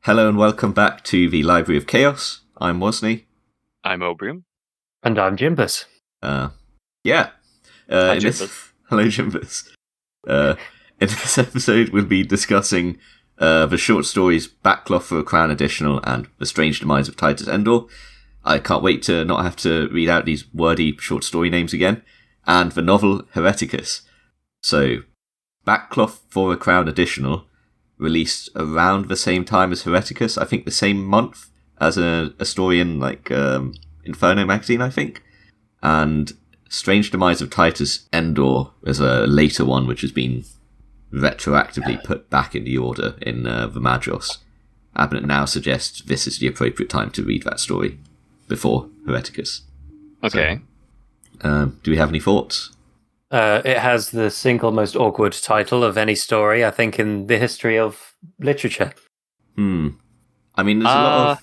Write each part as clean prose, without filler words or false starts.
Hello and welcome back to the Library of Chaos. I'm Wozni. I'm Obrium. And I'm Jimbus. Hi, Jimbus. Hello, Jimbus. In this episode, we'll be discussing the short stories Backcloth for a Crown Additional and The Strange Demise of Titus Endor. I can't wait to not have to read out these wordy short story names again. And the novel Hereticus. So, Backcloth for a Crown Additional released around the same time as Hereticus. I think the same month as a story in Inferno magazine, I think. And Strange Demise of Titus Endor is a later one which has been retroactively put back in the order in the Madros. Abnett now suggests this is the appropriate time to read that story before Hereticus. Okay. So, do we have any thoughts? It has the single most awkward title of any story, I think, in the history of literature. I mean, there's a lot of...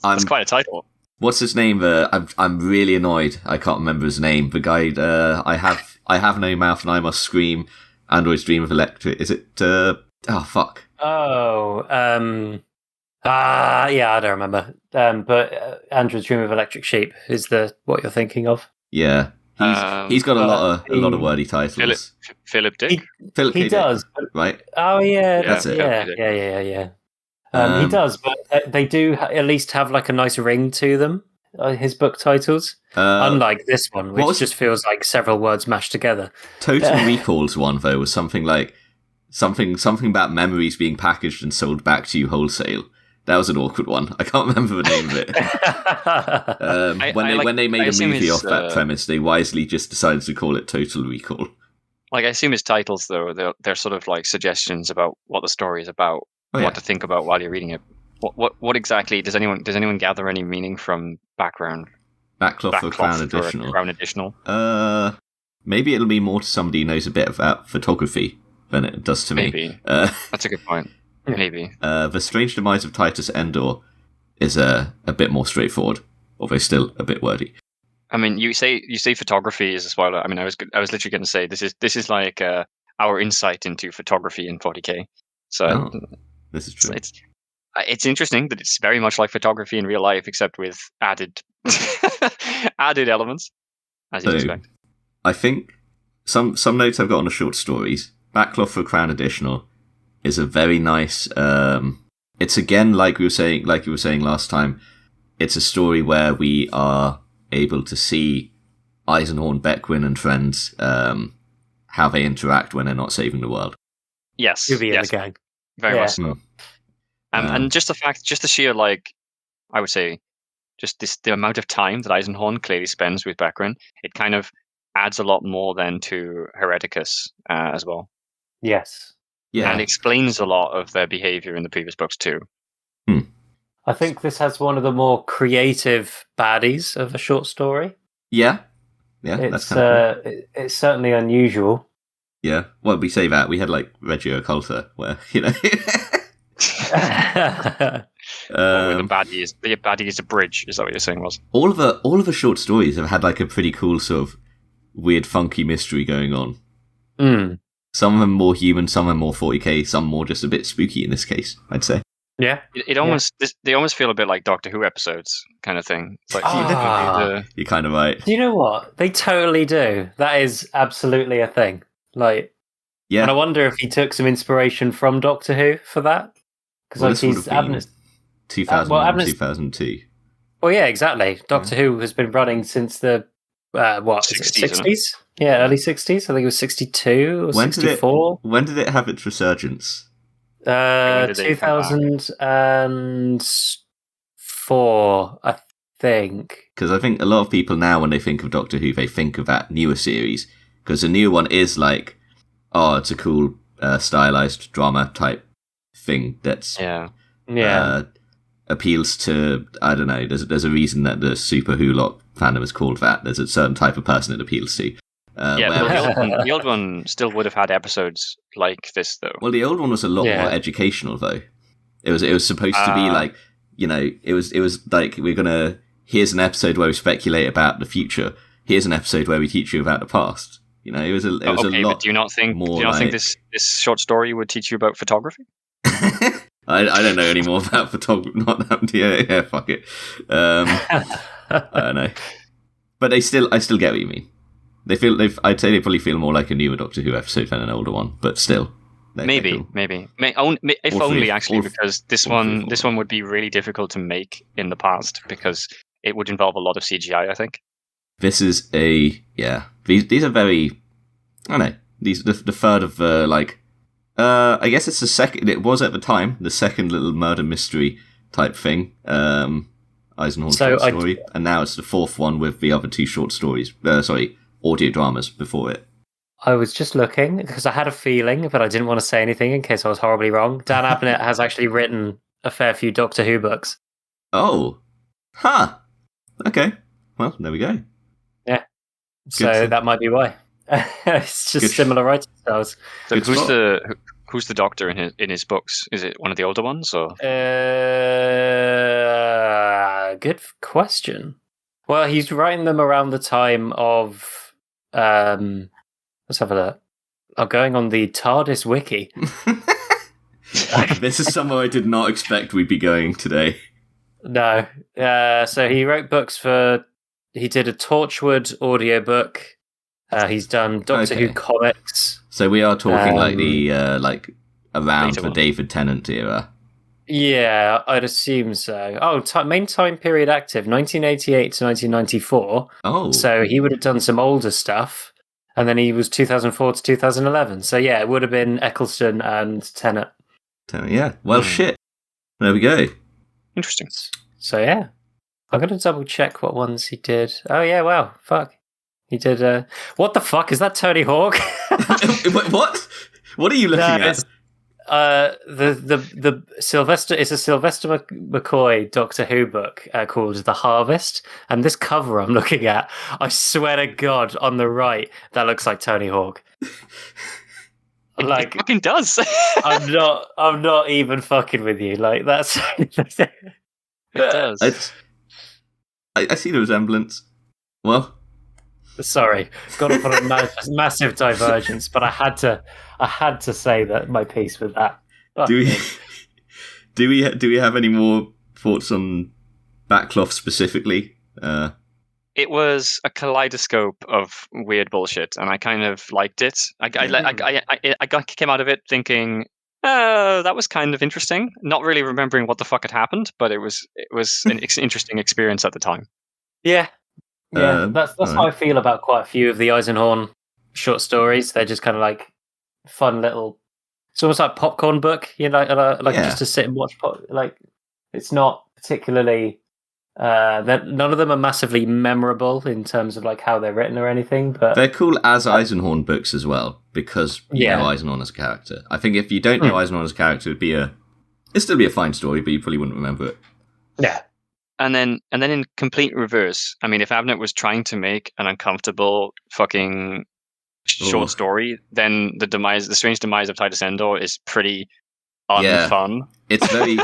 That's quite a title. What's his name? I'm really annoyed. I can't remember his name. The guy, I have no mouth and I must scream. Android's Dream of Electric. Is it? Fuck. Oh, yeah, I don't remember. But Andrew's Dream of Electric Sheep is what you're thinking of. Yeah, he's got a lot of wordy titles. Philip Dick. Philip he K. does. Dick, right? Oh yeah, That's it. Yeah. He does, but they do at least have like a nice ring to them. His book titles, unlike this one, which just feels like several words mashed together. Total Recall's one though was something like something about memories being packaged and sold back to you wholesale. That was an awkward one. I can't remember the name of it. When they made a movie off that premise, they wisely just decided to call it Total Recall. Like, I assume his titles, though, they're sort of like suggestions about what the story is about, what to think about while you're reading it. What exactly does anyone gather any meaning from background? Backcloth for Crown Additional. Maybe it'll be more to somebody who knows a bit about photography than it does to me. Maybe. That's a good point. Maybe. The Strange Demise of Titus Endor is a bit more straightforward, although still a bit wordy. I mean, you say photography is a spoiler. I mean, I was literally going to say this is like our insight into photography in 40k. So this is true. It's interesting that it's very much like photography in real life, except with added elements, as you'd expect. I think some notes I've got on the short stories. Backcloth for Crown Additional is a very nice. It's again like you were saying last time. It's a story where we are able to see Eisenhorn, Beckwin, and friends how they interact when they're not saving the world. Yes, you'll be in the gang. Very much so. And just the sheer, like, I would say, just the amount of time that Eisenhorn clearly spends with Beckwin, it kind of adds a lot more then to Hereticus as well. Yes. Yeah. And explains a lot of their behavior in the previous books too. I think this has one of the more creative baddies of a short story. Yeah, that's kind of cool. It's certainly unusual. Yeah, well, we say that. We had, like, Reggio Occulta, where, where the baddie is a bridge, is that what you're saying, was? All of the short stories have had, like, a pretty cool sort of weird, funky mystery going on. Some of them more human, some of them more 40k, some more just a bit spooky in this case, I'd say. Yeah. They almost feel a bit like Doctor Who episodes kind of thing. It's like, you're kind of right. Do you know what? They totally do. That is absolutely a thing. Like, and I wonder if he took some inspiration from Doctor Who for that. Because he's Abnett. 2002. Well, yeah, exactly. Doctor Who has been running since the 60s? Yeah, early 60s. I think it was 62 or 64. When did it have its resurgence? 2004, I think. Because I think a lot of people now, when they think of Doctor Who, they think of that newer series. Because the new one is like, it's a cool stylized drama type thing that's appeals to, I don't know, there's a reason that the Super Who lot fandom is called that. There's a certain type of person it appeals to. The old one still would have had episodes like this, though. Well, the old one was a lot more educational, though. It was supposed to be like, it was like, here's an episode where we speculate about the future. Here's an episode where we teach you about the past. It was a lot. But do you not think more think this short story would teach you about photography? I don't know any more about photography. Not that. Yeah, fuck it. I don't know. But I still get what you mean. I'd say they probably feel more like a newer Doctor Who episode than an older one, but still. Maybe. If only actually, because this one would be really difficult to make in the past because it would involve a lot of CGI, I think. This is these are very, I don't know, these the third of I guess it's the second, it was at the time, the second little murder mystery type thing, Eisenhorn short story, and now it's the fourth one with the other two short stories, audio dramas before it. I was just looking, because I had a feeling, but I didn't want to say anything in case I was horribly wrong. Dan Abnett has actually written a fair few Doctor Who books. Oh. Huh. Okay. Well, there we go. Yeah. So that might be why. It's just similar writing styles. So who's the Doctor in his books? Is it one of the older ones, or? Good question. Well, he's writing them around the time of let's have a look. I'm going on the TARDIS wiki. This is somewhere I did not expect we'd be going today. No. So he wrote books he did a Torchwood audiobook. He's done Doctor Who comics. So we are talking around the David Tennant era. Yeah, I'd assume so. Oh, main time period active, 1988 to 1994. Oh. So he would have done some older stuff. And then he was 2004 to 2011. So yeah, it would have been Eccleston and Tennant. Yeah. Well, shit. There we go. Interesting. So yeah. I'm going to double check what ones he did. Oh yeah, wow. Fuck. He did, what the fuck? Is that Tony Hawk? What? What are you looking at? The Sylvester, it's a Sylvester McCoy Doctor Who book called The Harvest, and this cover I'm looking at, I swear to God, on the right, that looks like Tony Hawk. Like, it fucking does. I'm not even fucking with you. Like, that's it does. I see the resemblance. Well, sorry, got off on a massive divergence, but I had to say that my piece with that. Do we have any more thoughts on Backcloth specifically? It was a kaleidoscope of weird bullshit, and I kind of liked it. I came out of it thinking, that was kind of interesting. Not really remembering what the fuck had happened, but it was an interesting experience at the time. Yeah. Yeah, that's how I feel about quite a few of the Eisenhorn short stories. They're just kind of like fun little. It's almost like popcorn book, just to sit and watch. It's not particularly. None of them are massively memorable in terms of like how they're written or anything, but they're cool as Eisenhorn books as well because you know Eisenhorn as a character. I think if you don't know Eisenhorn as a character, it'd still be a fine story, but you probably wouldn't remember it. Yeah. And then in complete reverse, I mean, if Abnett was trying to make an uncomfortable fucking short story, then the strange demise of Titus Endor is pretty unfun. It's very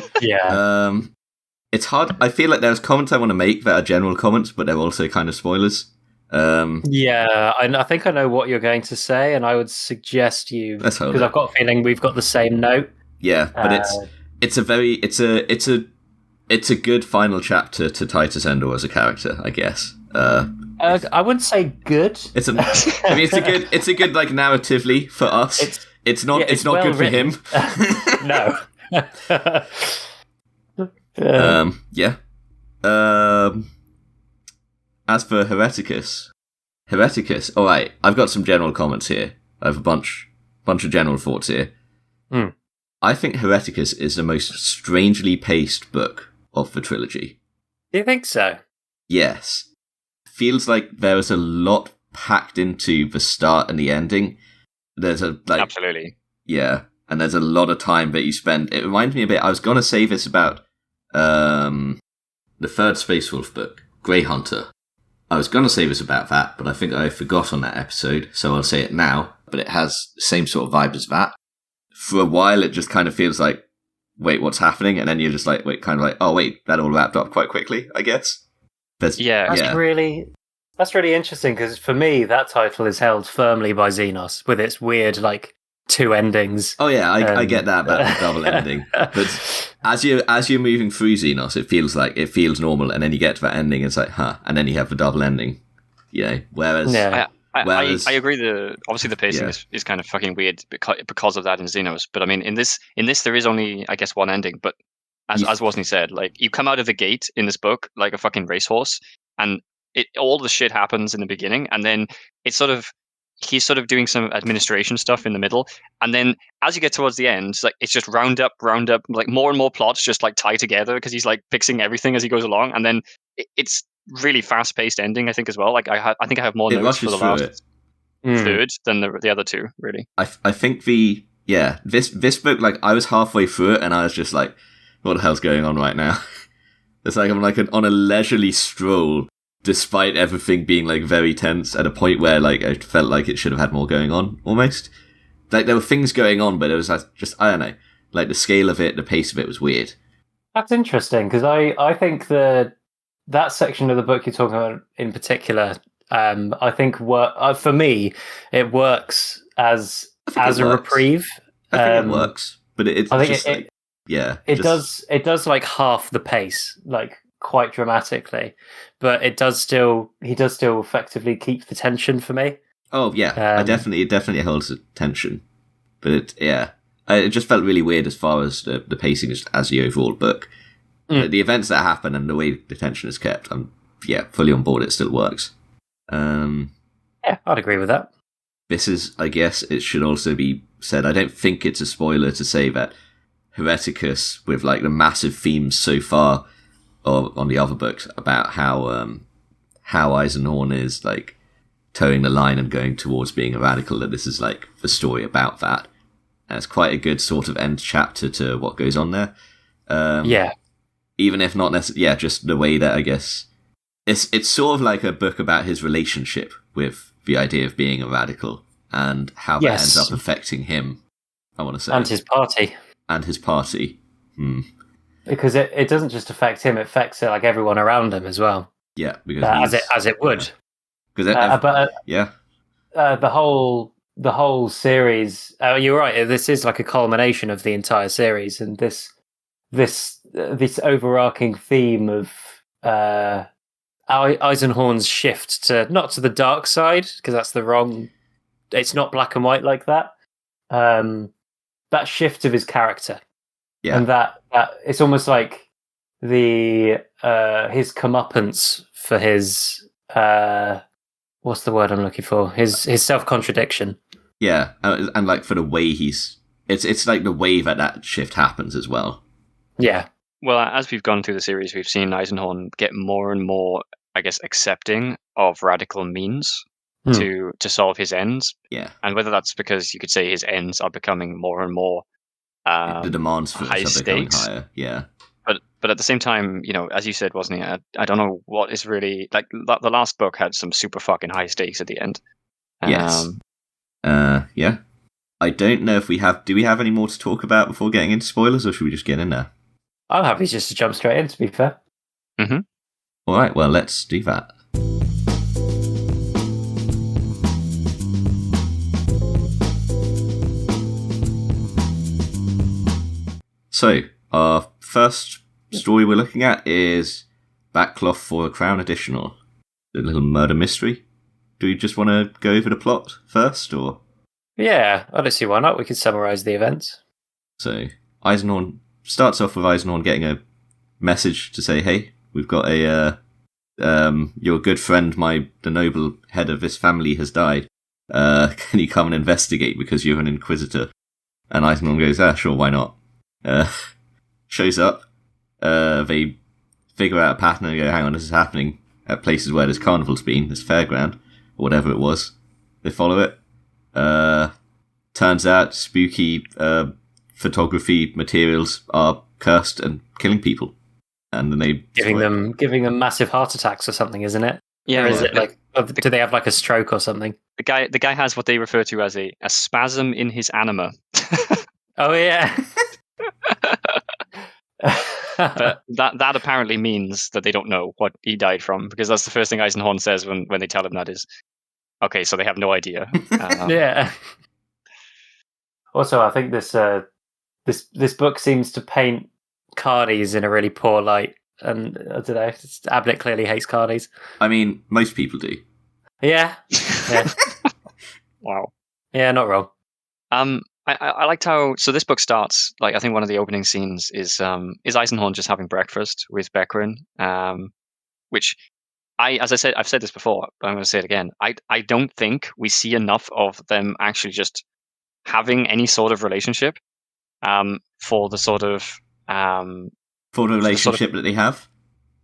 it's hard. I feel like there's comments I want to make that are general comments, but they're also kind of spoilers. I think I know what you're going to say, and I would suggest you because I've got a feeling we've got the same note. Yeah, but it's a good final chapter to Titus Endor as a character, I guess. I wouldn't say good. It's a good like narratively for us. It's not well good written. For him. No. As for Hereticus, all right. I've got some general comments here. I have a bunch of general thoughts here. I think Hereticus is the most strangely paced book of the trilogy. Do you think so? Yes. Feels like there is a lot packed into the start and the ending. There's absolutely. Yeah, and there's a lot of time that you spend. It reminds me a bit. I was gonna say this about the third Space Wolf book, Grey Hunter. I was gonna say this about that, but I think I forgot on that episode, so I'll say it now. But it has the same sort of vibe as that. For a while, it just kind of feels like, wait, what's happening? And then you're just like, oh wait, that all wrapped up quite quickly, I guess. That's really interesting because for me, that title is held firmly by Xenos with its weird like two endings. Oh yeah, I get that about the double ending. But as you're moving through Xenos, it feels normal, and then you get to that ending, it's like, and then you have the double ending. Whereas I agree. Obviously the pacing is kind of fucking weird because of that in Xenos. But I mean, in this there is only, I guess, one ending. But as Wozni said, like, you come out of the gate in this book like a fucking racehorse, and all the shit happens in the beginning, and then he's sort of doing some administration stuff in the middle, and then as you get towards the end, it's just round up, like more and more plots just like tie together because he's like fixing everything as he goes along, and then it's really fast-paced ending, I think, as well. Like I think I have more notes for the last third than the other two, really. I think this book, like, I was halfway through it and I was just like, what the hell's going on right now? It's like I'm like on a leisurely stroll, despite everything being like very tense, at a point where like I felt like it should have had more going on, almost. Like there were things going on, but it was just, I don't know, like the scale of it, the pace of it was weird. That's interesting, because I think that section of the book you're talking about in particular, I think for me it works as a reprieve. I think it works, but it does like half the pace, like quite dramatically, but he does still effectively keep the tension for me. Oh yeah, it definitely holds the tension, but it just felt really weird as far as the pacing as the overall book. The events that happen and the way the tension is kept, I'm fully on board. It still works. Yeah, I'd agree with that. This is, I guess, it should also be said, I don't think it's a spoiler to say that Hereticus, with like the massive themes so far on the other books about how Eisenhorn is like towing the line and going towards being a radical, that this is like the story about that. And it's quite a good sort of end chapter to what goes on there. Even if not necessarily, just the way that, I guess, it's sort of like a book about his relationship with the idea of being a radical and how that ends up affecting him, I want to say. And his party. Because it doesn't just affect him, it affects like everyone around him as well. Yeah, because as it would. Because the whole series, you're right, this is like a culmination of the entire series, and this overarching theme of Eisenhorn's shift to not to the dark side, because that's the wrong. It's not black and white like that. That shift of his character, and that it's almost like his comeuppance for his what's the word I'm looking for? His self-contradiction. Yeah, and like for the way it's like the way that shift happens as well. Yeah. Well, as we've gone through the series, we've seen Eisenhorn get more and more, I guess, accepting of radical means to solve his ends. Yeah. And whether that's because you could say his ends are becoming more and more the demands for high stakes. Higher. Yeah. But at the same time, as you said, wasn't it? I don't know what is really like. The last book had some super fucking high stakes at the end. Yes. Yeah. I don't know if do we have any more to talk about before getting into spoilers, or should we just get in there? I'm happy just to jump straight in, to be fair. Mm-hmm. All right, well, let's do that. So, our first story we're looking at is Backcloth for a Crown Additional. The little murder mystery. Do you just want to go over the plot first, or...? Yeah, I don't see why not. We could summarise the events. So, Eisenhorn starts off with Eisenhorn getting a message to say, hey, we've got your good friend, the noble head of this family has died. Can you come and investigate because you're an inquisitor? And Eisenhorn goes, sure, why not? Shows up. They figure out a pattern and go, hang on, this is happening at places where this carnival's been, this fairground, or whatever it was. They follow it. Turns out spooky photography materials are cursed and killing people, and then they giving them massive heart attacks or something, isn't it? Yeah. Or is it like, do they have like a stroke or something? The guy has what they refer to as a spasm in his anima. Oh yeah. But that apparently means that they don't know what he died from, because that's the first thing Eisenhorn says when they tell him that is, okay, so they have no idea. Yeah. Also, I think this book seems to paint Cardies in a really poor light, and I don't know. Abnett clearly hates Cardies. I mean, most people do. Yeah. Wow. Yeah, not wrong. I liked how this book starts. Like, I think one of the opening scenes is Eisenhorn just having breakfast with Beckrin, which as I said, I've said this before, but I'm going to say it again. I don't think we see enough of them actually just having any sort of relationship, for the sort of for the relationship that they have.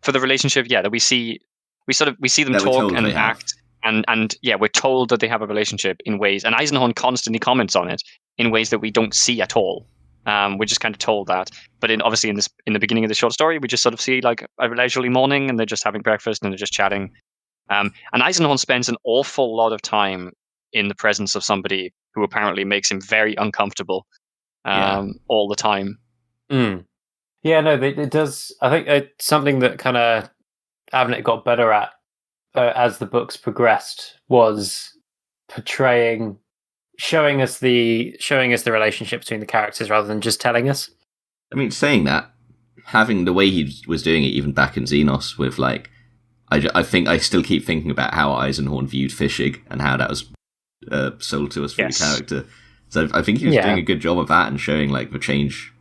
For the relationship, that we see them that talk and act, and we're told that they have a relationship in ways, and Eisenhorn constantly comments on it in ways that we don't see at all. We're just kind of told that, but obviously in the beginning of the short story, we just sort of see like a leisurely morning, and they're just having breakfast and they're just chatting. And Eisenhorn spends an awful lot of time in the presence of somebody who apparently makes him very uncomfortable, all the time. Mm. Yeah, no, it does. I think it's something that kind of Abnett got better at as the books progressed was showing us the relationship between the characters rather than just telling us. I mean, saying that, having the way he was doing it even back in Xenos with like, I think I still keep thinking about how Eisenhorn viewed Fischig and how that was sold to us through the character. So I think he was doing a good job of that and showing like the change.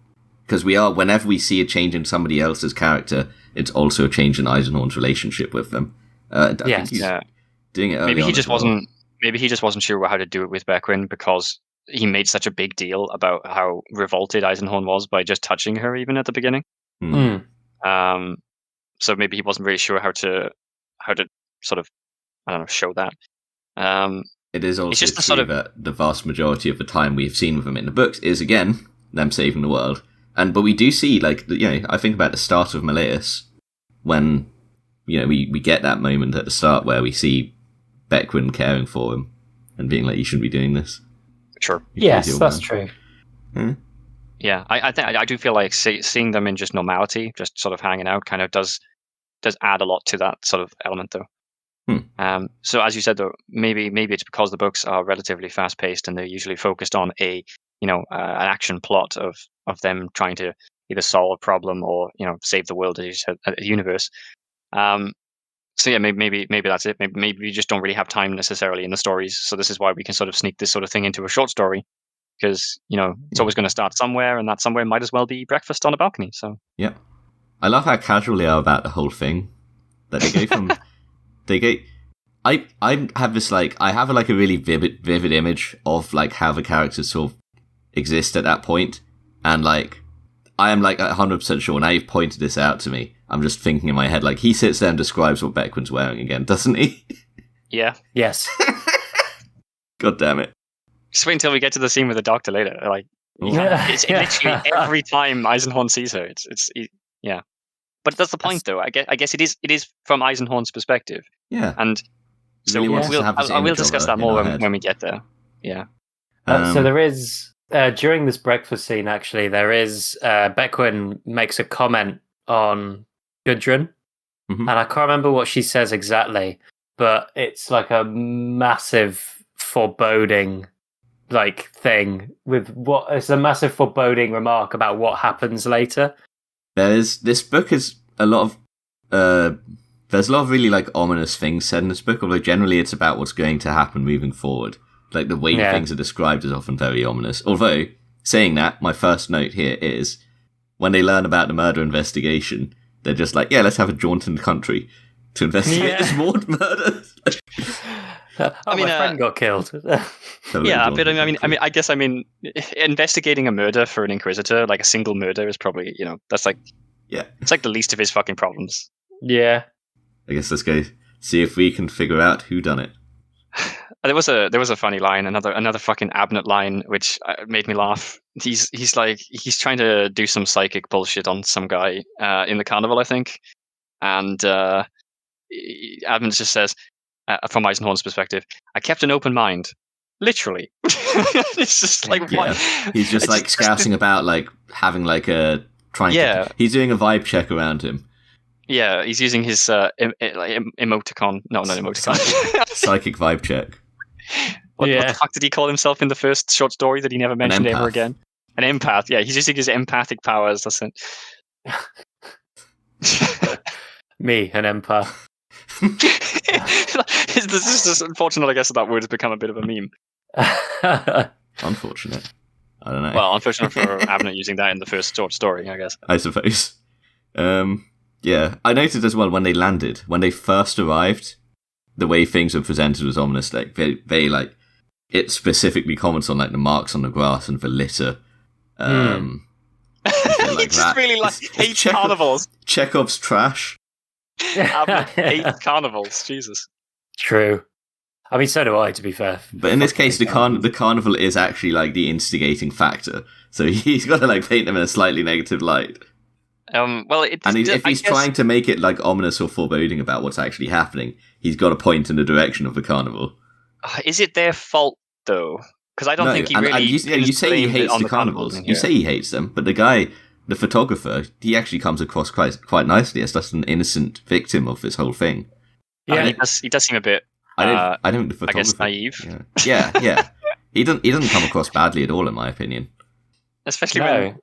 Because whenever we see a change in somebody else's character, it's also a change in Eisenhorn's relationship with them. I think he's doing it early Maybe he on just wasn't. Maybe he just wasn't sure how to do it with Beckrin because he made such a big deal about how revolted Eisenhorn was by just touching her even at the beginning. So maybe he wasn't really sure how to sort of, I don't know, show that. It is also true that the vast majority of the time we've seen with them in the books is again them saving the world. But we do see, like, I think about the start of Malleus, when, we get that moment at the start where we see Beckrin caring for him and being like, you shouldn't be doing this. Sure. Yes, that's true. Yeah, I think I do feel like seeing them in just normality, just sort of hanging out, kind of does add a lot to that sort of element, though. So as you said, though, maybe it's because the books are relatively fast paced and they're usually focused on an action plot of them trying to either solve a problem or save the world, as you said, the universe. So yeah, maybe that's it. Maybe we just don't really have time necessarily in the stories. So this is why we can sort of sneak this sort of thing into a short story, because it's always going to start somewhere, and that somewhere might as well be breakfast on a balcony. So yeah, I love how casual they are about the whole thing. That they go from I have this I have a really vivid image of like how the characters sort of exist at that point, and I am 100% sure now you've pointed this out to me. I'm just thinking in my head, he sits there and describes what Beckrin's wearing again, doesn't he? Yeah. Yes. God damn it. Just wait until we get to the scene with the doctor later. It's literally every time Eisenhorn sees her. It's yeah. But that's the point, though. I guess it is from Eisenhorn's perspective. Yeah. And so really we'll discuss that more when we get there. Yeah. So there is during this breakfast scene, actually, there is Beckrin makes a comment on Gudrun, and I can't remember what she says exactly, but it's like a massive foreboding thing with it's a massive foreboding remark about what happens later. This book is a lot of there's a lot of really ominous things said in this book, although generally it's about what's going to happen moving forward. The way things are described is often very ominous. Although, saying that, my first note here is, when they learn about the murder investigation, they're just let's have a jaunt in the country to investigate this murder. My friend got killed. Yeah, but I guess investigating a murder for an Inquisitor, a single murder, is probably, that's it's the least of his fucking problems. Yeah. I guess let's go see if we can figure out who done it. There was a funny line, another fucking Abnett line, which made me laugh. He's trying to do some psychic bullshit on some guy in the carnival, I think, and Abnett just says, from Eisenhorn's perspective, "I kept an open mind." Literally, it's just what? He's just scouting about, having a trying. Yeah, he's doing a vibe check around him. Yeah, he's using his emoticon. No, not emoticon. Psychic vibe check. What the fuck did he call himself in the first short story that he never mentioned ever again? An empath. Yeah, he's using his empathic powers. That's it. Me, an empath. This is just unfortunate, I guess, that word has become a bit of a meme. Unfortunate. I don't know. Well, unfortunate for Abnett using that in the first short story, I guess. I suppose. Yeah. I noticed as well when they landed, when they first arrived, the way things were presented was ominous. Like, very like, it specifically comments on like the marks on the grass and the litter. Like he just really hates carnivals. Chekhov's trash. Abnett hates carnivals. Jesus. True. I mean, so do I, to be fair. But in this case, the carnival is actually like the instigating factor. So he's got to like paint them in a slightly negative light. Well, if he's trying to make it like ominous or foreboding about what's actually happening, he's got to point in the direction of the carnival. Is it their fault though? Because I don't think he really. And you say he hates the carnivals. You say he hates them, but the guy, the photographer, he actually comes across quite nicely as just an innocent victim of this whole thing. Yeah, I mean, he does seem a bit. I don't. The photographer, I guess naive. Yeah. He doesn't come across badly at all, in my opinion. Especially when.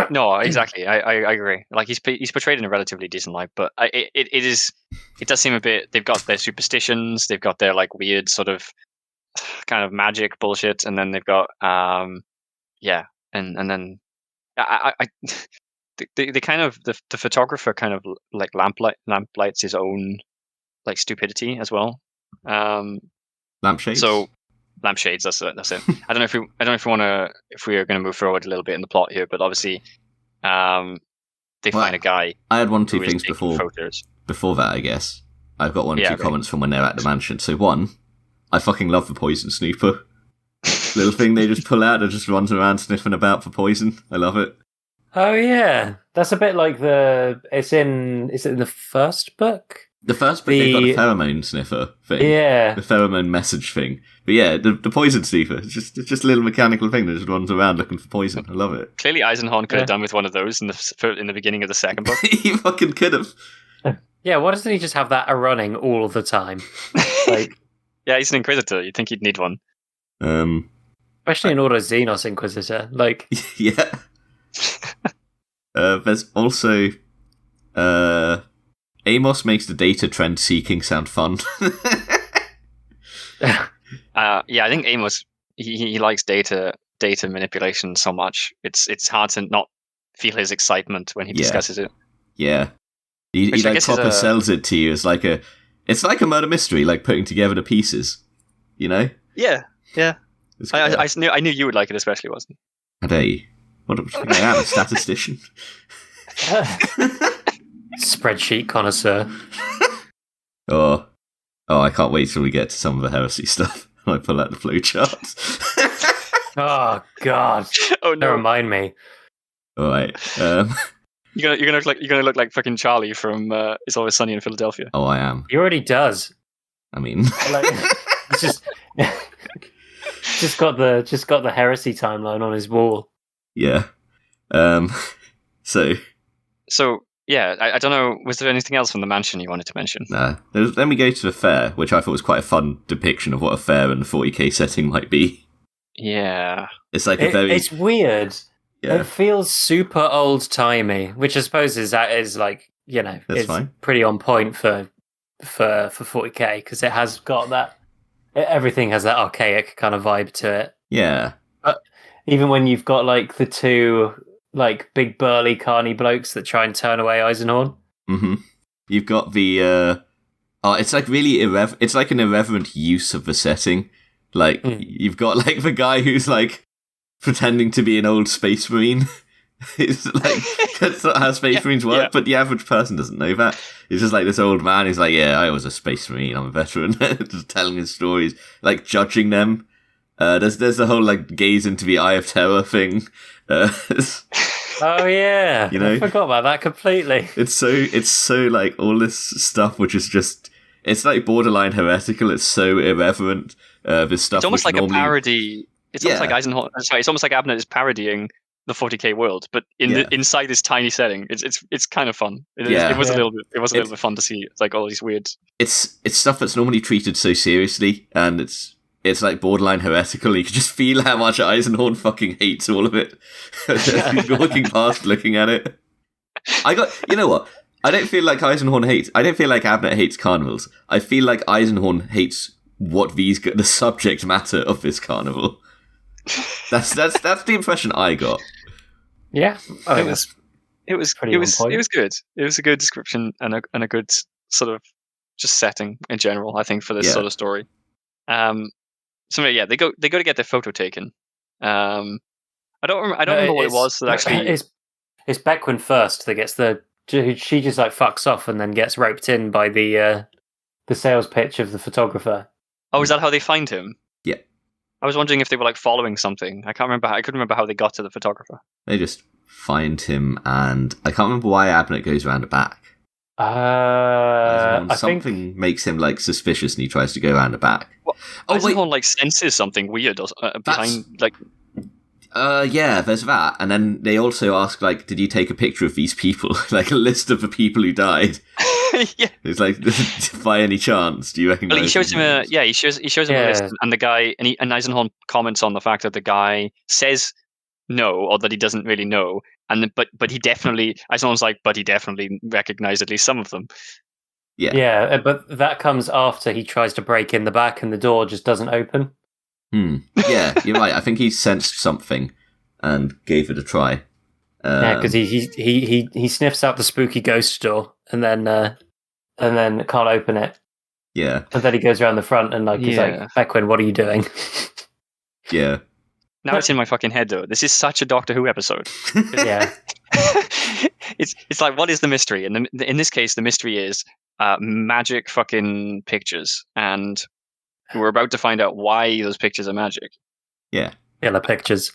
No, exactly. I agree. Like he's portrayed in a relatively decent light, but it does seem a bit. They've got their superstitions. They've got their like weird sort of kind of magic bullshit, and then they've got and then they kind of the photographer kind of like lamplights his own like stupidity as well. Lampshades. So lampshades. That's it. I don't know if we are going to move forward a little bit in the plot here, but obviously, they find a guy. I had 1 or 2 things before that. I guess I've got 1 or 2 comments from when they're at the mansion. So one, I fucking love the poison snooper. Little thing they just pull out and just runs around sniffing about for poison. I love it. Oh yeah, that's a bit like is it in the first book? The first book, they've got a pheromone sniffer thing. Yeah. The pheromone message thing. But yeah, the poison sniffer. It's just a little mechanical thing that just runs around looking for poison. I love it. Clearly Eisenhorn could have done with one of those in the beginning of the second book. He fucking could have. Yeah, why doesn't he just have that running all the time? Like, yeah, he's an Inquisitor. You'd think he'd need one. Especially an Order Xenos Inquisitor. Like, yeah. There's also... Amos makes the data trend seeking sound fun. I think Amos he likes data manipulation so much. It's hard to not feel his excitement when he discusses it. Yeah, he like proper sells it to you. It's like a murder mystery, like putting together the pieces. You know? Yeah. I knew you would like it, especially, wasn't it? Hey, what I am, a statistician. Spreadsheet connoisseur. Oh, I can't wait till we get to some of the heresy stuff. I pull out the flowcharts. Oh God! Oh no! Don't remind me. All right. You're gonna look like fucking Charlie from It's Always Sunny in Philadelphia. Oh, I am. He already does. I mean, like, just got the heresy timeline on his wall. Yeah. So yeah, I don't know. Was there anything else from the mansion you wanted to mention? Nah. Then we go to the fair, which I thought was quite a fun depiction of what a fair in the 40k setting might be. Yeah. It's like it's weird. Yeah. It feels super old-timey, which I suppose is like, you know, it's pretty on point for 40k, because it has got that... Everything has that archaic kind of vibe to it. Yeah. But even when you've got, like, the two... like big burly carny blokes that try and turn away Eisenhorn. Mm-hmm. You've got the it's like really it's like an irreverent use of the setting. Like you've got like the guy who's like pretending to be an old space marine. It's like that's not how space marines work, but the average person doesn't know that. It's just like this old man who's like, yeah, I was a space marine, I'm a veteran, just telling his stories, like judging them. There's the whole like gaze into the eye of terror thing. Oh yeah, you know, I forgot about that completely. It's so like all this stuff which is just, it's like borderline heretical. It's so irreverent. This stuff. It's almost like a parody. It's almost like Eisenhorn. Sorry, it's almost like Abnett is parodying the 40k world, but inside this tiny setting. It's kind of fun. It was a little bit fun to see. It's like all these weird. It's stuff that's normally treated so seriously, and it's it's like borderline heretical. You can just feel how much Eisenhorn fucking hates all of it. He's walking past, looking at it. You know what? I don't feel like Eisenhorn hates. I don't feel like Abnett hates carnivals. I feel like Eisenhorn hates the subject matter of this carnival. That's the impression I got. Yeah, it was good. It was a good description and a good sort of just setting in general, I think, for this sort of story. So yeah, they go to get their photo taken. I don't remember what it was that actually. It's Beckwin first that gets she just like fucks off and then gets roped in by the sales pitch of the photographer. Oh, is that how they find him? Yeah. I was wondering if they were like following something. I couldn't remember how they got to the photographer. They just find him, and I can't remember why Abnett goes around the back. Something makes him like suspicious, and he tries to go around the back. Well, Eisenhorn like senses something weird behind like. Yeah, there's that, and then they also ask like, "Did you take a picture of these people? Like a list of the people who died?" Yeah, it's like, by any chance, do you recognize? Well, he shows him a list, and the guy and Eisenhorn comments on the fact that the guy says no, or that he doesn't really know, but he definitely Eisenhorn's like, but he definitely recognized at least some of them. Yeah, but that comes after he tries to break in the back, and the door just doesn't open. Yeah, you're right. I think he sensed something and gave it a try. Because he sniffs out the spooky ghost door and then can't open it. Yeah, and then he goes around the front and he's like, Beckwin, what are you doing? Yeah. Now it's in my fucking head though. This is such a Doctor Who episode. Yeah. It's like, what is the mystery? And in this case, the mystery is magic fucking pictures, and we're about to find out why those pictures are magic. Yeah. Yellow pictures.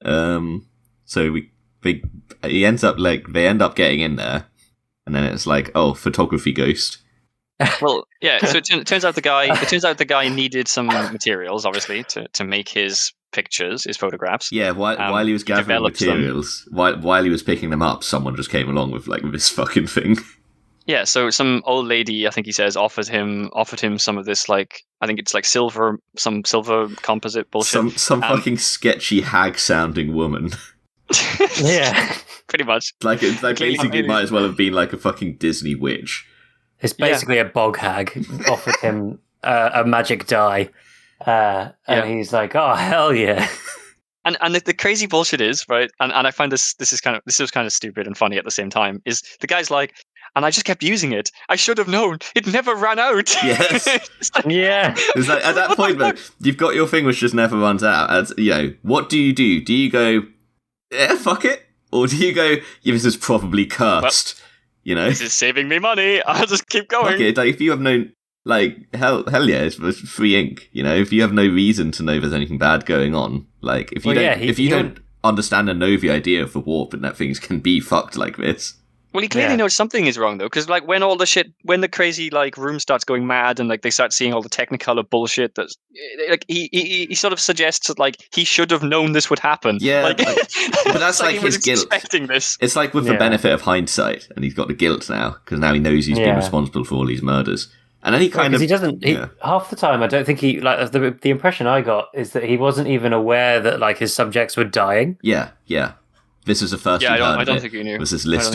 So they end up getting in there, and then it's like, oh, photography ghost. Well, yeah. So it turns out the guy needed some materials, obviously, to make his pictures, his photographs. Yeah. While he was gathering materials, while he was picking them up, someone just came along with this fucking thing. Yeah, so some old lady, I think he says, offered him some of this, like, I think it's like silver composite bullshit. Some fucking sketchy hag sounding woman. Yeah, pretty much. Like basically might as well have been like a fucking Disney witch. It's basically a bog hag offered him a magic die, and he's like, oh hell yeah. And the crazy bullshit is, right, and I find this was kind of stupid and funny at the same time, is the guy's like, and I just kept using it. I should have known. It never ran out. Yes. Yeah. It's like, at that point, though, you've got your thing which just never runs out. And, what do you do? Do you go, fuck it? Or do you go, this is probably cursed? Well, this is saving me money. I'll just keep going. Okay, like, if you have no, like, hell yeah, it's free ink. If you have no reason to know there's anything bad going on, like, if you don't understand and know the idea of the warp and that things can be fucked like this. Well, he clearly knows something is wrong, though, because like when the crazy like room starts going mad and like they start seeing all the Technicolor bullshit, that's like he sort of suggests that like he should have known this would happen. Yeah, but that's like his guilt. Expecting this. It's like with the benefit of hindsight, and he's got the guilt now because now he knows he's been responsible for all these murders. And then he kind of he doesn't. Half the time, I don't think he like the impression I got is that he wasn't even aware that like his subjects were dying. Yeah. This was the first he'd heard of it. I don't think he knew. Was this list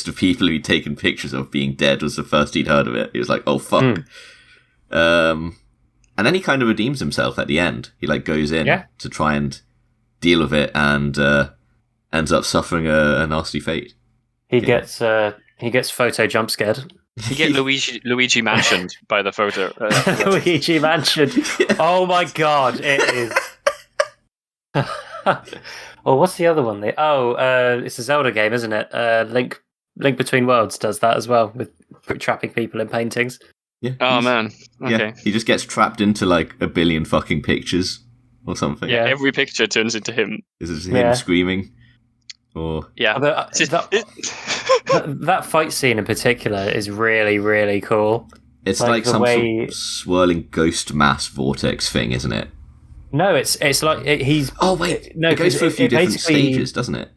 of people he'd taken pictures of being dead was the first he'd heard of it. He was like, oh, fuck. And then he kind of redeems himself at the end. He like goes in to try and deal with it and ends up suffering a nasty fate. He gets photo jump scared. You get Luigi mansioned by the photo. Luigi mansioned. Yeah. Oh my god, it is. Oh, what's the other one? It's a Zelda game, isn't it? Link Between Worlds does that as well, with trapping people in paintings. Yeah. Oh man. Okay. Yeah, he just gets trapped into like a billion fucking pictures or something. Yeah, every picture turns into him. Is it him screaming? Or that fight scene in particular is really, really cool. It's like some sort of swirling ghost mass vortex thing, isn't it? No, it's like he's. Oh wait, no, it goes through a few different stages, doesn't it?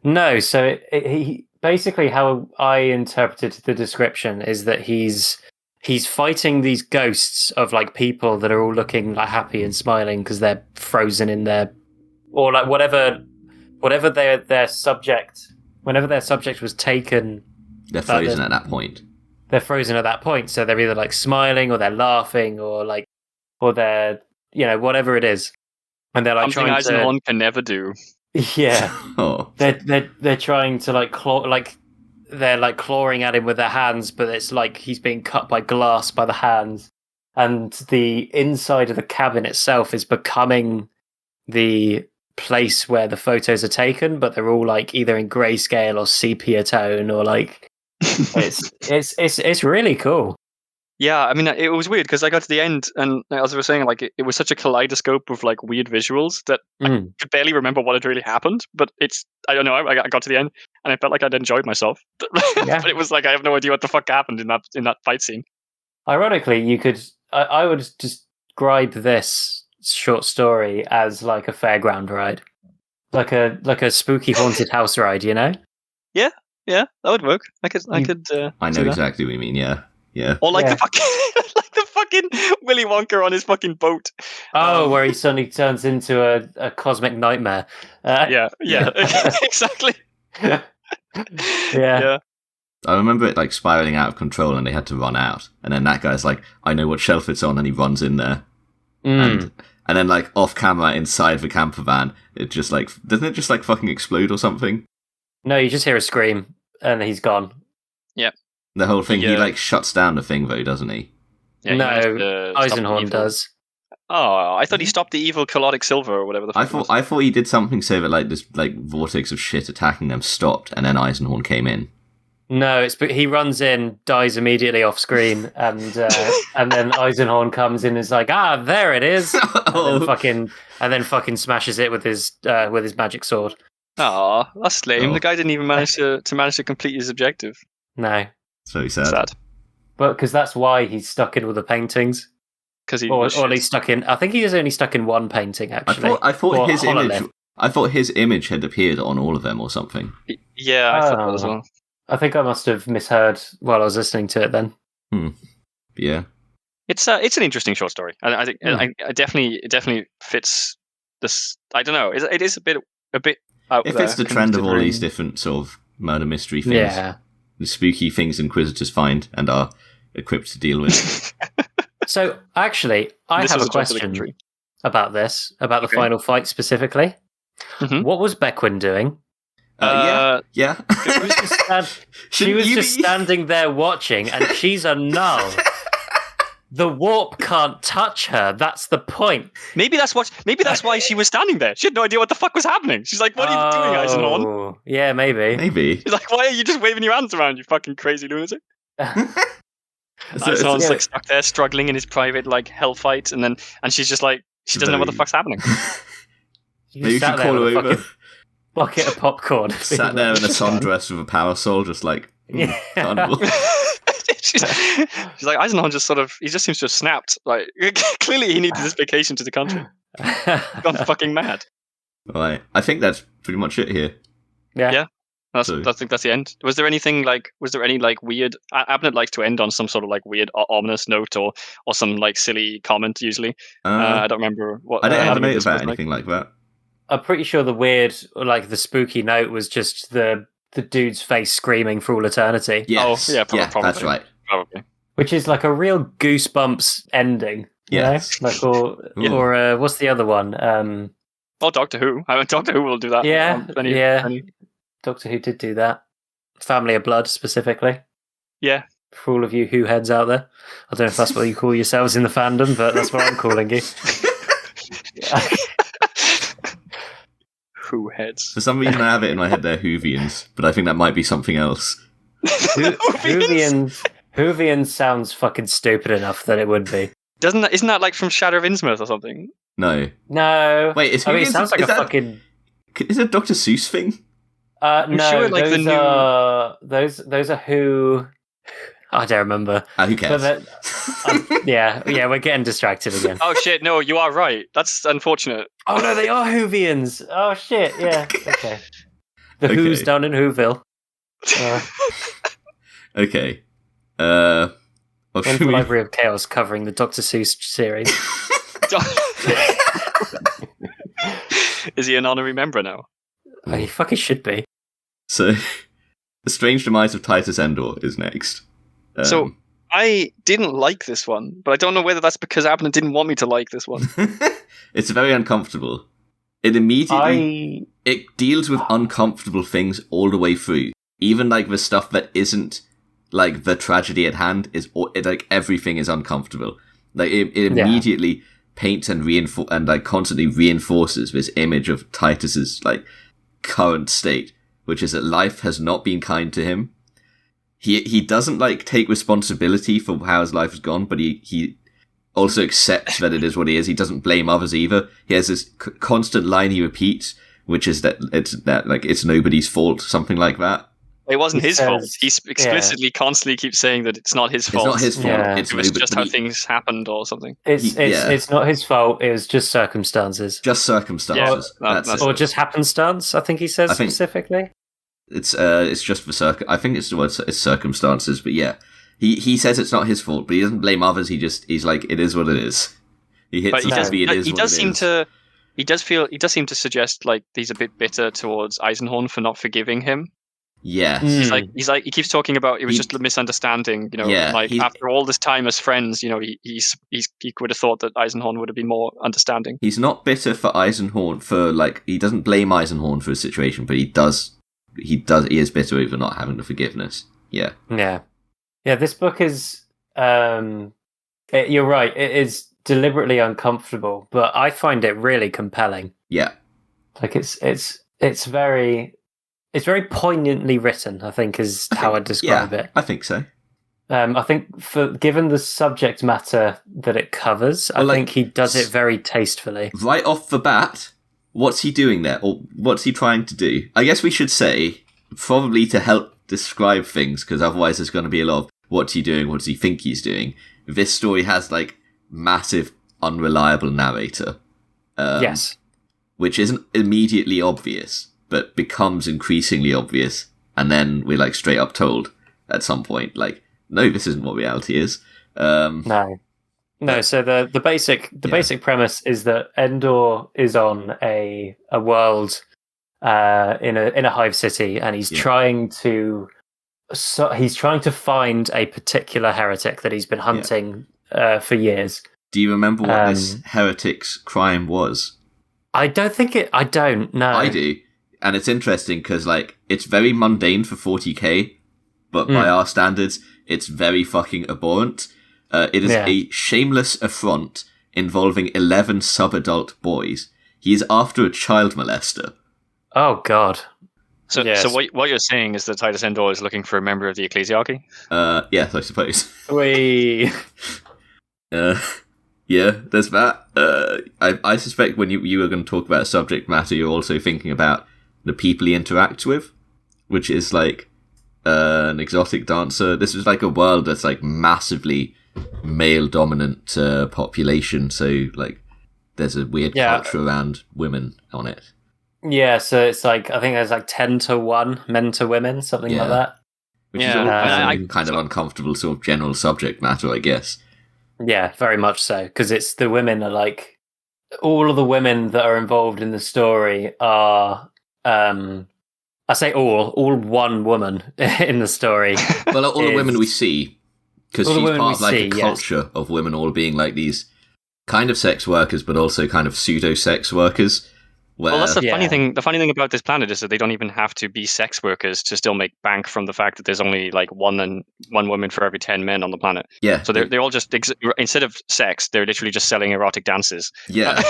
No, so he basically how I interpreted the description is that he's he's fighting these ghosts of like people that are all looking like happy and smiling because they're frozen in their, or like whatever their subject. Whenever their subject was taken, they're frozen at that point. They're frozen at that point, so they're either like smiling or they're laughing or they're whatever it is, and they're like something trying Eisenhorn can never do. Yeah, oh. they're trying to like they're like clawing at him with their hands, but it's like he's being cut by glass by the hands, and the inside of the cabin itself is becoming the place where the photos are taken, but they're all like either in grayscale or sepia tone or like it's really cool. Yeah, I mean, it was weird because I got to the end, and as I was saying, like it was such a kaleidoscope of like weird visuals that I could barely remember what had really happened. But I don't know. I got to the end, and I felt like I'd enjoyed myself. But it was like I have no idea what the fuck happened in that fight scene. Ironically, I would describe this short story as like a fairground ride, like a spooky haunted house ride. Yeah, that would work. I could. I know exactly what you mean. Yeah. Or like the fucking Willy Wonka on his fucking boat. Where he suddenly turns into a cosmic nightmare. Yeah, exactly. Yeah. I remember it like spiraling out of control, and they had to run out. And then that guy's like, "I know what shelf it's on," and he runs in there. And then like off camera inside the camper van, it just like doesn't it just like fucking explode or something? No, you just hear a scream, and he's gone. Yep. The whole thing, he like shuts down the thing though, doesn't he? Yeah, no, Eisenhorn does. Oh, I thought he stopped the evil Colodic Silver or whatever the fuck I thought he did something so that like this like vortex of shit attacking them stopped, and then Eisenhorn came in. No, he runs in, dies immediately off screen, and then Eisenhorn comes in and is like, there it is, and then fucking smashes it with his magic sword. Oh, that's lame. The guy didn't even manage to complete his objective. No, it's very sad. But because that's why he's stuck in all the paintings. Or at least stuck in. I think he was only stuck in one painting. Actually, I thought his image. I thought his image had appeared on all of them or something. Yeah, I thought that as well. I think I must have misheard while I was listening to it then. Yeah. It's an interesting short story. I think it definitely fits this. I don't know. It is a bit out there. It fits the trend of all these different sort of murder mystery things. Yeah. The spooky things Inquisitors find and are equipped to deal with. So actually, I have a question about this, about the final fight specifically. Mm-hmm. What was Beckwin doing? Yeah. She was just standing there watching, and she's a null. The warp can't touch her. That's the point. Maybe that's why she was standing there. She had no idea what the fuck was happening. She's like, "What are you doing, Eisenhorn?" Yeah, maybe. She's like, "Why are you just waving your hands around, you fucking crazy lunatic?" Eisenhorn's like stuck there, struggling in his private like hell fight, and she's just like, she doesn't know what the fuck's happening. Maybe you should call her over. Bucket of popcorn. Sat there in a sundress with a parasol, just like carnival. She's like, Eisenhorn he just seems to have snapped. Like, clearly he needed this vacation to the country. Gone fucking mad. Right. I think that's pretty much it here. Yeah. I think that's the end. Was there any weird... Abnett likes to end on some sort of like weird ominous note or some like silly comment usually. I don't remember what... I don't have a note about anything like that. I'm pretty sure the weird, like the spooky note was just the dude's face screaming for all eternity. Yes. Oh, yeah, probably. That's right. Probably. Which is like a real Goosebumps ending. Yes. Like, or what's the other one? Doctor Who. Doctor Who will do that. Yeah. Doctor Who did do that. Family of Blood, specifically. Yeah. For all of you Who heads out there. I don't know if that's what you call yourselves in the fandom, but that's what I'm calling you. Who heads? For some reason I have it in my head they're Whovians, but I think that might be something else. Whovians sounds fucking stupid enough that it would be. Isn't that like from Shadow of Innsmouth or something? No. Wait, it sounds like fucking... Is it a Dr. Seuss thing? No, sure, like those are Who... I don't remember. Who cares? Yeah, we're getting distracted again. Oh shit, no, you are right. That's unfortunate. Oh no, they are Whovians. Oh shit, yeah. Okay. Who's down in Whoville. Okay. When's the Library of Chaos covering the Dr. Seuss series? Is he an honorary member now? He fucking should be. So, The Strange Demise of Titus Endor is next. So, I didn't like this one, but I don't know whether that's because Abnett didn't want me to like this one. It's very uncomfortable. It immediately... It deals with uncomfortable things all the way through. Even, like, the stuff that isn't, like, the tragedy at hand, like, everything is uncomfortable. Like, it immediately paints and like, constantly reinforces this image of Titus's, like, current state, which is that life has not been kind to him. He doesn't, like, take responsibility for how his life has gone, but he also accepts that it is what it is. He doesn't blame others either. He has this constant line he repeats, which is that it's nobody's fault, something like that. It wasn't his fault. He explicitly constantly keeps saying that it's not his fault. It's not his fault. Yeah. It was just how things happened or something. It's not his fault. It was just circumstances. Just circumstances. Or just happenstance, I think he says specifically. It's just for I think it's the word it's circumstances, but yeah. He says it's not his fault, but he doesn't blame others. He's like, it is what it is. He hits it as it is what it is. He does seem to suggest like he's a bit bitter towards Eisenhorn for not forgiving him. Yeah, he's like he keeps talking about it was just a misunderstanding, you know. Like after all this time as friends, you know, he would have thought that Eisenhorn would have been more understanding. He's not bitter for Eisenhorn for like he doesn't blame Eisenhorn for his situation, but he is bitter over not having the forgiveness. Yeah. This book is you're right. It is deliberately uncomfortable, but I find it really compelling. Yeah, like it's very poignantly written, I think is how I'd describe it. I think so. I think given the subject matter that it covers, I think he does it very tastefully. Right off the bat, what's he doing there? Or what's he trying to do? I guess we should say, probably to help describe things, because otherwise there's going to be a lot of what's he doing, what does he think he's doing. This story has, like, massive, unreliable narrator. Yes. Which isn't immediately obvious, but becomes increasingly obvious, and then we're like straight up told at some point, like, no, this isn't what reality is. No. So the basic premise is that Endor is on a world in a hive city, and he's trying to find a particular heretic that he's been hunting for years. Do you remember what this heretic's crime was? I don't know. I do. And it's interesting because, like, it's very mundane for 40k, but by our standards, it's very fucking abhorrent. It is a shameless affront involving 11 sub-adult boys. He is after a child molester. Oh, God. So what you're saying is that Titus Endor is looking for a member of the ecclesiarchy? Yes, I suppose. Yeah, there's that. I suspect when you were going to talk about subject matter, you're also thinking about the people he interacts with, which is like an exotic dancer. This is like a world that's like massively male-dominant population, so like there's a weird culture around women on it. Yeah, so it's like, I think there's like 10-1 men to women, something like that. Which is all kind of uncomfortable sort of general subject matter, I guess. Yeah, very much so, because it's the women are like, all of the women that are involved in the story are, I say all one woman in the story. Well, all the women we see, because she's part of like a culture of women all being like these kind of sex workers, but also kind of pseudo-sex workers. Well, that's the funny thing. The funny thing about this planet is that they don't even have to be sex workers to still make bank from the fact that there's only like one woman for every 10 men on the planet. Yeah. So they're all just instead of sex, they're literally just selling erotic dances. Yeah.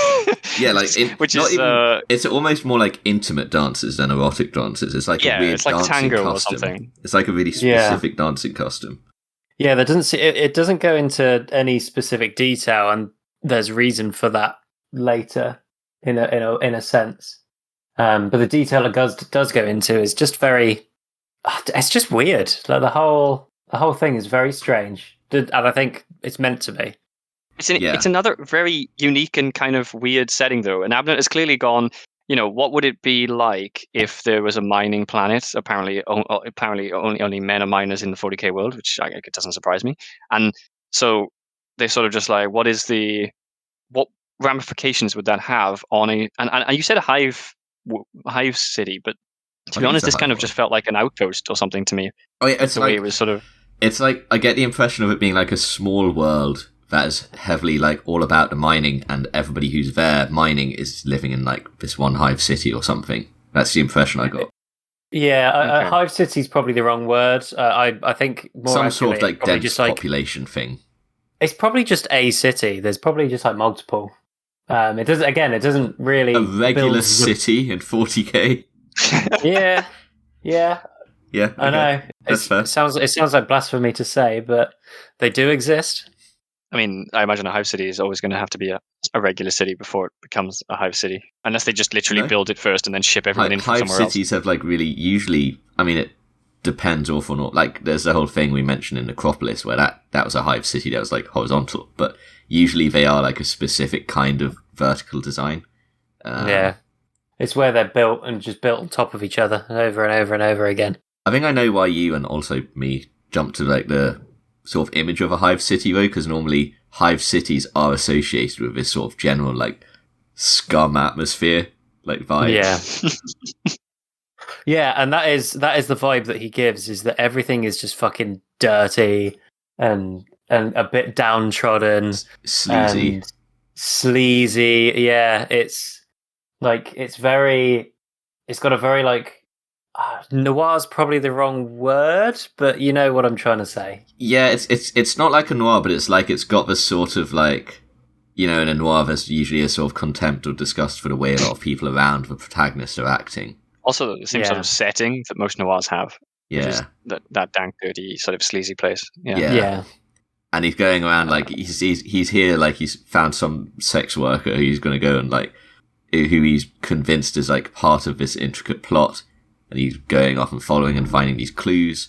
Yeah, like it's almost more like intimate dances than erotic dances. It's like a weird it's like dancing tango costume. Or something. It's like a really specific dancing costume. Yeah, it doesn't go into any specific detail, and there's reason for that later. In a sense, but the detail it does go into is just very. It's just weird. Like the whole thing is very strange, and I think it's meant to be. It's another very unique and kind of weird setting, though. And Abnett has clearly gone. You know, what would it be like if there was a mining planet? Apparently only men are miners in the 40k world, which it doesn't surprise me. And So they sort of just like, what ramifications would that have on and you said a hive city, but to be honest, this kind of just felt like an outpost or something to me. Oh yeah, it's the like, way it was sort of. It's like, I get the impression of it being like a small world that is heavily like all about the mining, and everybody who's there mining is living in like this one hive city or something. That's the impression I got. Yeah, hive city is probably the wrong word. I think more some sort of like dense population thing. It's probably just a city. There's probably just like multiple. It doesn't really a regular city in 40k. Yeah. Yeah, okay. I know. That's fair. It sounds like blasphemy to say, but they do exist. I mean, I imagine a hive city is always going to have to be a regular city before it becomes a hive city, unless they just literally build it first and then ship everyone in from somewhere else. Hive cities have like really usually. I mean, it depends awful lot. Like, there's the whole thing we mentioned in Necropolis where that was a hive city that was like horizontal, but usually they are like a specific kind of vertical design. Yeah, it's where they're built and just built on top of each other over and over and over again. I think I know why you and also me jumped to like the sort of image of a hive city though, because normally hive cities are associated with this sort of general like scum atmosphere, like vibe. Yeah. Yeah, and that is the vibe that he gives, is that everything is just fucking dirty and a bit downtrodden, sleazy. And sleazy. Yeah, it's like it's got a very like noir's probably the wrong word, but you know what I'm trying to say. Yeah, it's not like a noir, but it's like it's got this sort of like, you know, in a noir there's usually a sort of contempt or disgust for the way a lot of people around the protagonist are acting. Also, the same sort of setting that most noirs have. Yeah. Which is that dank, dirty, sort of sleazy place. Yeah. And he's going around like he's here, like he's found some sex worker who's going to go and like, who he's convinced is like part of this intricate plot, and he's going off and following and finding these clues.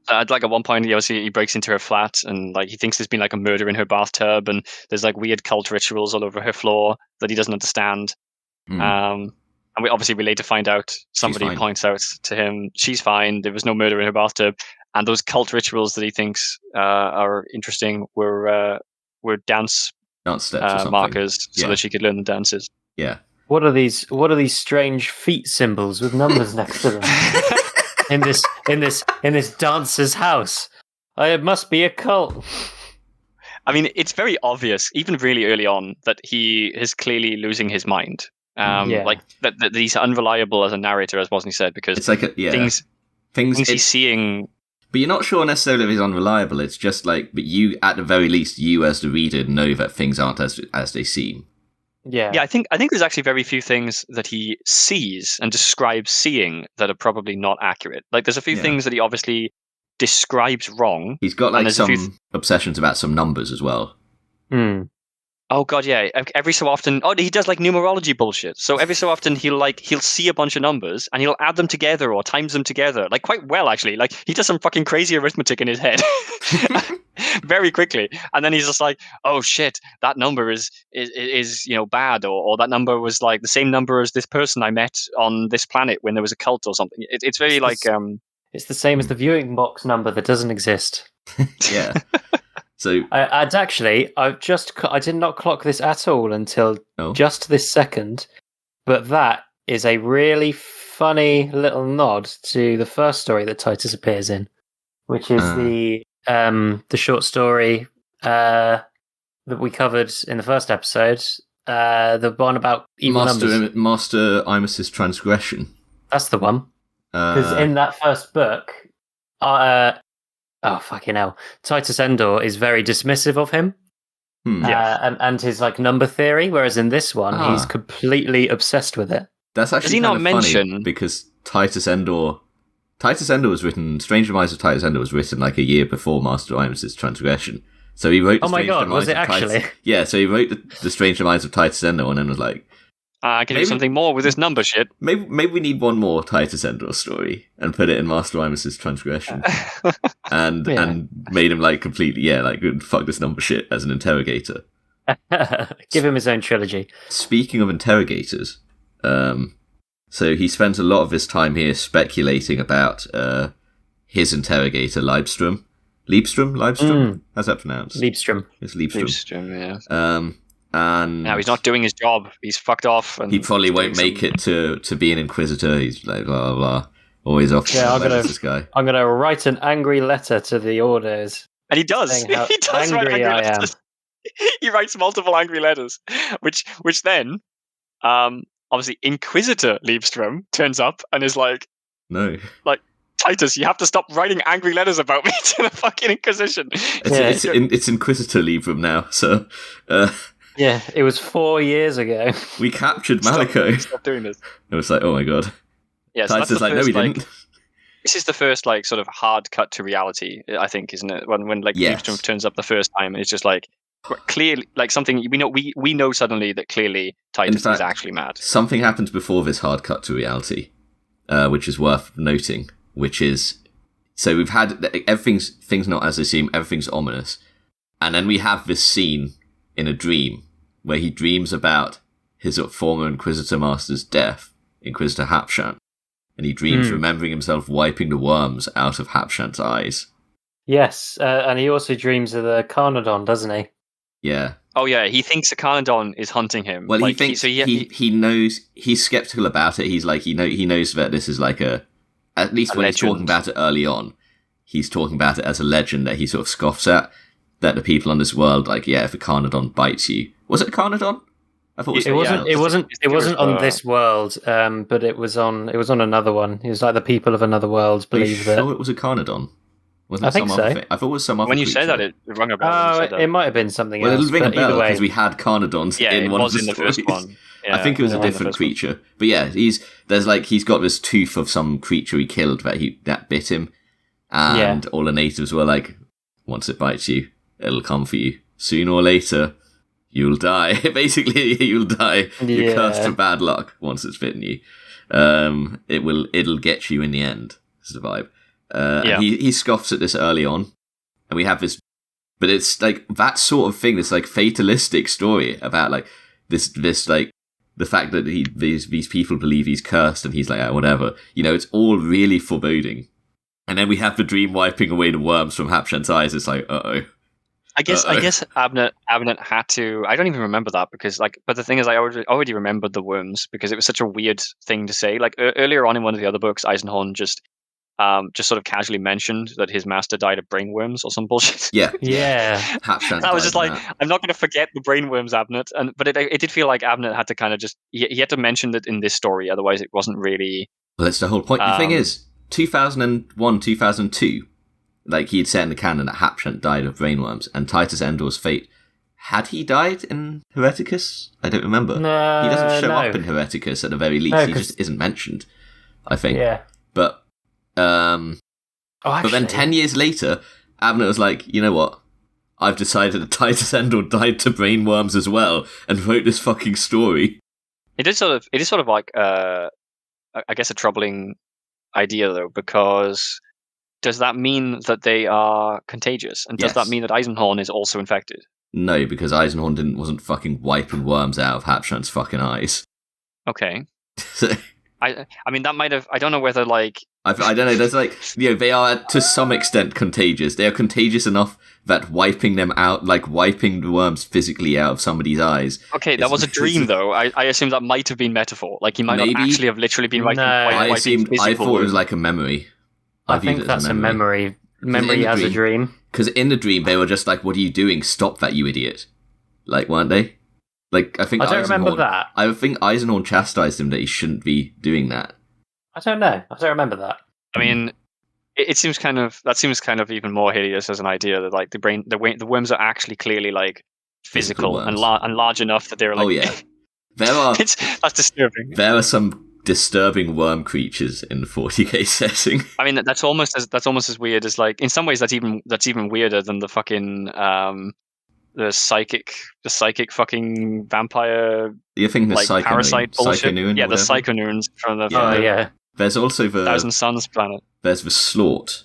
Like at one point, he breaks into her flat and like he thinks there's been like a murder in her bathtub, and there's like weird cult rituals all over her floor that he doesn't understand. And we later find out, somebody points out to him, she's fine, there was no murder in her bathtub, and those cult rituals that he thinks are interesting were dance steps or markers, so that she could learn the dances. Yeah. What are these strange feet symbols with numbers next to them in this dancer's house? It must be a cult. I mean, it's very obvious, even really early on, that he is clearly losing his mind. Like that he's unreliable as a narrator, as Bosny said, because it's like things he's seeing. But you're not sure necessarily if he's unreliable. It's just like, but you, at the very least, you as the reader know that things aren't as they seem. Yeah. I think there's actually very few things that he sees and describes seeing that are probably not accurate. Like there's a few things that he obviously describes wrong. He's got like some obsessions about some numbers as well. Oh god, yeah. Every so often, he does like numerology bullshit. So every so often he'll see a bunch of numbers and he'll add them together or times them together, like quite well actually. Like he does some fucking crazy arithmetic in his head very quickly, and then he's just like, oh shit, that number is bad, or that number was like the same number as this person I met on this planet when there was a cult or something. It's very it's the same as the viewing box number that doesn't exist. Yeah. So I did not clock this at all until just this second, but that is a really funny little nod to the first story that Titus appears in, which is the short story that we covered in the first episode, the one about evil numbers. Master Imus's transgression. That's the one. Because in that first book, oh fucking hell! Titus Endor is very dismissive of him, and his like number theory. Whereas in this one, he's completely obsessed with it. That's actually funny because Titus Endor was written. Strange Demise of Titus Endor was written like a year before Master Imus's transgression. So he wrote. Oh my god! Was it actually? Yeah. So he wrote the Strange Demise of Titus Endor, and then was like, I can do something more with this number shit. Maybe we need one more Titus Endor story and put it in Master Imus's transgression, and made him like completely like fuck this number shit as an interrogator. Give him his own trilogy. Speaking of interrogators, so he spends a lot of his time here speculating about his interrogator Leibstrom. Liebstrom? How's that pronounced? Liebstrom. It's Liebstrom. Liebstrom, yeah. And now he's not doing his job. He's fucked off. And he probably won't make it to be an Inquisitor. He's like, blah, blah, blah. Always off. Yeah, this guy. I'm going to write an angry letter to the orders. And he does. He does write angry letters. He writes multiple angry letters, which then, obviously, Inquisitor Liebstrom turns up and is like, no. Like, Titus, you have to stop writing angry letters about me to the fucking Inquisition. It's Inquisitor Liebstrom now, so... yeah, it was 4 years ago. We captured Malako. Stop doing this. It was like, oh my god. Yeah, so Titus is like, no, we didn't. This is the first, like, sort of hard cut to reality, I think, isn't it? When like, Liebstrom turns up the first time, it's just like, clearly, like, something, we know suddenly that clearly Titus is actually mad. Something happened before this hard cut to reality, which is worth noting. Which is, so we've had things not as they seem, everything's ominous, and then we have this scene in a dream where he dreams about his former Inquisitor Master's death, Inquisitor Hapshant, and he dreams remembering himself wiping the worms out of Hapshant's eyes. Yes, and he also dreams of the Carnodon, doesn't he? Yeah. Oh yeah, he thinks the Carnodon is hunting him. Well, he thinks he knows. He's skeptical about it. He's like he knows that this is like at least when he's talking about it early on, he's talking about it as a legend that he sort of scoffs at, that the people on this world, like, yeah, if a Carnodon bites you... Was it a Carnodon? I thought it wasn't on this world, but it was on another one. It was like the people of another world believe that... it was a Carnodon? I think so. I thought it was some other When you creature. say that, it rung a bell. It might have been something else. Well, it'll ring a bell because we had Carnodons in one of the stories. First one. Yeah, I think it was a different creature. One. But yeah, he's got this tooth of some creature he killed that bit him. And all the natives were like, once it bites you, it'll come for you. Sooner or later, you'll die. Basically, you'll die. You're cursed for bad luck once it's bitten you. It'll get you in the end. Is the vibe. And he scoffs at this early on. And we have this, but it's like that sort of thing, this like fatalistic story about like this like, the fact that these people believe he's cursed and he's like, whatever. You know, it's all really foreboding. And then we have the dream wiping away the worms from Hapshant's eyes. It's like, uh-oh. I guess Abnett had to... I don't even remember that because, like... But the thing is, I already remembered the worms because it was such a weird thing to say. Like, earlier on in one of the other books, Eisenhorn just sort of casually mentioned that his master died of brainworms or some bullshit. Yeah. And I was just like, I'm not going to forget the brainworms, Abnett. But it did feel like Abnett had to kind of just... He had to mention that in this story, otherwise it wasn't really... Well, that's the whole point. The thing is, 2001, 2002, like he'd said in the canon that Hapshant died of brainworms, and Titus Endor's fate. Had he died in Hereticus? I don't remember. No, he doesn't show up in Hereticus at the very least. He just isn't mentioned, I think. Yeah. But but then 10 years later, Abnett was like, you know what? I've decided that Titus Endor died to brainworms as well, and wrote this fucking story. It is sort of like, I guess, a troubling idea, though, because does that mean that they are contagious? And does that mean that Eisenhorn is also infected? No, because Eisenhorn wasn't fucking wiping worms out of Hapshant's fucking eyes. Okay. I mean, that might have... I don't know whether, like... I don't know, there's like... You know, they are, to some extent, contagious. They are contagious enough that wiping them out, like wiping the worms physically out of somebody's eyes... Okay, that was a dream, though. I assume that might have been metaphor. Like, he might not actually have literally been wiping I thought it was like a memory. I think that's a memory. Memory as a dream. Because in the dream, they were just like, what are you doing? Stop that, you idiot. Like, weren't they? Like, I don't remember that. I think Eisenhorn chastised him that he shouldn't be doing that. I don't know. I don't remember that. I mean, it seems kind of even more hideous as an idea that like the worms are actually clearly like physical and large enough that they're like. Oh yeah, that's disturbing. There are some disturbing worm creatures in the 40k setting. I mean, that's almost as weird as like in some ways that's even weirder than the fucking the psychic fucking vampire. You think the like parasite bullshit? Yeah, the Psychonoons from the There's also the Thousand Suns planet. There's the Slort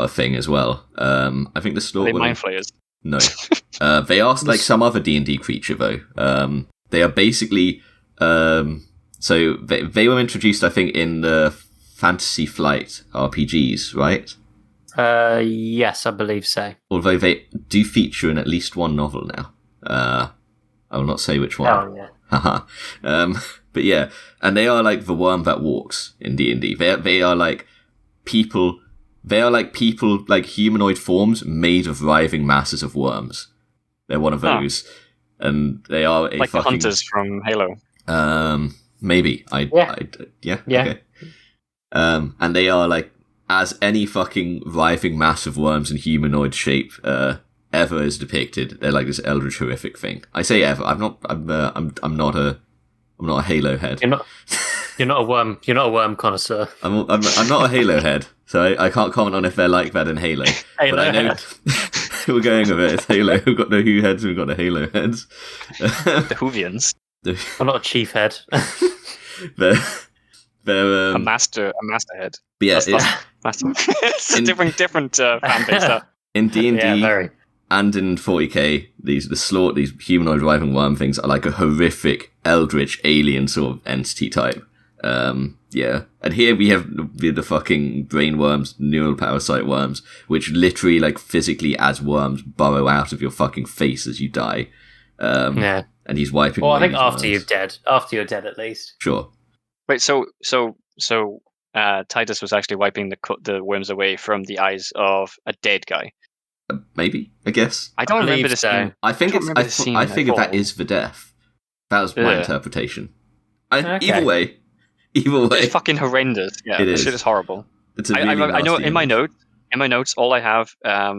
thing as well. I think the Slort. Are they mind flayers? No, they are like some other D&D creature though. They are basically so they were introduced, I think, in the Fantasy Flight RPGs, right? Yes, I believe so. Although they do feature in at least one novel now. I will not say which one. Oh, yeah. But yeah, and they are like the worm that walks in D&D. They are like people. They are like people, like humanoid forms made of writhing masses of worms. They're one of those, and they are a like fucking... the hunters from Halo. Maybe yeah. Okay. And they are like as any fucking writhing mass of worms in humanoid shape ever is depicted. They're like this eldritch horrific thing. I say ever. I'm not a Halo head. You're not a worm. You're not a worm connoisseur. I'm not a Halo head, so I can't comment on if they're like that in Halo. But I know we're going with it. It's Halo. We've got no Who heads. We've got the Halo heads. The Whovians. I'm not a chief head. They're a master head. But yeah, it's a different fan base. In D&D very. And in 40k, these humanoid writhing worm things are like a horrific eldritch alien sort of entity type. Yeah, and here we have the fucking brain worms, neural parasite worms, which literally, like, physically as worms burrow out of your fucking face as you die. Yeah, and he's wiping. Well, I think after you're dead, at least. Sure. Wait, so Titus was actually wiping the worms away from the eyes of a dead guy. Maybe, I guess. I don't remember the scene. I figured that is the death. That was my interpretation. Either way. It's fucking horrendous. Yeah, this shit is horrible. It's I know in my notes, all I have, I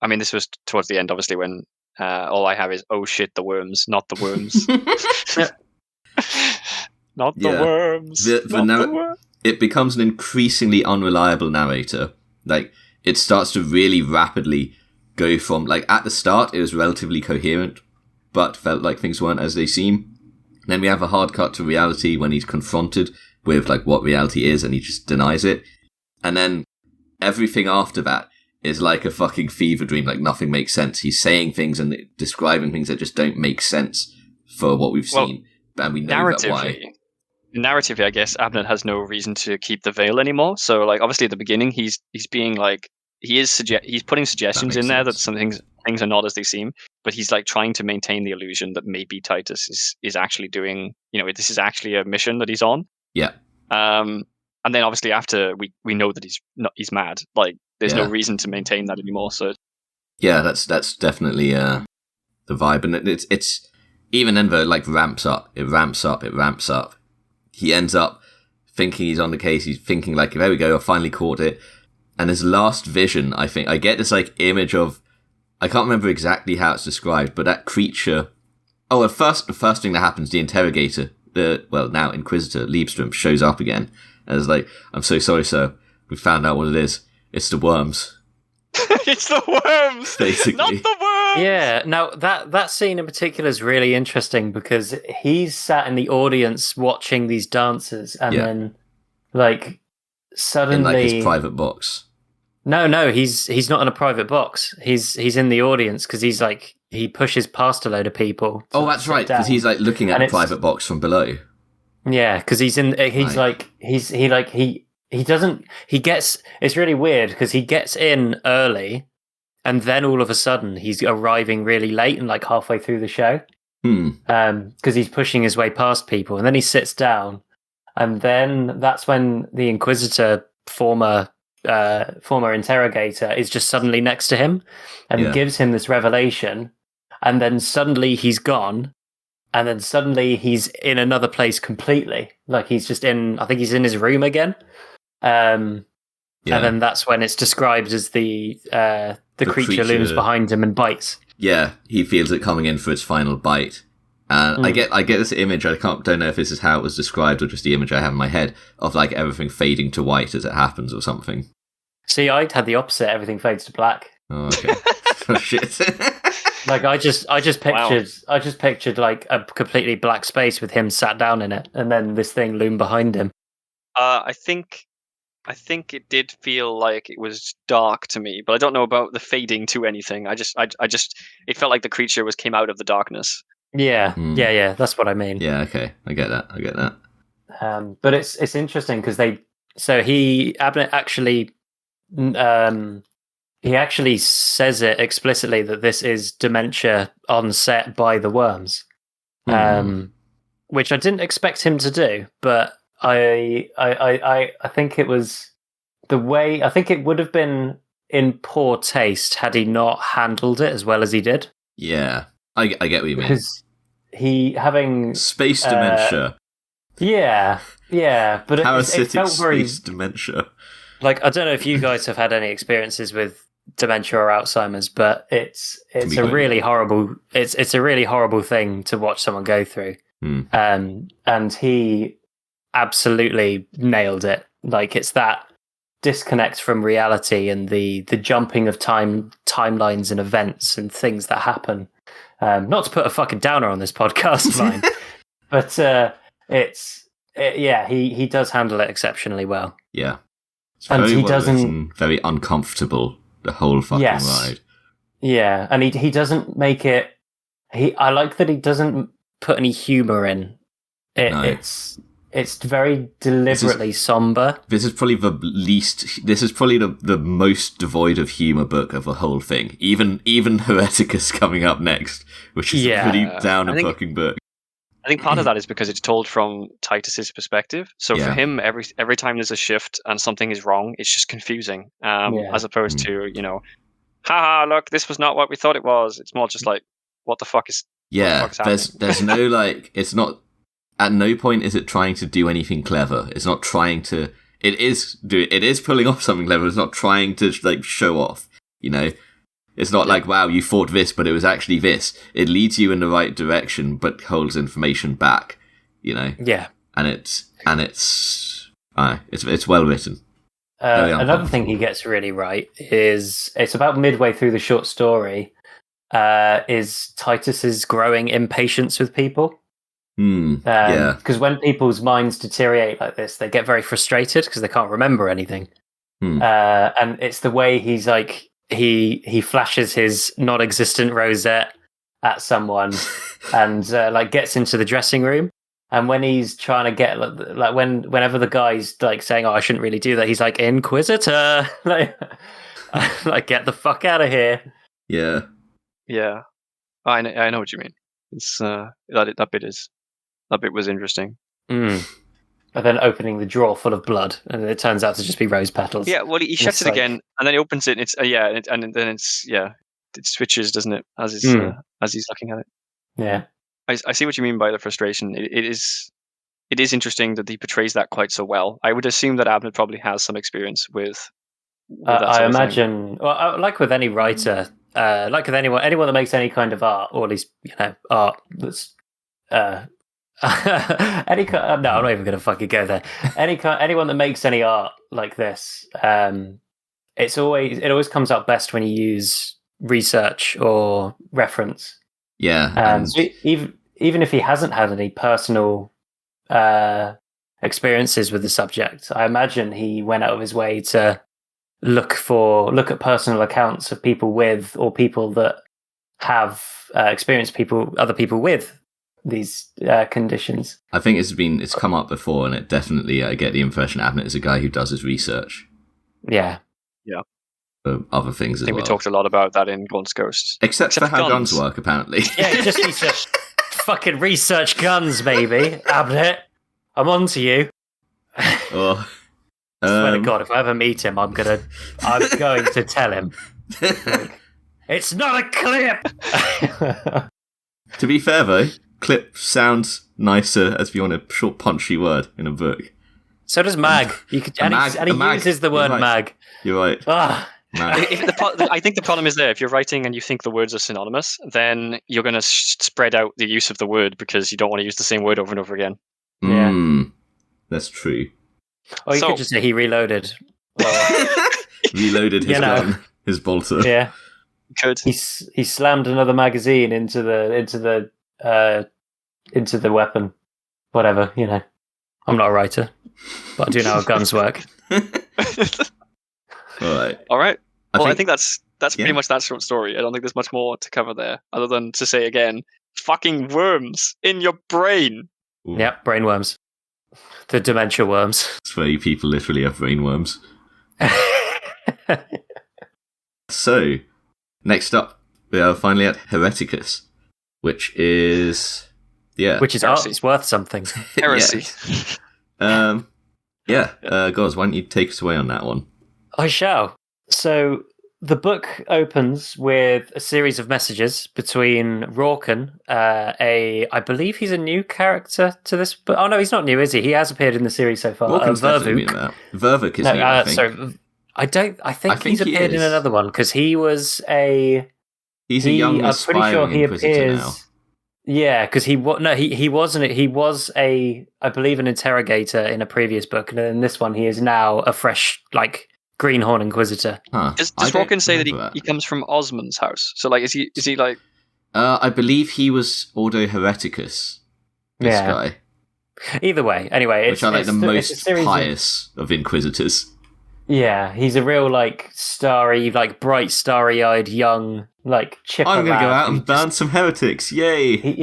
mean, this was towards the end, obviously, when all I have is, oh shit, the worms, not the worms. Not the worms. The worms. It becomes an increasingly unreliable narrator. Like, it starts to really rapidly go from, like, at the start, it was relatively coherent, but felt like things weren't as they seem. Then we have a hard cut to reality when he's confronted with, like, what reality is, and he just denies it. And then everything after that is like a fucking fever dream, like nothing makes sense. He's saying things and describing things that just don't make sense for what we've seen. And we know that why. Narratively, I guess Abnett has no reason to keep the veil anymore. So, like, obviously at the beginning, he's being like, he's putting suggestions in there that some things are not as they seem, but he's like trying to maintain the illusion that maybe Titus is actually doing, this is actually a mission that he's on. Yeah. And then obviously after we know that he's mad. Like, there's no reason to maintain that anymore. So yeah, that's definitely the vibe, and it's even then though, like, ramps up. He ends up thinking he's on the case. He's thinking, like, there we go, I finally caught it. And his last vision, I think, I get this, like, image of, I can't remember exactly how it's described, but that creature... Oh, the first thing that happens, the interrogator, now Inquisitor Liebstrom, shows up again. And is like, I'm so sorry, sir. We found out what it is. It's the worms. It's the worms! Basically. Not the worms! Yeah, now that scene in particular is really interesting because he's sat in the audience watching these dancers and then, like, suddenly... In, like, his private box. No, he's not in a private box. He's in the audience because he's like, he pushes past a load of people. Oh, that's right, because he's, like, looking at the private box from below. Yeah, because he gets, it's really weird because he gets in early and then all of a sudden he's arriving really late and, like, halfway through the show. Because he's pushing his way past people, and then he sits down, and then that's when the Inquisitor, former interrogator, is just suddenly next to him and gives him this revelation, and then suddenly he's gone. And then suddenly he's in another place completely. Like, he's just I think he's in his room again. And then that's when it's described as the creature looms behind him and bites. Yeah, he feels it coming in for its final bite. And I get this image, don't know if this is how it was described or just the image I have in my head, of, like, everything fading to white as it happens or something. See, I had the opposite, everything fades to black. Oh, okay. Oh, shit. Like, I just pictured like a completely black space with him sat down in it, and then this thing loomed behind him. I think it did feel like it was dark to me, but I don't know about the fading to anything. I just it felt like the creature came out of the darkness. Yeah, yeah, that's what I mean. Yeah, okay, I get that. But it's interesting because Abnett actually he actually says it explicitly that this is dementia on set by the worms, which I didn't expect him to do, but I think it was the way. I think it would have been in poor taste had he not handled it as well as he did. Yeah, I get what you mean. Because he having space dementia. Yeah, but it felt very space dementia. Like, I don't know if you guys have had any experiences with dementia or Alzheimer's, but it's a really horrible it's a really horrible thing to watch someone go through. And he absolutely nailed it. Like, it's that disconnect from reality and the jumping of timelines and events and things that happen. Not to put a fucking downer on this podcast line, but he does handle it exceptionally well. Yeah. It's very very uncomfortable, the whole fucking ride. Yeah, and he doesn't make it. I like that he doesn't put any humor in it. No. It's very deliberately somber. This is probably the most devoid of humor book of the whole thing. Even Hereticus coming up next, which is a pretty down and fucking book. I think part of that is because it's told from Titus's perspective. So for him, every time there's a shift and something is wrong, it's just confusing. As opposed to, haha, look, this was not what we thought it was. It's more just like, what the fuck is there's no like, it's not, at no point is it trying to do anything clever. It's not trying to, it is pulling off something clever. It's not trying to like show off, It's not like, wow, you thought this, but it was actually this. It leads you in the right direction, but holds information back, Yeah. And it's well written. Another thing he gets really right is it's about midway through the short story. Is Titus's growing impatience with people. Because when people's minds deteriorate like this, they get very frustrated because they can't remember anything. And it's the way he's like. He flashes his non-existent rosette at someone and gets into the dressing room, and when he's trying to get whenever the guy's like saying, "Oh, I shouldn't really do that," he's like, "Inquisitor, like get the fuck out of here." Yeah. I know what you mean. It's that bit was interesting. And then opening the drawer full of blood, and it turns out to just be rose petals. Yeah, well, he shuts it again, and then he opens it, and it's and then it switches, doesn't it, as he's looking at it. Yeah, I see what you mean by the frustration. It is interesting that he portrays that quite so well. I would assume that Abnett probably has some experience with that I imagine, well, like with any writer, like with anyone that makes any kind of art, or at least art that's. No, I'm not even gonna fucking go there. Anyone that makes any art like this, it always comes out best when you use research or reference. Yeah, even if he hasn't had any personal experiences with the subject, I imagine he went out of his way to look at personal accounts of people with, or people that have experienced other people with these conditions. I think it's come up before, and it definitely, I get the impression Abnett is a guy who does his research. Yeah. For other things as well. I think we talked a lot about that in Gaunt's Ghost. Except for how guns work, apparently. Yeah, he just needs to fucking research guns, baby. Abnett, I'm on to you. Oh. I swear to God, if I ever meet him, I'm going to tell him. It's not a clip! To be fair, though, clip sounds nicer as if you want a short, punchy word in a book. So does mag. He uses the word mag. You're right. I think the problem is there. If you're writing and you think the words are synonymous, then you're going to spread out the use of the word because you don't want to use the same word over and over again. Yeah, that's true. Or you could just say he reloaded. Reloaded his gun, his bolter. Yeah. Could. He slammed another magazine into the weapon. Whatever, I'm not a writer, but I do know how guns work. All right. I think that's pretty much that short story. I don't think there's much more to cover there, other than to say again, fucking worms in your brain. Ooh. Yep, brain worms. The dementia worms. That's where you people literally have brain worms. So, next up, we are finally at Hereticus, which is Heresy. It's worth something. Heresy. Goz, why don't you take us away on that one? I shall. So the book opens with a series of messages between Rorken, I believe he's a new character to this book. Oh no, he's not new, is he? He has appeared in the series so far. Rorken's definitely been about. Vervuk is new, I think. Sorry, I think he's appeared in another one because he was a. He's a young aspiring Inquisitor now. Yeah, because he wasn't. He was I believe, an interrogator in a previous book, and in this one, he is now a fresh, Greenhorn Inquisitor. Huh. Does Rorken say that he comes from Osmond's house? So, is he like? I believe he was Ordo Hereticus. This guy. Either way, anyway, which are the most pious of Inquisitors. Yeah, he's a real starry, bright, starry-eyed young chipper. I'm going to go out and burn some heretics! Yay! He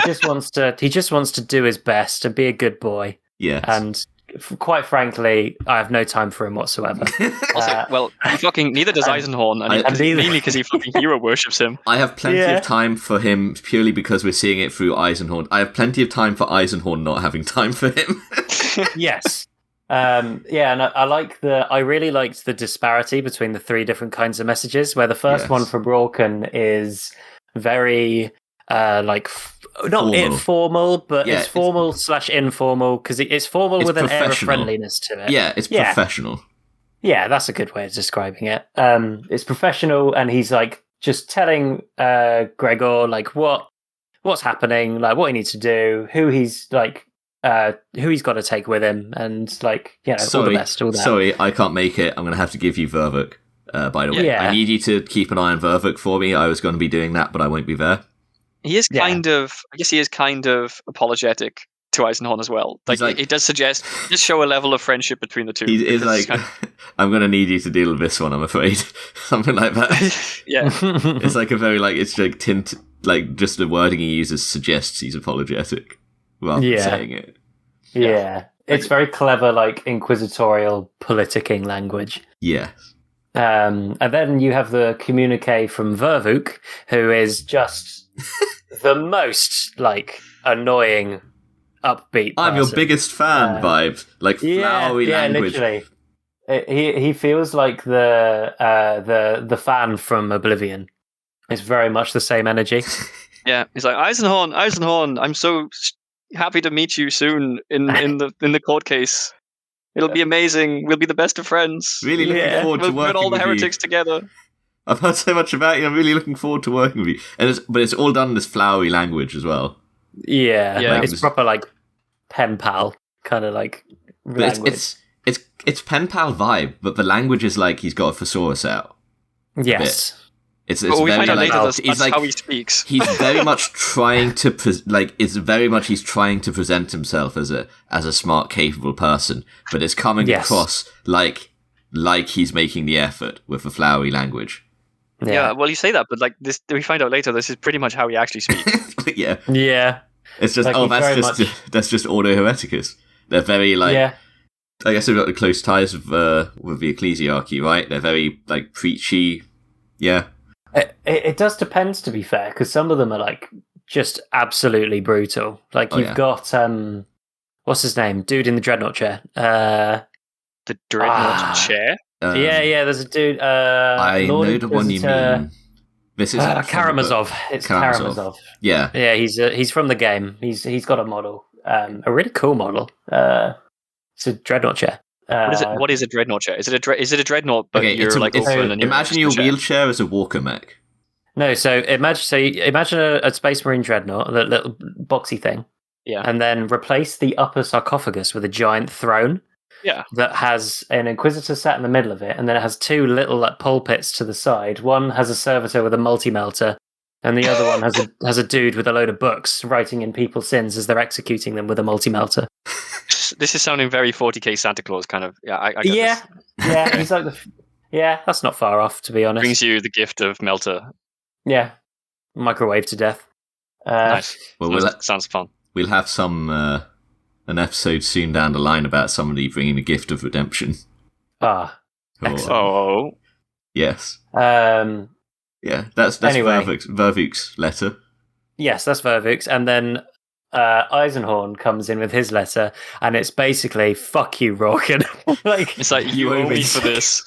just wants to. He just wants to do his best and be a good boy. Yes. And quite frankly, I have no time for him whatsoever. Well, neither does Eisenhorn, and mainly because he fucking hero worships him. I have plenty of time for him purely because we're seeing it through Eisenhorn. I have plenty of time for Eisenhorn not having time for him. Yes. And I really liked the disparity between the three different kinds of messages, where the first one from Rorken is very not informal, but it's formal / informal, because it's formal with an air of friendliness to it. Yeah, it's professional. Yeah, that's a good way of describing it. It's professional, and he's just telling Gregor what's happening, what he needs to do, who he's got to take with him, and all the best, all that. Sorry, I can't make it. I'm going to have to give you Vervuk. By the way, I need you to keep an eye on Vervuk for me. I was going to be doing that, but I won't be there. He is kind of apologetic to Eisenhorn as well. It does suggest, just show a level of friendship between the two. He's I'm going to need you to deal with this one, I'm afraid. Something like that. Yeah. It's a very, it's tint, just the wording he uses suggests he's apologetic rather than saying it. Yeah. It's very clever, inquisitorial politicking language. Yes. And then you have the communique from Vervuk, who is just the most annoying, upbeat person. I'm your biggest fan vibes, flowery language. Literally. He feels like the fan from Oblivion. It's very much the same energy. Yeah, he's like, Eisenhorn, I'm so happy to meet you soon in the court case. It'll be amazing. We'll be the best of friends. Really looking forward to working with you. We'll put all the heretics together. I've heard so much about you. I'm really looking forward to working with you. But it's all done in this flowery language as well. Yeah. It's proper pen pal kind of language. It's pen pal vibe, but the language is he's got a thesaurus out. Yes. It's very find out later that's how he speaks. He's very much trying to he's trying to present himself as a smart, capable person, but it's coming across like he's making the effort with the flowery language. Yeah, well, you say that, but this we find out later. This is pretty much how he actually speaks. Yeah. It's just that's just Ordo Hereticus. They're very I guess they've got the close ties with the ecclesiarchy, right? They're very preachy. Yeah. It does depend, to be fair, because some of them are just absolutely brutal. You've got what's his name? Dude in the dreadnought chair. The dreadnought chair? There's a dude. I know the one you mean. This is Karamazov. It's Karamazov. Yeah. He's from the game. He's got a model, a really cool model. It's a dreadnought chair. What is a dreadnought chair? Is it a dreadnought? But imagine your wheelchair as a walker mech. No, so imagine a Space Marine dreadnought, that little boxy thing. Yeah. And then replace the upper sarcophagus with a giant throne. Yeah. That has an Inquisitor sat in the middle of it, and then it has two little pulpits to the side. One has a servitor with a multi-melter, and the other one has a dude with a load of books writing in people's sins as they're executing them with a multi-melter. This is sounding very 40k Santa Claus kind of. Yeah, I get this. Yeah, he's that's not far off, to be honest. Brings you the gift of melter. Yeah, microwave to death. Nice. Well, sounds fun. We'll have an episode soon down the line about somebody bringing the gift of redemption. Oh. Yes. Yeah, that's anyway. Vervuk's letter. Yes, that's Vervuk's, and then Eisenhorn comes in with his letter, and it's basically "fuck you, Rawkin." It's like you owe me for this.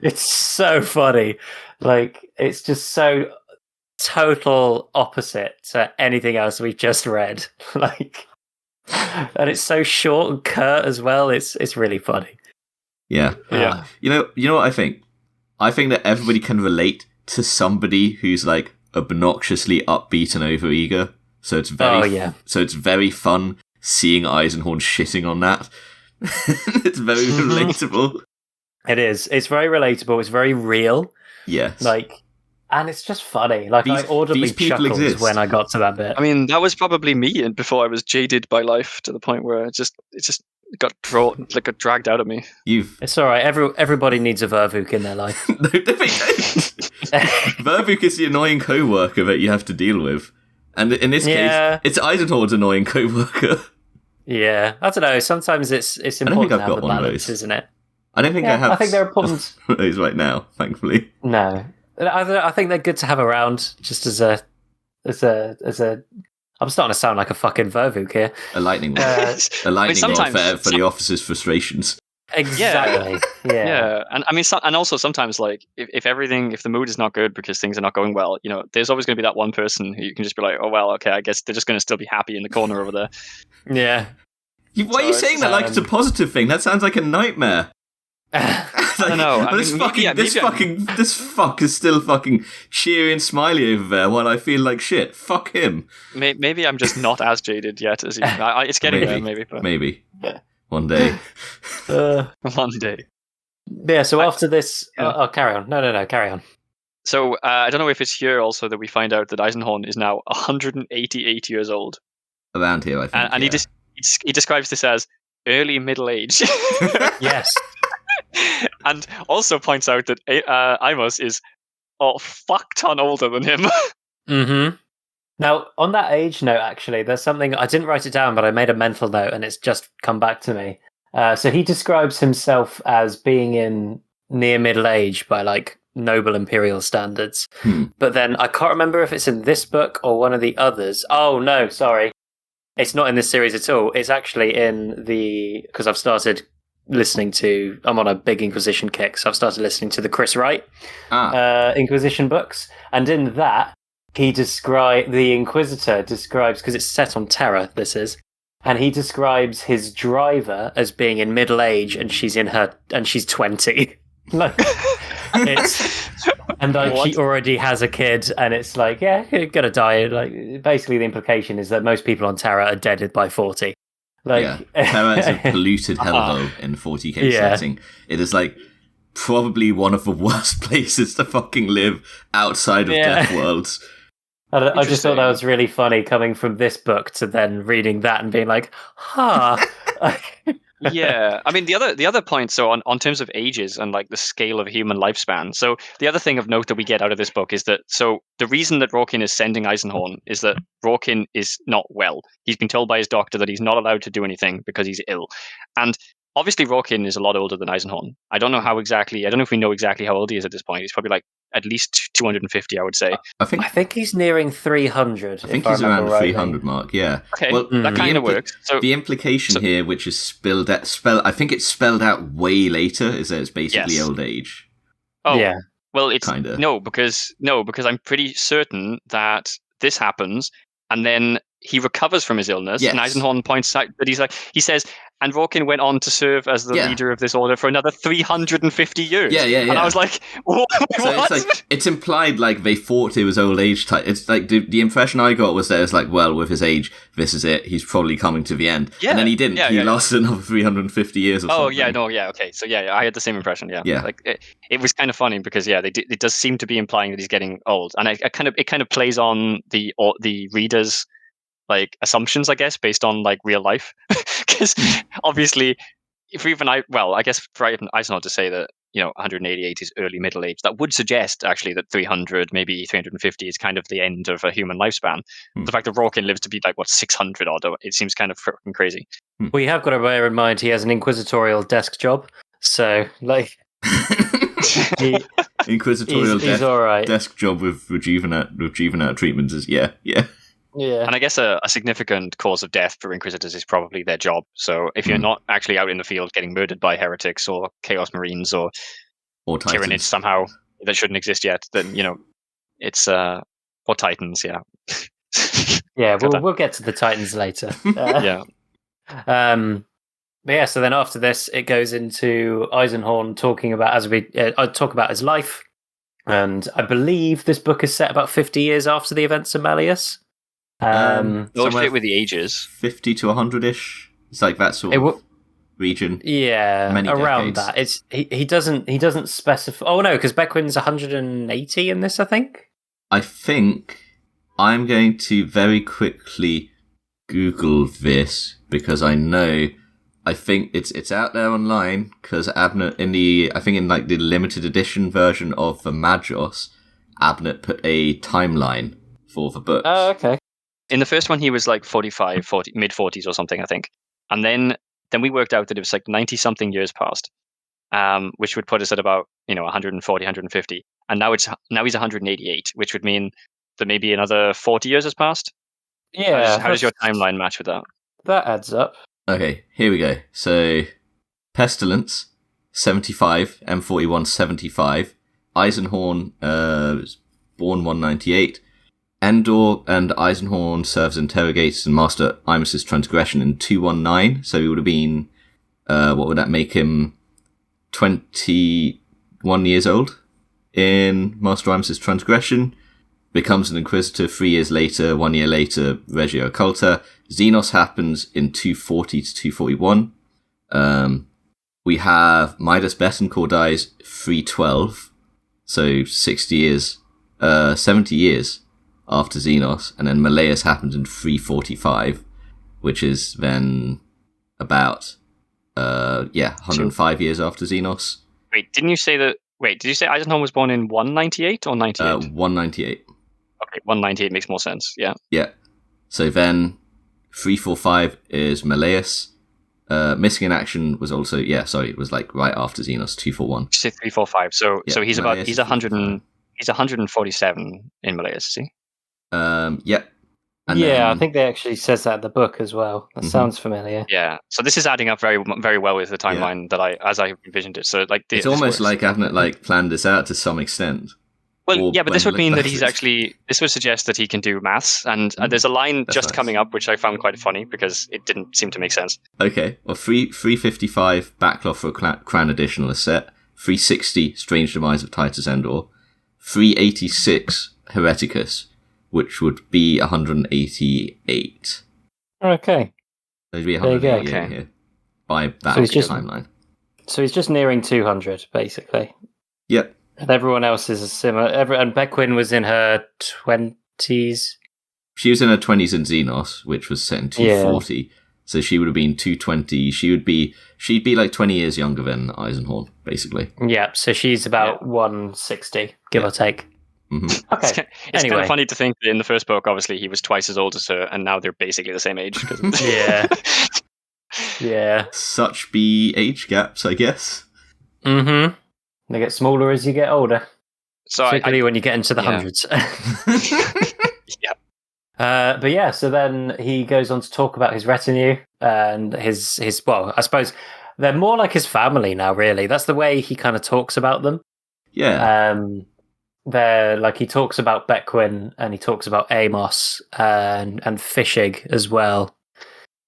It's so funny. Like, it's just so total opposite to anything else we've just read. Like, and it's so short and curt as well. It's really funny. Yeah. You know what I think? I think that everybody can relate to somebody who's like obnoxiously upbeat and overeager. So it's very fun seeing Eisenhorn shitting on that. It's very relatable. It is. It's very relatable. It's very real. Yes. Like, and it's just funny. Like, I audibly chuckled when I got to that bit. I mean, that was probably me, and before I was jaded by life to the point where it just got dragged out of me. It's all right. Everybody needs a Vervuk in their life. No, they don't. Vervuk is the annoying co-worker that you have to deal with, and in this case, it's Eisenhorn's annoying co-worker. Yeah, I don't know. Sometimes it's important to have the balance, isn't it? I don't think I have. I think they're important. Those right now, thankfully. No, I think they're good to have around, just as a. I'm starting to sound like a fucking Vervuk here. A lightning rod. A lightning rod for the officer's frustrations. Exactly. Yeah. And I mean, and also sometimes, like, if the mood is not good because things are not going well, you know, there's always going to be that one person who you can just be like, oh well, okay, I guess they're just going to still be happy in the corner over there. Yeah. Why are you saying that like it's a positive thing? That sounds like a nightmare. I don't know. This fuck is still fucking cheery and smiley over there while I feel like shit. Fuck him. Maybe I'm just not as jaded yet as you. It's getting there, maybe. But... Maybe. Yeah. One day. One day. Yeah, so after this... Oh, carry on. No, carry on. So, I don't know if it's here also that we find out that Eisenhorn is now 188 years old. Around here, I think. And he describes this as early middle age. Yes. And also points out that Amos is a fuck ton older than him. Mm-hmm. Now, on that age note, actually, there's something... I didn't write it down, but I made a mental note, and it's just come back to me. So he describes himself as being in near middle age by, like, noble imperial standards. But then I can't remember if it's in this book or one of the others. Oh, no, sorry. It's not in this series at all. It's actually in the... Because I've started listening to... I'm on a big Inquisition kick, so I've started listening to the Chris Wright Inquisition books. And in that... the Inquisitor describes, because it's set on Terra, this is, and he describes his driver as being in middle age, and she's 20. Like, she already has a kid, and it's like, yeah, you're gonna die. Like, basically, the implication is that most people on Terra are deaded by 40. Like, Terra is a polluted hellhole in 40k setting. It is like probably one of the worst places to fucking live outside of Death Worlds. I just thought that was really funny coming from this book to then reading that and being like, huh. Yeah, I mean the other point. So on terms of ages and like the scale of human lifespan. So the other thing of note that we get out of this book is that the reason that Rawkin is sending Eisenhorn is that Rawkin is not well. He's been told by his doctor that he's not allowed to do anything because he's ill, and obviously Rawkin is a lot older than Eisenhorn. I don't know if we know exactly how old he is at this point. He's probably like at least 250, I would say. I think he's nearing 300. I think he's around the 300 mark, yeah. Okay, well, that kind of works. So the implication here, which is I think it's spelled out way later, is that it's basically old age. Oh, yeah. Well, it's kinda. No, because I'm pretty certain that this happens, and then he recovers from his illness, and Eisenhorn points out that he says, and Rawkin went on to serve as the leader of this order for another 350 years. Yeah. And I was like, what? So it's implied like they thought it was old age type. It's like the impression I got was that it's like, well, with his age, this is it. He's probably coming to the end. Yeah. And then he didn't. He lasted another 350 years or something. Oh, yeah, no, yeah, okay. So, I had the same impression, yeah. Like, it was kind of funny because, it does seem to be implying that he's getting old. And it kind of plays on the reader's like assumptions, I guess, based on like real life. Because obviously, I guess for Eisenhorn to say that 188 is early middle age, that would suggest actually that 300, maybe 350 is kind of the end of a human lifespan. The fact that Rawkin lives to be like 600 odd, it seems kind of freaking crazy. Well, you have got to bear in mind he has an inquisitorial desk job, so like Inquisitorial he's all right. Desk job with rejuvenate treatments is yeah. And I guess a significant cause of death for Inquisitors is probably their job. So if you're not actually out in the field getting murdered by heretics or Chaos Marines or Tyranids somehow that shouldn't exist yet, then it's or Titans, yeah. Yeah, we'll get to the Titans later. Yeah. But yeah, so then after this, it goes into Eisenhorn talking about his life, and I believe this book is set about 50 years after the events of Malleus. Somewhere with the ages, 50 to 100-ish. It's like that sort of region. Yeah, many around decades. that. He doesn't specify. Oh no, because Beckwin's 180 in this, I think. I think I'm going to very quickly Google this because I think it's out there online because Abnett in the limited edition version of the Magos, Abnett put a timeline for the books. Oh, okay. In the first one, he was like 45, 40, mid-40s or something, I think. And then we worked out that it was like 90-something years past, which would put us at about 140, 150. And now he's 188, which would mean that maybe another 40 years has passed. Yeah. How does your timeline match with that? That adds up. Okay, here we go. So, Pestilence, 75, M41, 75. Eisenhorn was born 198. Endor and Eisenhorn serves interrogators and Master Imus's transgression in 219. So he would have been, what would that make him? 21 years old in Master Imus's transgression. Becomes an Inquisitor 3 years later, 1 year later, Regio Occulta. Xenos happens in 240 to 241. We have Midas Betancourt dies 312. So 70 years after Xenos, and then Malleus happens in 345, which is then about 105 years after Xenos. Wait, did you say Eisenhorn was born in 198 or 98? 198. Okay, 198 makes more sense, yeah. Yeah. So then 345 is Malleus. Missing in Action was also, it was like right after Xenos, 241. You say 345, so he's Malleus, he's 147 in Malleus, is he? Yep. And I think they actually says that in the book as well. That sounds familiar. Yeah, so this is adding up very, very well with the timeline that I envisioned it. So like it's almost like Abnett planned this out to some extent. Well, yeah, but this would mean that this would suggest that he can do maths, and there's a line coming up which I found quite funny because it didn't seem to make sense. Okay, well, 355 Backcloth for Crown Additional is set. 360 Strange Demise of Titus Endor. 386 Hereticus, which would be 188. Okay. There'd be 188 here by that timeline. So he's just nearing 200, basically. Yep. And everyone else is a similar. And Beckwin was in her 20s. She was in her 20s in Xenos, which was set in 240. Yeah. So she would have been 220. She'd be like 20 years younger than Eisenhorn, basically. Yeah. So she's about 160, give or take. Mm-hmm. Okay. It's kind of funny to think that in the first book, obviously, he was twice as old as her, and now they're basically the same age. Yeah. Yeah. Such be age gaps, I guess. Mm-hmm. They get smaller as you get older. So particularly when you get into the hundreds. Yeah. But yeah, so then he goes on to talk about his retinue and his I suppose they're more like his family now, really. That's the way he kind of talks about them. Yeah. They're like, he talks about Beckwin and he talks about Amos and Fishig as well.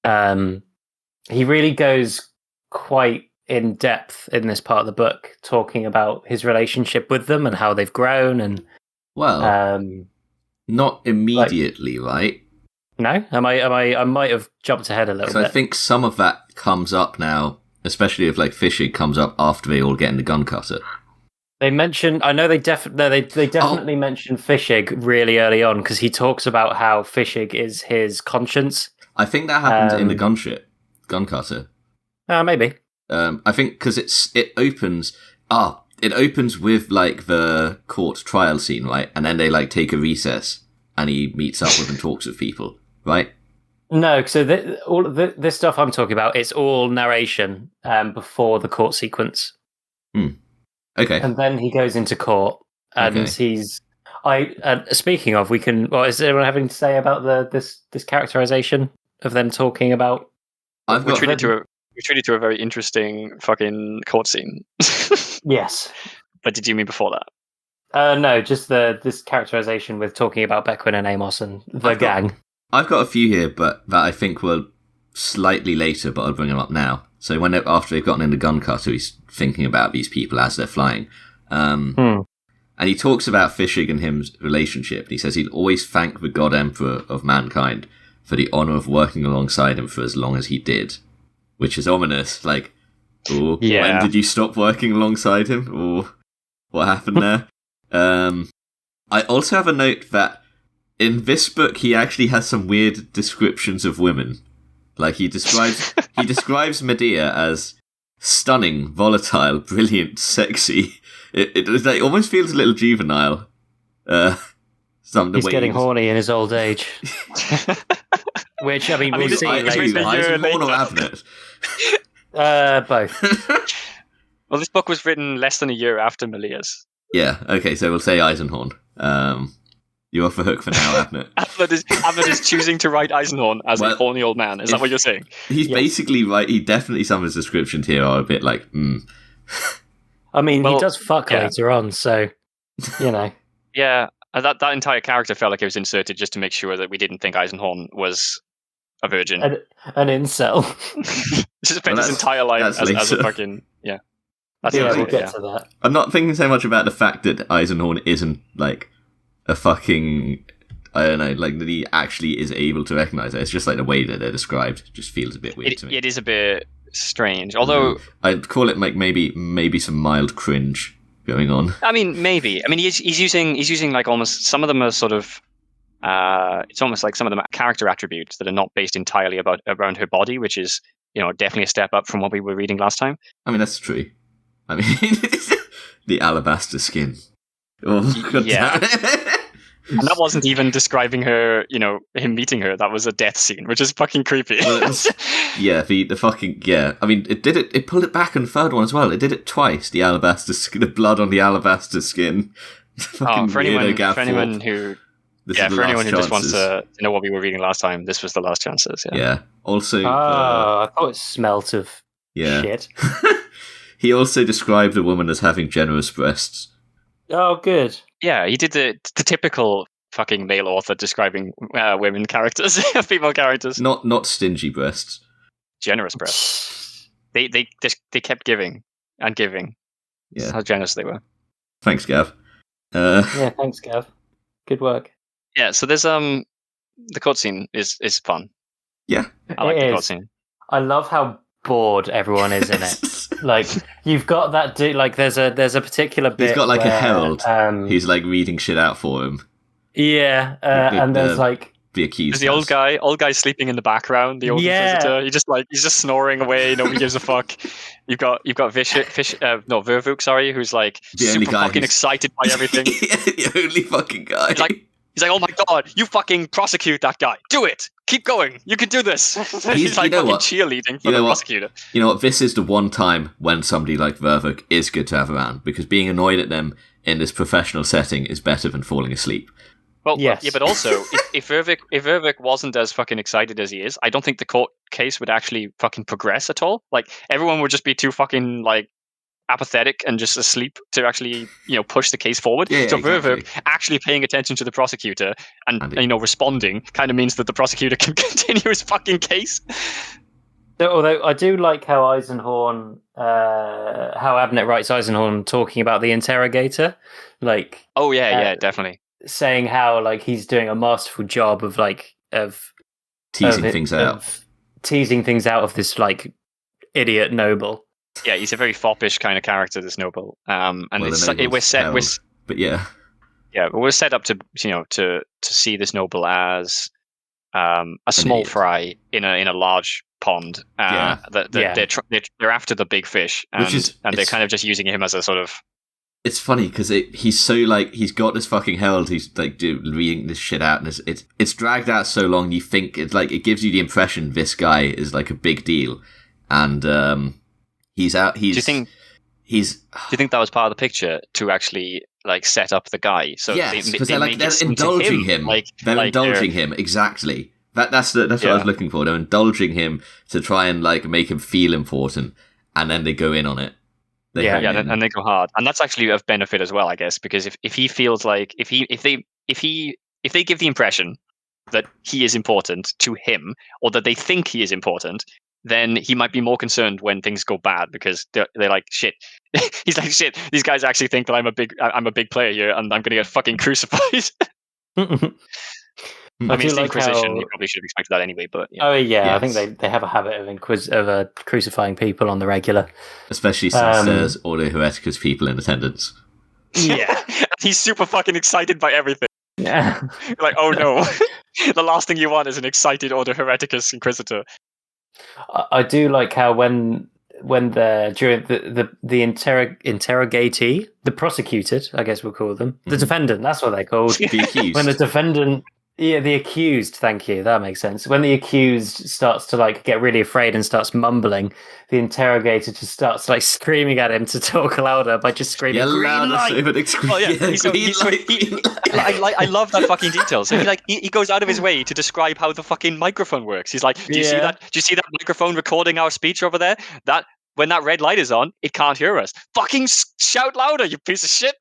He really goes quite in depth in this part of the book, talking about his relationship with them and how they've grown. And not immediately, right? No, I might have jumped ahead a little bit. I think some of that comes up now, especially if like Fishig comes up after they all get in the gun cutter. They mention, I know they definitely mention Fishig really early on because he talks about how Fishig is his conscience. I think that happened in the gun cutter. Maybe. I think because it opens with like the court trial scene, right? And then they like take a recess and he meets up with and talks with people, right? No, so this stuff I'm talking about, it's all narration before the court sequence. Okay. And then he goes into court, and he's. Speaking of, we can. Well, is anyone having to say about this characterization of them talking about? We're treated to a very interesting fucking court scene. Yes. But did you mean before that? No, just this characterization with talking about Beckwin and Amos and the gang. I've got a few here, but that I think were slightly later, but I'll bring them up now. So after they've gotten in the gun cutter, he's thinking about these people as they're flying. And he talks about Fishig and him's relationship. He says he'd always thank the God Emperor of mankind for the honour of working alongside him for as long as he did. Which is ominous. Like, when did you stop working alongside him? Or what happened there? I also have a note that in this book, he actually has some weird descriptions of women. Like, he describes Medea as stunning, volatile, brilliant, sexy. It almost feels a little juvenile. He's getting horny in his old age. Which, we'll see later. Eisenhorn or Abnett? Both. Well, this book was written less than a year after Melia's. Yeah, okay, so we'll say Eisenhorn. You're off the hook for now, Abnett. Abnett is choosing to write Eisenhorn as a horny old man. Is that what you're saying? He's basically right. He definitely, some of his descriptions here are a bit like, he does fuck later on, so, you know. Yeah, that entire character felt like it was inserted just to make sure that we didn't think Eisenhorn was a virgin. An incel. Just spent his entire life as a fucking... Yeah. We'll get to that. I'm not thinking so much about the fact that Eisenhorn isn't, like, a fucking... I don't know, like, that he actually is able to recognise it. It's just, like, the way that they're described just feels a bit weird to me. It is a bit strange, although... I'd call it, like, maybe some mild cringe going on. Maybe. He's using, like, almost... Some of them are sort of... it's almost like some of them are character attributes that are not based entirely around her body, which is, definitely a step up from what we were reading last time. That's true. The alabaster skin. Oh, God damn it. And that wasn't even describing her, him meeting her. That was a death scene, which is fucking creepy. Well, the fucking, yeah. It pulled it back in the third one as well. It did it twice, the alabaster skin, the blood on the alabaster skin. For anyone who just wants to know what we were reading last time, this was the last chances. Yeah. Also, I thought it smelt of shit. He also described a woman as having generous breasts. Oh, good. Yeah, he did the typical fucking male author describing women characters, female characters. Not stingy breasts. Generous breasts. They kept giving and giving. Yeah. That's how generous they were. Thanks, Gav. Yeah, thanks, Gav. Good work. Yeah, so there's the cutscene is fun. Yeah, I like the cutscene. I love how bored everyone is in it. Like, you've got that dude. Like, there's a particular bit. He's got like a herald who's like reading shit out for him. Yeah, and there's like the accused. There's the old guy sleeping in the background. The old inquisitor. He's just snoring away. Nobody gives a fuck. You've got Vervuk, sorry, who's like the super fucking excited by everything. The only fucking guy. He's like, oh my god, you fucking prosecute that guy. Do it. Keep going. You can do this. He's like fucking cheerleading for the prosecutor. You know what? This is the one time when somebody like Vervuk is good to have around, because being annoyed at them in this professional setting is better than falling asleep. Well, yes. Yeah, but also, if Vervuk wasn't as fucking excited as he is, I don't think the court case would actually fucking progress at all. Like, everyone would just be too fucking, like, apathetic and just asleep to actually, push the case forward. Yeah, so exactly. Vervuk actually paying attention to the prosecutor and responding kind of means that the prosecutor can continue his fucking case. So, although I do like how Eisenhorn, how Abnett writes Eisenhorn talking about the interrogator, like, oh yeah, definitely saying how like he's doing a masterful job of teasing things out of this like idiot noble. Yeah, he's a very foppish kind of character, this noble. We're set up to see this noble as a small fry in a large pond. They're after the big fish, and they're kind of just using him as a sort of. It's funny because he's so like he's got this fucking herald who's like reading this shit out, and it's dragged out so long. You think it's like it gives you the impression this guy is like a big deal, and. He's out. Do you think Do you think that was part of the picture to actually like set up the guy? So yes, because they're indulging him. They're indulging him, exactly. That's what I was looking for. They're indulging him to try and like make him feel important, and then they go in on it. And they go hard, and that's actually of benefit as well, I guess, because if he feels like if they give the impression that he is important to him, or that they think he is important, then he might be more concerned when things go bad, because they're like, shit. He's like, shit. These guys actually think that I'm a big player here, and I'm going to get fucking crucified. I mean, it's the Inquisition. You probably should have expected that anyway, but yeah. Oh yeah, yes. I think they have a habit of crucifying people on the regular, especially since there's all the Hereticus people in attendance. Yeah, he's super fucking excited by everything. Yeah, like, oh no, the last thing you want is an excited Order Hereticus Inquisitor. I do like how when they're during the interrogatee, the prosecuted, I guess we'll call them, the defendant. That's what they're called. The accused. When the defendant. Yeah, the accused. Thank you. That makes sense. When the accused starts to like get really afraid and starts mumbling, the interrogator just starts like screaming at him to talk louder by just screaming, "Green light!" I love that fucking detail. So he goes out of his way to describe how the fucking microphone works. He's like, "Do you see that? Do you see that microphone recording our speech over there? That when that red light is on, it can't hear us. Fucking shout louder, you piece of shit!"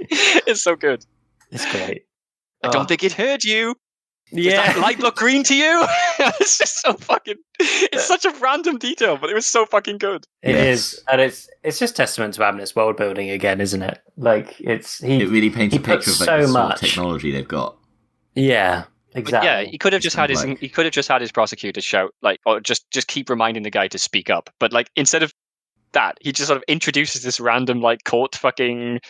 It's so good. It's great. I don't think it heard you. Yeah. Does that light look green to you? It's just so fucking... It's such a random detail, but it was so fucking good. It is. And it's just testament to Abnett's world building again, isn't it? Like, it really paints a picture of like, the sort of technology they've got. Yeah, exactly. But yeah, he could have just had his prosecutor shout, like, or just keep reminding the guy to speak up. But like, instead of that, he just sort of introduces this random like court fucking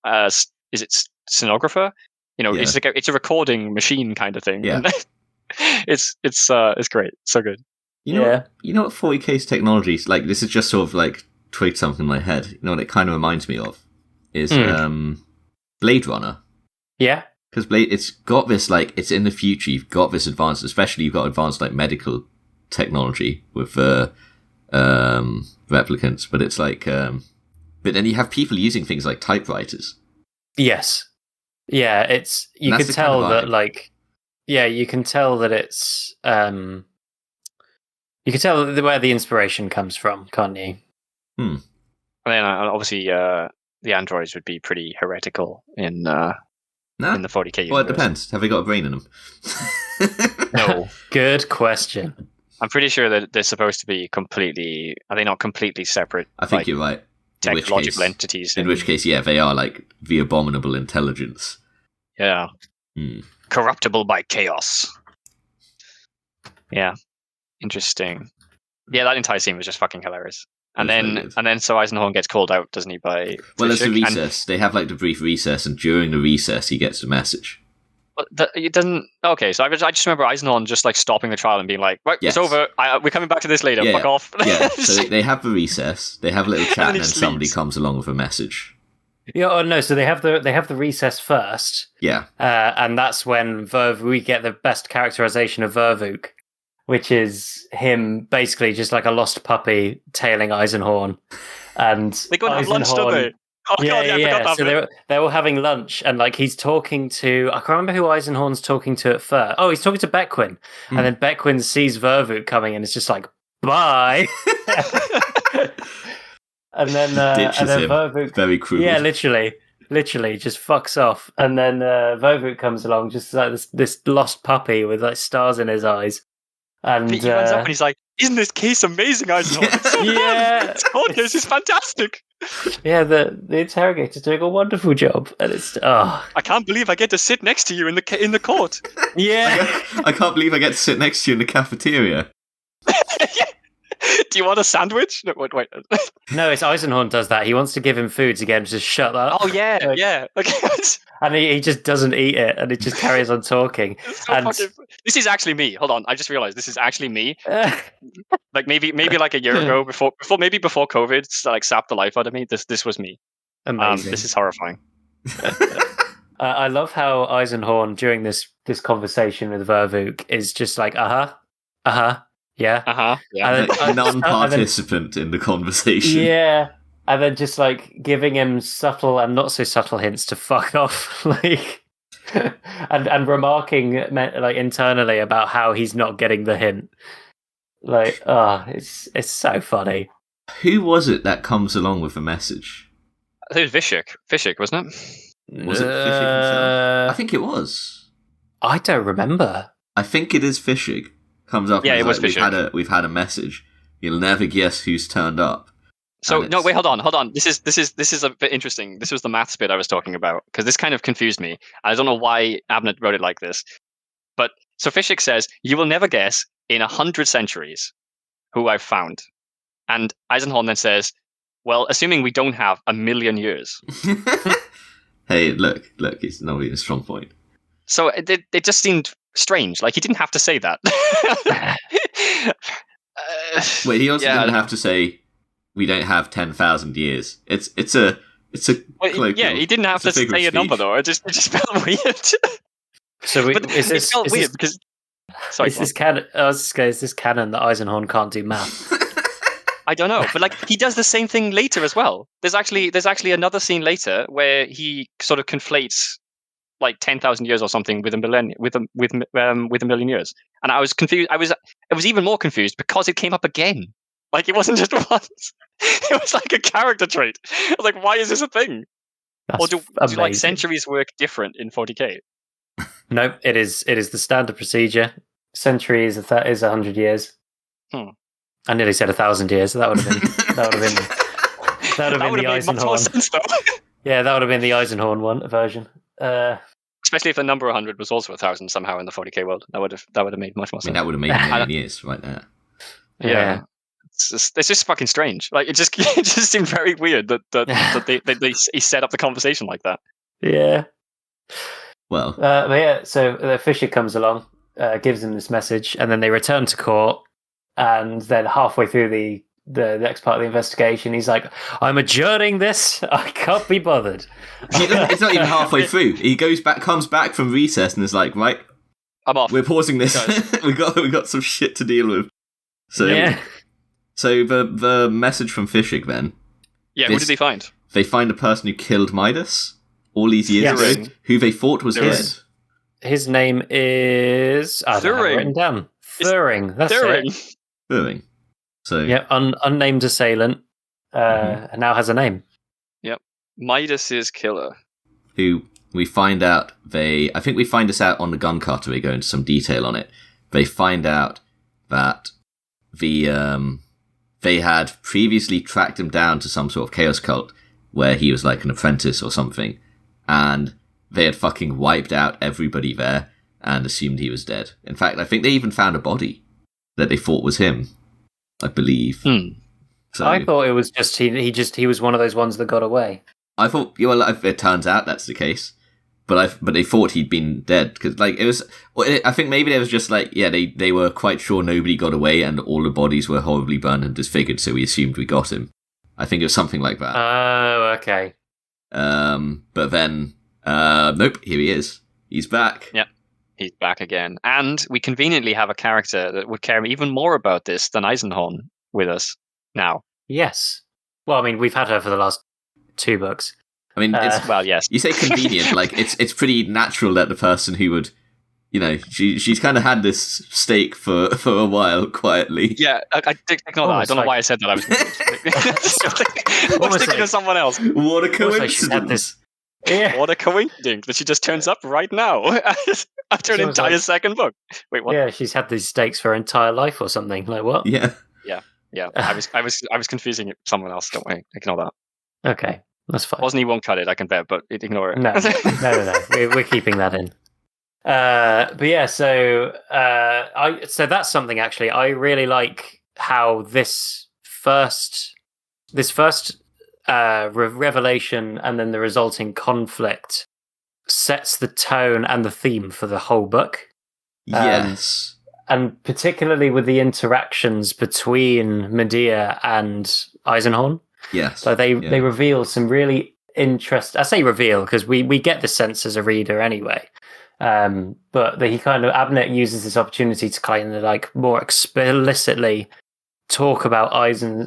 is it stenographer? You know, it's like it's a recording machine kind of thing. Yeah, it's great, so good. You know what 40K's technology is like. This is just sort of like twigged something in my head. You know what it kind of reminds me of is Blade Runner. Yeah, because it's got this like it's in the future. You've got this advanced, especially you've got advanced like medical technology with replicants. But it's like, but then you have people using things like typewriters. Yes. Yeah, it's you can tell that like you can tell that it's you can tell where the inspiration comes from, can't you? And then obviously the androids would be pretty heretical in the 40K universe. Well, it depends. Have they got a brain in them? No. Good question. I'm pretty sure that they're supposed to be completely... Are they not completely separate? I think you're right. Technological entities. In which case, yeah, they are like the abominable intelligence. Yeah. Corruptible by chaos. Yeah. Interesting. Yeah, that entire scene was just fucking hilarious. And then so Eisenhorn gets called out, doesn't he? Well, there's the recess. They have like the brief recess, and during the recess, he gets a message. It doesn't. Okay, so I just remember Eisenhorn just like stopping the trial and being like, "Right, it's over. We're coming back to this later. Fuck off." Yeah. So they have the recess. They have a little chat, and then somebody comes along with a message. Yeah. Oh no. So they have the recess first. Yeah. And that's when we get the best characterization of Vervuk, which is him basically just like a lost puppy tailing Eisenhorn, and they go and have lunch, don't they? Oh god, yeah. So they're all having lunch, and like he's talking to, I can't remember who Eisenhorn's talking to at first. Oh, he's talking to Beckwin, and then Beckwin sees Vervuk coming, and it's just like, bye. and then Vervuk, very cruel. Yeah, literally just fucks off, and then Vervuk comes along, just like this lost puppy with like stars in his eyes, and he runs up and he's like, "Isn't this case amazing, Eisenhorn? This court case is fantastic." Yeah, the interrogator's doing a wonderful job, and it's I can't believe I get to sit next to you in the court. Yeah, I can't believe I get to sit next to you in the cafeteria. Do you want a sandwich? No, wait. No, it's Eisenhorn does that. He wants to give him food to get him to shut up. Oh yeah, yeah. Okay. And he just doesn't eat it, and he just carries on talking. This is actually me. Hold on, I just realized this is actually me. Like maybe like a year ago, before COVID like sapped the life out of me. This was me. Amazing. This is horrifying. I love how Eisenhorn during this conversation with Vervuk is just like, Yeah. Yeah. Non-participant in the conversation. Yeah. And then just like giving him subtle and not so subtle hints to fuck off, like, and remarking like internally about how he's not getting the hint. Like, it's so funny. Who was it that comes along with a message? I think it was Fishik, wasn't it? Was it Fishik himself? I think it was. I don't remember. I think it is Fishik. Comes up. Yeah, it was like, Fishik. We've had a message. You'll never guess who's turned up. So no, wait, hold on. This is a bit interesting. This was the maths bit I was talking about because this kind of confused me. I don't know why Abnett wrote it like this, but so Fishik says you will never guess in 100 centuries who I've found, and Eisenhorn then says, well, assuming we don't have 1,000,000 years. Hey, look, it's not even a strong point. So it just seemed strange. Like he didn't have to say that. Wait, he also didn't have to say we don't have 10,000 years. It's a he didn't have to say a number though. It just felt weird. So it felt weird because. Sorry, is this canon? Is this canon that Eisenhorn can't do math? I don't know, but like he does the same thing later as well. There's actually another scene later where he sort of conflates like 10,000 years or something with a millennium, with a 1,000,000 years, and I was confused. I was even more confused because it came up again. Like it wasn't just once. It was like a character trait. I was like, why is this a thing? That's or do like centuries work different in 40k? Nope, it is the standard procedure. Century is 100 years. I nearly said 1,000 years. So that would have been the Eisenhorn. Yeah, that would have been the Eisenhorn version. Especially if the number 100 was also 1,000 somehow in the 40k world, that would have made much more sense. I mean, that would have made 1,000,000 years right there. Yeah. It's just fucking strange. Like it just seemed very weird that he set up the conversation like that. Yeah. Well, but yeah. So the Fisher comes along, gives him this message, and then they return to court. And then halfway through the next part of the investigation, he's like, "I'm adjourning this. I can't be bothered." It's not even halfway through. He comes back from recess, and is like, "Right, I'm off. We're pausing this. we got some shit to deal with." So yeah. So the message from Fishik then. Yeah, who did they find? They find a person who killed Midas all these years ago, who they thought was dead. His name is... I don't have it written down. Thuring. That's it. Thuring. So yeah, unnamed assailant, and now has a name. Yep. Midas's killer. Who we find out I think we find this out on the gun carter. They go into some detail on it. They find out that they had previously tracked him down to some sort of chaos cult where he was like an apprentice or something, and they had fucking wiped out everybody there and assumed he was dead. In fact, I think they even found a body that they thought was him, I believe. So, I thought it was just he was one of those ones that got away. I thought, well, it turns out that's the case. But they thought he'd been dead because, like, it was. I think maybe there was just like, yeah, they were quite sure nobody got away and all the bodies were horribly burned and disfigured, so we assumed we got him. I think it was something like that. Oh, okay. But then, nope, here he is. He's back. Yep, he's back again, and we conveniently have a character that would care even more about this than Eisenhorn with us now. Yes. Well, I mean, we've had her for the last 2 books. I mean, yes. You say convenient, like it's pretty natural that the person who would, you know, she's kind of had this stake for a while quietly. Yeah, I ignore that. I don't know why I said that. I was thinking of someone else. What a coincidence! What a coincidence that she just turns up right now after an entire second book. Wait, what? Yeah, she's had these stakes for her entire life or something. Like what? Yeah. I was confusing it with someone else. Don't worry, ignore that. Okay. That's fine. Wasn't he won't cut it, I can bet, but ignore it. No. We're keeping that in. But yeah, so that's something actually. I really like how this first revelation and then the resulting conflict sets the tone and the theme for the whole book. Yes. And particularly with the interactions between Medea and Eisenhorn. Yes. So they reveal some really interesting... I say reveal because we get the sense as a reader anyway. But he kind of Abnett uses this opportunity to kind of like more explicitly talk about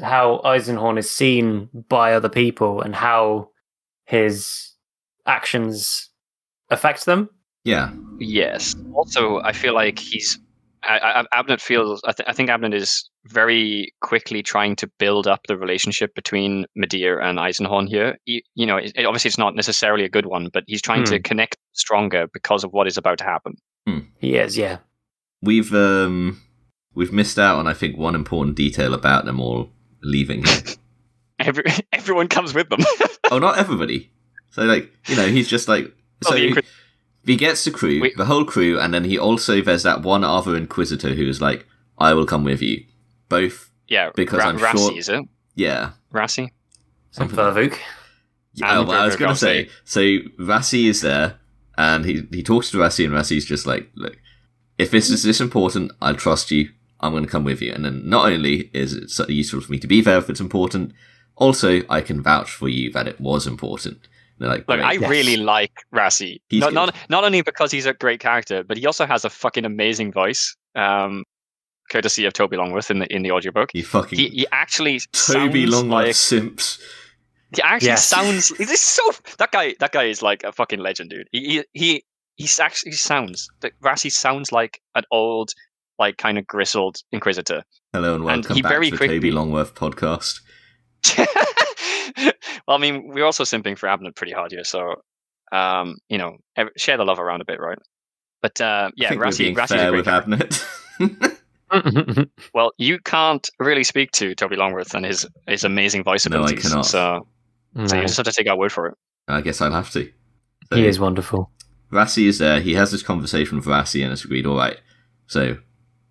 how Eisenhorn is seen by other people and how his actions affect them. Yeah. Yes. Also, I feel like Abnett feels. I think Abnett is very quickly trying to build up the relationship between Medea and Eisenhorn here. Obviously it's not necessarily a good one, but he's trying to connect stronger because of what is about to happen. He is, yeah. We've missed out on, I think, one important detail about them all leaving here. Everyone comes with them. Oh, not everybody. So, like, he's just like... He gets the crew, the whole crew, and then there's that one other Inquisitor who's like, I will come with you. Both. Yeah, because I'm Rassi, sure... is it? Yeah. Rassi? And Vervuk. Yeah, I was going to say. So Rassi is there, and he talks to Rassi, and Rassi's just like, look, if this is this important, I trust you, I'm going to come with you. And then not only is it so useful for me to be there if it's important, also I can vouch for you that it was important. Like, look, I really like Rassi. Not only because he's a great character, but he also has a fucking amazing voice. Courtesy of Toby Longworth in the audiobook. He actually Toby sounds Longworth like simps. He actually sounds. That guy is like a fucking legend, dude. He actually sounds. Rassi sounds like an old, like kind of grizzled Inquisitor. Hello and welcome back to the Toby Longworth podcast. Well, I mean, we're also simping for Abnett pretty hard here, so share the love around a bit, right? But I think Rassi's fair a great with Abnett. Well, you can't really speak to Toby Longworth and his amazing voice abilities. No, I cannot. So you just have to take our word for it. I guess I'll have to. So, he is wonderful. Rassi is there. He has this conversation with Rassi and it's agreed, all right. So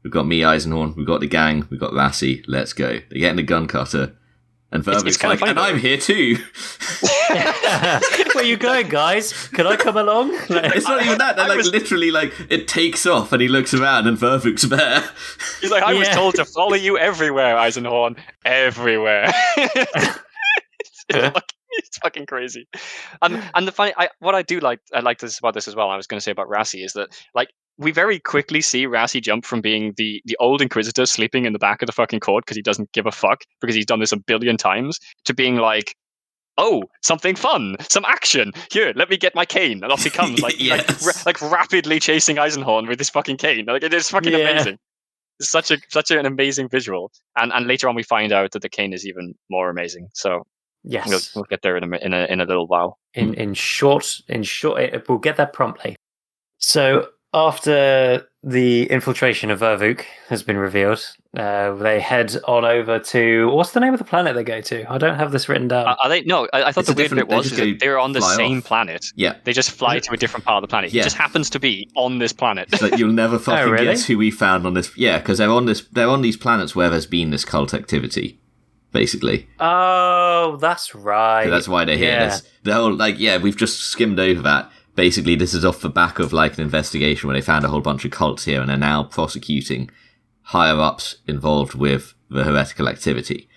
we've got me, Eisenhorn, we've got the gang, we've got Rassi, let's go. They get in the gun cutter. And Vervuk's like, and I'm here too. Where you going, guys? Can I come along? It's not even that. They're literally like, it takes off and he looks around and Vervuk's there. He's like, I was told to follow you everywhere, Eisenhorn. Everywhere. It's fucking crazy. And the funny, what I do like, I like this about this as well. I was going to say about Rassi is that like we very quickly see Rassi jump from being the old Inquisitor sleeping in the back of the fucking court because he doesn't give a fuck because he's done this a billion times to being like, oh, something fun, some action. Here, let me get my cane, and off he comes, like rapidly chasing Eisenhorn with his fucking cane. Like it is fucking amazing. It's such an amazing visual. And later on, we find out that the cane is even more amazing. So. Yes, we'll get there in a little while. In short, we'll get there promptly. So after the infiltration of Vervuk has been revealed, they head on over to what's the name of the planet they go to? I don't have this written down. Are they? No, I thought the weird bit was that they're on the same planet. Yeah, they just fly to a different part of the planet. He just happens to be on this planet. So you'll never fucking guess who we found on this. Yeah, because they're on these planets where there's been this cult activity. Basically. Oh, that's right. So that's why they're here. The whole, we've just skimmed over that. Basically, this is off the back of, an investigation where they found a whole bunch of cults here and are now prosecuting higher-ups involved with the heretical activity.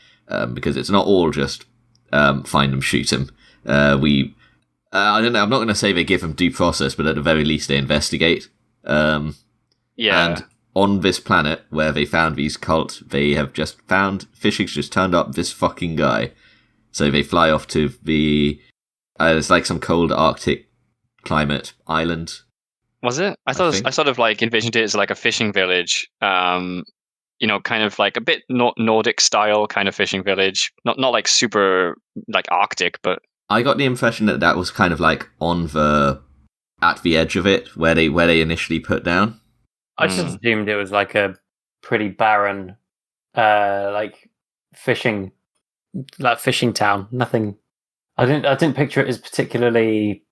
Because it's not all just find them, shoot them. I don't know, I'm not going to say they give them due process, but at the very least they investigate. And on this planet where they found these cults, they have just found fishing's just turned up this fucking guy. So they fly off to the it's like some cold Arctic climate island. Was it? I sort of envisioned it as like a fishing village. Kind of like a bit Nordic style kind of fishing village. Not like super like Arctic, but I got the impression that was kind of like at the edge of it where they initially put down. I just assumed it was like a pretty barren, fishing town. Nothing. I didn't picture it as particularly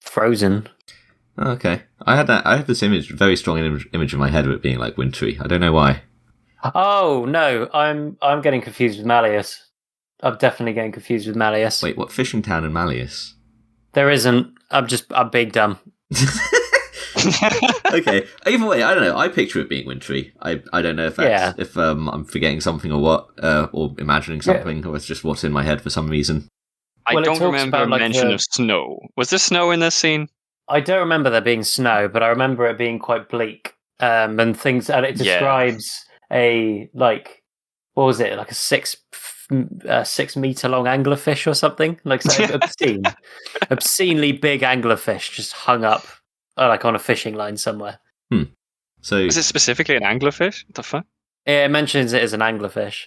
frozen. Okay, I have this very strong image in my head of it being like wintry. I don't know why. Oh no, I'm getting confused with Malleus. I'm definitely getting confused with Malleus. Wait, what fishing town in Malleus? There isn't. I'm being dumb. Okay. Either way, I don't know. I picture it being wintry. I don't know if that's if I'm forgetting something or what, or imagining something, or it's just what's in my head for some reason. I don't remember a mention of snow. Was there snow in this scene? I don't remember there being snow, but I remember it being quite bleak. And things, and it describes a like, what was it, like a 6 meter long anglerfish or something, like obscenely big anglerfish just hung up like on a fishing line somewhere. So is it specifically an anglerfish? What the fuck? Yeah, it mentions it as an anglerfish.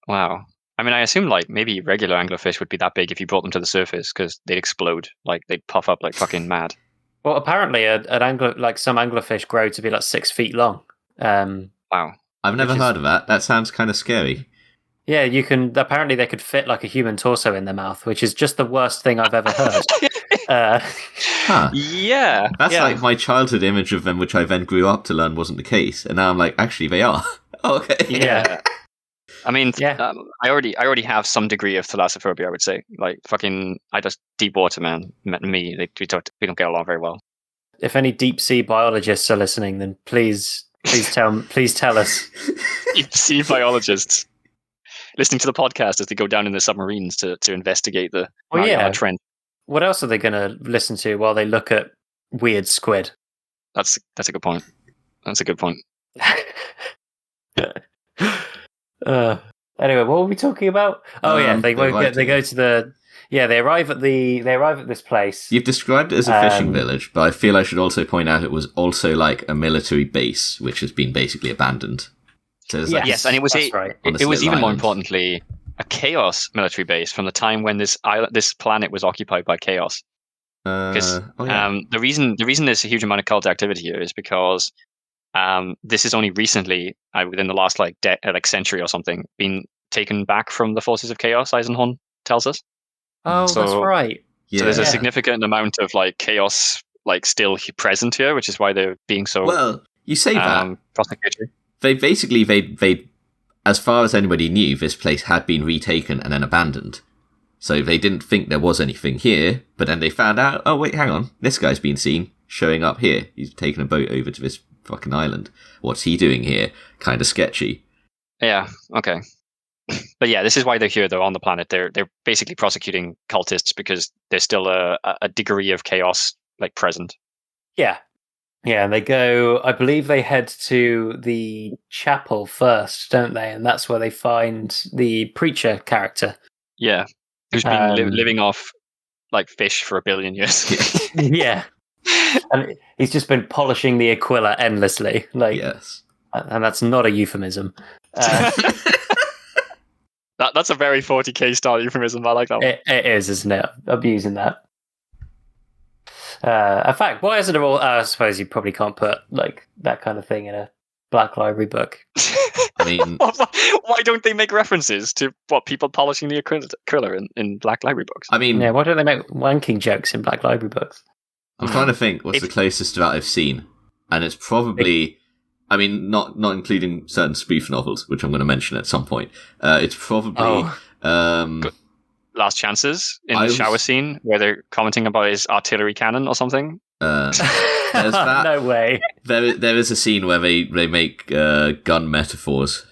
Wow. I mean, I assume like maybe regular anglerfish would be that big if you brought them to the surface because they'd explode, like they'd puff up like fucking mad. Well, apparently, some anglerfish grow to be like 6 feet long. Wow, I've never heard of that. That sounds kind of scary. Yeah, you can. Apparently, they could fit like a human torso in their mouth, which is just the worst thing I've ever heard. Yeah, that's like my childhood image of them, which I then grew up to learn wasn't the case, and now I'm like, actually, they are. Oh, okay. Yeah. I mean, I already have some degree of thalassophobia. I would say, like, fucking, I just deep water, man. Me, we don't get along very well. If any deep sea biologists are listening, then please tell us. Deep sea biologists listening to the podcast as they go down in the submarines to investigate the trend. What else are they going to listen to while they look at weird squid? That's a good point. That's a good point. Anyway, what were we talking about? Oh they go to the they arrive at this place. You've described it as a fishing village, but I feel I should also point out it was also like a military base which has been basically abandoned. So yes, and it was it was even more importantly a chaos military base from the time when this planet was occupied by chaos. Because the reason there's a huge amount of cult activity here is because this is only recently, within the last century or something, been taken back from the forces of chaos. Eisenhorn tells us. Oh, that's right. Yeah. So there's a significant amount of like chaos, like still present here, which is why they're being so. Well, you say that. Prosecutory. They as far as anybody knew, this place had been retaken and then abandoned. So they didn't think there was anything here, but then they found out, oh wait, hang on, this guy's been seen showing up here. He's taken a boat over to this fucking island. What's he doing here? Kind of sketchy. Yeah, okay. But yeah, this is why they're here, though, on the planet. They're basically prosecuting cultists because there's still a degree of chaos like present. Yeah. Yeah, and they go, I believe they head to the chapel first, don't they? And that's where they find the preacher character. Yeah, who's been living off like fish for 1 billion years. Yeah. And he's just been polishing the Aquila endlessly. Like, yes. And that's not a euphemism. That's a very 40k style euphemism. I like that one. It is, isn't it? I'm using that. In fact, why isn't it all? I suppose you probably can't put like that kind of thing in a Black Library book. I mean, why don't they make references to what people polishing the Aquila in Black Library books? I mean, why don't they make wanking jokes in Black Library books? I'm trying to think what's the closest to that I've seen, and it's probably. I mean, not including certain spoof novels, which I'm going to mention at some point. It's probably Last Chances in the shower scene where they're commenting about his artillery cannon or something. There's that. No way. There is a scene where they make gun metaphors.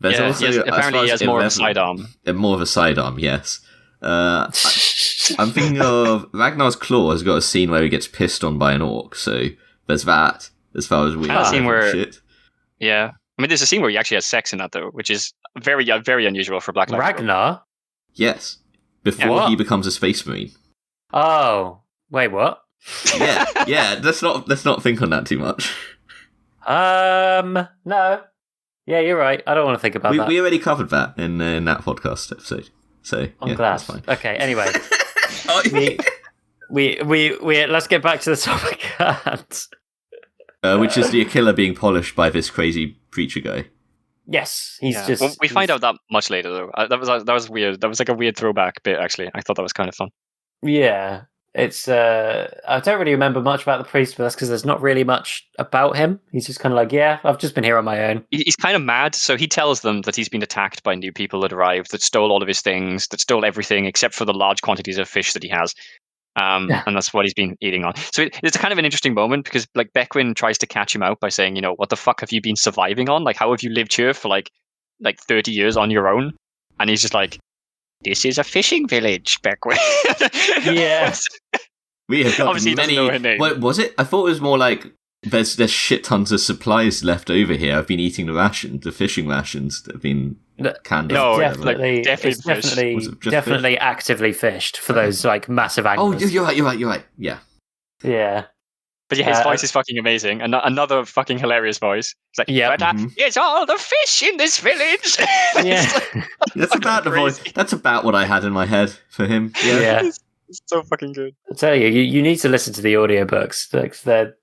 There's also, apparently he has more of a sidearm. More of a sidearm, yes. I'm thinking of Ragnar's Claw has got a scene where he gets pissed on by an orc, so there's that. As far as we shit. Yeah. I mean, there's a scene where he actually has sex in that, though, which is very, very unusual for Black Library. Ragnar? Yes. Before he becomes a space marine. Oh. Wait, what? Yeah. Let's not think on that too much. No. Yeah, you're right. I don't want to think about that. We already covered that in that podcast episode. So, I'm glad. That's fine. Okay, anyway. we let's get back to the topic at hand. Which is the Aquila being polished by this crazy preacher guy. Yes, he's just. Well, we find out that much later, though. That was weird. That was like a weird throwback bit. Actually, I thought that was kind of fun. Yeah, it's. I don't really remember much about the priest, but that's because there's not really much about him. He's just kind of like, yeah, I've just been here on my own. He's kind of mad, so he tells them that he's been attacked by new people that arrived, that stole all of his things, that stole everything except for the large quantities of fish that he has. And that's what he's been eating on. So it's kind of an interesting moment because like Beckwin tries to catch him out by saying, you know, what the fuck have you been surviving on? Like, how have you lived here for like 30 years on your own? And he's just like, this is a fishing village, Beckwin. Yeah. We have got many. What was it? I thought it was more like there's shit tons of supplies left over here. I've been eating the fishing rations that have been canned. No, definitely actively fished for those like massive anglers. Oh, you're right. Yeah. But yeah, his voice is fucking amazing. Another fucking hilarious voice. It's like, it's all the fish in this village. That's about the voice. That's about what I had in my head for him. Yeah. It's so fucking good. I tell you need to listen to the audiobooks.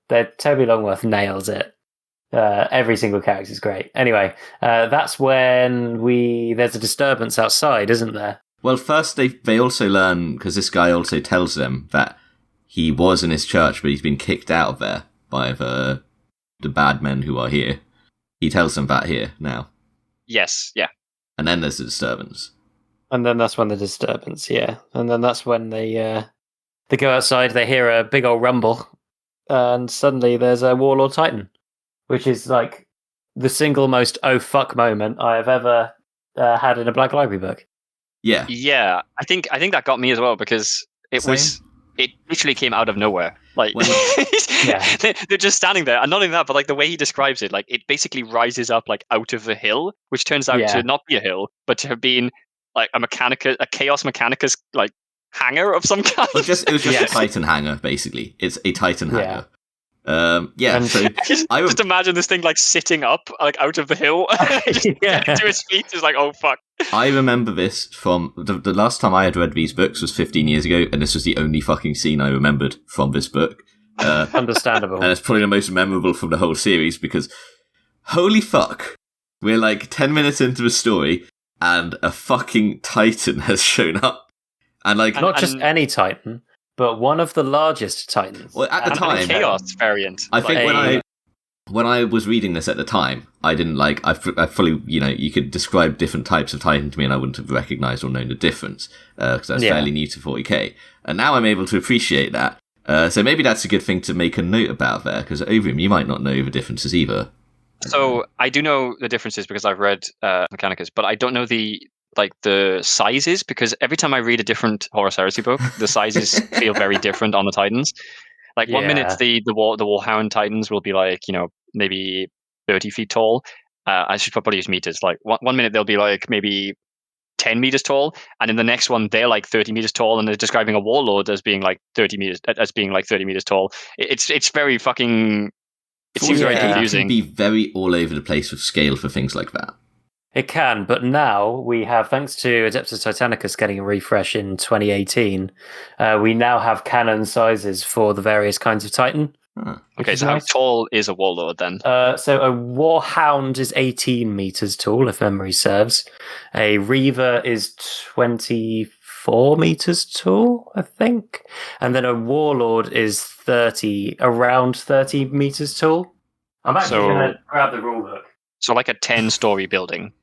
They're Toby Longworth nails it. Every single character is great. Anyway, that's when there's a disturbance outside, isn't there? Well, first they also learn, because this guy also tells them that he was in his church, but he's been kicked out of there by the bad men who are here. He tells them that here now. Yes, yeah. And then there's the disturbance. And then that's when the disturbance, yeah. And then that's when they go outside, they hear a big old rumble, and suddenly there's a Warlord Titan, which is like the single most oh fuck moment I have ever had in a Black Library book. Yeah. Yeah, I think that got me as well, because it literally came out of nowhere. Like, they're just standing there, and not only that, but like the way he describes it, like it basically rises up like out of the hill, which turns out to not be a hill, but to have been like a Chaos Mechanicus like hangar of some kind. It was just a Titan hangar, basically. It's a Titan hangar. So just imagine this thing like sitting up like out of the hill, getting to his feet. Is like, oh fuck. I remember this from the last time I had read these books was 15 years ago, and this was the only fucking scene I remembered from this book. Understandable. And it's probably the most memorable from the whole series, because holy fuck, we're like 10 minutes into the story, and a fucking Titan has shown up, and like not just any Titan, but one of the largest Titans. Well, at the time, a Chaos variant. I think when I was reading this at the time, I didn't like. I fully, you could describe different types of Titan to me, and I wouldn't have recognised or known the difference because that's fairly new to 40k. And now I'm able to appreciate that. So maybe that's a good thing to make a note about there, because Ovrim, you might not know the differences either. So I do know the differences because I've read Mechanicus, but I don't know the sizes, because every time I read a different Horus Heresy book, the sizes feel very different on the Titans. Like 1 minute the Warhound Titans will be like, maybe 30 feet tall. I should probably use meters. Like one minute they'll be like maybe 10 meters tall, and in the next one they're like 30 meters tall, and they're describing a Warlord as being like 30 meters tall. It's very fucking. It seems very confusing. It can be very all over the place with scale for things like that. It can, but now we have, thanks to Adeptus Titanicus getting a refresh in 2018, we now have canon sizes for the various kinds of Titan. Okay, so nice. How tall is a Warlord then? So a Warhound is 18 meters tall, if memory serves. A Reaver is 24 meters tall, I think. And then a Warlord is around 30 meters tall. I'm actually going to grab the rulebook. So like a 10-story building.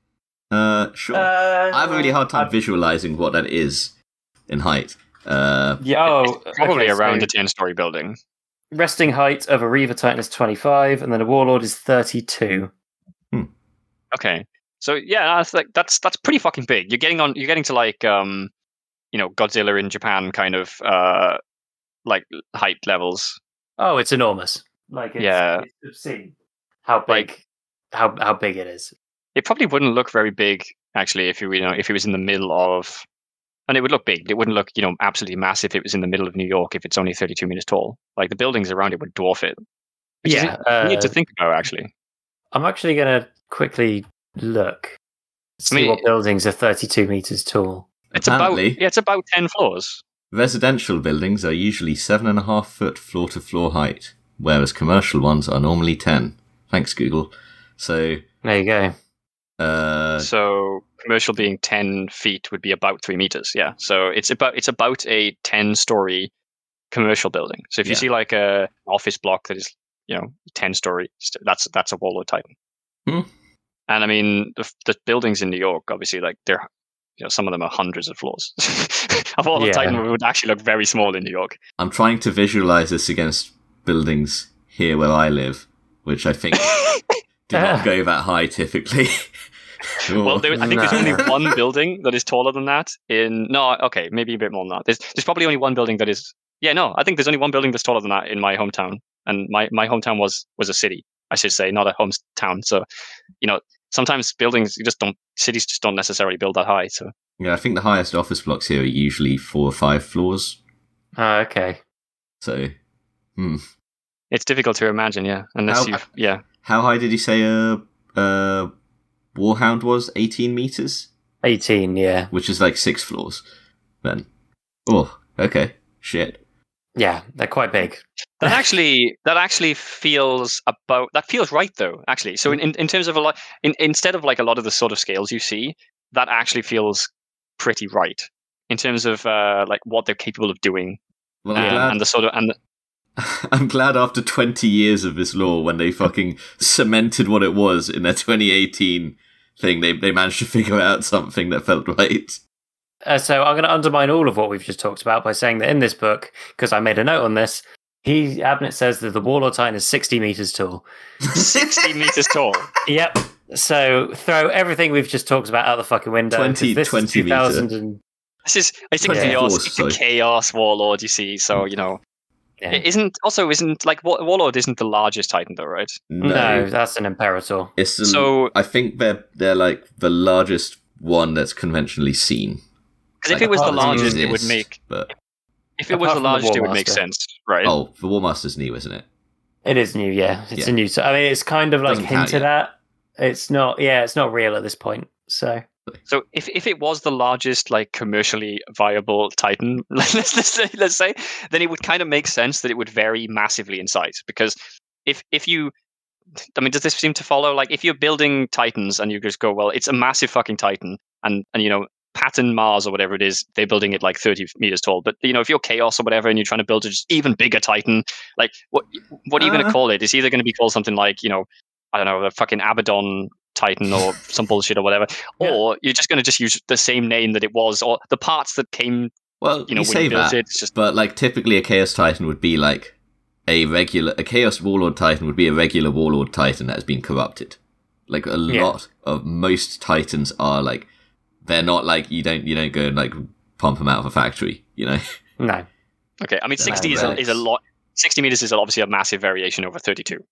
Sure. I have a really hard time visualizing what that is in height. It's probably around a 10-story building. Resting height of a Reaver Titan is 25, and then a Warlord is 32. Okay, so yeah, that's pretty fucking big. You're getting to like Godzilla in Japan kind of like height levels. Oh, it's enormous. Like it's obscene how big how big it is. It probably wouldn't look very big actually if it was in the middle of. And it would look big. It wouldn't look, absolutely massive if it was in the middle of New York if it's only 32 meters tall. Like, the buildings around it would dwarf it. Which is weird to think about, actually. I'm actually going to quickly look. See what buildings are 32 meters tall. It's about 10 floors. Residential buildings are usually 7.5 foot floor-to-floor height, whereas commercial ones are normally 10. Thanks, Google. So there you go. So commercial being 10 feet would be about 3 meters. Yeah. So it's about a 10-story commercial building. So if you see like a office block that is 10-story, that's a Warlord Titan. And I mean the buildings in New York, obviously, like they're some of them are hundreds of floors. A Warlord Titan would actually look very small in New York. I'm trying to visualize this against buildings here where I live, which I think do not go that high typically. Well, I think there's only one building that is taller than that. Maybe a bit more than that. There's probably only one building that is Yeah, no, I think there's only one building that's taller than that in my hometown, and my hometown was a city, I should say, not a hometown. So, sometimes cities just don't necessarily build that high. So yeah, I think the highest office blocks here are usually 4 or 5 floors. Oh, okay. So, it's difficult to imagine, yeah, unless How high did you say Warhound was? 18 meters? 18, yeah. Which is like 6 floors, then. Oh, okay. Shit. Yeah, they're quite big. That actually feels right though. Actually, so in terms of instead of like a lot of the sort of scales you see, that actually feels pretty right in terms of like what they're capable of doing. Well, I'm glad after 20 years of this lore, when they fucking cemented what it was in their 2018 thing, they managed to figure out something that felt right. So I'm going to undermine all of what we've just talked about by saying that in this book, because I made a note on this, Abnett says that the Warlord Titan is 60 meters tall. 60 meters tall? Yep. So throw everything we've just talked about out the fucking window. 20 meters. It's a Chaos Warlord, you see, so, Yeah. It isn't like Warlord isn't the largest Titan though, right? No, that's an Imperator. I think they're like the largest one that's conventionally seen. Because if it was the largest, it would make. If it was the largest, it would make sense, right? Oh, the War Master's new, isn't it? It is new, yeah. It's a new. I mean, it's kind of like hinted at. It's not. Yeah, it's not real at this point. So if it was the largest, like commercially viable Titan, let's say, then it would kind of make sense that it would vary massively in size. Because if you, I mean, does this seem to follow? Like, if you're building Titans and you just go, well, it's a massive fucking Titan, and Pattern Mars or whatever it is, they're building it like 30 meters tall. But if you're Chaos or whatever and you're trying to build a just even bigger Titan, like what are you going to call it? It's either going to be called something like I don't know, the fucking Abaddon Titan or some bullshit or whatever, or you're just going to just use the same name that it was, or the parts that came. Well, you say that, but like typically a Chaos Titan would be like a Chaos Warlord Titan would be a regular Warlord Titan that has been corrupted. Like a lot of most Titans are like. They're not like you don't go and like pump them out of a factory, No. Okay, I mean 60 is a lot. 60 meters is obviously a massive variation over 32.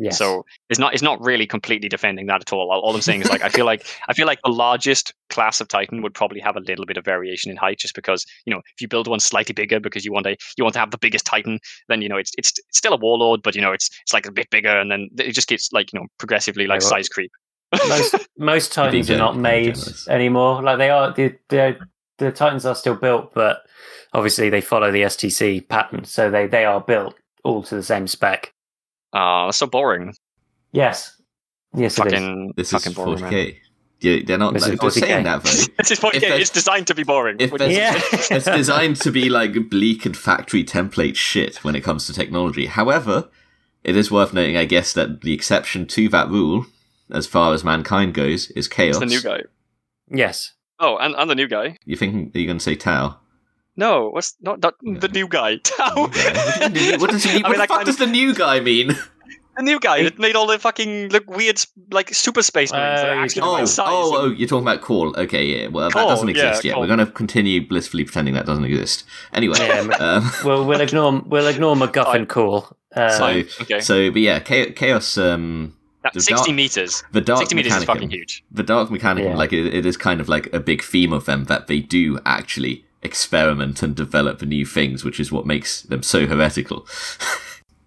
Yes. So it's not really completely defending that at all. All I'm saying is like I feel like the largest class of Titan would probably have a little bit of variation in height, just because if you build one slightly bigger because you want to have the biggest Titan, then it's still a Warlord, but it's like a bit bigger, and then it just gets like progressively like size creep. Most Titans are not made anymore. Like they are, the Titans are still built, but obviously they follow the STC pattern, so they are built all to the same spec. That's so boring. Yes, this fucking is fucking 40K. Boring, yeah, they're not saying that though. This is 40K. It's designed to be boring. It's designed to be like bleak and factory template shit when it comes to technology. However, it is worth noting, I guess, that the exception to that rule, as far as mankind goes, is Chaos. It's the new guy. Yes. Oh, and the new guy. Are you going to say Tau? No, what's not the new guy? Tau. What does he? What the fuck does the new guy mean? The new guy that made all the fucking weird like super space marines that are actually you're talking about Call. Okay, yeah. Well, that doesn't exist yet. We're going to continue blissfully pretending that doesn't exist. Anyway, we'll ignore MacGuffin Call. But yeah, Chaos. 60 meters. The Dark 60 meters is fucking huge. The Dark Mechanicum, like it is kind of like a big theme of them, that they do actually experiment and develop new things, which is what makes them so heretical.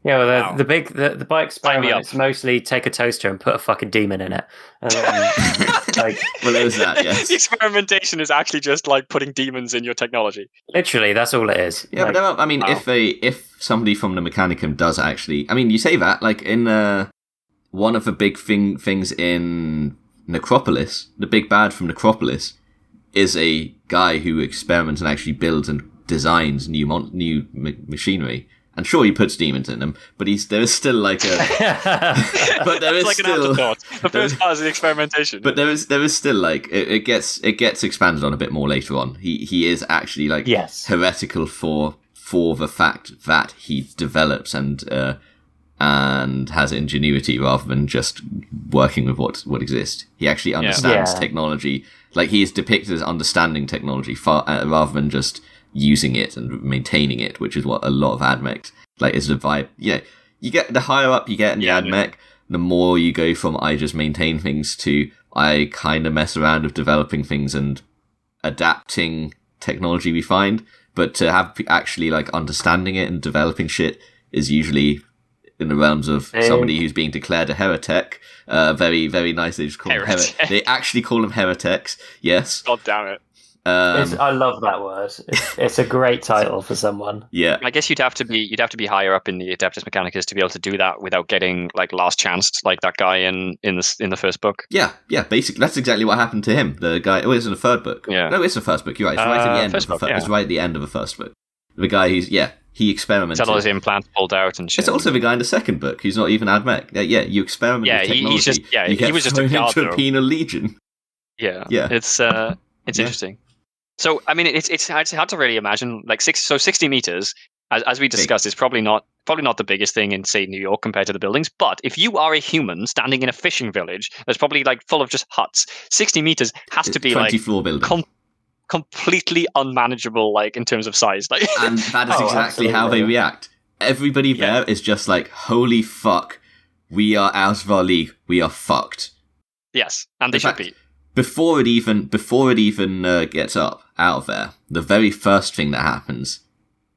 Yeah, well, the by experiment, it's mostly take a toaster and put a fucking demon in it. And then, well, there's that. Yes, the experimentation is actually just like putting demons in your technology. Literally, that's all it is. Yeah, but I mean, if somebody from the Mechanicum does actually, I mean, you say that like in one of the big things in Necropolis, the big bad from Necropolis is a guy who experiments and actually builds and designs new machinery. And sure, he puts demons in them, but there is still like a. But there is like still an afterthought. The first part is the experimentation. But there is still like it gets expanded on a bit more later on. He is actually like heretical for the fact that he develops and has ingenuity rather than just working with what exists. He actually understands technology. Like he is depicted as understanding technology rather than just using it and maintaining it, which is what a lot of admech is the vibe. Yeah, you get the higher up you get in the admech, the more you go from I just maintain things to I kind of mess around with developing things and adapting technology we find. But to have actually understanding it and developing shit is usually in the realms of somebody who's being declared a heretic. Very, very nice. They just call them they actually call them heretics. Yes. God damn it. I love that word. It's a great title for someone. Yeah. I guess you'd have to be higher up in the Adeptus Mechanicus to be able to do that without getting last chanced like that guy in the first book. Yeah. Basically, that's exactly what happened to him. The guy. Oh, it's in the third book. Yeah. No, it's the first book. You're right. It's right at the end. It's right at the end of the first book. The guy who's he experimented. Had all his implants pulled out and shit. It's also the guy in the second book who's not even admech. Yeah, you experiment with technology. He's just he was just a guard into a penal legion. Yeah. It's interesting. So I mean, it's hard to really imagine 60 meters, as we discussed, is probably not the biggest thing in say New York compared to the buildings. But if you are a human standing in a fishing village that's probably full of just huts, 60 meters has to be 20-floor building. Completely unmanageable, in terms of size. And that is exactly how they react. Everybody there is just holy fuck, we are out of our league. We are fucked. Yes, and they should be. Before it even gets up out of there, the very first thing that happens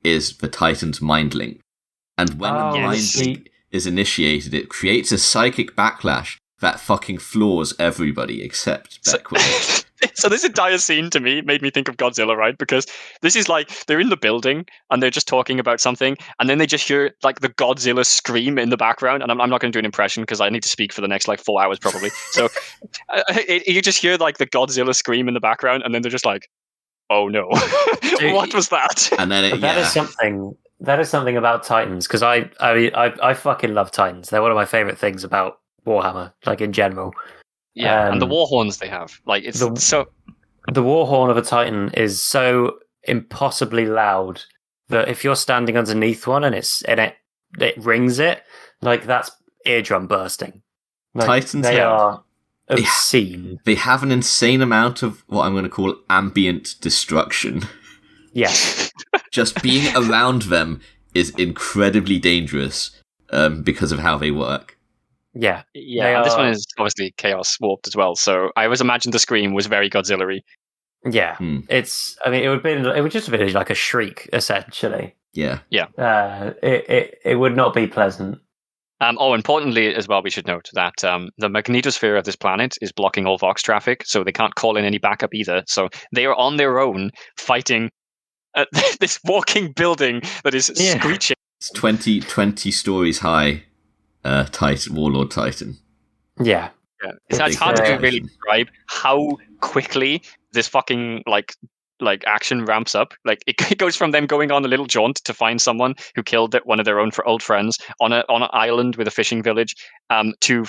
is the Titan's mind link. And when the mind link is initiated, it creates a psychic backlash that fucking floors everybody except Backcloth. So this entire scene to me made me think of Godzilla, right? Because this is they're in the building and they're just talking about something, and then they just hear the Godzilla scream in the background. And I'm not going to do an impression because I need to speak for the next 4 hours probably. So you just hear the Godzilla scream in the background, and then they're just oh no, what was that? And then that is something. That is something about Titans, because I fucking love Titans. They're one of my favorite things about Warhammer, in general. Yeah, and the war horns they have, the war horn of a Titan is so impossibly loud that if you're standing underneath one and it rings it, that's eardrum bursting. Titans are obscene. They have an insane amount of what I'm going to call ambient destruction. Yes. Just being around them is incredibly dangerous because of how they work. Yeah. And this one is obviously chaos warped as well. So I always imagined the scream was very Godzilla-y. Yeah. It's. I mean, it would just have been like a shriek, essentially. Yeah. Yeah. It would not be pleasant. Importantly as well, we should note that the magnetosphere of this planet is blocking all Vox traffic, so they can't call in any backup either. So they are on their own fighting this walking building that is screeching. It's 20 stories high. Warlord Titan. Yeah. It's hard to really describe how quickly this fucking action ramps up. It goes from them going on a little jaunt to find someone who killed one of their own old friends on an island with a fishing village, to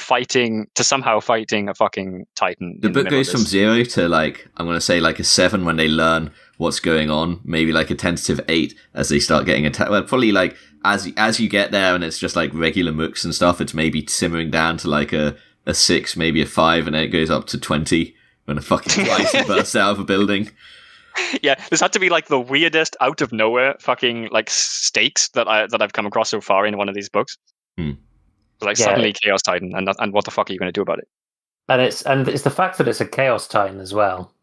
somehow fighting a fucking Titan. The book goes from 0 to I'm going to say a 7 when they learn what's going on, maybe a tentative 8 as they start getting attacked. Well, probably as you get there and it's just regular mooks and stuff, it's maybe simmering down to a 6, maybe a 5, and then it goes up to 20 when a fucking Titan bursts out of a building. Yeah, this had to be the weirdest out of nowhere fucking stakes that I've come across so far in one of these books. Suddenly Chaos Titan, and what the fuck are you going to do about it? And it's the fact that it's a Chaos Titan as well.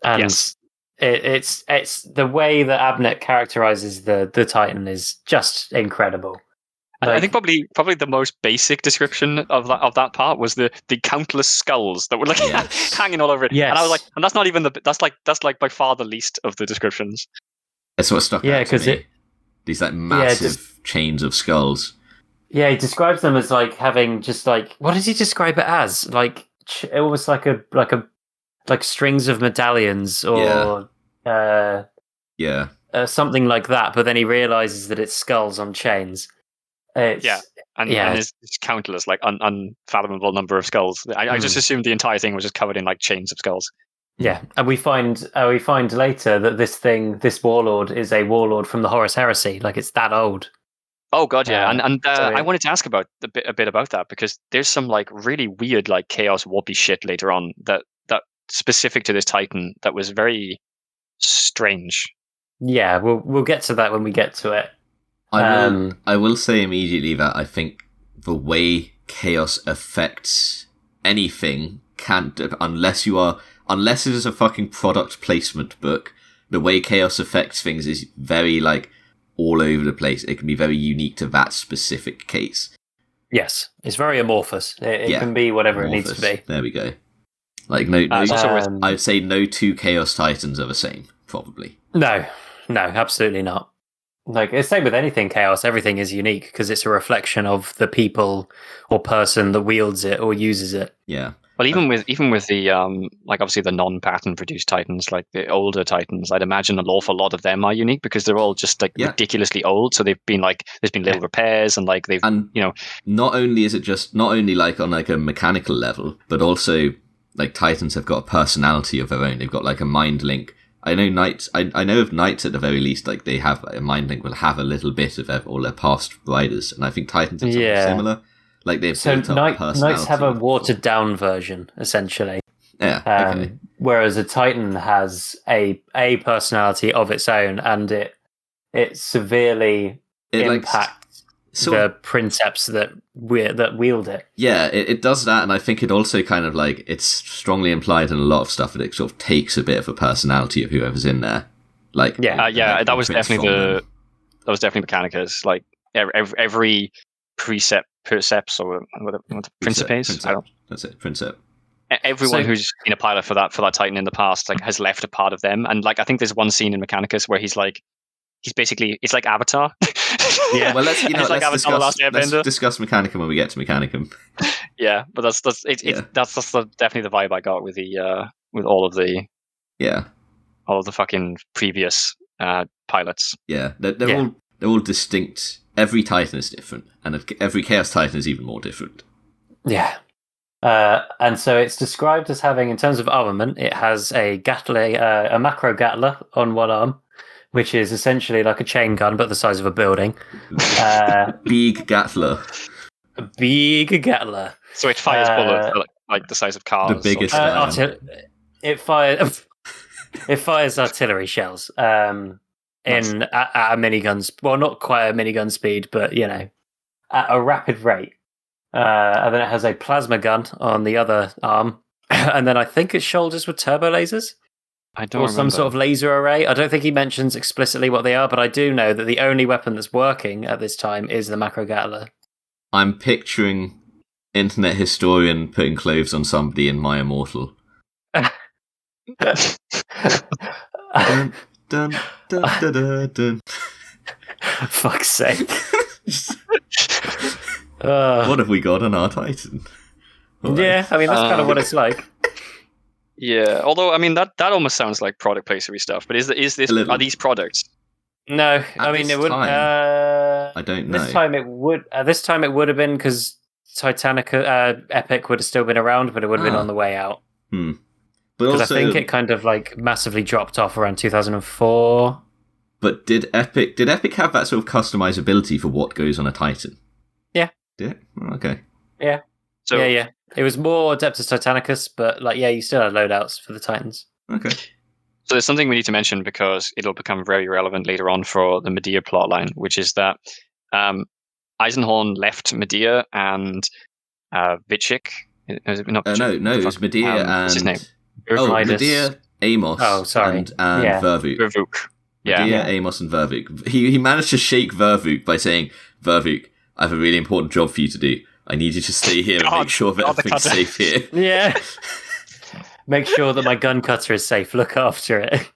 Yes. It's the way that Abnett characterizes the Titan is just incredible. I think probably the most basic description of that part was the countless skulls that were hanging all over it. Yes. And I was and that's not even that's by far the least of the descriptions. That's what stuck out to me. These massive chains of skulls. Yeah, he describes them as having just what does he describe it as? Almost like strings of medallions or something like that. But then he realizes that it's skulls on chains. And there's countless, unfathomable number of skulls. I just assumed the entire thing was just covered in chains of skulls. Yeah, and we find later that this warlord is a warlord from the Horus Heresy. It's that old. Oh god, yeah, I wanted to ask about a bit about that, because there's some really weird chaos warpy shit later on that specific to this Titan that was very strange. Yeah, we'll get to that when we get to it. I will say immediately that I think the way chaos affects anything can't, unless it is a fucking product placement book, the way chaos affects things is very, like, all over the place. It can be very unique to that specific case. Yes, it's very amorphous. It can be whatever amorphous. It needs to be. There we go. Like, I'd say no two Chaos Titans are the same, probably. No, absolutely not. Like, it's the same with anything Chaos. Everything is unique because it's a reflection of the people or person that wields it or uses it. Yeah. Well, even with the like, obviously the non-pattern produced Titans, like the older Titans, I'd imagine an awful lot of them are unique because they're all just like ridiculously old. So they've been like, there's been little repairs and like not only is it just not only like on like a mechanical level, but also like Titans have got a personality of their own. They've got like a mind link. I know Knights. I know of Knights at the very least. Like they have a mind link will have a little bit of all their past riders, and I think Titans are something similar. Like they've built up personality. Knights have a watered down version, essentially. Yeah. Okay. Whereas a Titan has a personality of its own, and it severely impacts the princeps that wield it. Yeah, it does that, and I think it also kind of like it's strongly implied in a lot of stuff that it sort of takes a bit of a personality of whoever's in there. Like that was definitely Mechanicus. Like every perceps or what Principes. That's it, Princep. Everyone who's been a pilot for that Titan in the past like has left a part of them, and like I think there's one scene in Mechanicus where he's basically it's like Avatar. Yeah, well let's discuss Mechanicum when we get to Mechanicum. Yeah, but that's definitely the vibe I got with the with all of the fucking previous pilots. Yeah, they're all distinct. Every Titan is different, and every Chaos Titan is even more different. Yeah. And so it's described as having, in terms of armament, it has a macro Gatler on one arm, which is essentially like a chain gun, but the size of a building. Big Gatler. A big Gatler. So it fires bullets like the size of cars. The biggest. It fires artillery shells. At a minigun, well, not quite a minigun speed, but at a rapid rate. And then it has a plasma gun on the other arm, and then I think its shoulders with turbo lasers. I don't remember. Some sort of laser array. I don't think he mentions explicitly what they are, but I do know that the only weapon that's working at this time is the macro Gatler. I'm picturing internet historian putting clothes on somebody in My Immortal. Dun, dun, dun, dun, dun, dun. Fuck's sake. What have we got on our Titan? Yeah, I mean, that's kind of what it's like. Yeah, although, I mean, that almost sounds like product placery stuff, but are these products? No, I mean, it wouldn't. I don't know. This time it would have been, because Titanic Epic would have still been around, but it would have been on the way out. Because I think it kind of like massively dropped off around 2004. But did Epic have that sort of customizability for what goes on a Titan? Yeah. Did it? Okay. Yeah. So yeah. It was more Adeptus Titanicus, but you still had loadouts for the Titans. Okay. So there's something we need to mention because it'll become very relevant later on for the Medea plotline, which is that Eisenhorn left Medea and Vitchik. No, it was Medea and what's his name? Medea, Amos, and Vervuk. Vervuk. Medea, Amos, and Vervuk. He managed to shake Vervuk by saying, Vervuk, I have a really important job for you to do. I need you to stay here and make sure that everything's safe here. Yeah. Make sure that my gun cutter is safe. Look after it.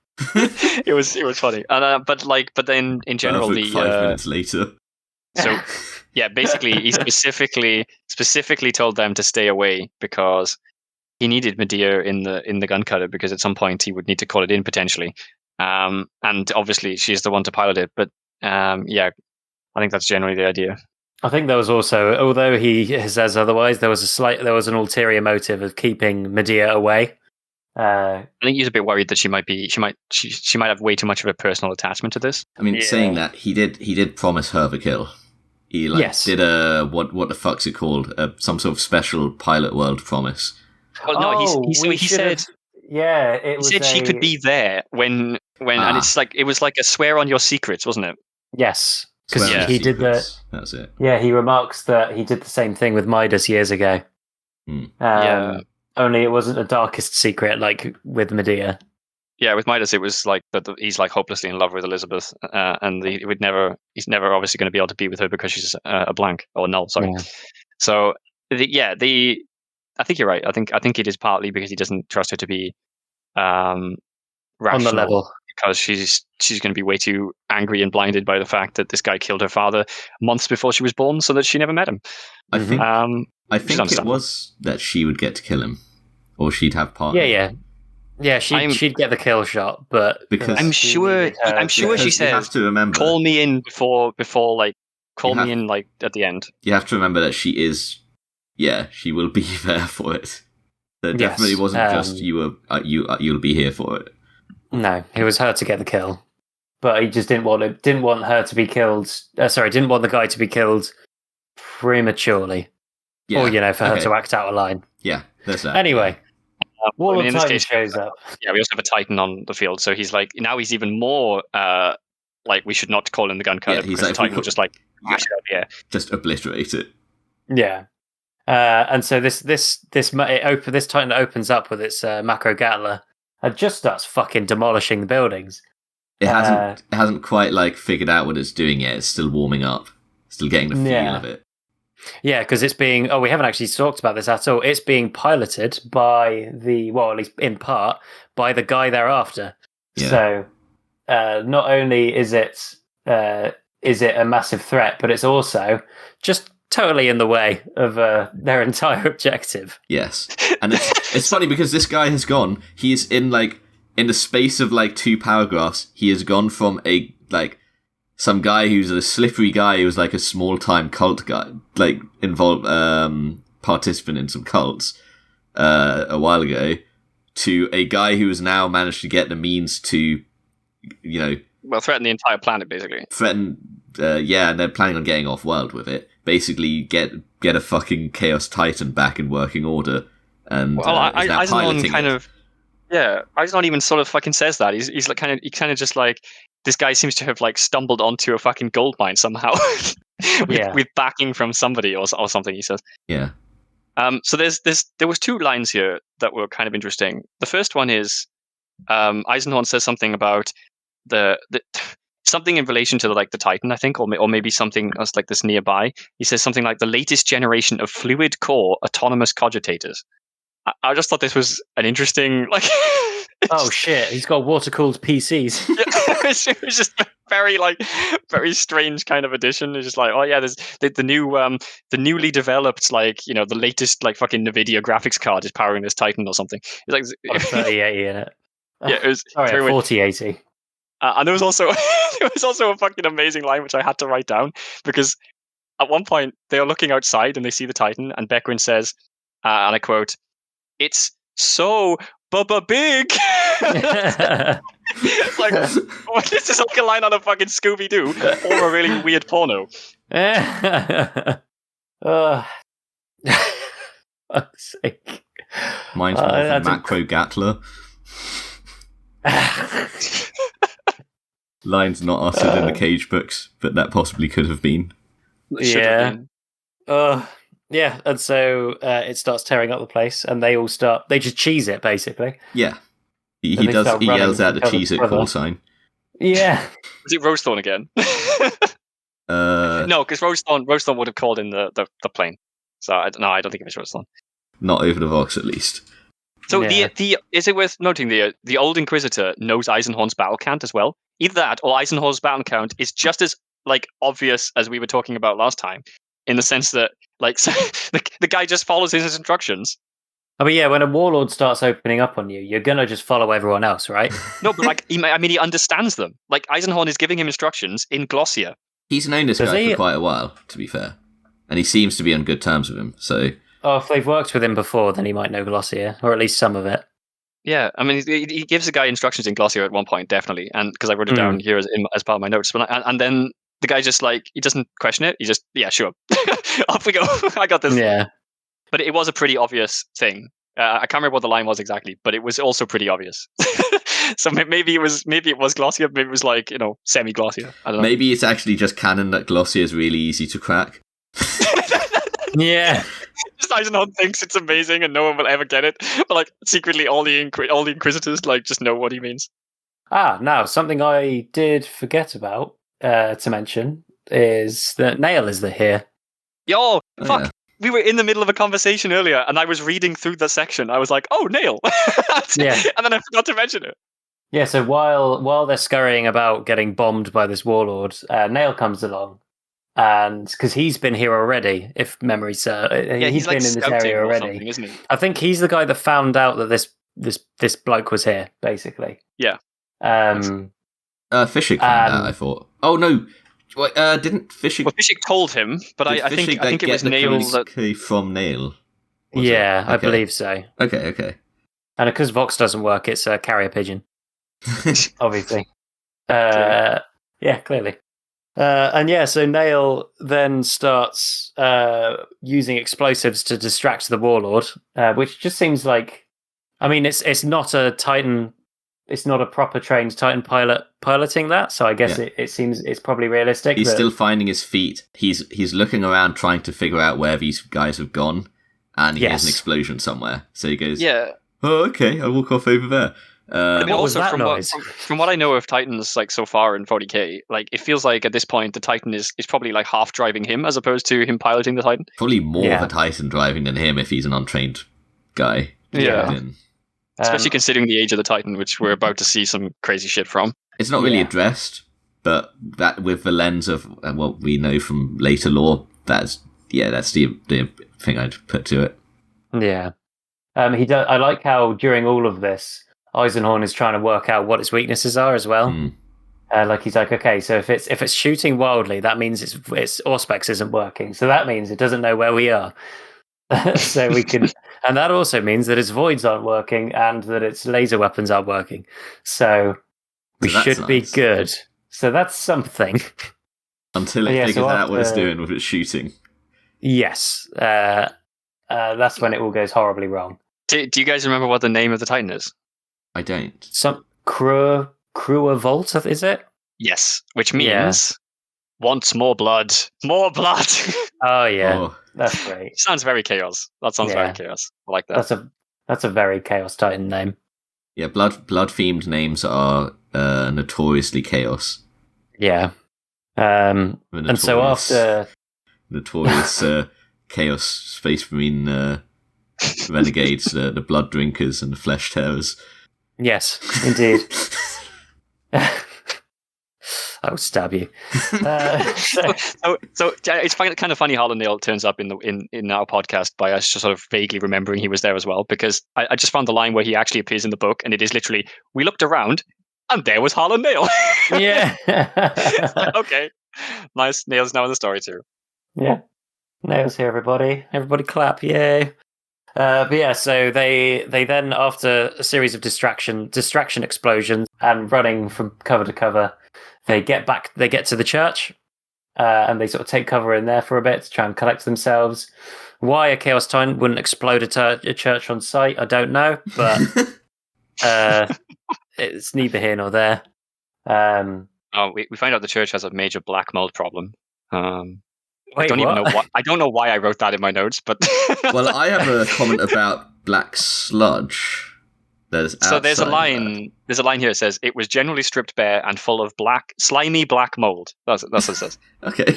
It was funny. And but then in general, Vervuk 5 minutes later. So yeah, basically he specifically told them to stay away because he needed Medea in the gun cutter because at some point he would need to call it in potentially. And obviously she's the one to pilot it. But I think that's generally the idea. I think there was also, although he says otherwise, there was an ulterior motive of keeping Medea away. I think he's a bit worried that she might have way too much of a personal attachment to this. I mean, saying that, he did promise her the kill. He did a what the fuck's it called? Some sort of special pilot world promise. Well, no, he said. Yeah, it was. He said she could be there when And it's like it was like a swear on your secrets, wasn't it? Yes, because he did the. That's it. Yeah, he remarks that he did the same thing with Midas years ago. Only it wasn't a darkest secret like with Medea. Yeah, with Midas, it was like that he's like hopelessly in love with Elizabeth, and he's never obviously going to be able to be with her because she's a blank or null. Sorry. Yeah. So I think you're right. I think it is partly because he doesn't trust her to be rational on the level, because she's going to be way too angry and blinded by the fact that this guy killed her father months before she was born, so that she never met him. I think it was that she would get to kill him, or she'd have part. Yeah, she'd get the kill shot, but because I'm sure she said, you have to remember, call me in before like call me in like at the end. You have to remember that she is, she will be there for it. There definitely wasn't just you'll be here for it. No, it was her to get the kill, but he just didn't want her to be killed. Didn't want the guy to be killed prematurely, or for her to act out a line. Yeah, there's that. Anyway. Warlord Titan case, shows up. Yeah, we also have a Titan on the field, so he's like now he's even more like we should not call in the gun cutter because the Titan will just like just obliterate it. Yeah, and so this Titan opens up with its macro Gatler and just starts fucking demolishing the buildings. It hasn't quite like figured out what it's doing yet. It's still warming up, still getting the feel of it. Yeah, because it's being... Oh, we haven't actually talked about this at all. It's being piloted by at least in part, by the guy thereafter. Yeah. So, not only is it a massive threat, but it's also just totally in the way of their entire objective. Yes. And it's funny because this guy has gone... He is in the space of 2 paragraphs, he has gone from some guy who's a slippery guy who was a small-time cult guy, involved participant in some cults a while ago, to a guy who has now managed to get the means to, threaten the entire planet, basically. And they're planning on getting off-world with it. Basically, get a fucking Chaos Titan back in working order, and Eisenhorn kind of... Yeah, Eisenhorn even sort of fucking says that. He's kind of just like... This guy seems to have stumbled onto a fucking gold mine somehow with backing from somebody or something, he says. Yeah. So there was 2 lines here that were kind of interesting. The first one is Eisenhorn says something about the something in relation to the Titan, I think, or maybe something else like this nearby. He says something like the latest generation of fluid core autonomous cogitators. I just thought this was an interesting oh shit! He's got water-cooled PCs. It was just a very strange kind of addition. It's just there's the newly developed the latest fucking NVIDIA graphics card is powering this Titan or something. It's 3080 in it. Yeah, it was 4080. And there was also a fucking amazing line which I had to write down because at one point they are looking outside and they see the Titan and Beckwin says, and I quote, "It's so big." It's this is a line on a fucking Scooby-Doo or a really weird porno. Fuck's sake. Mine's more of a macro Gatler. Lines not uttered in the Cage books, but that possibly could have been. Yeah. Yeah, and so it starts tearing up the place, and they just cheese it, basically. Yeah. He yells out the cheese it call sign. Yeah. Was it Rosethorn again? No, because Rosethorn would have called in the plane. So I don't think it was Rosethorn. Not over the Vox, at least. So is it worth noting the old Inquisitor knows Eisenhorn's battle count as well? Either that, or Eisenhorn's battle count is just as obvious as we were talking about last time, in the sense that the guy just follows his instructions. Oh, but yeah, when a warlord starts opening up on you, you're gonna just follow everyone else, right? No, but he understands them. Eisenhorn is giving him instructions in Glossia. He's known this guy for quite a while, to be fair, and he seems to be on good terms with him. So, if they've worked with him before, then he might know Glossia, or at least some of it. Yeah, he gives the guy instructions in Glossia at one point, definitely, and because I wrote it down here as part of my notes. But and then the guy just he doesn't question it. He just sure, off we go. I got this. Yeah. But it was a pretty obvious thing. I can't remember what the line was exactly, but it was also pretty obvious. So maybe it was Glossier, maybe it was like, semi-Glossier. I don't know. Maybe it's actually just canon that Glossier is really easy to crack. Yeah. Just Eisenhorn thinks it's amazing and no one will ever get it. But like secretly all the Inquisitors like just know what he means. Now something I did forget about to mention is that Nail is here. Yo, fuck. Yeah. We were in the middle of a conversation earlier and I was reading through the section. I was like, oh, Nail. Yeah. And then I forgot to mention it. Yeah, so while they're scurrying about getting bombed by this warlord, Nail comes along. And because he's been here already, if memory serves, he's been in this area already, isn't he? I think he's the guy that found out that this bloke was here, basically. Yeah. Fishig found out, I thought. Oh no, didn't Fishig? Well, Fishig told him, but I think it was Nail from Nail. Yeah, okay. I believe so. Okay. And because Vox doesn't work, it's a carrier pigeon, obviously. Yeah, clearly. So Nail then starts using explosives to distract the warlord, which just seems like, I mean, it's not a Titan, it's not a proper trained Titan pilot piloting that, so I guess it seems it's probably realistic. He's still finding his feet. He's looking around trying to figure out where these guys have gone, and he hears an explosion somewhere. So he goes, "Yeah, oh, okay, I'll walk off over there." What was that noise? From what I know of Titans, like so far in 40k, like it feels like at this point the Titan is probably like half driving him as opposed to him piloting the Titan. Probably more of a Titan driving than him if he's an untrained guy. Yeah. Especially considering the age of the Titan, which we're about to see some crazy shit from. It's not really addressed, but that with the lens of what we know from later lore, that's the thing I'd put to it. Yeah. He does. I like how during all of this, Eisenhorn is trying to work out what its weaknesses are as well. Like he's like, okay, so if it's shooting wildly, that means its Auspex isn't working. So that means it doesn't know where we are. So we can, and that also means that its voids aren't working and that its laser weapons aren't working. So we should be good. So that's something. Until it figures out what it's doing with its shooting. Yes, that's when it all goes horribly wrong. Do you guys remember what the name of the Titan is? I don't. Some Crua Volt, is it? Yes, which means wants more blood. More blood. Oh yeah, that's great. Sounds very chaos. That sounds very chaos. I like that. That's a very chaos Titan name. Yeah, blood themed names are notoriously chaos. Yeah. And so after notorious chaos space marine renegades, the blood drinkers and the flesh tearers. Yes, indeed. I will stab you. So it's kind of funny how Nail turns up in our podcast by us just sort of vaguely remembering he was there as well, because I just found the line where he actually appears in the book, and it is literally, we looked around, and there was Harlan Nail. Yeah. Okay. Nice. Nail's now in the story too. Yeah. Nail's here, everybody. Everybody clap, yay. But yeah, so they then, after a series of distraction explosions and running from cover to cover, they get to the church, and they sort of take cover in there for a bit to try and collect themselves. Why a Chaos Titan wouldn't explode a church on sight, I don't know, but it's neither here nor there. We find out the church has a major black mold problem. Wait, I don't know why I wrote that in my notes, but well, I have a comment about black sludge. There's a line. There's a line here that says it was generally stripped bare and full of slimy black mold. That's what it says. Okay.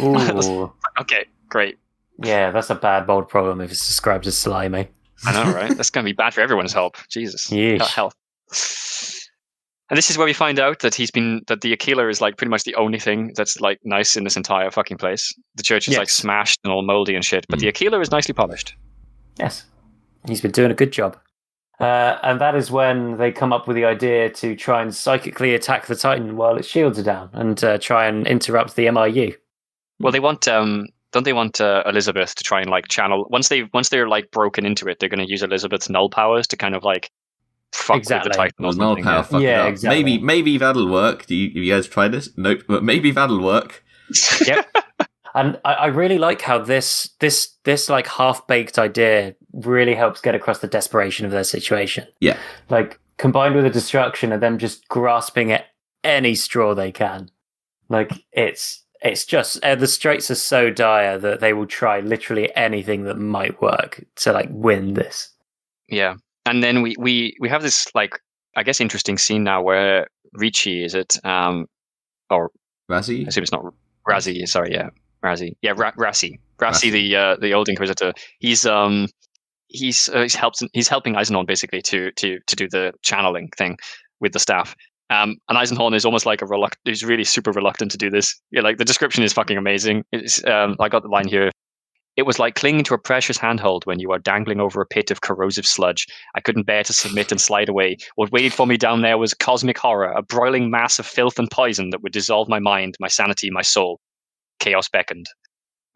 Okay, great. Yeah, that's a bad mold problem if it's described as slimy. I know, right? That's going to be bad for everyone's Jesus. Health. And this is where we find out that that the Aquila is like pretty much the only thing that's like nice in this entire fucking place. The church is like smashed and all moldy and shit, but the Aquila is nicely polished. Yes. He's been doing a good job. And that is when they come up with the idea to try and psychically attack the Titan while its shields are down and try and interrupt the MIU. Well, they want, don't they want Elizabeth to try and like channel, once they're like broken into it, they're going to use Elizabeth's null powers to kind of like fuck with the Titan. Well, null power fuck it up. Exactly. Maybe that'll work. Have you guys tried this? Nope, but maybe that'll work. Yep. And I really like how this like half-baked idea really helps get across the desperation of their situation. Yeah. Like, combined with the destruction of them just grasping at any straw they can. Like, it's just the straits are so dire that they will try literally anything that might work to like win this. Yeah, and then we have this like, I guess, interesting scene now where Ricci, is it or Razzie? I assume it's not Razzie. Sorry, yeah, Razzie. Yeah, Rassi, the old Inquisitor. He's helping Eisenhorn basically to do the channeling thing with the staff. And Eisenhorn is almost like he's really super reluctant to do this. Yeah, like the description is fucking amazing. It's I got the line here. It was like clinging to a precious handhold when you are dangling over a pit of corrosive sludge. I couldn't bear to submit and slide away. What waited for me down there was cosmic horror, a broiling mass of filth and poison that would dissolve my mind, my sanity, my soul. Chaos beckoned,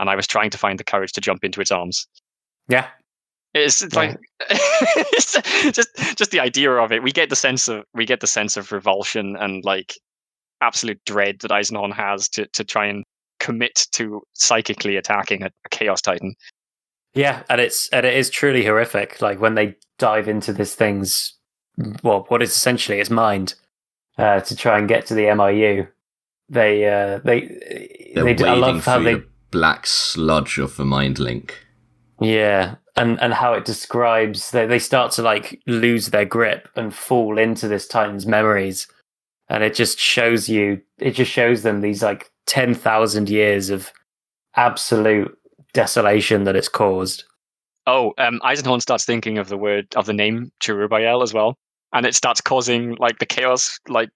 and I was trying to find the courage to jump into its arms. Yeah. It's like it's just the idea of it. We get the sense of revulsion and like absolute dread that Eisenhorn has to try and commit to psychically attacking a Chaos Titan. Yeah, and it is truly horrific. Like when they dive into this thing's what is essentially its mind to try and get to the MIU. They're I love how they the black sludge of the mind link. Yeah, and how it describes they start to like lose their grip and fall into this Titan's memories, and it just shows them these like 10,000 years of absolute desolation that it's caused. Oh, Eisenhorn starts thinking of the name Cherubael as well, and it starts causing like the chaos like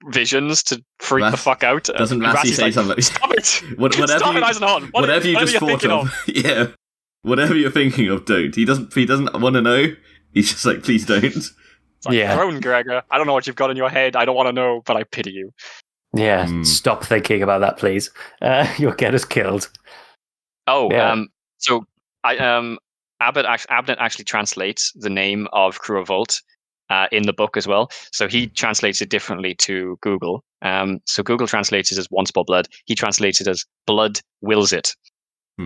visions to freak the fuck out. Doesn't Rassi say something like, "Stop it! Stop it, Eisenhorn! Whatever you just thought of, yeah, whatever you're thinking of, don't." He doesn't want to know. He's just like, please don't. It's like, Throne, Gregor. I don't know what you've got in your head. I don't want to know, but I pity you. Yeah, stop thinking about that, please. You'll get us killed. Oh, yeah. So Abnett actually translates the name of Crew Revolt in the book as well. So he translates it differently to Google. So Google translates it as Once More Blood. He translates it as Blood Wills It.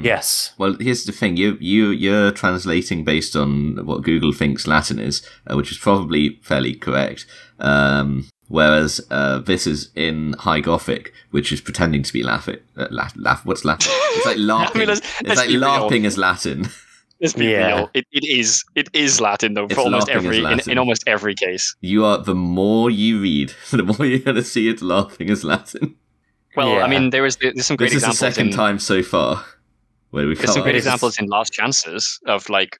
Yes. Well, here's the thing. You're translating based on what Google thinks Latin is, which is probably fairly correct. Whereas this is in High Gothic, which is pretending to be Latin. What's Latin? It's like LARPing. I mean, it's like LARPing as Latin. Let's be real. It is Latin though. For almost in almost every case. The more you read, the more you're going to see it LARPing as Latin. Well, I mean, there's some great examples. This is the second time so far. There's some great examples in Last Chances of like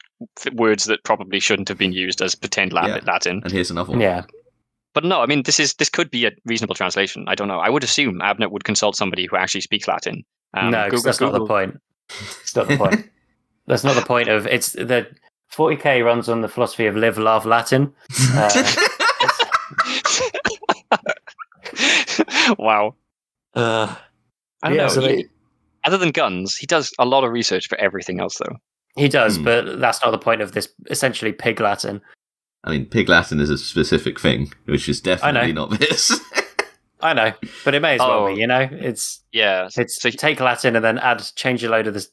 words that probably shouldn't have been used as pretend Latin. And here's another one. Yeah. But no, I mean, this could be a reasonable translation. I don't know. I would assume Abnett would consult somebody who actually speaks Latin. No, that's not the point. It's not the point. That's not the point of it's the 40k runs on the philosophy of live, laugh, Latin. Wow. I don't know. So other than guns, he does a lot of research for everything else, though. He does, but that's not the point of this. Essentially, Pig Latin. I mean, Pig Latin is a specific thing, which is definitely not this. I know, but it may as well be. You know, it's take Latin and then change a load of this,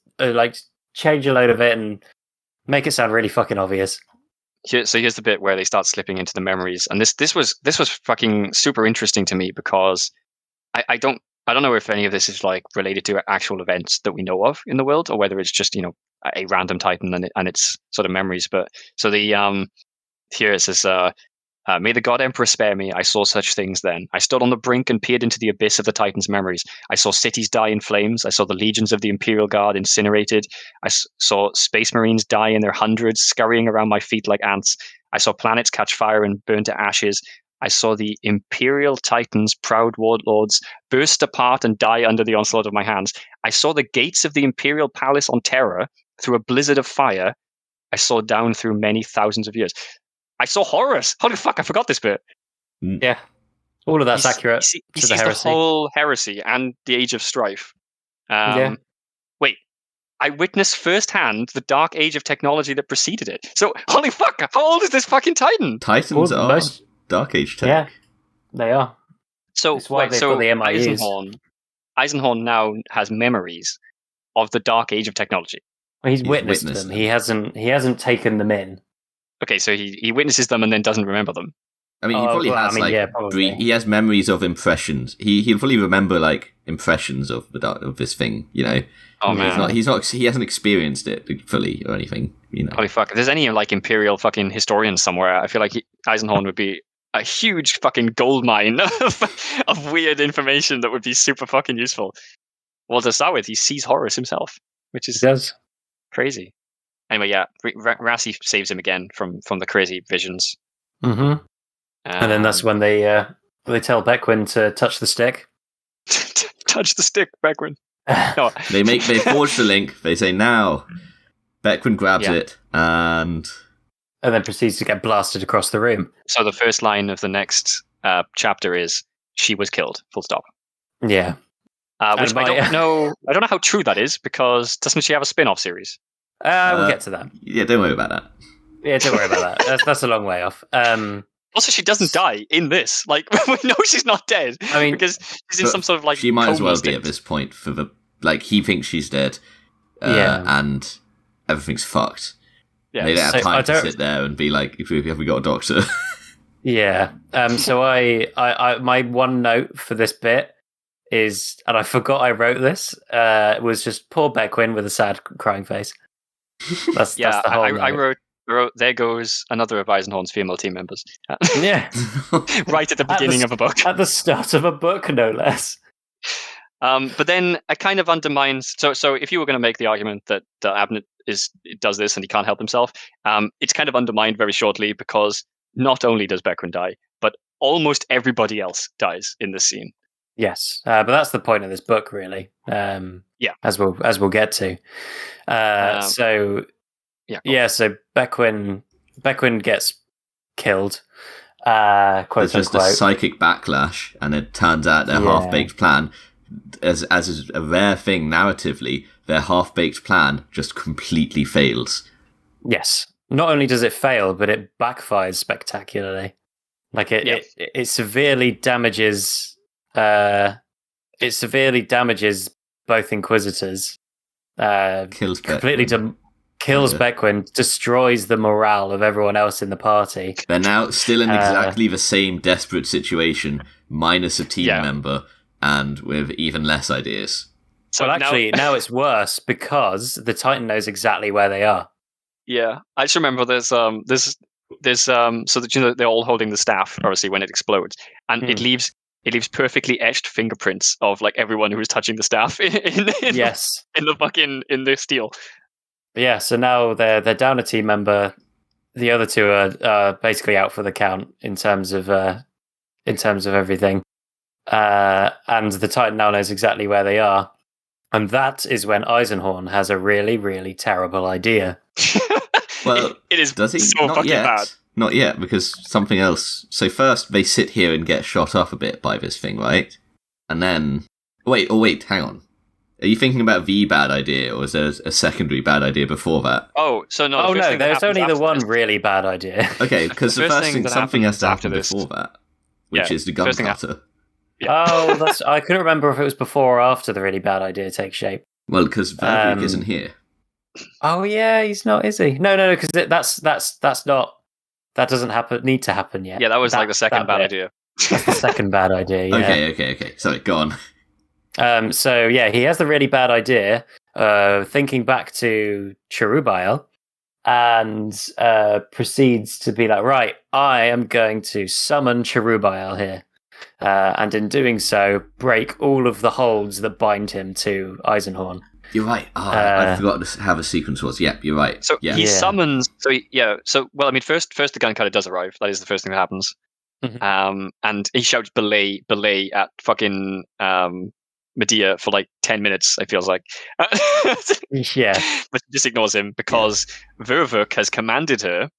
change a load of it and make it sound really fucking obvious. So here's the bit where they start slipping into the memories, and this was fucking super interesting to me because I don't know if any of this is like related to actual events that we know of in the world, or whether it's just a random Titan and its sort of memories. But so the here it says, "May the God Emperor spare me. I saw such things then. I stood on the brink and peered into the abyss of the Titan's memories. I saw cities die in flames. I saw the legions of the Imperial Guard incinerated. I saw space marines die in their hundreds, scurrying around my feet like ants. I saw planets catch fire and burn to ashes. I saw the Imperial Titans, proud warlords, burst apart and die under the onslaught of my hands. I saw the gates of the Imperial Palace on Terra through a blizzard of fire. I saw down through many thousands of years. I saw Horus. Holy fuck, I forgot this bit. Yeah. All of that's accurate. He sees the whole heresy and the Age of Strife. Wait, I witnessed firsthand the dark age of technology that preceded it. So, holy fuck, how old is this fucking Titan? Titans are dark age tech. Yeah, they are. So, the Eisenhorn now has memories of the dark age of technology. Well, he's witnessed them. He hasn't taken them in. Okay, so he witnesses them and then doesn't remember them. I mean, he probably has probably. He has memories of impressions. He'll probably remember like impressions of this thing. You know. Oh man, he hasn't experienced it fully or anything. You know. Holy fuck! If there's any like imperial fucking historians somewhere, I feel like Eisenhorn would be a huge fucking goldmine of weird information that would be super fucking useful. Well, to start with, he sees Horus himself, which is crazy. Anyway, yeah, Rassi saves him again from the crazy visions. Mm-hmm. And then that's when they tell Bequin to touch the stick. Touch the stick, Bequin. No. They forge the link. They say now. Bequin grabs it and then proceeds to get blasted across the room. So the first line of the next chapter is "She was killed." Full stop. Yeah. Which I don't know. I don't know how true that is because doesn't she have a spin-off series? We'll get to that. Yeah, don't worry about that. Yeah, don't worry about that. That's a long way off. Also, she doesn't die in this. Like, we know she's not dead. I mean, because she's in some sort of like. She might as well be at this point for the he thinks she's dead, and everything's fucked. Yeah, they don't have time to sit there and be like, "Have we got a doctor?" Yeah. So I my one note for this bit is, and I forgot I wrote this. Was just poor Bequin with a sad crying face. That's the whole. I wrote. There goes another of Eisenhorn's female team members. Yeah. Right at the beginning of a book. At the start of a book, no less. But then it kind of undermines. So if you were going to make the argument that Abnett does this and he can't help himself, it's kind of undermined very shortly because not only does Bequin die, but almost everybody else dies in this scene. Yes, but that's the point of this book, really. As we'll get to. So Bequin gets killed. There's just a psychic backlash, and it turns out their half-baked plan, as is a rare thing narratively, their half-baked plan just completely fails. Yes. Not only does it fail, but it backfires spectacularly. Like it severely damages. It severely damages both Inquisitors. Kills Bequin, destroys the morale of everyone else in the party. They're now still in exactly the same desperate situation, minus a team member, and with even less ideas. So now it's worse because the Titan knows exactly where they are. Yeah, I just remember there's so that they're all holding the staff obviously when it explodes, and it leaves perfectly etched fingerprints of like everyone who was touching the staff in the steel. Yeah, so now they're down a team member. The other two are basically out for the count in terms of everything. And the Titan now knows exactly where they are. And that is when Eisenhorn has a really, really terrible idea. Well, it is does he? So Not fucking yet. bad. Not yet, because something else. So first, they sit here and get shot up a bit by this thing, right? And then... Wait, hang on. Are you thinking about the bad idea, or is there a secondary bad idea before that? Oh, so no. Oh, no, there's only the one really bad idea. Okay, because the first thing, something has to happen before that, which is the gun cutter. Yeah. Oh, I couldn't remember if it was before or after the really bad idea takes shape. Well, because Verbeek isn't here. Oh yeah, he's not, is he? No, because that's not. That doesn't need to happen yet. Yeah, that was like the second bad idea. That's the second bad idea. Yeah. Okay. Sorry, go on. So yeah, he has the really bad idea of thinking back to Cherubile and proceeds to be like, right, I am going to summon Cherubile here. And in doing so, break all of the holds that bind him to Eisenhorn. You're right. I forgot how the sequence was. Yep, you're right. So he summons. First the gun cutter does arrive. That is the first thing that happens. Mm-hmm. And he shouts belay at fucking Medea for like 10 minutes. It feels like. Yeah, but she just ignores him because Vervuk has commanded her,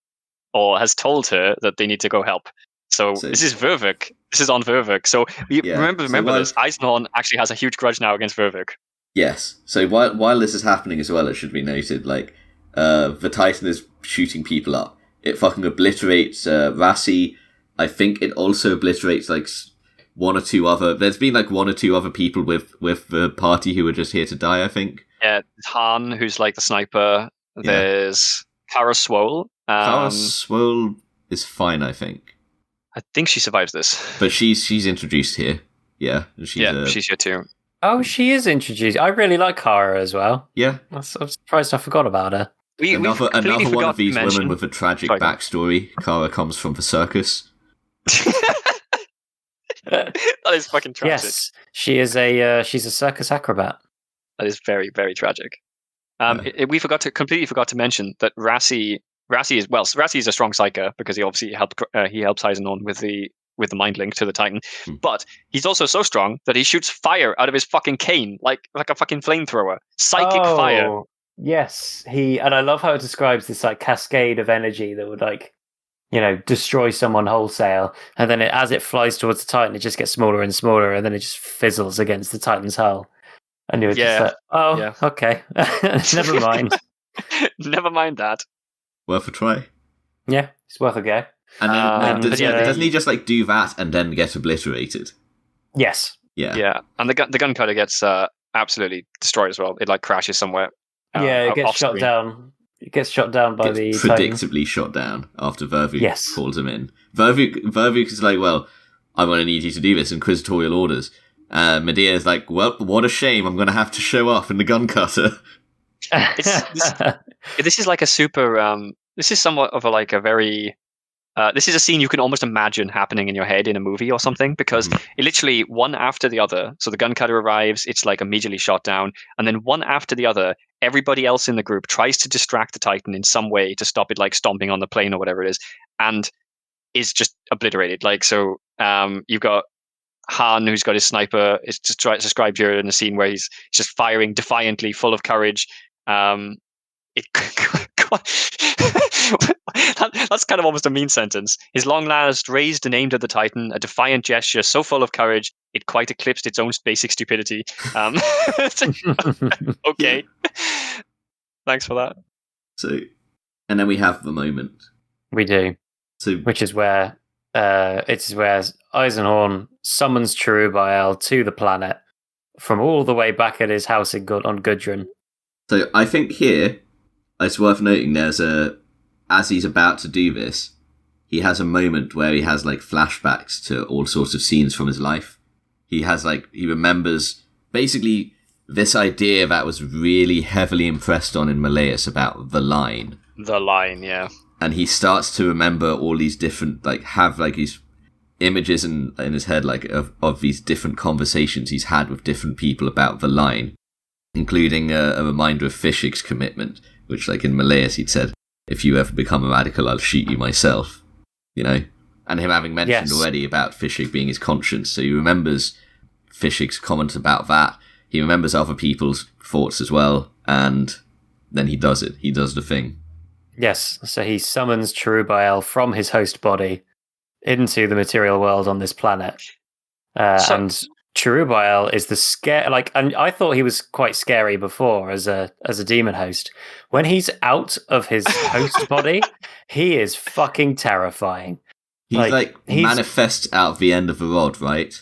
or has told her that they need to go help. So this is Vervuk. This is on Vervuk. So remember this. Eisenhorn actually has a huge grudge now against Vervuk. Yes. So while this is happening as well, it should be noted, like, the Titan is shooting people up. It fucking obliterates Rassi. I think it also obliterates, like, one or two other... There's been, like, one or two other people with the party who were just here to die, I think. Yeah, Han, who's, like, the sniper. There's Kara Swole. Kara Swole is fine, I think. I think she survives this. But she's introduced here. Yeah. She's here too. Oh, she is introduced. I really like Kara as well. Yeah. I'm surprised I forgot about her. Another one of these women with a tragic backstory. Kara comes from the circus. That is fucking tragic. Yes, she is she's a circus acrobat. That is very, very tragic. We completely forgot to mention that Rassi is a strong psyker because he obviously helps Eisenhorn with the mind link to the Titan. But he's also so strong that he shoots fire out of his fucking cane like a fucking flamethrower. Psychic fire. Yes, and I love how it describes this like cascade of energy that would like, destroy someone wholesale, and then as it flies towards the Titan, it just gets smaller and smaller, and then it just fizzles against the Titan's hull. And you're just like, okay, never mind. Never mind that. Worth a try. Yeah, it's worth a go. And then doesn't he just like do that and then get obliterated? Yes. Yeah. Yeah, and the gun cutter gets absolutely destroyed as well. It like crashes somewhere. It gets shot down. It gets shot down by the predictably shot down after Vervuk calls him in. Vervuk is like, well, I'm going to need you to do this, inquisitorial orders. Medea is like, well, what a shame, I'm going to have to show up in the gun cutter. This is like a super, this is somewhat of a very, this is a scene you can almost imagine happening in your head in a movie or something, because it literally one after the other. So the gun cutter arrives, it's like immediately shot down, and then one after the other, everybody else in the group tries to distract the Titan in some way to stop it like stomping on the plane or whatever it is, and is just obliterated. Like, so you've got Han, who's got his sniper. It's just described here in a scene where he's just firing defiantly, full of courage. That's kind of almost a mean sentence. His long lance raised and aimed at the Titan, a defiant gesture so full of courage it quite eclipsed its own basic stupidity. Okay, thanks for that. So, and then we have the moment. We do. So, which is where Eisenhorn summons Cherubael to the planet from all the way back at his house on Gudrun. So I think here it's worth noting as he's about to do this, he has a moment where he has like flashbacks to all sorts of scenes from his life. He remembers basically this idea that was really heavily impressed on in Malleus about the line. The line, yeah. And he starts to remember all these different, have these images in his head, of these different conversations he's had with different people about the line, including a reminder of Fischig's commitment, which, in Malleus, he'd said, if you ever become a radical, I'll shoot you myself, and him having mentioned already about Fischig being his conscience, so he remembers Fischig's comment about that. He remembers other people's thoughts as well, and then he does it. He does the thing. Yes, so he summons Cherubael from his host body into the material world on this planet. And Cherubael is the and I thought he was quite scary before as a demon host. When he's out of his host body, he is fucking terrifying. He's manifests out of the end of the rod, right?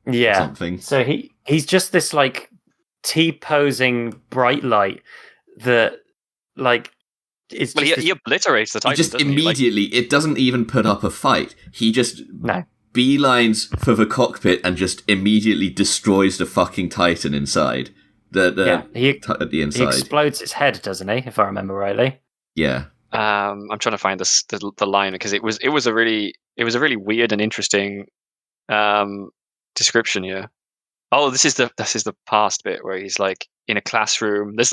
Yeah. Or something. So he's just this T-posing bright light that he obliterates the Titan. He just immediately, it doesn't even put up a fight. He just beelines for the cockpit and just immediately destroys the fucking Titan inside. At the inside. He explodes its head, doesn't he? If I remember rightly. Yeah. I'm trying to find the line because it was a really weird and interesting description here. Oh, this is the past bit where he's in a classroom. There's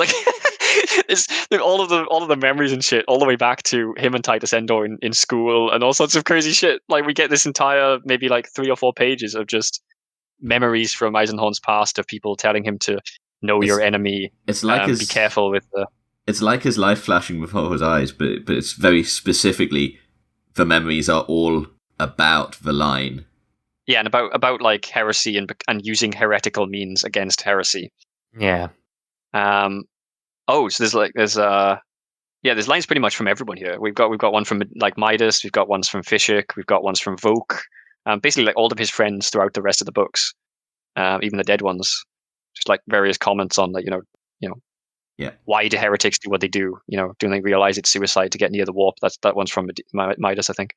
there's all of the memories and shit all the way back to him and Titus Endor in school and all sorts of crazy shit. We get this entire maybe 3 or 4 pages of just memories from Eisenhorn's past of people telling him to know your enemy. It's be careful with the. It's like his life flashing before his eyes, but it's very specifically the memories are all about the line. Yeah, and about heresy and using heretical means against heresy. Yeah. Oh, so there's lines pretty much from everyone here. We've got one from Midas, we've got ones from Fischig, we've got ones from Vok. Basically all of his friends throughout the rest of the books, even the dead ones. Just various comments on why do heretics do what they do? Do they realize it's suicide to get near the warp? That one's from Midas, I think.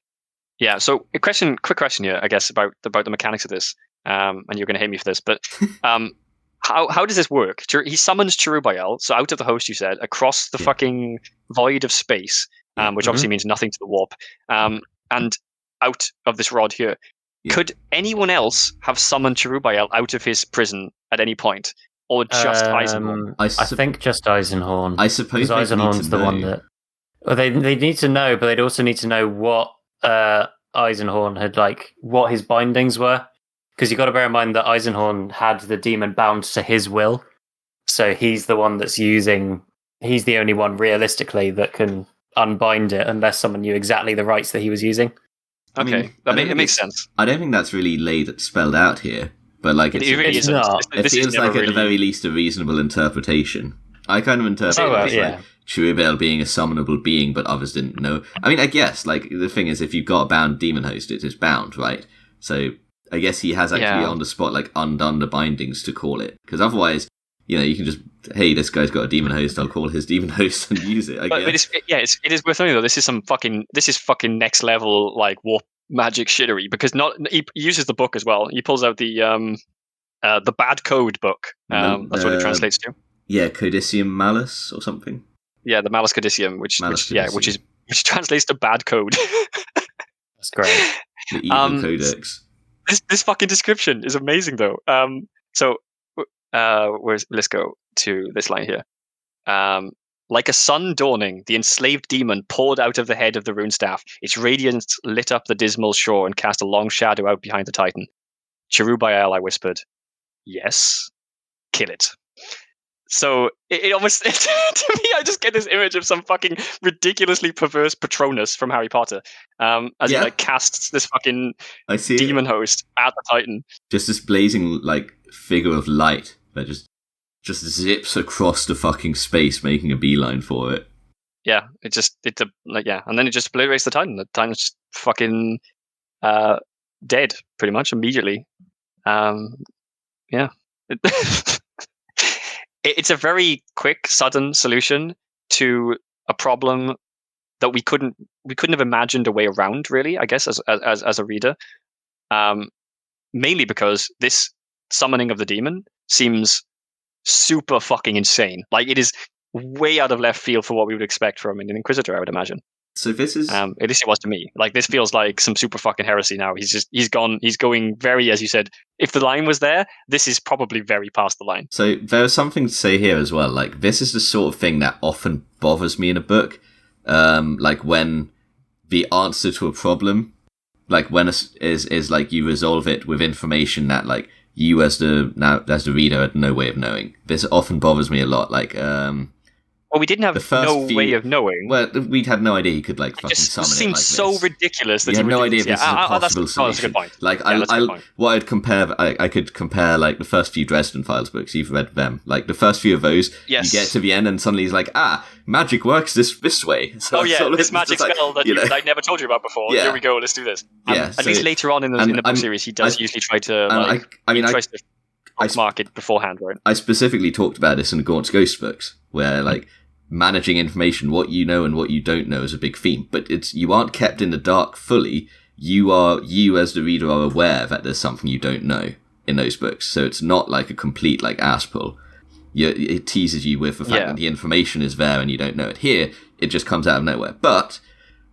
Yeah. So quick question here, I guess, about the mechanics of this. And you're going to hate me for this, but how does this work? He summons Cherubael, so out of the host, you said, across the fucking void of space, which obviously means nothing to the warp, and out of this rod here. Yeah. Could anyone else have summoned Cherubael out of his prison at any point? Or just Eisenhorn? I think just Eisenhorn. I suppose Eisenhorn's the one that... Well, they need to know, but they'd also need to know what Eisenhorn had, like, what his bindings were. Because you've got to bear in mind that Eisenhorn had the demon bound to his will. So he's the one that's using... He's the only one, realistically, that can unbind it, unless someone knew exactly the rights that he was using. Okay, it makes sense. I don't think that's really spelled out here. But like it really isn't. It feels like at the very least a reasonable interpretation. I kind of interpret it as like Cherubael being a summonable being, but others didn't know. I mean, I guess like the thing is, if you've got a bound demon host, it is bound, right? So I guess he has actually on the spot like undone the bindings to call it, because otherwise, you can just this guy's got a demon host. I'll call his demon host and use it. But it is worth noting though. This is fucking next level like warp magic shittery, because he uses the book as well. He pulls out the bad code book. That's what it translates to. Yeah, Codicium Malus or something. Yeah, the Malus Codicium, which translates to bad code. That's great. The evil codex. This fucking description is amazing though. Let's go to this line here. Like a sun dawning, the enslaved demon poured out of the head of the rune staff. Its radiance lit up the dismal shore and cast a long shadow out behind the Titan. Cherubael, I whispered. Yes. Kill it. So it almost, to me, I just get this image of some fucking ridiculously perverse Patronus from Harry Potter, as he like casts this fucking demon host at the Titan. Just this blazing like figure of light that just zips across the fucking space, making a beeline for it. Yeah, and then it just obliterates the Titan. The Titan's just fucking dead, pretty much immediately. It's a very quick, sudden solution to a problem that we couldn't have imagined a way around, really, I guess, as a reader. Mainly because this summoning of the demon seems super fucking insane. Like, it is way out of left field for what we would expect from an Inquisitor, I would imagine. So this is at least it was to me. Like, this feels like some super fucking heresy now. He's going very, as you said, if the line was there, this is probably very past the line. So there's something to say here as well. Like, this is the sort of thing that often bothers me in a book. Like when the answer to a problem, like when is like you resolve it with information that like you as the reader had no way of knowing. This often bothers me a lot. Like, well, we didn't have way of knowing. Well, we'd had no idea he could like fucking summon it. It seems so ridiculous that we had no idea if this is a possible solution. That's a good point. Like, I could compare like the first few Dresden Files books. You've read them. Like the first few of those, you get to the end and suddenly he's like, magic works this way. So, this magic spell that I never told you about before. Here we go. Let's do this. At least later on in the book series, he does usually try to mark it beforehand, right? I specifically talked about this in the Gaunt's Ghost books, where like managing information, what you know and what you don't know, is a big theme. But you aren't kept in the dark fully. You as the reader are aware that there's something you don't know in those books. So it's not like a complete like ass pull. It teases you with the fact that the information is there and you don't know it. Here, it just comes out of nowhere. But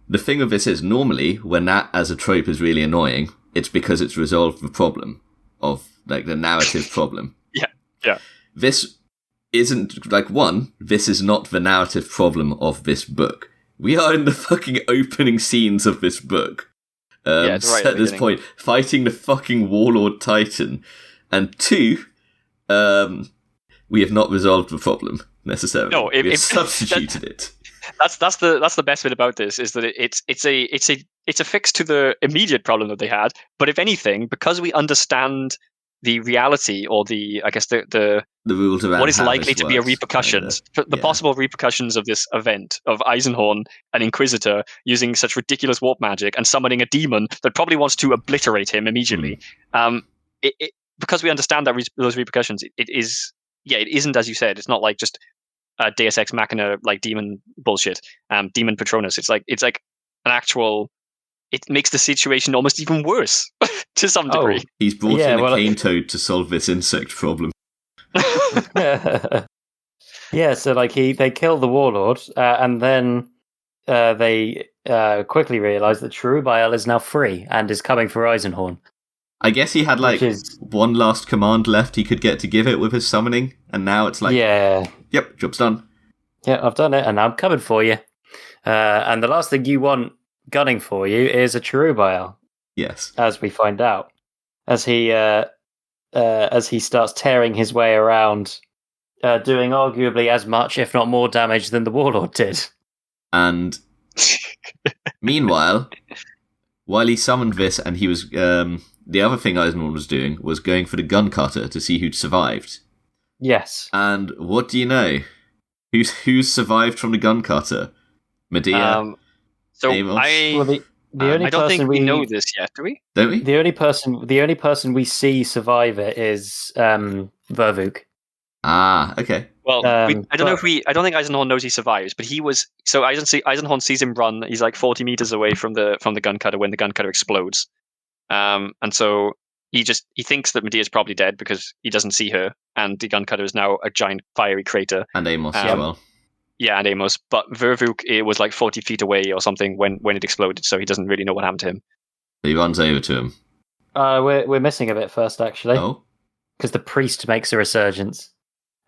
the thing of this is, normally when that as a trope is really annoying, it's because it's resolved the problem of like the narrative problem. Yeah. This isn't like this is not the narrative problem of this book. We are in the fucking opening scenes of this book. At this point, fighting the fucking Warlord Titan. And 2, we have not resolved the problem necessarily. No, we have substituted it. That's the best bit about this, is that it's a fix to the immediate problem that they had. But if anything, because we understand the reality, or the rules around what is likely to be a repercussions, the possible repercussions of this event of Eisenhorn, an Inquisitor, using such ridiculous warp magic and summoning a demon that probably wants to obliterate him immediately. Because we understand that those repercussions, it isn't, as you said, it's not like just Deus Ex Machina like demon bullshit, demon Patronus. It's like an actual it makes the situation almost even worse to some degree. He's brought in a cane toad to solve this insect problem. Yeah, so like they kill the warlord, and then they quickly realise that Cherubile is now free and is coming for Eisenhorn. I guess he had one last command left he could get to give it with his summoning, and now it's like, yep, job's done. Yeah, I've done it, and I'm coming for you. And the last thing you want gunning for you is a Cherubile. Yes, as we find out, as he starts tearing his way around, doing arguably as much, if not more, damage than the warlord did. And meanwhile, while he summoned this, and he was the other thing Eisenhorn was doing was going for the gun cutter to see who'd survived. Yes. And what do you know? Who's survived from the gun cutter? Medea. So I don't think we know this yet, do we? Don't we? The only person we see survive it is Vervuk. Ah, okay. Well, I don't think Eisenhorn knows he survives, but he was. So Eisenhorn sees him run. He's like 40 meters away from the gun cutter when the gun cutter explodes. And so he thinks that Medea's probably dead because he doesn't see her, and the gun cutter is now a giant fiery crater. And Amos as well. Yeah, and Amos. But Vervuk, it was like 40 feet away or something when it exploded, so he doesn't really know what happened to him. He runs over to him. We're missing a bit first, actually. Oh, because the priest makes a resurgence.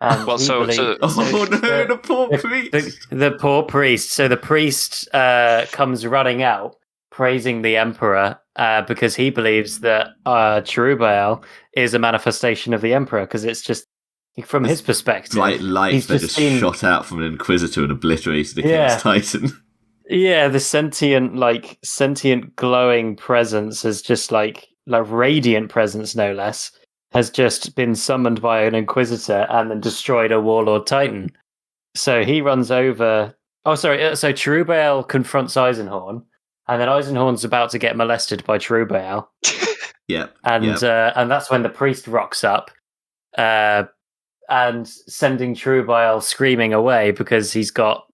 And the poor priest. The poor priest. So the priest comes running out, praising the emperor because he believes that Cherubile is a manifestation of the emperor, because it's just, from his perspective, bright lights that just shot out from an inquisitor and obliterated the King's Titan. Yeah, the sentient glowing presence has just like radiant presence, no less, has just been summoned by an inquisitor and then destroyed a warlord titan. So he runs over. So Cherubile confronts Eisenhorn, and then Eisenhorn's about to get molested by Cherubile. And that's when the priest rocks up, and sending Cherubile screaming away because he's got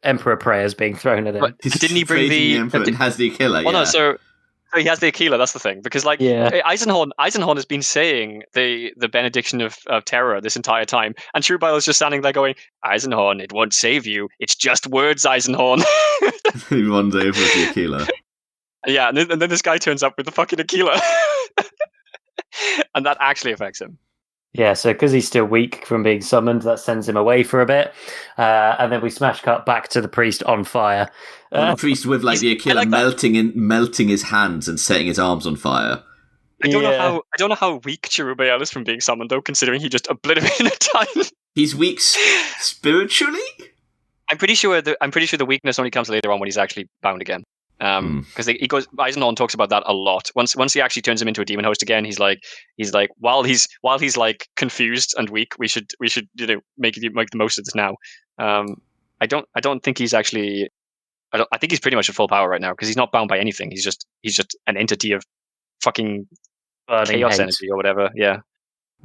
emperor prayers being thrown at him. But didn't he bring the emperor and has the Aquila? Well, no, so he has the Aquila. That's the thing, because Eisenhorn has been saying the benediction of terror this entire time, and Cherubile is just standing there going, "Eisenhorn, it won't save you. It's just words, Eisenhorn." He runs over with the Aquila. Yeah, and then this guy turns up with the fucking Aquila, and that actually affects him. Yeah, so because he's still weak from being summoned, that sends him away for a bit, and then we smash cut back to the priest on fire. The priest with the Aquila melting his hands and setting his arms on fire. I don't know how weak Cherubile is from being summoned, though, considering he just obliterated a titan. He's weak spiritually. I'm pretty sure the weakness only comes later on when he's actually bound again. Because Eisenhorn talks about that a lot. Once he actually turns him into a demon host again, he's like while he's like confused and weak, we should make the most of this now. I don't think he's actually. I think he's pretty much at full power right now because he's not bound by anything. He's just an entity of fucking chaos energy or whatever. Yeah.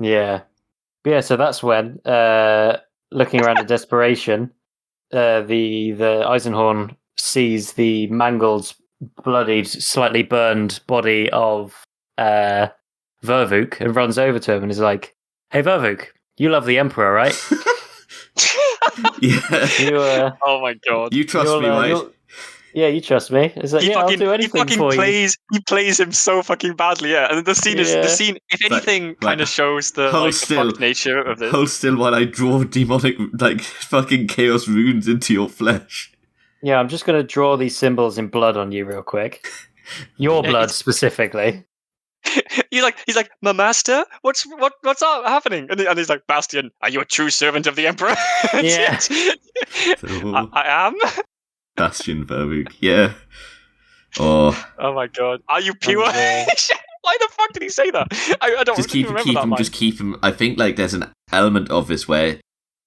Yeah. But yeah. So that's when looking around in desperation, the Eisenhorn sees the mangled, bloodied, slightly burned body of Vervuk and runs over to him and is like, "Hey Vervuk, you love the Emperor, right?" Yeah. Oh my god. You trust me, right? Yeah, you trust me. It's like, I'll do anything for you. He plays him so fucking badly, yeah. And the scene, if anything, kind of shows the fucked nature of this. Hold still while I draw demonic, fucking chaos runes into your flesh. Yeah, I'm just going to draw these symbols in blood on you real quick. Your blood, specifically. He's like, "My master? What's happening?" And he's like, "Bastion, are you a true servant of the Emperor?" Yeah. I am. Bastion Vervuk, yeah. Oh my god. Are you pure? Why the fuck did he say that? I don't remember that line. Just keep him. I think there's an element of this where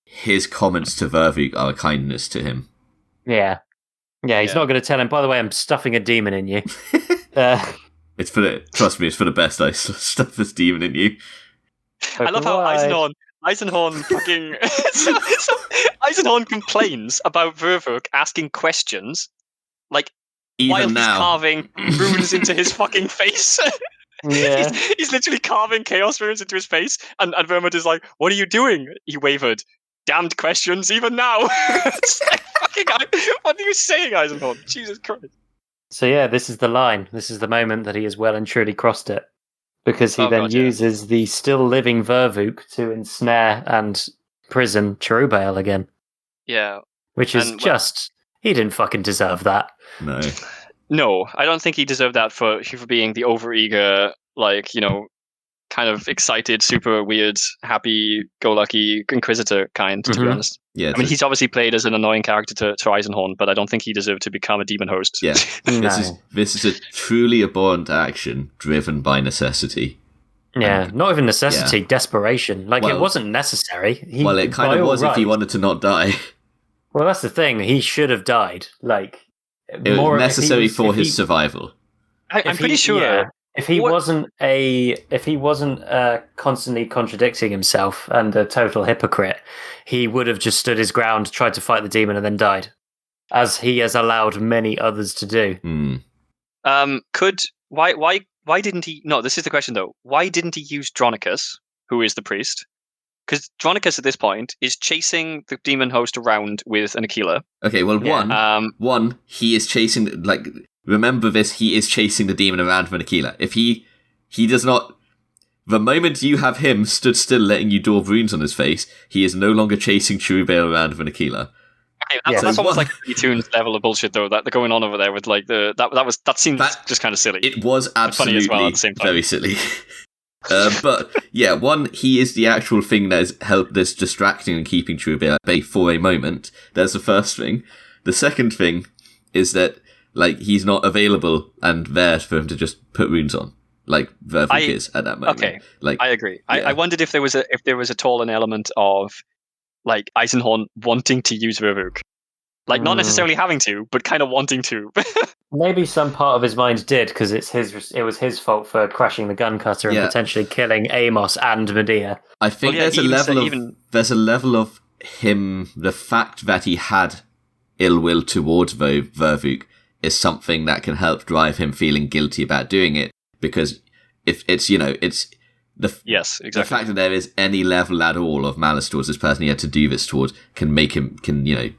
his comments to Vervuk are a kindness to him. Yeah. Yeah, he's not going to tell him, by the way, I'm stuffing a demon in you. Trust me, it's for the best. I stuff this demon in you. I love how Eisenhorn fucking... so Eisenhorn complains about Vervuk asking questions, Even while now. he's carving runes into his fucking face. Yeah. he's literally carving chaos runes into his face, and Vermund is like, "What are you doing?" He wavered. Damned questions, even now. It's like, fucking, what are you saying, Eisenhorn? Jesus Christ. So yeah, this is the line. This is the moment that he has well and truly crossed it. Because he uses the still living Vervuk to ensnare and prison Cherubale again. Yeah. Which is he didn't fucking deserve that. No. No, I don't think he deserved that for being the overeager, like, kind of excited, super weird, happy-go-lucky Inquisitor kind, to be honest. Yeah, I mean, he's obviously played as an annoying character to Eisenhorn, but I don't think he deserved to become a demon host. Yeah, this is a truly abhorrent action driven by necessity. Yeah, not even necessity, desperation. Like, it wasn't necessary. It kind of was if he wanted to not die. Well, that's the thing. He should have died. Like, it was necessary for his survival. I'm pretty sure. Yeah, if he wasn't constantly contradicting himself and a total hypocrite, he would have just stood his ground, tried to fight the demon, and then died, as he has allowed many others to do. Why didn't he? No, this is the question though. Why didn't he use Dronicus, who is the priest? Because Dronicus at this point is chasing the demon host around with an Aquila. Okay, well, one, he is chasing, like, remember this, he is chasing the demon around with an Aquila. If he does not, the moment you have him stood still letting you daub runes on his face, he is no longer chasing Cherubale around with an Aquila. Okay, that's almost like a Tunes level of bullshit though, that they're going on over there with, like, that seems just kind of silly. It was absolutely funny at the same time. Very silly. But yeah, one, he is the actual thing that's distracting and keeping Cherubale at bay for a moment. That's the first thing. The second thing is that, like, he's not available and there for him to just put runes on, like Vervuk is at that moment. Okay, like, I agree. Yeah. I wondered if there was at all an element of, like, Eisenhorn wanting to use Vervuk. Like, not necessarily having to, but kind of wanting to. Maybe some part of his mind did, because it was his fault for crashing the gun cutter and potentially killing Amos and Medea. I think there's a level of him, the fact that he had ill will towards Vervuk is something that can help drive him feeling guilty about doing it, because if it's, yes, exactly. The fact that there is any level at all of malice towards this person he had to do this towards can make him,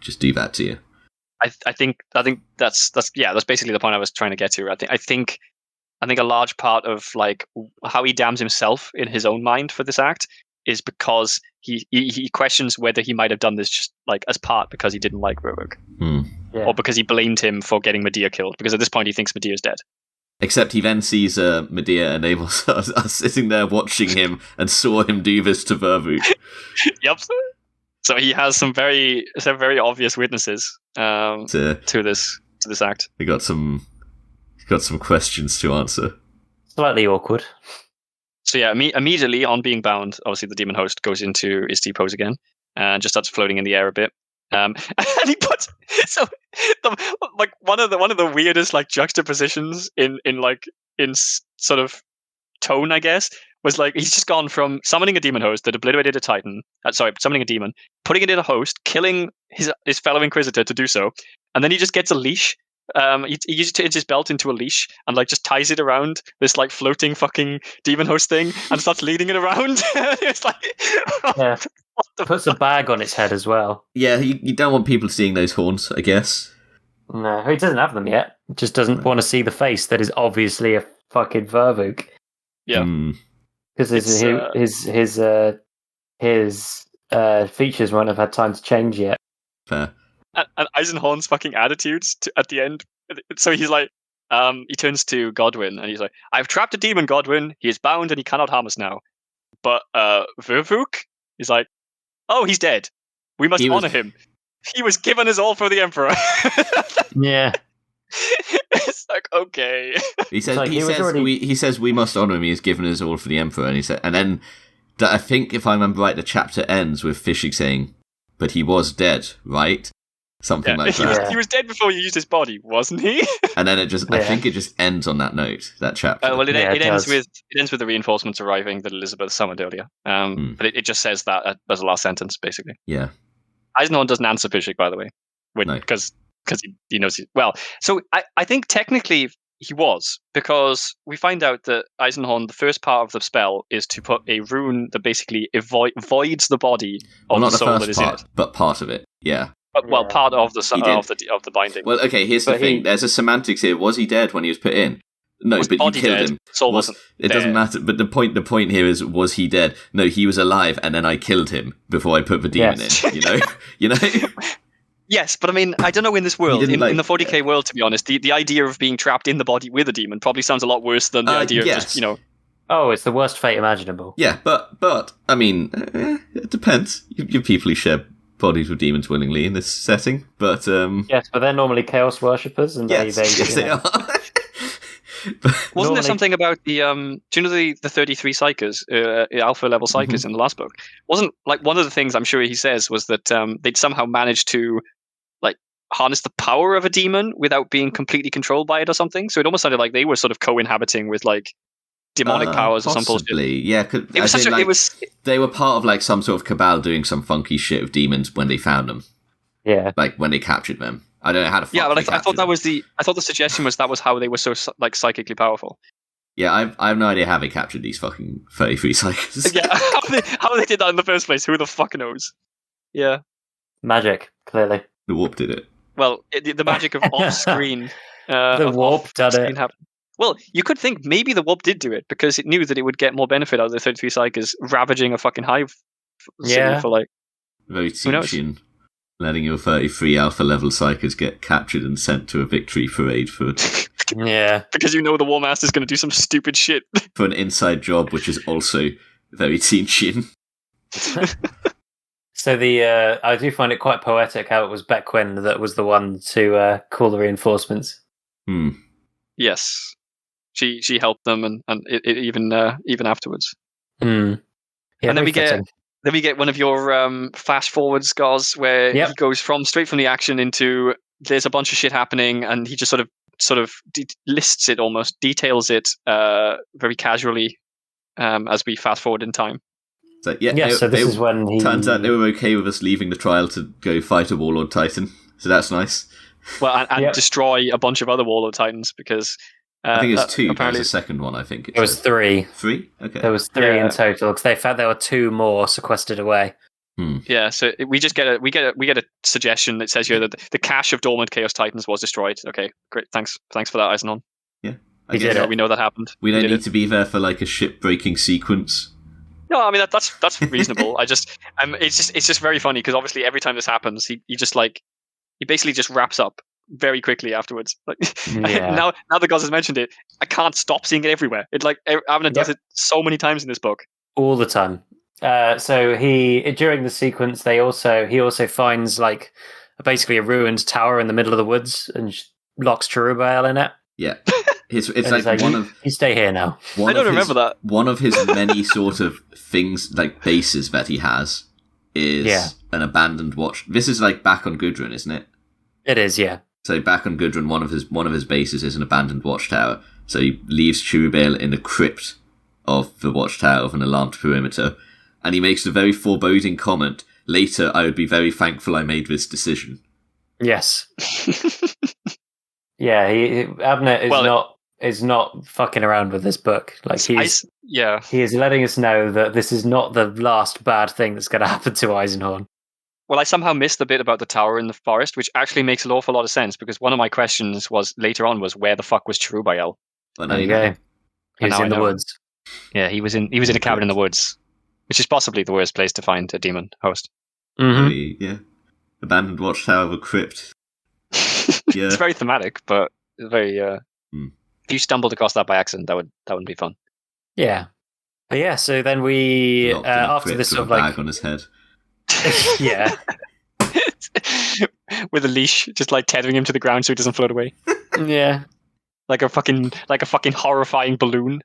just do that to you. I think that's basically the point I was trying to get to. I think a large part of, like, how he damns himself in his own mind for this act is because he questions whether he might have done this just, like, as part because he didn't like Vervuk. Or because he blamed him for getting Medea killed, because at this point he thinks Medea's dead. Except he then sees Medea and Amos are sitting there watching him and saw him do this to Vervuk. Yep. So he has some very obvious witnesses to this act. He got some questions to answer. Slightly awkward. So yeah, immediately on being bound, obviously the demon host goes into his T pose again and just starts floating in the air a bit. And he puts one of the weirdest, like, juxtapositions in sort of tone, I guess, was, like, he's just gone from summoning a demon host that obliterated a titan, summoning a demon, putting it in a host, killing his fellow Inquisitor to do so, and then he just gets a leash. He turns his belt into a leash and, like, just ties it around this, like, floating fucking demon host thing and starts leading it around. It's like, yeah, puts a bag on its head as well. Yeah, you don't want people seeing those horns, I guess. No, he doesn't have them yet. Just doesn't want to see the face that is obviously a fucking Vervuk. Yeah, because his features won't have had time to change yet. Fair. And Eisenhorn's fucking attitudes at the end. So he's like, he turns to Godwin and he's like, "I've trapped a demon, Godwin. He is bound and he cannot harm us now." But Vervuk is like, "Oh, he's dead. We must honor him. He was given his all for the Emperor." Yeah. It's like, okay. He says we must honor him. He has given his all for the Emperor, and then I think, if I remember right, the chapter ends with Fischig saying, "But he was dead, right?" Something like that. He was dead before you used his body, wasn't he? And then I think it just ends on that note, that chapter. Well, it ends with the reinforcements arriving that Elizabeth summoned earlier. But it just says that as a last sentence, basically. Yeah. Eisenhorn doesn't answer Fischig, by the way, because because he knows it well. So I think technically he was, because we find out that Eisenhorn, the first part of the spell is to put a rune that basically voids the body of the soul that is in it. But part of it, yeah. Well, part of the binding. Well, okay, here's the thing. There's a semantics here. Was he dead when he was put in? No, but you killed him. Soul wasn't It doesn't matter. But the point here is, was he dead? No, he was alive, and then I killed him before I put the demon in. You know. Yes, but I mean, I don't know in this world, in the 40k world, to be honest, the idea of being trapped in the body with a demon probably sounds a lot worse than the idea of just, Oh, it's the worst fate imaginable. Yeah, but I mean, it depends. You have people who share bodies with demons willingly in this setting, but yes, but they're normally chaos worshippers, and yes, they are. Wasn't there something about the do you know the 33 psychers, alpha level psychers in the last book? Wasn't like one of the things I'm sure he says was that they'd somehow managed to like harness the power of a demon without being completely controlled by it or something? So it almost sounded like they were sort of co-inhabiting with like demonic powers or some bullshit. Yeah, they were part of like some sort of cabal doing some funky shit with demons when they found them. Yeah, like when they captured them. I don't know how to. Yeah, but I thought that was I thought the suggestion was that was how they were so like psychically powerful. Yeah, I have no idea how they captured these fucking 33 psychers. Yeah, how they did that in the first place? Who the fuck knows? Yeah, magic, clearly. The warp did it. Well, the magic of off-screen. The warp did it. Well, you could think maybe the warp did do it because it knew that it would get more benefit out of the 33 psychers ravaging a fucking hive. Yeah, for like very Tincian. Letting your 33 alpha level psychers get captured and sent to a victory parade for yeah, because the War Master's going to do some stupid shit for an inside job, which is also very Tincian. So I do find it quite poetic how it was Bequin that was the one to call the reinforcements. Yes, she helped them, and even afterwards. Yeah, and then we get one of your fast forwards, Gauze, where he goes straight from the action into there's a bunch of shit happening, and he just sort of lists it, almost details it very casually as we fast forward in time. So, so this is when he turns out they were okay with us leaving the trial to go fight a Warlord Titan. So that's nice. Well, and destroy a bunch of other Warlord Titans because. I think it was 2. Apparently, there was a second one. I think it was 3. 3? Okay. There was 3 in total because they found there were 2 more sequestered away. Yeah, so we just get a suggestion that says here that the cache of dormant Chaos Titans was destroyed. Okay, great. Thanks for that, Eisenhorn. Yeah, we know that happened. We don't need to be there for like a ship breaking sequence. No, I mean that's reasonable. It's just very funny because obviously every time this happens, he basically just wraps up very quickly afterwards. Like now the Gauze has mentioned it, I can't stop seeing it everywhere. It like Abnett does it so many times in this book. All the time. So during the sequence he also finds like basically a ruined tower in the middle of the woods and locks Cherubael in it. Yeah. It's like one of you stay here now. I don't remember that. One of his many sort of things like bases that he has is an abandoned watch. This is like back on Gudrun, isn't it? It is, yeah. So back on Gudrun, one of his bases is an abandoned watchtower. So he leaves Cherubael in the crypt of the watchtower of an alarmed perimeter, and he makes the very foreboding comment, "Later, I would be very thankful I made this decision." Yes. Yeah, Abnett is not fucking around with this book. Like he is letting us know that this is not the last bad thing that's going to happen to Eisenhorn. Well, I somehow missed the bit about the tower in the forest, which actually makes an awful lot of sense because one of my questions was later on was where the fuck was Cherubael? Well, there you go. He was in the woods. Yeah, he was in a cabin in the woods, which is possibly the worst place to find a demon host. Mm-hmm. Yeah, abandoned watchtower of a crypt. Yeah, it's very thematic, but it's very. If you stumbled across that by accident, that wouldn't be fun. Yeah, but yeah. So then we after this sort of bag on his head. Yeah. With a leash, just like tethering him to the ground so he doesn't float away. Yeah. Like a fucking horrifying balloon.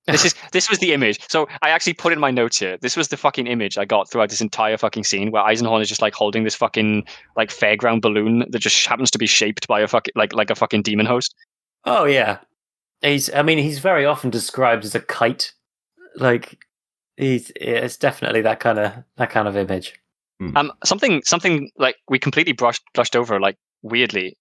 This was the image. So I actually put in my notes here. This was the fucking image I got throughout this entire fucking scene where Eisenhorn is just like holding this fucking like fairground balloon that just happens to be shaped by a fucking like a fucking demon host. Oh yeah. He's very often described as a kite. Like it's definitely that kind of image. Something like we completely brushed over. Like weirdly,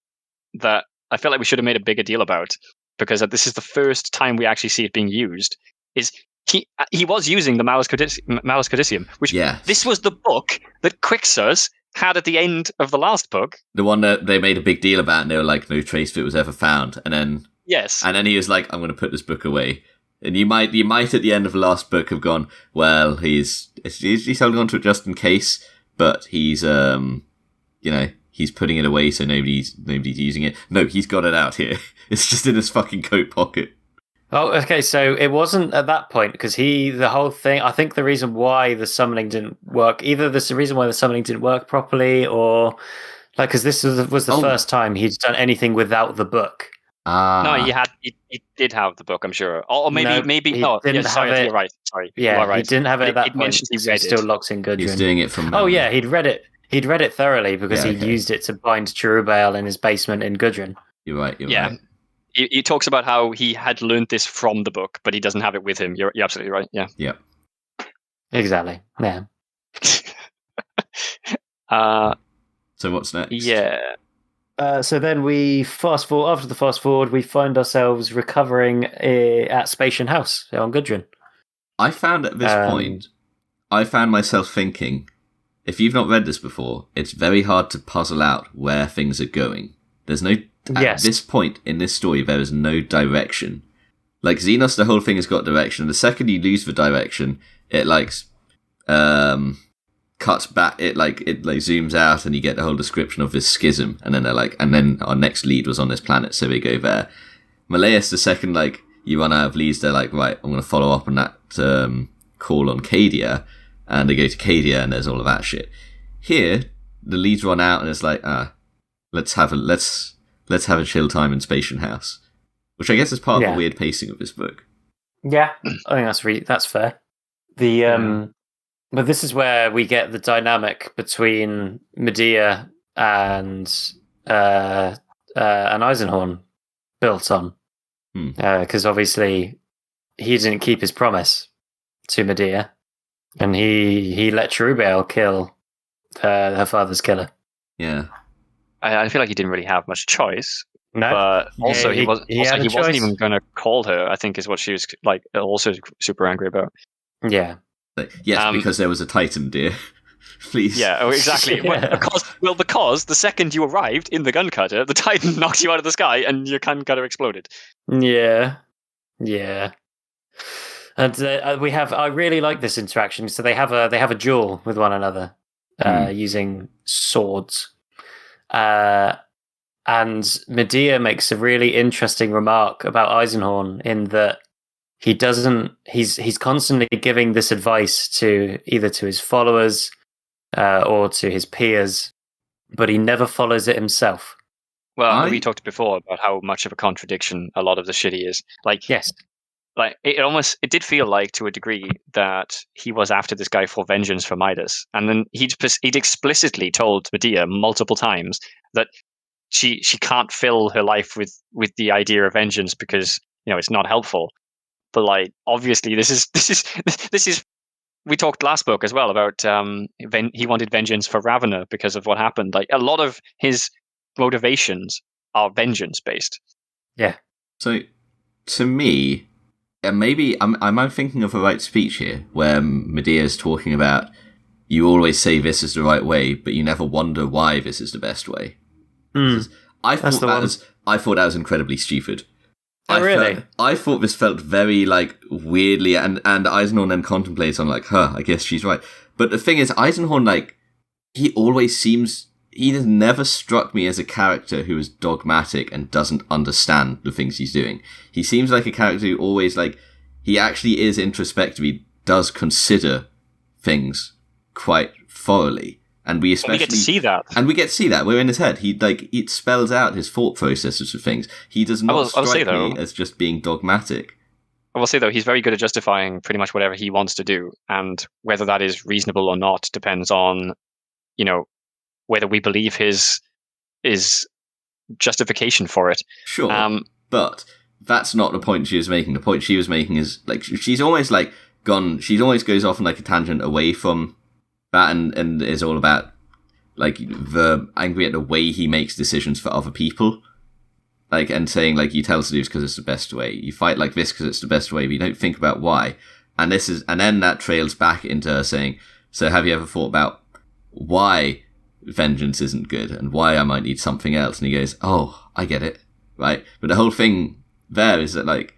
that I feel like we should have made a bigger deal about, because this is the first time we actually see it being used. Is he was using the Malus Codicium, which this was the book that Quixos had at the end of the last book. The one that they made a big deal about, and they were like, no trace of it was ever found. And then he was like, I'm going to put this book away. And you might at the end of the last book have gone, well, he's holding on to it just in case, but he's he's putting it away so nobody's using it. No, he's got it out here. It's just in his fucking coat pocket. Oh, okay, so it wasn't at that point, because the whole thing, I think the reason why the summoning didn't work, either the reason why the summoning didn't work properly, or, like, because this was the first time he'd done anything without the book. No, he did have the book, I'm sure. Or maybe you're right. Sorry. Yeah, right. He didn't have it at that point. He read still locks in Gudrun. He's doing it from memory. Oh, yeah, he'd read it. He'd read it thoroughly because he used it to bind Cherubale in his basement in Gudrun. You're right. Right. He talks about how he had learned this from the book, but he doesn't have it with him. You're absolutely right. Yeah. Yeah. Exactly. Yeah. So what's next? Yeah. So then we fast forward. After the fast forward, we find ourselves recovering at Spatian House on Gudrun. I found at this point, I found myself thinking, if you've not read this before, it's very hard to puzzle out where things are going. There's no... At this point in this story, there is no direction. Like, Xenos, the whole thing has got direction. The second you lose the direction, it, cuts back, it zooms out, and you get the whole description of this schism. And then and then our next lead was on this planet, so we go there. Malleus, the second, you run out of leads, they're like, right, I'm going to follow up on that call on Cadia. And they go to Cadia, and there's all of that shit. Here, the leads run out, and it's like, let's have a chill time in Spatian House, which I guess is part of the weird pacing of this book. Yeah, I think that's fair. But this is where we get the dynamic between Medea and Eisenhorn built on, because obviously he didn't keep his promise to Medea, and he let Cherubale kill her father's killer. Yeah. I feel like he didn't really have much choice. No, but also he wasn't even going to call her, I think, is what she was also super angry about. Yeah. Yes, because there was a Titan, dear. Please. Yeah, exactly. Yeah. Because the second you arrived in the gun cutter, the Titan knocked you out of the sky and your gun cutter exploded. Yeah. Yeah. And I really like this interaction. So they have a duel with one another using swords. And Medea makes a really interesting remark about Eisenhorn in that he's constantly giving this advice to either to his followers or to his peers, but he never follows it himself. Well, we talked before about how much of a contradiction a lot of the shit he is. Yes. It did feel like, to a degree, that he was after this guy for vengeance for Midas, and then he'd explicitly told Medea multiple times that she can't fill her life with the idea of vengeance because it's not helpful. But obviously, this is. We talked last book as well about he wanted vengeance for Ravener because of what happened. A lot of his motivations are vengeance based. Yeah. So, to me. And maybe I'm thinking of a right speech here, where Medea is talking about you always say this is the right way, but you never wonder why this is the best way. I thought that was incredibly stupid. Really? I thought this felt very weirdly, and Eisenhorn then contemplates on I guess she's right. But the thing is, Eisenhorn he always seems. He has never struck me as a character who is dogmatic and doesn't understand the things he's doing. He seems like a character who always, he actually is introspective. He does consider things quite thoroughly. And we get to see that. And we get to see that. We're in his head. It spells out his thought processes for things. He does not strike me as just being dogmatic. I will say, though, he's very good at justifying pretty much whatever he wants to do. And whether that is reasonable or not depends on, whether we believe his justification for it. Sure, but that's not the point she was making. The point she was making is she's almost gone. She always goes off on a tangent away from that, and is all about like angry at the way he makes decisions for other people. Like, and saying, like, you tell us to do this because it's the best way. You fight like this because it's the best way, but you don't think about why. And then that trails back into her saying, so have you ever thought about why vengeance isn't good and why I might need something else? And he goes, oh, I get it. Right? But the whole thing there is that, like,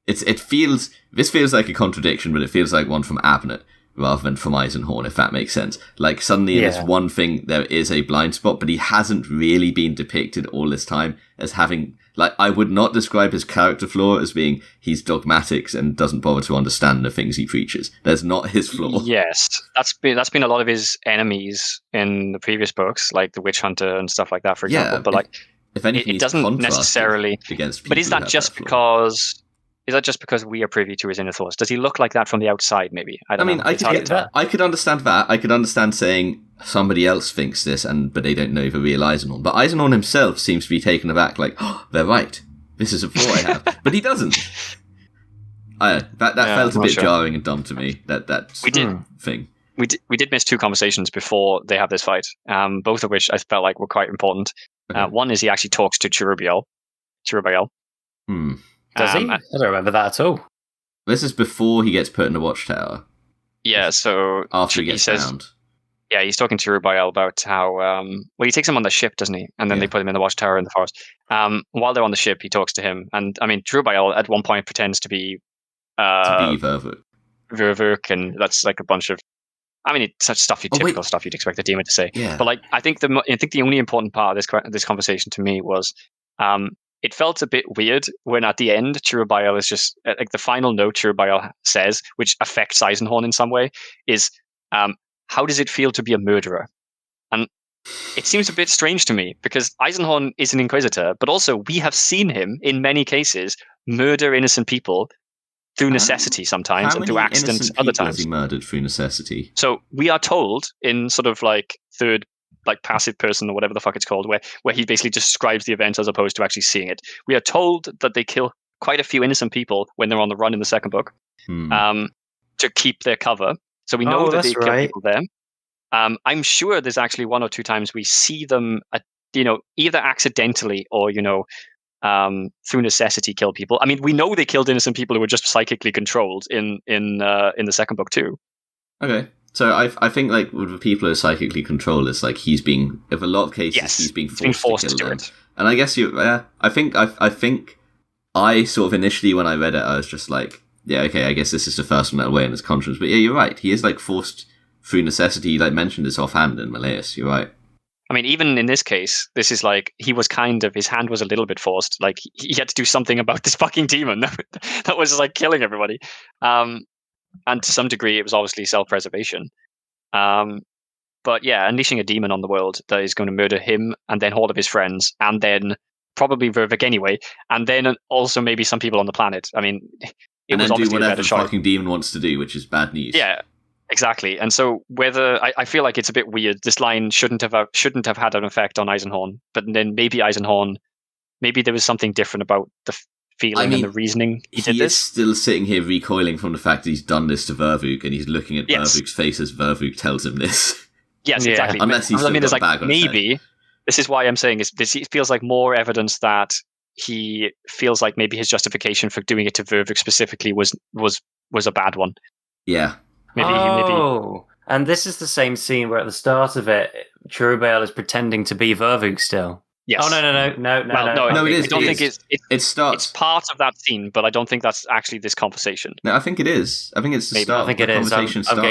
this feels like a contradiction, but it feels like one from Abnett rather than from Eisenhorn, if that makes sense. Like, suddenly in this one thing, there is a blind spot, but he hasn't really been depicted all this time as having, like, I would not describe his character flaw as being he's dogmatic and doesn't bother to understand the things he preaches. That's not his flaw. Yes, that's been a lot of his enemies in the previous books, like the Witch Hunter and stuff like that, for example. But like, if anything, it doesn't necessarily against people. But is that just because? Is that just because we are privy to his inner thoughts? Does he look like that from the outside, maybe? I don't know. I could understand that. I could understand saying somebody else thinks this, but they don't know the real Eisenhorn. But Eisenhorn himself seems to be taken aback, like, oh, they're right. This is a flaw I have. But he doesn't. That felt a bit jarring and dumb to me, that thing. We did miss two conversations before they have this fight, both of which I felt like were quite important. Okay. One is he actually talks to Cherubiel. Does he? I don't remember that at all. This is before he gets put in the watchtower. Yeah, so after he gets found. Yeah, he's talking to Cherubiel about how he takes him on the ship, doesn't he? And then they put him in the watchtower in the forest. While they're on the ship, he talks to him, and I mean, Cherubiel at one point pretends to be Vervuk, and that's like a bunch of. I mean, it's such typical stuff you'd expect a demon to say. Yeah. But like, I think the only important part of this conversation to me was. It felt a bit weird when at the end, Cherubiel is just, like the final note Cherubiel says, which affects Eisenhorn in some way, is, how does it feel to be a murderer? And it seems a bit strange to me, because Eisenhorn is an inquisitor, but also we have seen him, in many cases, murder innocent people through necessity sometimes, and through accidents other times. Has he murdered through necessity? So we are told in sort of like third like passive person or whatever the fuck it's called, where he basically describes the event as opposed to actually seeing it. We are told that they kill quite a few innocent people when they're on the run in the second book, to keep their cover. So we know that they kill people there. I'm sure there's actually one or two times we see them, either accidentally or through necessity kill people. I mean, we know they killed innocent people who were just psychically controlled in the second book too. Okay. So I think like with the people who are psychically controlled, it's like he's being, in a lot of cases, he's being forced to kill them. And I guess I think I sort of initially when I read it, I was just like, yeah, okay, I guess this is the first one that way in his conscience. But yeah, you're right. He is like forced through necessity. You like mentioned this offhand in Malleus. You're right. I mean, even in this case, this is like he was his hand was a little bit forced. Like he had to do something about this fucking demon that was like killing everybody. And to some degree, it was obviously self-preservation. But yeah, unleashing a demon on the world that is going to murder him and then all of his friends, and then probably Vervik anyway, and then also maybe some people on the planet. I mean, it was obviously a better shot. The fucking demon wants to do, which is bad news. Yeah, exactly. And so whether I feel like it's a bit weird. This line shouldn't have had an effect on Eisenhorn, but then maybe there was something different about the feeling and the reasoning he did this. Is still sitting here recoiling from the fact that he's done this to Vervuk, and he's looking at Vervuk's face as Vervuk tells him this. Yes, exactly. Unless he's still got a bag on his head. This is why I'm saying it feels like more evidence that he feels like maybe his justification for doing it to Vervuk specifically was a bad one. Yeah. Maybe. And this is the same scene where at the start of it, Cherubiel is pretending to be Vervuk still. Yes. Oh, no. It is. I don't think it starts. It's part of that scene, but I don't think that's actually this conversation. No, I think it is. I think it's the start. I think it is.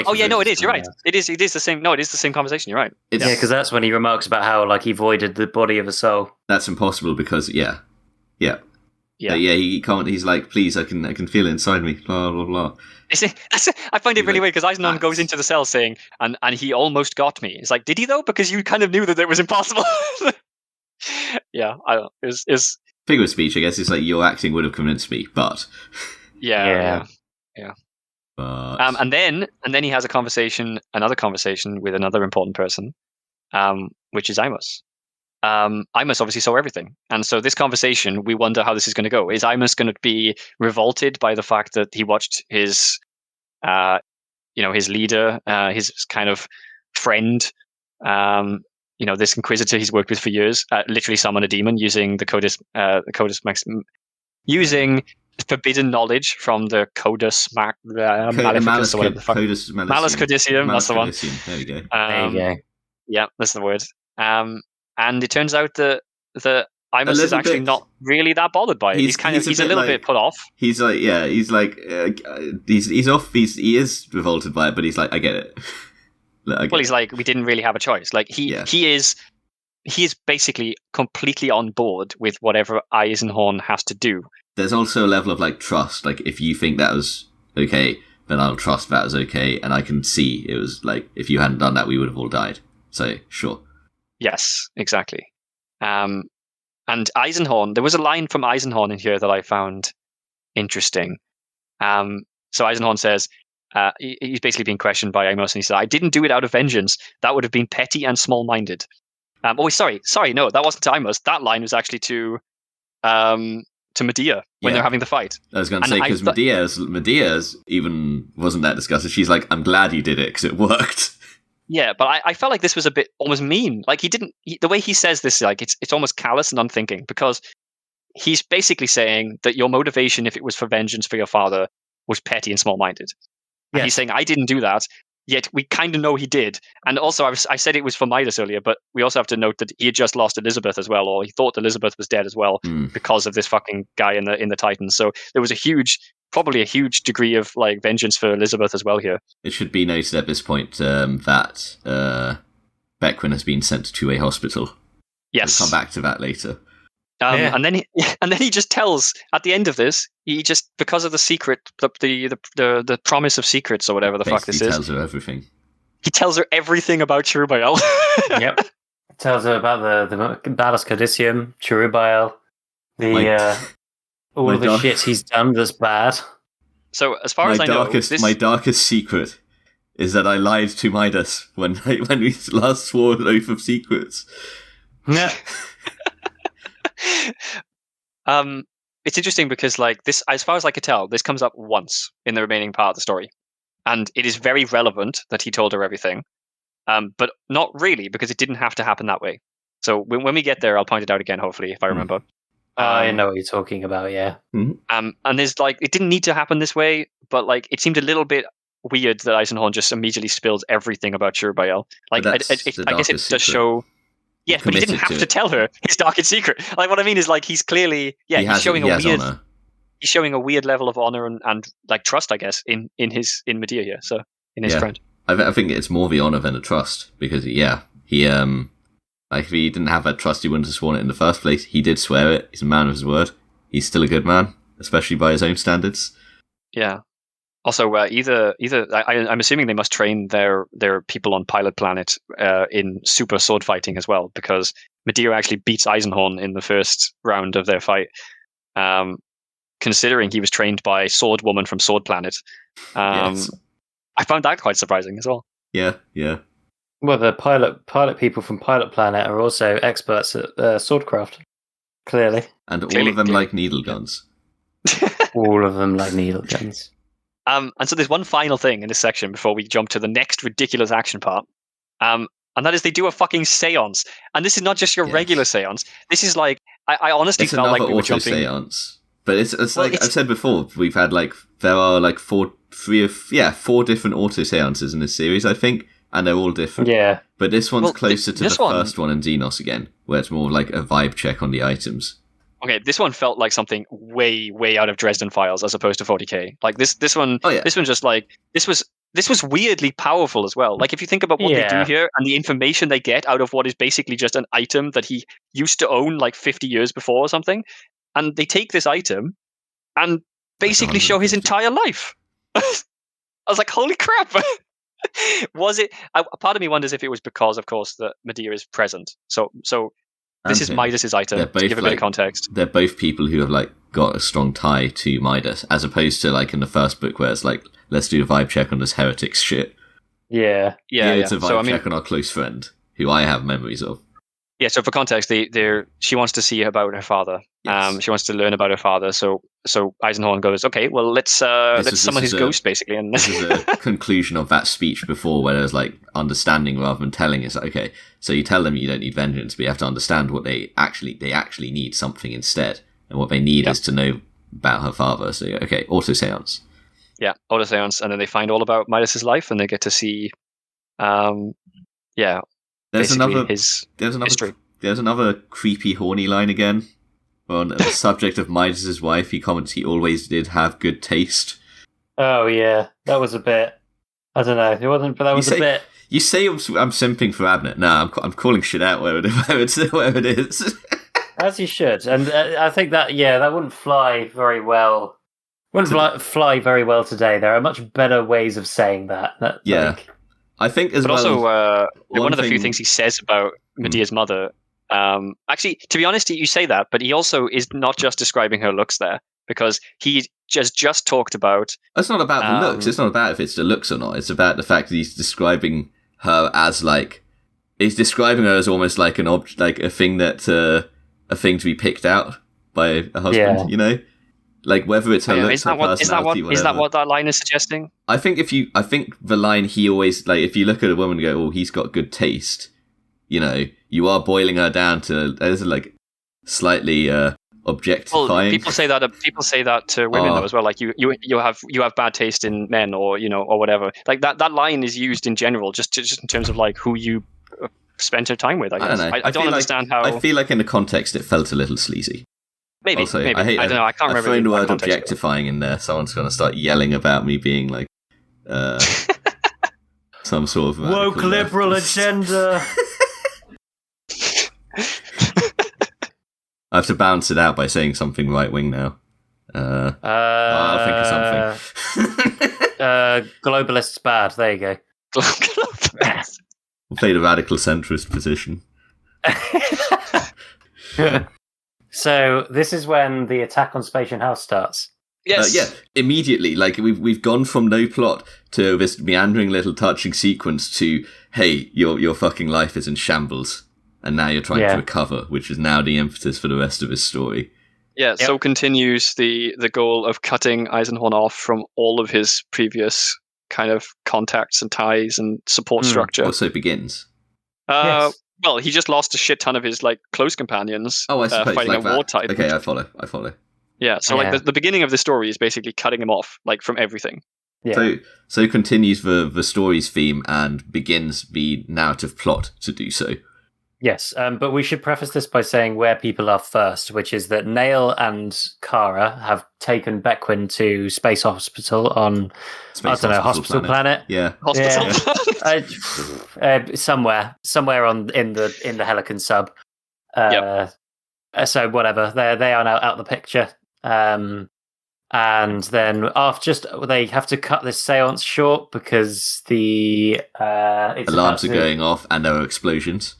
Oh yeah, no, it is. You're right. It is the same. No, it is the same conversation. You're right. Because that's when he remarks about how like he voided the body of a soul. That's impossible because he can't. He's like, please, I can feel it inside me. Blah blah blah. I find it really weird because Eisenhorn goes into the cell saying, and he almost got me. It's like, did he though? Because you kind of knew that it was impossible. Yeah, is figure of speech. I guess it's like your acting would have convinced me, but yeah. But and then he has another conversation with another important person, which is Imus. Imus obviously saw everything, and so this conversation, we wonder how this is going to go. Is Imus going to be revolted by the fact that he watched his, his leader, his kind of friend, this Inquisitor he's worked with for years literally summon a demon using the Codus using forbidden knowledge from the Codus Maleficus or whatever the fuck. Malus Codicium, that's the one. There we go. There you go. Yeah, that's the word. And it turns out that Imus is actually not really that bothered by it. He's a little bit put off. He's like, yeah, he's off. He is revolted by it, but he's like, I get it. He's like, we didn't really have a choice. Like he is basically completely on board with whatever Eisenhorn has to do. There's also a level of like trust. Like if you think that was okay, then I'll trust that was okay, and I can see it was like if you hadn't done that, we would have all died. So sure. Yes, exactly. And Eisenhorn, there was a line from Eisenhorn in here that I found interesting. So Eisenhorn says, he's basically being questioned by Amos, and he said, "I didn't do it out of vengeance. That would have been petty and small-minded." Sorry, no, that wasn't to Amos. That line was actually to Medea when they're having the fight. I was going to say, because Medea's even wasn't that disgusted. She's like, I'm glad you did it because it worked. Yeah, but I felt like this was a bit almost mean. Like the way he says this, like it's almost callous and unthinking, because he's basically saying that your motivation, if it was for vengeance for your father, was petty and small-minded. Yes. And he's saying, I didn't do that, yet we kind of know he did. And also, I said it was for Midas earlier, but we also have to note that he had just lost Elizabeth as well, or he thought Elizabeth was dead as well because of this fucking guy in the Titans. So there was probably a huge degree of like vengeance for Elizabeth as well here. It should be noted at this point that Beckwin has been sent to a hospital. Yes, we'll come back to that later. And then he just tells at the end of this, he just, because of the secret, the promise of secrets or whatever the fuck this is. He tells her everything. He tells her everything about Cherubael. Yep. Tells her about the Malus Codicium, Cherubael, all the shit he's done that's bad. So as far as I know, my darkest secret is that I lied to Midas when we last swore an oath of secrets. Yeah. It's interesting because like this, as far as I could tell, this comes up once in the remaining part of the story, and it is very relevant that he told her everything, but not really, because it didn't have to happen that way. So when we get there, I'll point it out again, hopefully, if I remember. I know what you're talking about, yeah. And there's like, it didn't need to happen this way, but like it seemed a little bit weird that Eisenhorn just immediately spills everything about Cherubael. Like I guess it does show. Yeah, but he didn't have to tell her his darkest secret. Like what I mean is like he's clearly he's showing a weird level of honor and like trust, I guess, in Medea here. So in his friend. I think it's more the honor than the trust, because he like if he didn't have that trust, he wouldn't have sworn it in the first place. He did swear it. He's a man of his word. He's still a good man, especially by his own standards. Yeah. Also, I'm assuming they must train their people on Pilot Planet in super sword fighting as well, because Medea actually beats Eisenhorn in the first round of their fight, considering he was trained by Sword Woman from Sword Planet. Yes. I found that quite surprising as well. Yeah. Well, the pilot people from Pilot Planet are also experts at swordcraft, clearly. And all of them like needle guns. All of them like needle guns. And so there's one final thing in this section before we jump to the next ridiculous action part. And that is they do a fucking seance. And this is not just your regular seance. This is like, I honestly felt like we were jumping. Seance. But it's like I've said before, we've had like, there are like four different auto seances in this series, I think. And they're all different. Yeah. But this one's closer to the first one in Xenos again, where it's more like a vibe check on the items. Okay, this one felt like something way, way out of Dresden Files as opposed to 40k. Like this one, this one just like this was weirdly powerful as well. Like if you think about what they do here and the information they get out of what is basically just an item that he used to own like 50 years before or something, and they take this item and basically show his entire life. I was like, holy crap! Was it? Part of me wonders if it was because, of course, that Medea is present. So. This is Midas's item, to give a bit of context. They're both people who have like got a strong tie to Midas, as opposed to like in the first book where it's like, let's do a vibe check on this Hereticus shit. Yeah. It's a vibe check on our close friend, who I have memories of. Yeah, so for context, she wants to see about her father, Yes. She wants to learn about her father. So Eisenhorn goes, okay, well, let's summon his ghost, basically. And this is a conclusion of that speech before, where there's like understanding rather than telling. It's like, okay, so you tell them you don't need vengeance, but you have to understand what they actually need something instead, and what they need is to know about her father. So okay, auto-seance. Yeah, auto-seance, and then they find all about Midas's life, and they get to see, there's another history. There's another creepy, horny line again. On the subject of Midas's wife, he comments he always did have good taste. Oh yeah, that was a bit. I don't know. It wasn't, but that was a bit. You say I'm simping for Abnett. No, I'm calling shit out where it is. As you should, and I think that that wouldn't fly very well. Wouldn't fly very well today. There are much better ways of saying that. I think as but well. But also, one of the few things he says about Medea's mother. Actually, to be honest, you say that, but he also is not just describing her looks there, because he just talked about. It's not about the looks. It's not about if it's the looks or not. It's about the fact that he's describing her as he's describing her as almost like an object, like a thing to be picked out by a husband. You know, like whether it's her looks, her personality, whatever. Is that what that line is suggesting? I think the line he always if you look at a woman and go, oh, he's got good taste. You know, you are boiling her down to slightly objectifying. Well, people say that to women though as well. Like you have bad taste in men, or or whatever. Like that line is used in general, just in terms of like who you spent your time with. I guess. I don't understand how. I feel like in the context it felt a little sleazy. Maybe. Also, maybe. I don't know. I can't remember. I thrown the word objectifying in there. Someone's going to start yelling about me being like some sort of woke liberal agenda. I have to balance it out by saying something right wing now. I'll think of something. Globalists bad. There you go. We'll play the radical centrist position. So this is when the attack on Spatian House starts. Yes. Immediately. Like we've gone from no plot to this meandering little touching sequence to, hey, your fucking life is in shambles. And now you're trying to recover, which is now the impetus for the rest of his story. Yeah, so continues the goal of cutting Eisenhorn off from all of his previous kind of contacts and ties and support structure. Also begins. Well, he just lost a shit ton of his close companions. Oh, I suppose fighting like a war titan. Okay, I follow. Yeah, so the beginning of the story is basically cutting him off from everything. Yeah. So continues the story's theme and begins the narrative plot to do so. Yes, but we should preface this by saying where people are first, which is that Nail and Kara have taken Beckwin to Space Hospital on, Hospital Planet. Yeah. Somewhere in the Helican sub. So whatever, they are now out of the picture. And then they have to cut this seance short because the alarms are going off and there are explosions.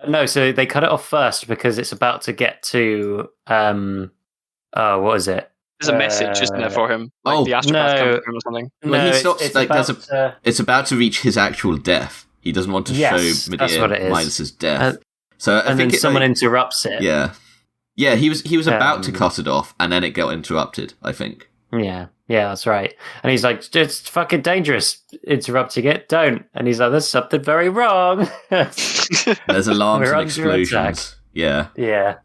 No, so they cut it off first because it's about to get to what is it? There's a message, isn't there, for him? The astropath comes for him or something. It's about to reach his actual death. He doesn't want to show Medea Midas's death. Then someone interrupts it. Yeah. He was about to cut it off, and then it got interrupted, I think. Yeah, that's right. And he's like, it's fucking dangerous interrupting it. Don't. And he's like, there's something very wrong. There's alarms and explosions. Yeah. Yeah.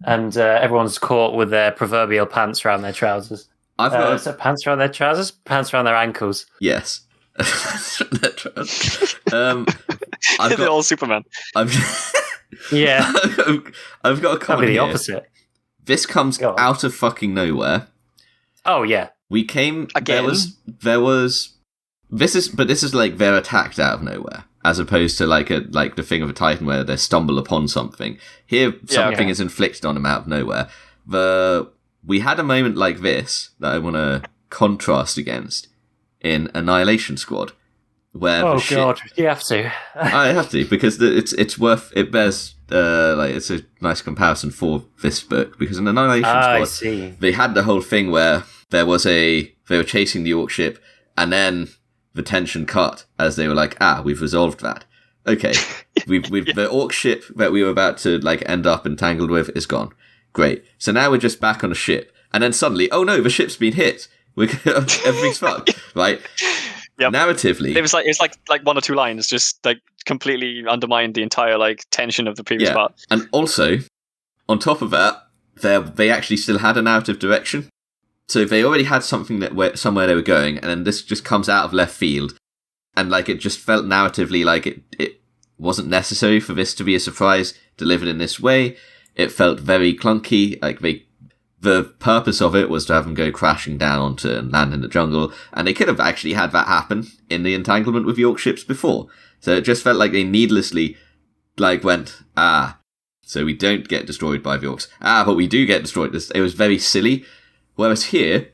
And everyone's caught with their proverbial pants around their trousers. Pants around their trousers? Pants around their ankles. Yes. They're all Superman. I've got a comment the here. Opposite. This comes out of fucking nowhere. Oh yeah, we came again. This is like they're attacked out of nowhere, as opposed to like the thing of a Titan where they stumble upon something. Here, something is inflicted on them out of nowhere. We had a moment like this that I want to contrast against in Annihilation Squad, where you have to. I have to because it bears it's a nice comparison for this book because in Annihilation Squad they had the whole thing where they were chasing the Orc ship and then the tension cut as they were like, we've resolved that. Okay, the Orc ship that we were about to end up entangled with is gone. great. So now we're just back on a ship. And then suddenly, oh no, the ship's been hit. Everything's fucked, right? Yep. Narratively, it was like one or two lines just like completely undermined the entire like tension of the previous part. And also, on top of that, they actually still had a narrative direction. So they already had something somewhere they were going, and then this just comes out of left field, and like it just felt narratively like it wasn't necessary for this to be a surprise delivered in this way. It felt very clunky. Like the purpose of it was to have them go crashing down onto and land in the jungle, and they could have actually had that happen in the entanglement with York ships before. So it just felt like they needlessly went, so we don't get destroyed by the Orcs. But we do get destroyed. It was very silly. Whereas here,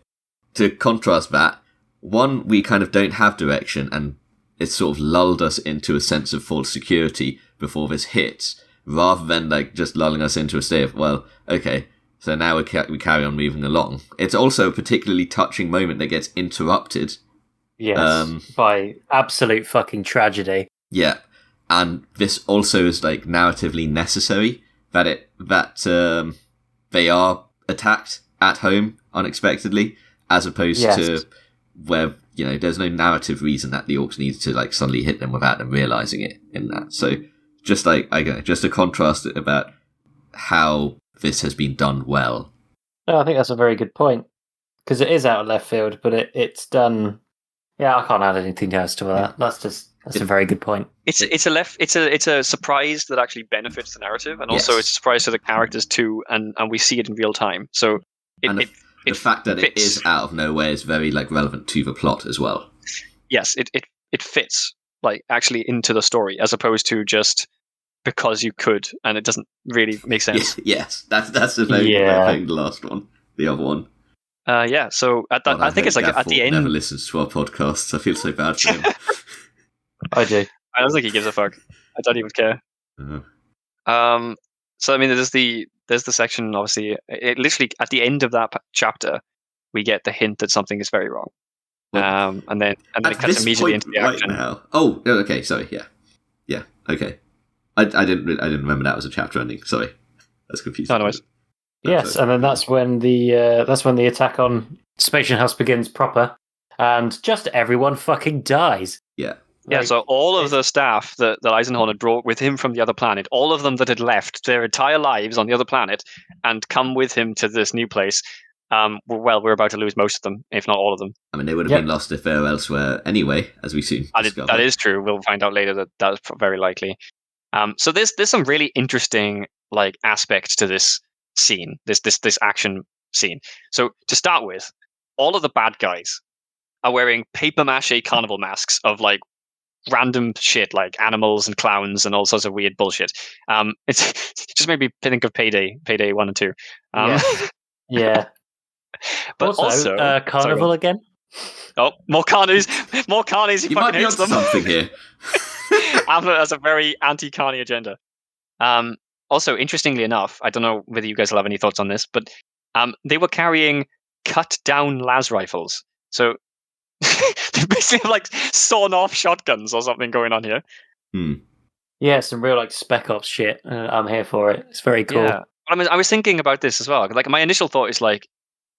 to contrast that, one, we kind of don't have direction, and it sort of lulled us into a sense of false security before this hits, rather than just lulling us into a state of, well, okay, so now we carry on moving along. It's also a particularly touching moment that gets interrupted. Yes, by absolute fucking tragedy. Yeah, and this also is narratively necessary that they are attacked at home unexpectedly, as opposed to where there's no narrative reason that the Orcs need to suddenly hit them without them realizing it in that. So just just a contrast about how this has been done well. No, I think that's a very good point, because it is out of left field, but it's done. Yeah, I can't add anything else to that. Yeah. That's a very good point. It's a surprise that actually benefits the narrative, and also it's a surprise to the characters too, and we see it in real time. So the fact that it is out of nowhere is very relevant to the plot as well. Yes, it fits actually into the story, as opposed to just because you could, and it doesn't really make sense. Yes, that's the very thing. The last one, the other one. So I think it's at the end. Never listens to our podcasts. I feel so bad for him. I do. I don't think he gives a fuck. I don't even care. Uh-huh. So I mean, there's the section. Obviously, it literally at the end of that chapter, we get the hint that something is very wrong. Well, and then it cuts immediately into the action. Right now. Oh, okay. Sorry. Yeah. Okay. I didn't remember that was a chapter ending. Sorry, that's confusing. Anyways. Yes, and then that's when the attack on Spatian House begins proper, and just everyone fucking dies. Yeah. Yeah, so all of the staff that Eisenhorn had brought with him from the other planet, all of them that had left their entire lives on the other planet and come with him to this new place, we're about to lose most of them, if not all of them. I mean, they would have been lost if they were elsewhere anyway, as we soon discover. That is true. We'll find out later that is very likely. So there's some really interesting aspects to this scene, this action scene. So to start with, all of the bad guys are wearing paper mache carnival masks of random shit like animals and clowns and all sorts of weird bullshit. It just made me think of Payday 1 and 2. Yeah. But also Carnival again? Oh, more carnies! More carnies! You might be onto something here. Abnett has a very anti-carny agenda. Also, interestingly enough, I don't know whether you guys will have any thoughts on this, but they were carrying cut-down las rifles. So they basically have sawn-off shotguns or something going on here. Yeah, some real Spec Ops shit. I'm here for it. It's very cool. Yeah. I mean, I was thinking about this as well. My initial thought is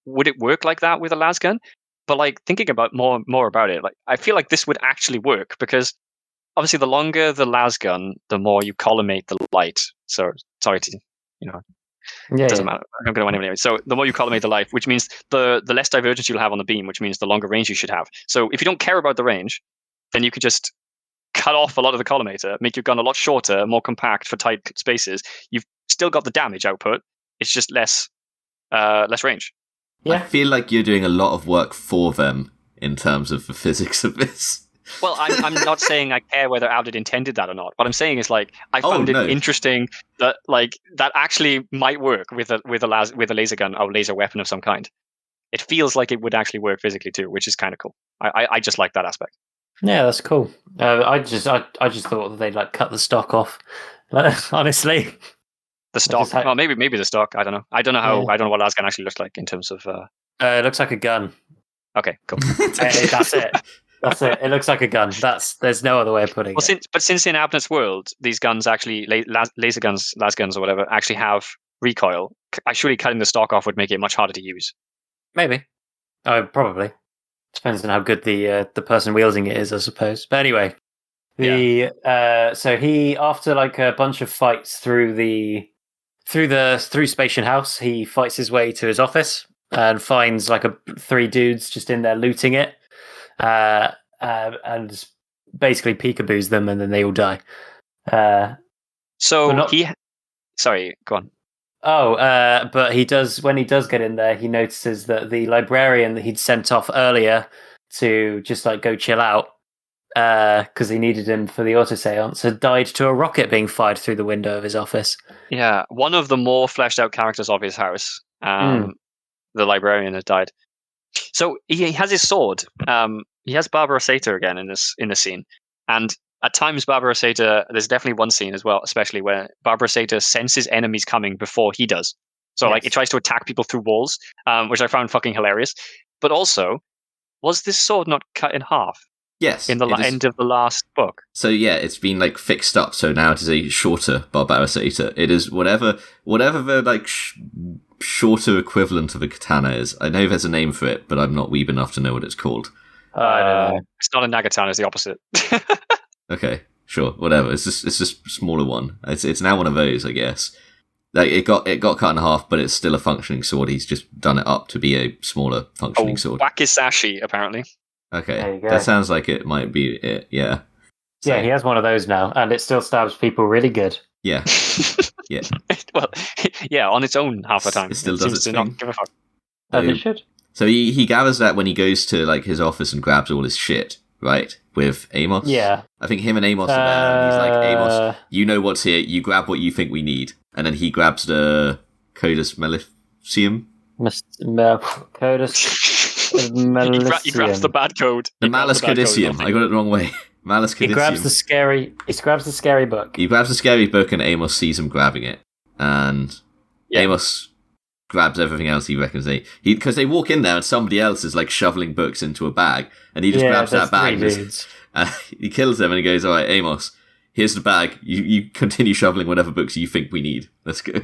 would it work like that with a las gun? But thinking about more about it, I feel like this would actually work, because obviously the longer the las gun, the more you collimate the light. So sorry to it doesn't matter. I'm going to anyway. So the more you collimate the light, which means the less divergence you'll have on the beam, which means the longer range you should have. So if you don't care about the range, then you could just cut off a lot of the collimator, make your gun a lot shorter, more compact for tight spaces. You've still got the damage output. It's just less range. Yeah. I feel like you're doing a lot of work for them in terms of the physics of this. Well, I'm not saying I care whether Abnett intended that or not. What I'm saying is I found it interesting that that actually might work with a laser gun or laser weapon of some kind. It feels like it would actually work physically too, which is kind of cool. I just like that aspect. Yeah, that's cool. I just thought that they'd cut the stock off. Honestly, the stock. Well, maybe the stock. I don't know. I don't know how. Yeah. I don't know what las gun actually looks like in terms of. It looks like a gun. Okay, cool. That's it. That's it. It looks like a gun. There's no other way of putting it. Since in Abnett's world, these guns actually, laser guns, las guns or whatever, actually have recoil. surely cutting the stock off would make it much harder to use. Maybe. Oh, probably. Depends on how good the person wielding it is, I suppose. But anyway, so he, after like a bunch of fights through Spatian House, he fights his way to his office and finds like 3 dudes just in there looting it, and basically peekaboos them, and then they all die. Sorry, go on. But when he does get in there, he notices that the librarian that he'd sent off earlier to just like go chill out, because he needed him for the auto-seance, had died to a rocket being fired through the window of his office. Yeah, one of the more fleshed out characters of his house, the librarian, has died. So he has his sword. He has Barbara Sata again in this scene, and at times Barbara Sata. There's definitely one scene as well, especially where Barbara Sata senses enemies coming before he does. So like it tries to attack people through walls, which I found fucking hilarious. But also, was this sword not cut in half? Yes, in the end of the last book. So yeah, it's been like fixed up. So now it is a shorter Barbara Sata. It is whatever the like shorter equivalent of a katana is. I know there's a name for it, but I'm not weeb enough to know what it's called. I don't know. It's not a nagatana. It's the opposite. Okay, sure, whatever. It's just a smaller one. It's now one of those, I guess. Like it got cut in half, but it's still a functioning sword. He's just done it up to be a smaller functioning sword. Wakizashi, apparently. Okay, that sounds like it might be it. Yeah. So, yeah, he has one of those now, and it still stabs people really good. Yeah. Yeah. Well, yeah, on its own half the time. It still does its thing. Not give a fuck. As it should. So he gathers that when he goes to like his office and grabs all his shit, right? With Amos. Yeah. I think him and Amos are there, and he's like, Amos, you know what's here. You grab what you think we need, and then he grabs the Codus Maleficium. Codus. He grabs the bad code. The Malus Codicium. I got it the wrong way. Malus Codicium. He grabs the scary book. He grabs the scary book, and Amos sees him grabbing it, and Amos grabs everything else he reckons because they walk in there and somebody else is like shoveling books into a bag, and he just grabs that bag and he kills them, and he goes, all right, Amos, here's the bag, you continue shoveling whatever books you think we need, let's go.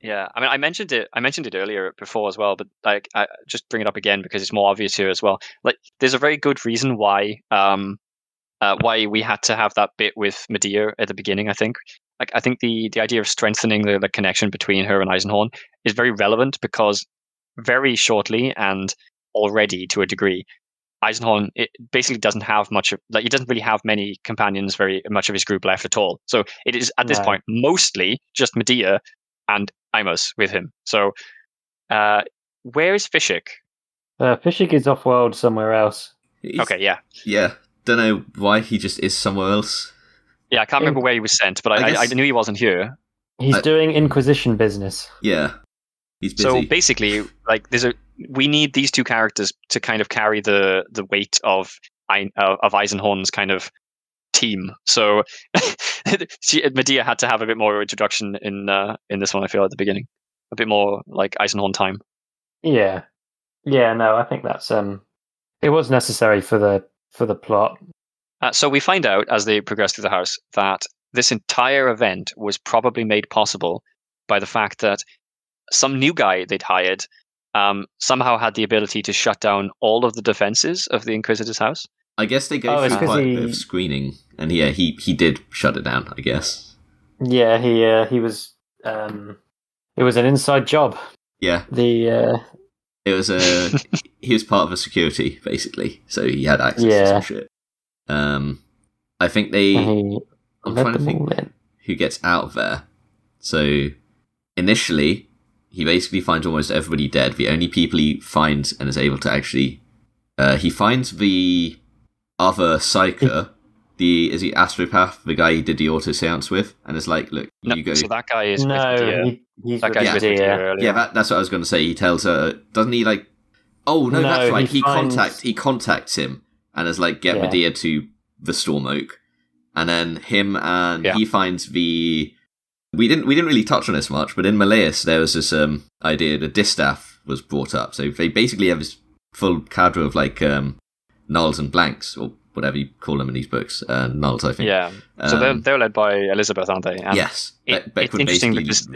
Yeah, I mean, I mentioned it earlier before as well, but like I just bring it up again because it's more obvious here as well. Like there's a very good reason why we had to have that bit with Medea at the beginning. I think the idea of strengthening the connection between her and Eisenhorn is very relevant because very shortly and already to a degree, Eisenhorn, it basically doesn't have much he doesn't really have many companions, very much of his group left at all. So it is at this point mostly just Medea and Amos with him. So where is Fishik? Fishik is off-world somewhere else. Okay, yeah. Yeah, don't know why he just is somewhere else. Yeah, I can't remember where he was sent, but I knew he wasn't here. He's doing Inquisition business. Yeah, he's busy. So basically, like, we need these two characters to kind of carry the weight of Eisenhorn's kind of team. So Medea had to have a bit more introduction in this one. I feel at the beginning, a bit more like Eisenhorn time. Yeah. No, I think that's it was necessary for the plot. So we find out as they progress through the house that this entire event was probably made possible by the fact that some new guy they'd hired somehow had the ability to shut down all of the defenses of the Inquisitor's house. I guess they go through quite a bit of screening, and yeah, he did shut it down, I guess. Yeah, he was. It was an inside job. Yeah. It was he was part of a security basically, so he had access to some shit. I think I'm trying to think who gets out of there. So initially, he basically finds almost everybody dead. The only people he finds and is able to actually, he finds the other Psyker. Is he Astropath, the guy he did the auto seance with, and is like, look, you go. So that guy is he's that guy's with Medea earlier. Yeah, that's what I was going to say. He tells her, doesn't he? Like, oh no, that's right. He contacts him and is like, get Medea to the Storm Oak, and then him and he finds the. We didn't really touch on this much, but in Malleus there was this idea the distaff was brought up. So they basically have this full cadre of like nulls and blanks, or whatever you call them in these books, nulls, I think. Yeah. So they're led by Elizabeth, aren't they? And yes. it's interesting because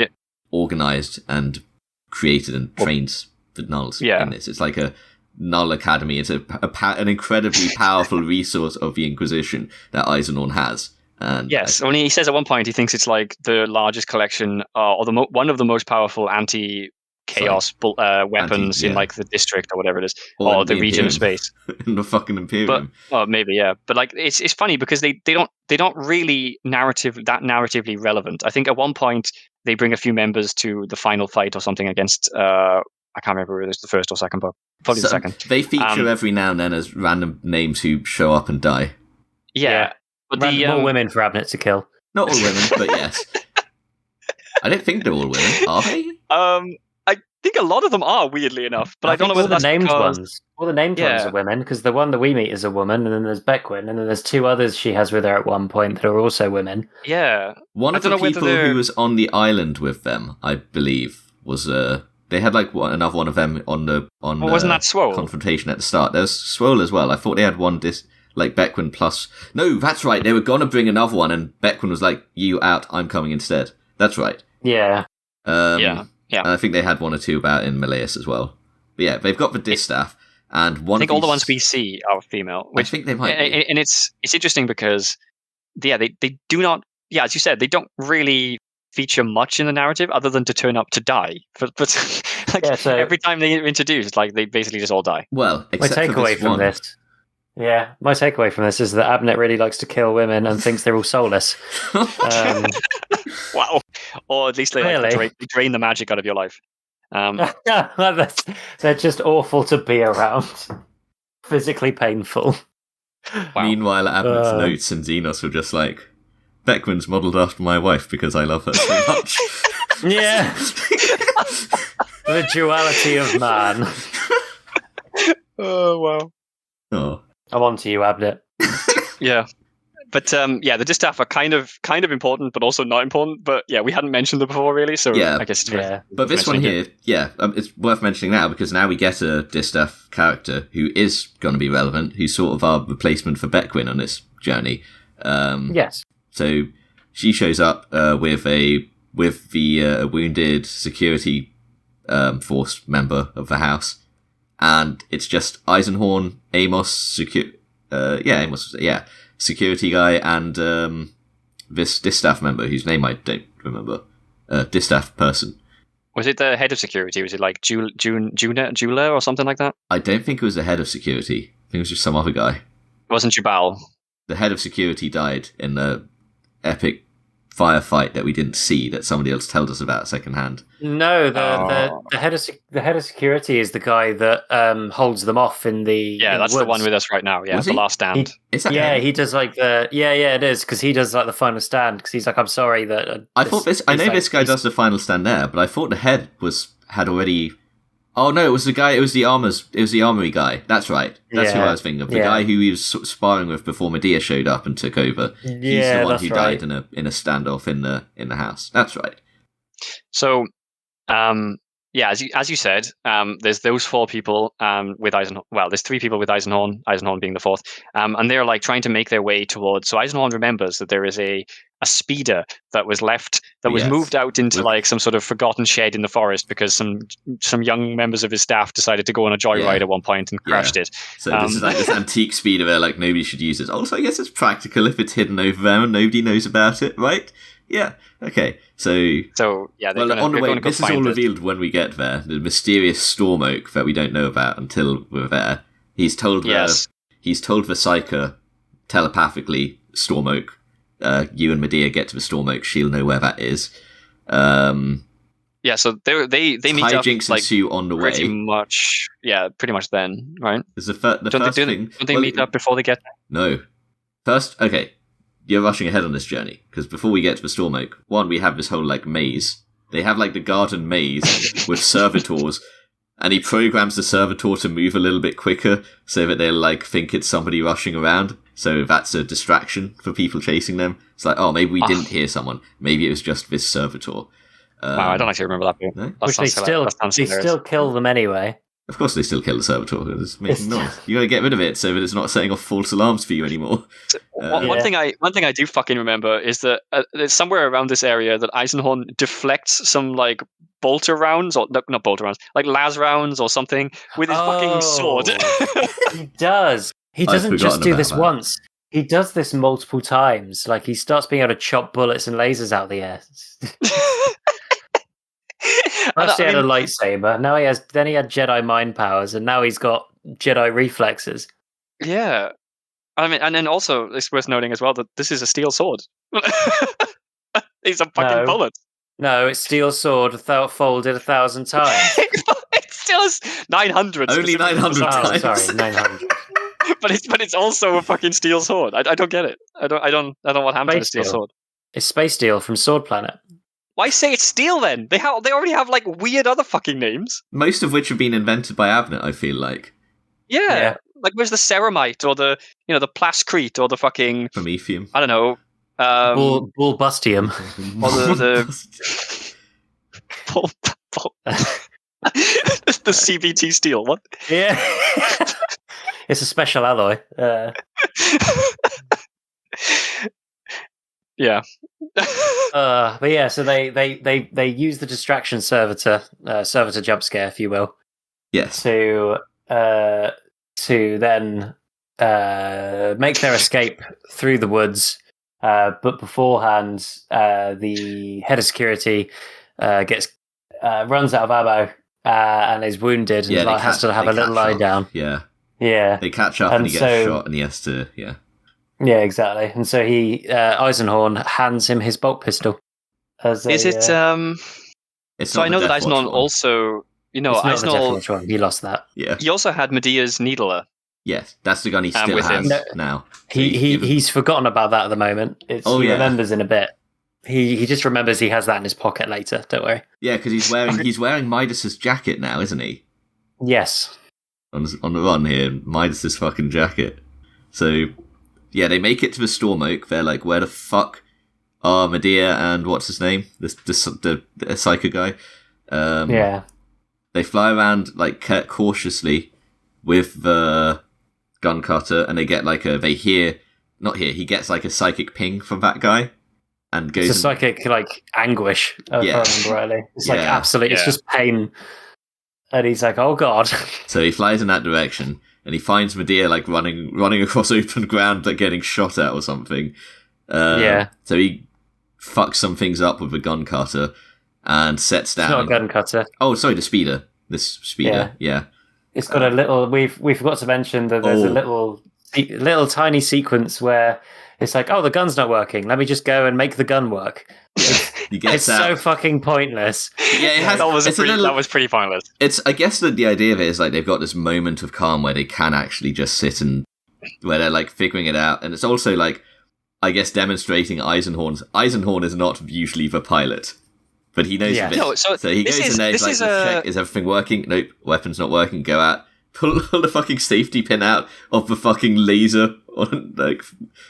organized and created and trained the Nulls in this. It's like a Null Academy. It's an incredibly powerful resource of the Inquisition that Eisenhorn has. And yes, when he says at one point he thinks it's like the largest collection or one of the most powerful anti-chaos weapons in like the district or whatever it is, or the region of space. In the fucking Imperium. But, maybe, yeah. But like it's funny because they don't really narratively relevant. I think at one point they bring a few members to the final fight or something against I can't remember whether it's the first or second book. Probably the second. They feature every now and then as random names who show up and die. Yeah. But more women for Abnett to kill. Not all women, but yes. I don't think they're all women, are they? I think a lot of them are, weirdly enough. But I don't know whether all the named because... ones. All the named ones are women, because the one that we meet is a woman, and then there's Beckwin, and then there's two others she has with her at one point that are also women. Yeah. One of the people who was on the island with them, I believe, was... They had like another one of them on wasn't that Swole? Confrontation at the start. There's Swole as well. I thought they had one like Beckwin plus. No, that's right. They were gonna bring another one, and Beckwin was like, "You out? I'm coming instead." That's right. Yeah. Yeah. And I think they had one or two about in Malleus as well. But yeah, they've got the distaff, and one. I think all the ones we see are female. Which, I think they might be. And it's interesting because, they do not. Yeah, as you said, they don't really feature much in the narrative other than to turn up to die. But like so every time they are introduced, like they basically just all die. Well, my takeaway from this. Yeah, my takeaway from this is that Abnett really likes to kill women and thinks they're all soulless. Wow. Or at least they like drain the magic out of your life. They're just awful to be around. Physically painful. Wow. Meanwhile, Abnett's notes and Xenos were just like, Beckwin's modelled after my wife because I love her so much. Yeah. The duality of man. Oh, wow. Oh. I'm on to you, Abnett. Yeah. But the distaff are kind of important, but also not important. But yeah, we hadn't mentioned them before, really. So yeah, I guess But this one here, it's worth mentioning now because now we get a distaff character who is going to be relevant, who's sort of our replacement for Beckwin on this journey. Yes. So she shows up with the wounded security force member of the house, and it's just Eisenhorn, Amos, security guy, and this distaff member whose name I don't remember. Distaff person. Was it the head of security? Was it like Jula or something like that? I don't think it was the head of security. I think it was just some other guy. It wasn't Jubal. The head of security died in the epic firefight that we didn't see that somebody else told us about secondhand. No, the head of security is the guy that holds them off in the that's woods. the one with us right now. Yeah, the last stand. He does like the it is because he does like the final stand because he's like, I'm sorry that I know this guy does the final stand there, but I thought the head had already. Oh no, it was the guy. It was the armory guy. That's right. That's who I was thinking of. The guy who he was sparring with before Medea showed up and took over. He's the one who died in a standoff in the house. That's right. So, as you said, there's those four people with Eisenhorn. Well, there's three people with Eisenhorn. Eisenhorn being the fourth, and they're like trying to make their way towards. So Eisenhorn remembers that there is a speeder that was left that was moved out into like some sort of forgotten shed in the forest because some young members of his staff decided to go on a joyride at one point and crashed it. So this is like this antique speeder where like nobody should use it. Also, I guess it's practical if it's hidden over there and nobody knows about it, right? Yeah. Okay. So yeah. On the way, this is all revealed when we get there. The mysterious storm oak that we don't know about until we're there. He's told the Psyker telepathically, storm oak. You and Medea get to the storm oak. She'll know where that is. So they meet up hijinks like ensue on the way. Pretty much then, right? Is the first thing? Don't they meet up before they get there? No. First, okay. You're rushing ahead on this journey because before we get to the storm oak, one, we have this whole like maze. They have like the garden maze with servitors, and he programs the servitor to move a little bit quicker so that they'll like think it's somebody rushing around. So that's a distraction for people chasing them. It's like, oh, maybe we didn't hear someone. Maybe it was just this servitor. Wow, I don't actually remember that bit. No? Which they still kill them anyway. Of course they still kill the servitor. It's making noise. You gotta get rid of it so that it's not setting off false alarms for you anymore. One thing I do fucking remember is that there's somewhere around this area that Eisenhorn deflects some like bolter rounds, or not bolter rounds, like las rounds or something with his fucking sword. He does. He doesn't just do this once. He does this multiple times. Like, he starts being able to chop bullets and lasers out the air. First he had a lightsaber. Now he had Jedi mind powers, and now he's got Jedi reflexes. Yeah, I mean, and then also it's worth noting as well that this is a steel sword. These are fucking bullets. No, it's steel sword folded 1,000 times. It still is 900. Only 900 times. Oh, sorry, 900. but it's also a fucking steel sword. I don't get it. I don't what happened to the steel sword. It's space steel from Sword Planet. Why say it's steel then? They already have like weird other fucking names. Most of which have been invented by Abnett, I feel like. Yeah. Like where's the ceramite or the the plascrete or the fucking promethium? I don't know. Bulbustium. Or the the CVT steel. What? Yeah. It's a special alloy. Yeah. But yeah, so they use the distraction servitor jump scare, if you will. Yes. To then make their escape through the woods. But beforehand, the head of security runs out of ammo and is wounded and has to have a little lie down. Yeah. Yeah. They catch up and he gets shot and he has to, Yeah, exactly. And so Eisenhorn hands him his bolt pistol. Is it? So I know that Eisenhorn also, Eisenhorn. He lost that. Yeah. He also had Medea's Needler. Yes, that's the gun he still has now. So he's forgotten about that at the moment. He remembers in a bit. He just remembers he has that in his pocket later. Don't worry. Yeah, because he's wearing Midas's jacket now, isn't he? Yes. On the run here, Midas's fucking jacket. So. Yeah, they make it to the Storm Oak. They're like, where the fuck are Medea and what's his name? The psycho guy. Yeah. They fly around like cautiously with the gun cutter, and they get like he gets like a psychic ping from that guy, and goes. It's a psychic like anguish. If I remember rightly. It's like absolute. It's just pain, and he's like, "Oh god." So he flies in that direction. And he finds Medea like running across open ground, like getting shot at or something. So he fucks some things up with a gun cutter and sets down. It's not a gun cutter. Oh, sorry, the speeder. This speeder, yeah. It's got a little. We forgot to mention that there's a little tiny sequence where it's like, oh, the gun's not working. Let me just go and make the gun work. It's so fucking pointless. Yeah, that was pretty pointless. I guess the idea of it is like they've got this moment of calm where they can actually just sit and where they're like figuring it out, and it's also like I guess demonstrating Eisenhorn is not usually the pilot, but he knows a bit. No, so he goes in there, he's like, check, is everything working? Nope, weapon's not working. Go out, pull the fucking safety pin out of the fucking laser on like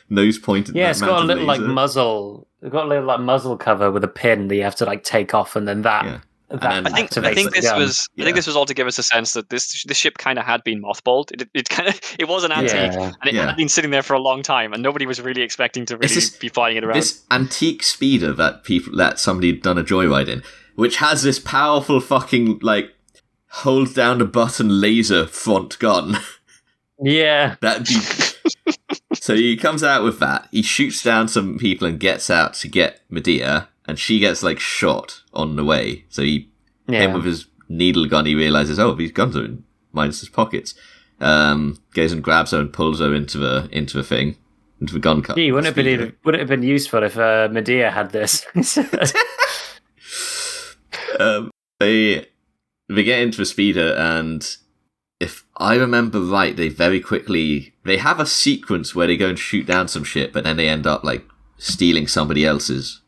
nose pointed. Yeah, it's got a little laser. Like muzzle. It's got a little like muzzle cover with a pin that you have to like take off, and then that. I think this was all to give us a sense that this ship kind of had been mothballed. It was an antique, and it had been sitting there for a long time, and nobody was really expecting to really be flying it around. This antique speeder that somebody had done a joyride in, which has this powerful fucking like hold down the button laser front gun. Yeah, that'd be. So he comes out with that. He shoots down some people and gets out to get Medea. And she gets, like, shot on the way. So him with his needle gun, he realises, oh, these guns are in Midas's pockets. Goes and grabs her and pulls her into the gun cut. Gee, wouldn't it have been useful if Medea had this? They get into the speeder, and if I remember right, they have a sequence where they go and shoot down some shit, but then they end up, like, stealing somebody else's.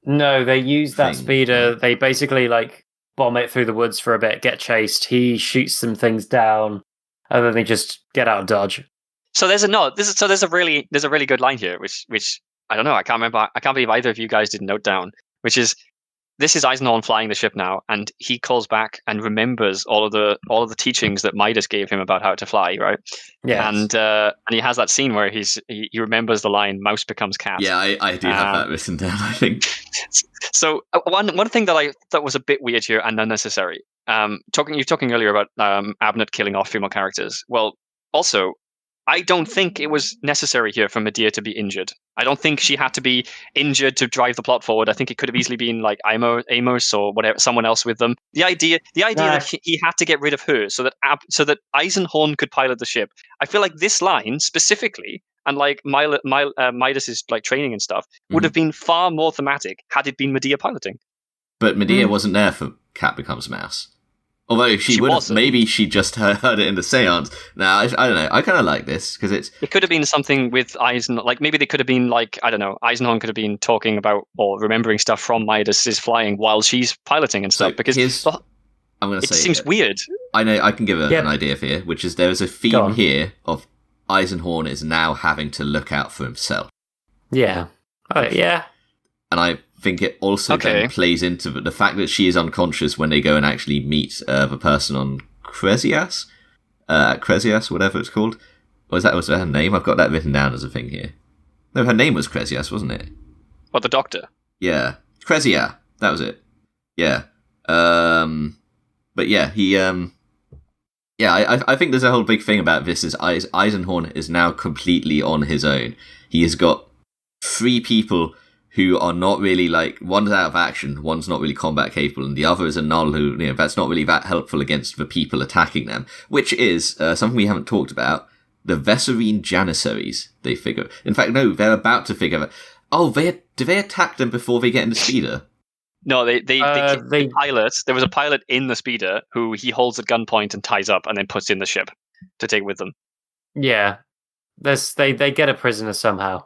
No, they use that speeder. They basically like bomb it through the woods for a bit, get chased. He shoots some things down, and then they just get out of dodge. So there's a really good line here, which I don't know. I can't believe either of you guys didn't note down. Which is this is Eisenhorn flying the ship now, and he calls back and remembers all of the teachings that Midas gave him about how to fly, right? Yeah. And he has that scene where he remembers the line "Mouse becomes cat." Yeah, I do have that written down, I think. So one thing that I thought was a bit weird here and unnecessary. You were talking earlier about Abnett killing off female characters. Well, also, I don't think it was necessary here for Medea to be injured. I don't think she had to be injured to drive the plot forward. I think it could have easily been like Amos or whatever, someone else with them. The idea that he had to get rid of her so that Eisenhorn could pilot the ship. I feel like this line specifically, and like Midas's like training and stuff, would have been far more thematic had it been Medea piloting. But Medea wasn't there for Cat Becomes Mouse. Although she would have, maybe she just heard it in the seance. Now, I don't know. I kind of like this because it could have been something with Eisenhorn. Like maybe they could have been like, I don't know. Eisenhorn could have been talking about or remembering stuff from Midas's flying while she's piloting and stuff. So because I'm going to say it seems weird. I know. I can give an idea for you, which is there is a theme here of Eisenhorn is now having to look out for himself. Yeah. Yeah. And I think it also then plays into the fact that she is unconscious when they go and actually meet the person on Cresias, whatever it's called. Was that her name? I've got that written down as a thing here. No, her name was Cresias, wasn't it? What, the doctor? Yeah, Cresia. That was it. Yeah. But yeah, he. I think there's a whole big thing about this. Is Eisenhorn is now completely on his own. He has got 3 people who are not really like, one's out of action, one's not really combat capable, and the other is a null who, that's not really that helpful against the people attacking them, which is something we haven't talked about. The Vesserine Janissaries, they figure. In fact, no, they're about to figure out. Oh, do they attack them before they get in the speeder? No, they pilot. There was a pilot in the speeder who he holds at gunpoint and ties up and then puts in the ship to take with them. Yeah. They get a prisoner somehow.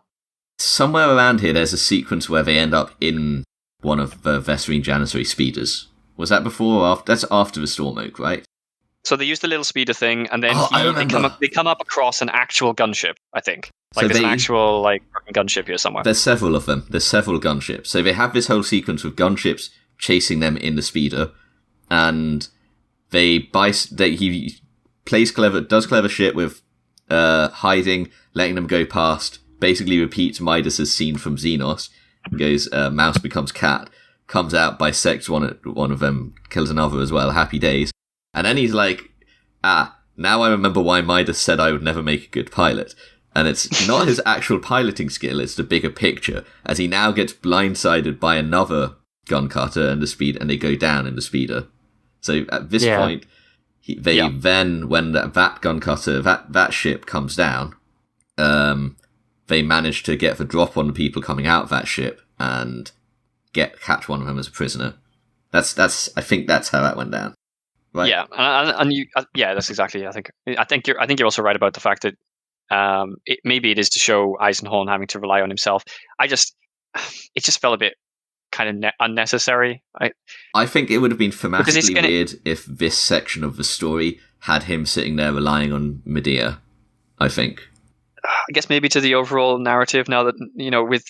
Somewhere around here, there's a sequence where they end up in one of the Vesserine Janissary speeders. Was that before or after? That's after the Storm Oak, right? So they use the little speeder thing, and then they come up across an actual gunship, I think. Like, there's an actual gunship here somewhere. There's several of them. There's several gunships. So they have this whole sequence with gunships chasing them in the speeder, and he does clever shit with hiding, letting them go past. Basically repeats Midas's scene from Xenos. Goes, mouse becomes cat, comes out, bisects one of them, kills another as well, happy days. And then he's like, now I remember why Midas said I would never make a good pilot. And it's not his actual piloting skill, it's the bigger picture, as he now gets blindsided by another gun cutter and they go down in the speeder. So at this point, then, when that gun cutter, that ship comes down, they manage to get the drop on the people coming out of that ship and catch one of them as a prisoner. I think that's how that went down. Right? Yeah, and you, that's exactly. I think you're also right about the fact that maybe it is to show Eisenhorn having to rely on himself. It just felt a bit kind of unnecessary. I think it would have been thematically weird if this section of the story had him sitting there relying on Medea. I think. I guess maybe to the overall narrative now that,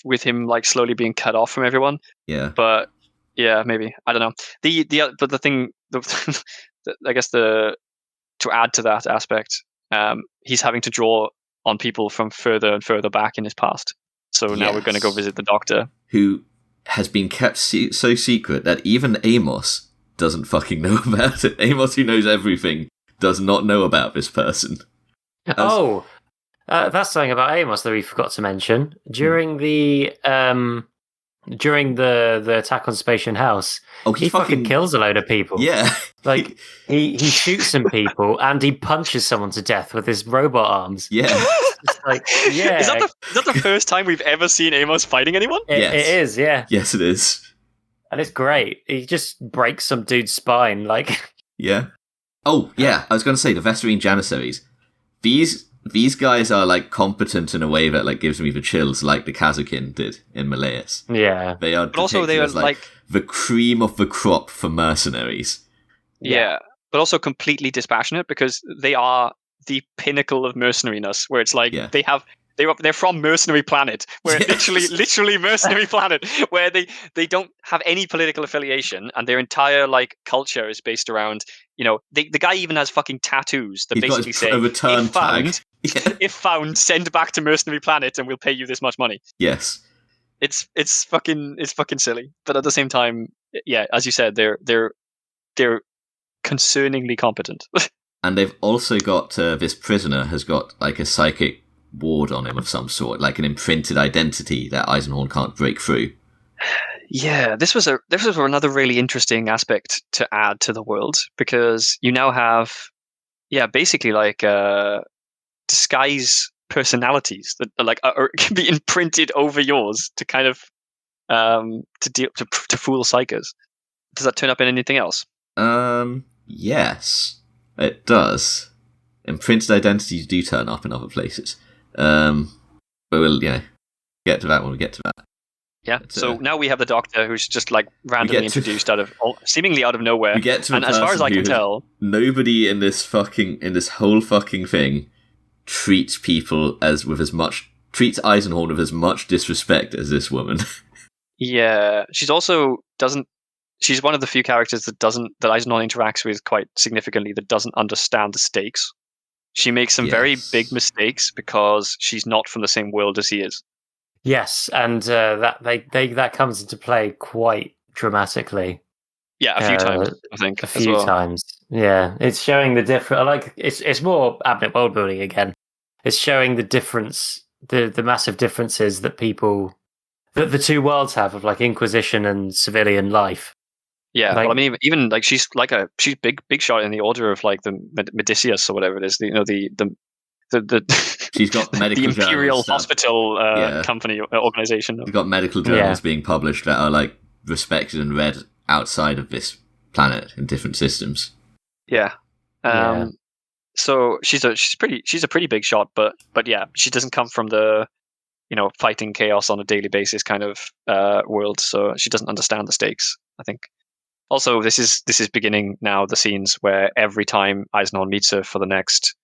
with him like slowly being cut off from everyone. Yeah. But yeah, maybe. I don't know. But the thing, I guess to add to that aspect, he's having to draw on people from further and further back in his past. So now we're going to go visit the doctor. Who has been kept so secret that even Amos doesn't fucking know about it. Amos, who knows everything, does not know about this person. That's something about Amos that we forgot to mention. During the attack on Spatian House, he fucking kills a load of people. Yeah. Like, he shoots some people and he punches someone to death with his robot arms. Yeah. It's like, yeah. Is that the first time we've ever seen Amos fighting anyone? Yes. It is, yeah. Yes, it is. And it's great. He just breaks some dude's spine, like... Yeah. Oh, yeah, I was going to say, the Vesserine Janissaries. These guys are, like, competent in a way that, like, gives me the chills, like the Kazukin did in Malleus. Yeah. They are but also they are, like, the cream of the crop for mercenaries. Yeah, but also completely dispassionate, because they are the pinnacle of mercenariness, where it's like, they have they're from Mercenary Planet, where literally Mercenary Planet, where they don't have any political affiliation, and their entire like culture is based around, the guy even has fucking tattoos that basically say a return if found, if found, send back to Mercenary Planet, and we'll pay you this much money. Yes, it's fucking silly, but at the same time, yeah, as you said, they're concerningly competent. And they've also got this prisoner has got like a psychic ward on him of some sort, like an imprinted identity that Eisenhorn can't break through. Yeah, this was another really interesting aspect to add to the world, because you now have, basically like disguise personalities that are like can be imprinted over yours to kind of to fool psychers. Does that turn up in anything else? Yes, it does. Imprinted identities do turn up in other places. But we'll, get to that when we get to that. Yeah. But, so now we have the Doctor, who's just like randomly introduced seemingly out of nowhere. We get to and as far as I can tell, nobody in this whole fucking thing treats Eisenhorn with as much disrespect as this woman. Yeah, she's also she's one of the few characters that Eisenhorn interacts with quite significantly that doesn't understand the stakes. She makes some very big mistakes because she's not from the same world as he is. Yes, and that comes into play quite dramatically. Yeah, a few times, I think. A few times. Yeah, it's showing the difference. Like it's more Abnett world building again. It's showing the difference, the massive differences that the two worlds have of like Inquisition and civilian life. Yeah, well, I mean, even like she's big shot in the order of like the Medicius or whatever it is. The she's got medical the Imperial journals Hospital company organization. She's got medical journals being published that are like respected and read outside of this planet in different systems. Yeah. So she's a pretty big shot, but yeah, she doesn't come from the fighting chaos on a daily basis kind of world, so she doesn't understand the stakes, I think. Also, this is beginning now the scenes where every time Eisenhorn meets her for the next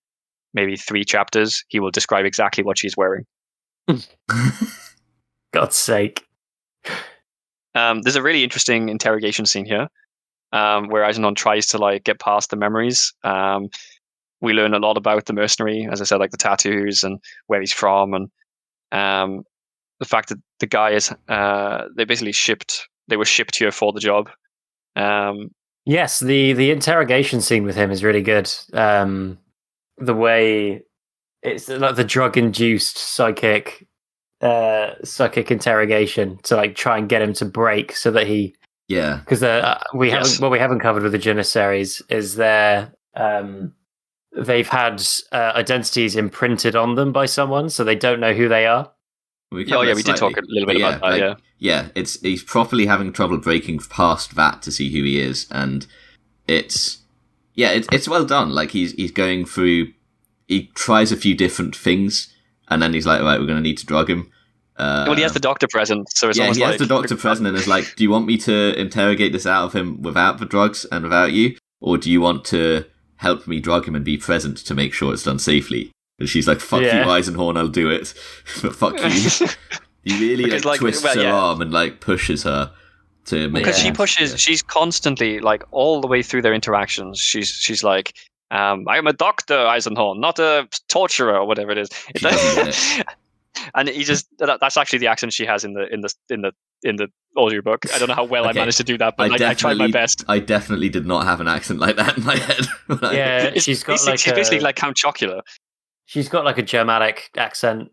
maybe 3 chapters, he will describe exactly what she's wearing. God's sake. There's a really interesting interrogation scene here, where Eisenhorn tries to like get past the memories. We learn a lot about the mercenary, as I said, like the tattoos and where he's from, and the fact that the guy is they were shipped here for the job. Yes, the interrogation scene with him is really good. The way it's like the drug-induced psychic interrogation to like try and get him to break so that he because we haven't covered with the Janissaries is they've had identities imprinted on them by someone, so they don't know who they are. We did talk a little bit about that. He's properly having trouble breaking past that to see who he is, and it's well done. Like he's going through, he tries a few different things, and then he's like, right, we're going to need to drug him. Well, he has the Doctor present, so it's almost he has the Doctor present, and is like, do you want me to interrogate this out of him without the drugs and without you, or do you want to help me drug him and be present to make sure it's done safely? And she's like, fuck you, Eisenhorn, I'll do it. But fuck you. He really twists her arm and like pushes her to make because she's constantly like all the way through their interactions. She's like, I'm a doctor, Eisenhorn, not a torturer or whatever it is. And he just that's actually the accent she has in the audiobook. I don't know how well I managed to do that, but I tried my best. I definitely did not have an accent like that in my head. She's basically like Count Chocula. She's got like a Germanic accent.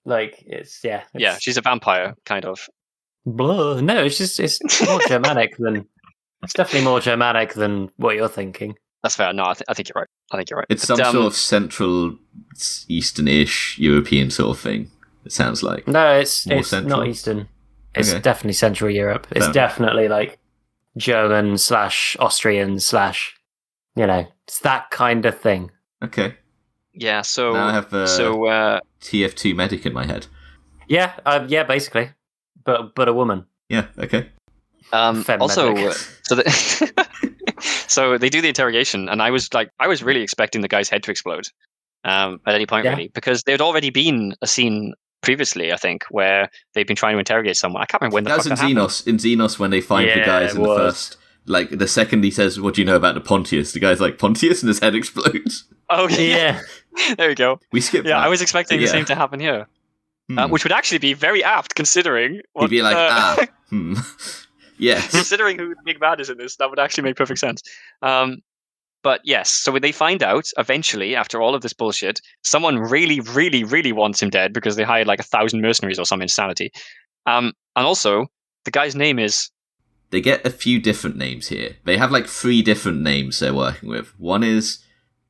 Like it's she's a vampire kind of. Blah. No, it's more Germanic than it's definitely more Germanic than what you're thinking. That's fair. No, I think you're right. It's some sort of Central Eastern-ish European sort of thing. It sounds like. No, it's not Eastern. It's definitely Central Europe. It's definitely like German / Austrian / it's that kind of thing. Okay. Yeah, so now I have TF2 medic in my head. Yeah, basically, but a woman. Yeah, okay. Also, so they do the interrogation, and I was really expecting the guy's head to explode. at any point, really, because there'd already been a scene previously, I think, where they've been trying to interrogate someone. I can't remember when the fuck that happened. In Xenos, when they find the guys in the first... Like, the second he says, what do you know about the Pontius? The guy's like, Pontius? And his head explodes. Oh, yeah. There you go. We skipped that. I was expecting the same to happen here. Which would actually be very apt, considering... He'd be like, Yes. Considering who the big bad is in this, that would actually make perfect sense. But yes, so when they find out, eventually, after all of this bullshit, someone really, really, really wants him dead because they hired like 1,000 mercenaries or some insanity. And also, the guy's name is... They get a few different names here. They have like 3 different names they're working with. One is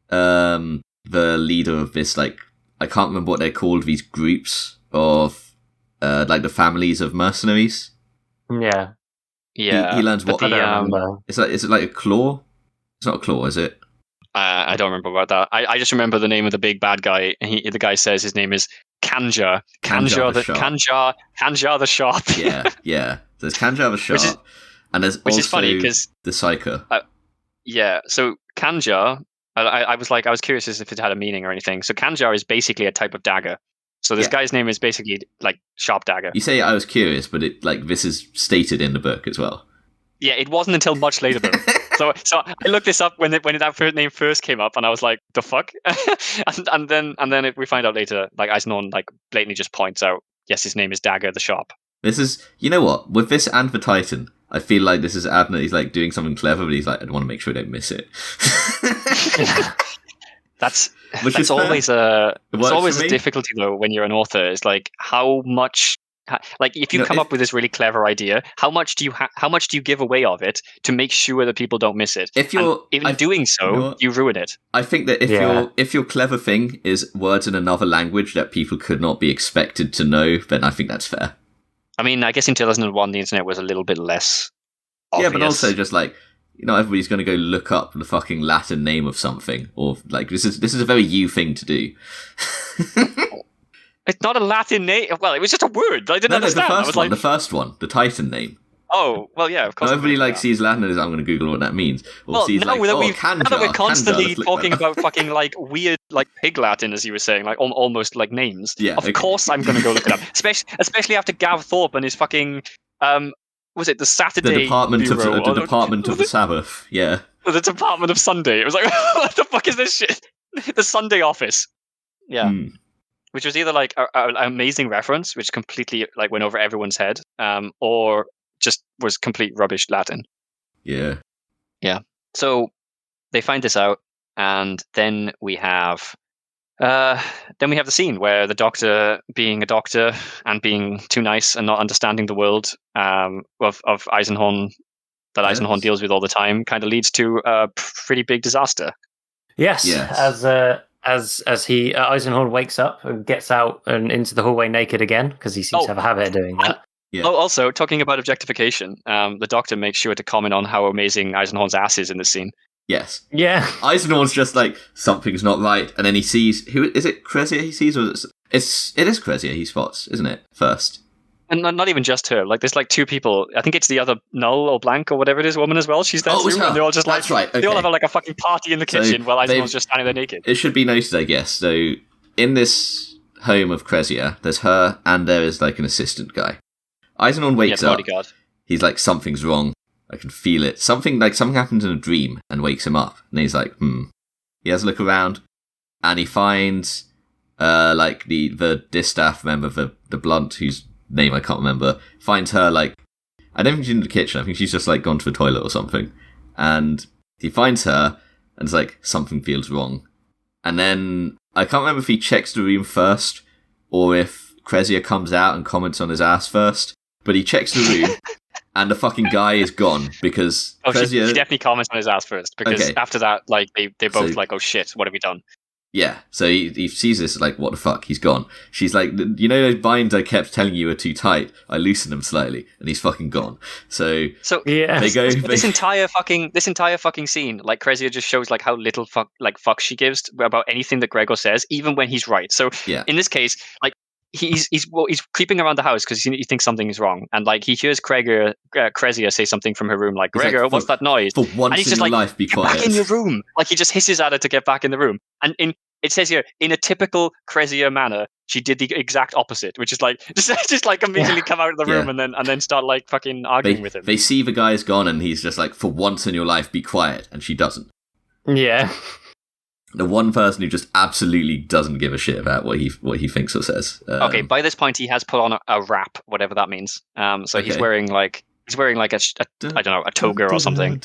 the leader of this, like, I can't remember what they're called, these groups of like the families of mercenaries. Yeah. Yeah. He learns what is it like a claw? It's not a claw, is it? I don't remember about that. I just remember the name of the big bad guy. The guy says his name is Kanjar. Kanjar the Sharp. Yeah. There's Kanjar the Sharp. And there's which also is funny because the Psyker. So Kanjar, I was curious as if it had a meaning or anything. So Kanjar is basically a type of dagger. So this guy's name is basically like sharp dagger. You say I was curious, but this is stated in the book as well. Yeah, it wasn't until much later though. So I looked this up when that name first came up, and I was like, the fuck? and then we find out later, like Eisenhorn like blatantly just points out, yes, his name is Dagger the Sharp. This is, you know what, with this and the Titan, I feel like this is Abnett. He's like doing something clever, but he's like, I want to make sure I don't miss it. That's always a difficulty though when you're an author. It's like how much, like if you come up with this really clever idea, how much do you give away of it to make sure that people don't miss it? If you're doing so, you ruin it. I think that if your clever thing is words in another language that people could not be expected to know, then I think that's fair. I mean, I guess in 2001 the internet was a little bit less obvious. Yeah, but also just like, everybody's going to go look up the fucking Latin name of something, or like this is a very you thing to do. It's not a Latin name. Well, it was just a word. I didn't understand. The first one, the Titan name. Oh, well, yeah, of course. Everybody sees Latin and is, I'm going to Google what that means. Or sees now that we're constantly talking about fucking like weird like pig Latin, as you were saying, like almost like names. Yeah, of course I'm going to go look it up. Especially after Gav Thorpe and his fucking was it the Saturday the Department Bureau, of the Department of the Sabbath? Yeah, the Department of Sunday. It was like, what the fuck is this shit? The Sunday office. Yeah. Which was either like an amazing reference, which completely like went over everyone's head, or just was complete rubbish Latin. Yeah. So they find this out, and then we have the scene where the Doctor, being a doctor and being too nice and not understanding the world of Eisenhorn that Eisenhorn deals with all the time, kind of leads to a pretty big disaster. Yes. As Eisenhorn wakes up and gets out and into the hallway naked again, because he seems to have a habit of doing that. Yeah. Oh, also, talking about objectification, the Doctor makes sure to comment on how amazing Eisenhorn's ass is in this scene. Yes. Yeah. Eisenhorn's just like, something's not right, and then he sees, who is it, Crezia he sees? Or it is Crezia he spots, isn't it, first? And not even just her. Like, there's like 2 people. I think it's the other Null or Blank or whatever it is woman as well. She's there too. And they're all just That's right. Okay. They all have like a fucking party in the kitchen while Eisenhorn's just standing there naked. It should be noted, I guess. So, in this home of Crezia, there's her and there is like an assistant guy. Eisenhorn wakes up. Bodyguard. He's like, something's wrong. I can feel it. Something happens in a dream and wakes him up. And he's like, He has a look around and he finds like the distaff member, the blunt, whose name I can't remember, finds her like, I don't think she's in the kitchen. I think she's just like gone to the toilet or something. And he finds her and it's like, something feels wrong. And then I can't remember if he checks the room first or if Crezia comes out and comments on his ass first. But he checks the room, and the fucking guy is gone because Crezia... she definitely comments on his ass first because after that, like they both like, oh shit, what have we done? Yeah, so he sees this like, what the fuck, he's gone. She's like, you know those binds I kept telling you are too tight? I loosened them slightly, and he's fucking gone. So yeah, they go. This entire fucking scene, like Crezia just shows like how little fuck she gives about anything that Gregor says, even when he's right. So in this case, like. He's creeping around the house because he thinks something is wrong, and like he hears Crezia say something from her room, like Gregor, what's that noise? For once and he's in just your like, life, be quiet. Back in your room. Like he just hisses at her to get back in the room, and it says here, in a typical Cressier manner, she did the exact opposite, which is like just like immediately come out of the room and then start like fucking arguing with him. They see the guy's gone and he's just like, for once in your life, be quiet, and she doesn't. Yeah. The one person who just absolutely doesn't give a shit about what he thinks or says. Okay, by this point he has put on a wrap, whatever that means. So he's wearing like a I don't know, a toga or something.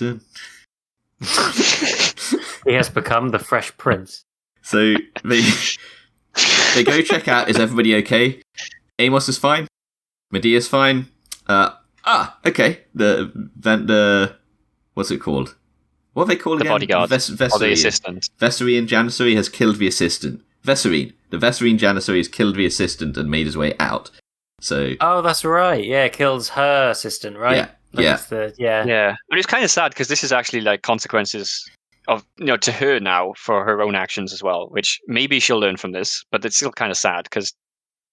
He has become the Fresh Prince. So they go check out. Is everybody okay? Amos is fine. Medea's fine. Okay. The what's it called? What are they called again? The bodyguard. Or the assistant. Vesserine Janissary has killed the assistant. The Vesserine Janissary has killed the assistant and made his way out. So. Oh, that's right. Yeah, kills her assistant, right? Yeah. Yeah. And it's kind of sad because this is actually like consequences of to her now for her own actions as well, which maybe she'll learn from this, but it's still kind of sad because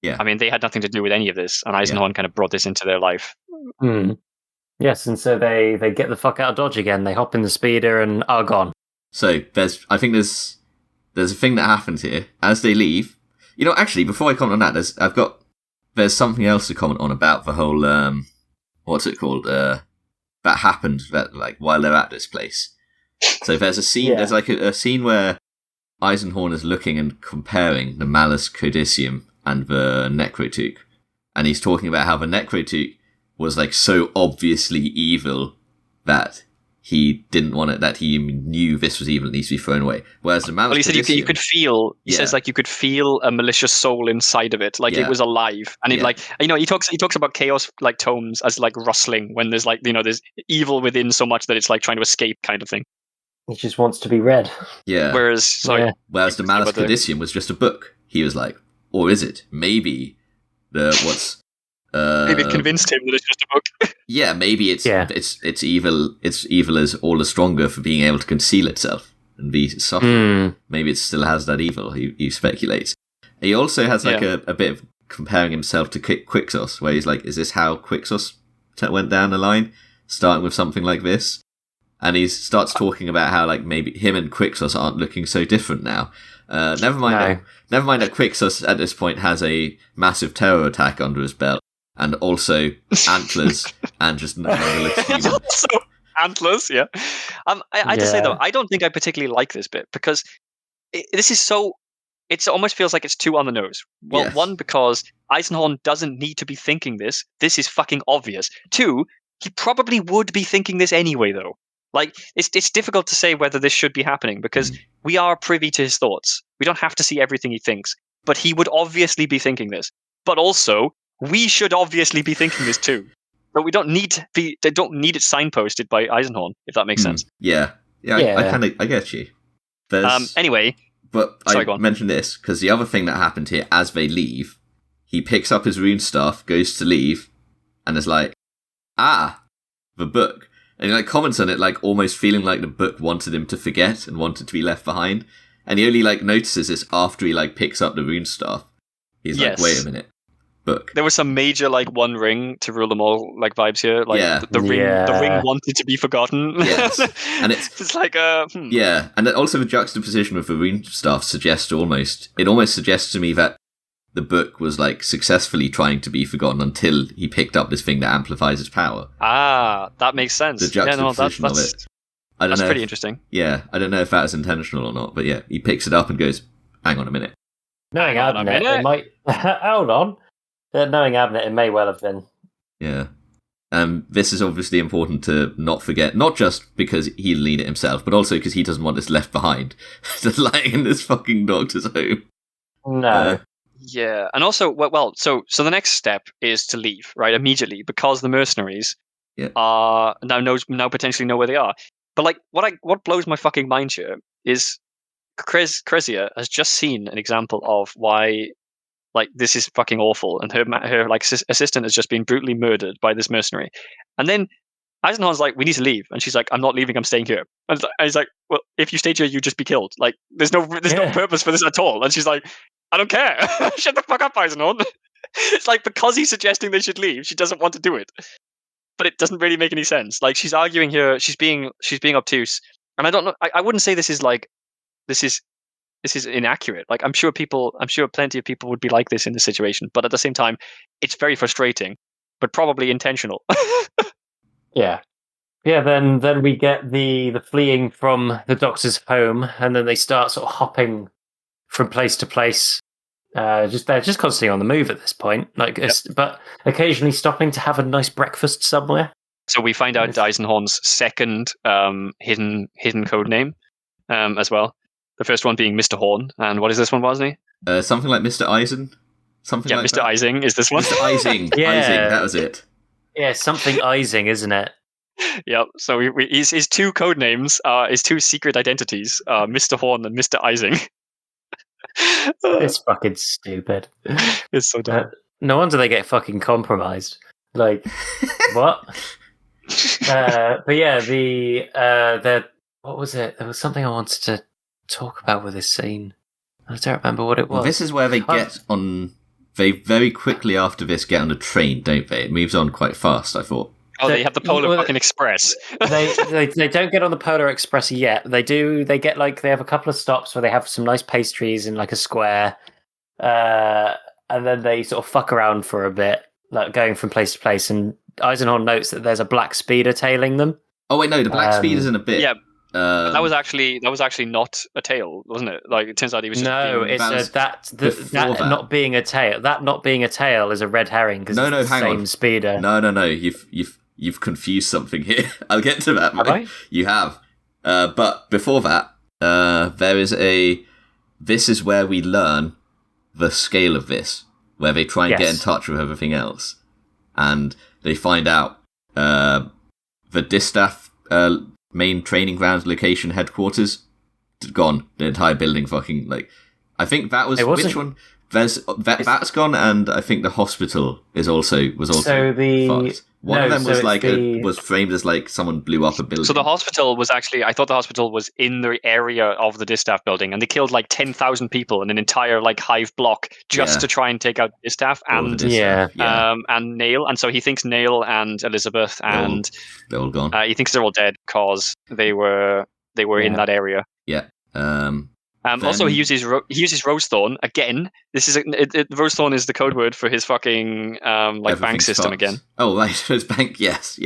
I mean they had nothing to do with any of this, and Eisenhorn kind of brought this into their life. Yes, and so they get the fuck out of Dodge again. They hop in the speeder and are gone. So I think there's a thing that happens here as they leave. Actually, before I comment on that, there's something else to comment on about the whole what's it called that happened while they're at this place. So there's a scene. There's like a scene where Eisenhorn is looking and comparing the Malus Codicium and the Necrotuk, and he's talking about how the Necrotuk was like so obviously evil that he didn't want it. That he knew this was evil and needs to be thrown away. Whereas the Malus, he said you could feel. He says like you could feel a malicious soul inside of it, like it was alive, and it he talks about chaos like tomes as like rustling when there's like there's evil within so much that it's like trying to escape kind of thing. He just wants to be read. Yeah. Whereas the Malus Codicium was just a book. He was like, or is it? Maybe maybe it convinced him that it's just a book. Yeah, maybe it's evil. It's evil is all the stronger for being able to conceal itself and be subtle. Maybe it still has that evil. He speculates. He also has like a bit of comparing himself to Quixos, where he's like, "Is this how Quixos went down the line? Starting with something like this." And he starts talking about how like maybe him and Quixos aren't looking so different now. Never mind that Quixos at this point has a massive terror attack under his belt, and also antlers, and just never looks human. Also antlers, yeah. I just say though, I don't think I particularly like this bit because this is so. It almost feels like it's too on the nose. Well, one, because Eisenhorn doesn't need to be thinking this. This is fucking obvious. Two, he probably would be thinking this anyway, though. Like, it's difficult to say whether this should be happening because we are privy to his thoughts. We don't have to see everything he thinks, but he would obviously be thinking this. But also, we should obviously be thinking this too. But they don't need it signposted by Eisenhorn, if that makes sense. Yeah. I get you. Anyway, but I mentioned this because the other thing that happened here as they leave, he picks up his rune staff, goes to leave, and is like, the book. And he like comments on it, like almost feeling like the book wanted him to forget and wanted to be left behind. And he only like notices this after he like picks up the rune staff. He's like, wait a minute, book. There was some major like One Ring to rule them all like vibes here. Like the ring wanted to be forgotten. Yes, and it's like yeah, and also the juxtaposition with the rune staff almost suggests to me that the book was like successfully trying to be forgotten until he picked up this thing that amplifies its power. That makes sense. The juxtaposition of it. That's pretty interesting. Yeah, I don't know if that is intentional or not, but yeah, he picks it up and goes, hang on a minute. Knowing Abnett, it might... Hold on. Knowing Abnett, it may well have been. Yeah. This is obviously important to not forget, not just because he'll need it himself, but also because he doesn't want this left behind. Just lying in this fucking doctor's home. No. Yeah, and also, so the next step is to leave, right, immediately, because the mercenaries are now potentially know where they are. But like, what blows my fucking mind here is Cressier has just seen an example of why, like, this is fucking awful, and her like assistant has just been brutally murdered by this mercenary, and then Eisenhorn's like, we need to leave, and she's like, I'm not leaving, I'm staying here. And he's like, well, if you stayed here, you'd just be killed. Like, there's no purpose for this at all. And she's like, I don't care. Shut the fuck up, Eisenhorn. It's like, because he's suggesting they should leave, she doesn't want to do it. But it doesn't really make any sense. Like, she's arguing here, she's being obtuse. And I don't know, I wouldn't say this is inaccurate. Like I'm sure plenty of people would be like this in this situation, but at the same time, it's very frustrating, but probably intentional. Yeah. Then we get the fleeing from the Doctor's home, and then they start sort of hopping from place to place. They're just constantly on the move at this point, but occasionally stopping to have a nice breakfast somewhere. So we find out Eisenhorn's second hidden code name as well. The first one being Mr. Horn, and what is this one, wasn't he? Something like Mr. Eisen. Something like Mr. that. Eising is this one. Mr. Eising. Yeah. Eising, that was it. Yeah, something Eising, isn't it? Yep. So his two code names are his two secret identities, Mr. Horn and Mr. Eising. It's fucking stupid. It's so dumb. No wonder they get fucking compromised. Like, what? But yeah, what was it? There was something I wanted to talk about with this scene. I don't remember what it was. Well, this is where they get on. They very quickly after this get on a train, don't they? It moves on quite fast, I thought. Oh, they have the Polar fucking Express. they don't get on the Polar Express yet. They do. They get they have a couple of stops where they have some nice pastries in like a square, and then they sort of fuck around for a bit, like going from place to place. And Eisenhorn notes that there's a black speeder tailing them. Oh wait, no, the black speeder's in a bit. Yeah. That was actually not a tail, wasn't it? Like it turns out he was just that not being a tail. That not being a tail is a red herring because it's the same speeder. No. You've confused something here. I'll get to that. Have I? You have. But before that, there is this is where we learn the scale of this, where they try and get in touch with everything else. And they find out the Distaff main training grounds location headquarters gone. The entire building fucking, I think that was, which one? That's gone, and I think the hospital was also fucked. One of them was framed as someone blew up a building. So the hospital was actually, I thought the hospital was in the area of the Distaff building, and they killed 10,000 people in an entire hive block just to try and take out Distaff and Nail. And so he thinks Nail and Elizabeth and they're all gone. He thinks they're all dead because they were in that area. Yeah. Also, he uses Rosethorn again. This is Rosethorn is the code word for his fucking bank system again. Oh, right, his bank. Yes.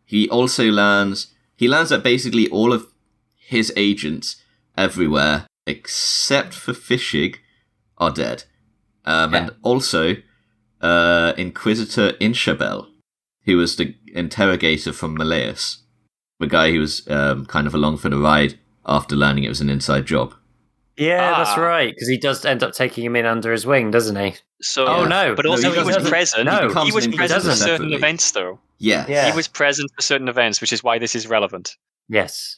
He also learns that basically all of his agents everywhere except for Fishig are dead, and also Inquisitor Inshabel, who was the interrogator from Malleus, the guy who was kind of along for the ride after learning it was an inside job. Yeah, that's right, because he does end up taking him in under his wing, doesn't he? So, but also he was present. He was present for certain events, though. Yeah. He was present for certain events, which is why this is relevant. Yes,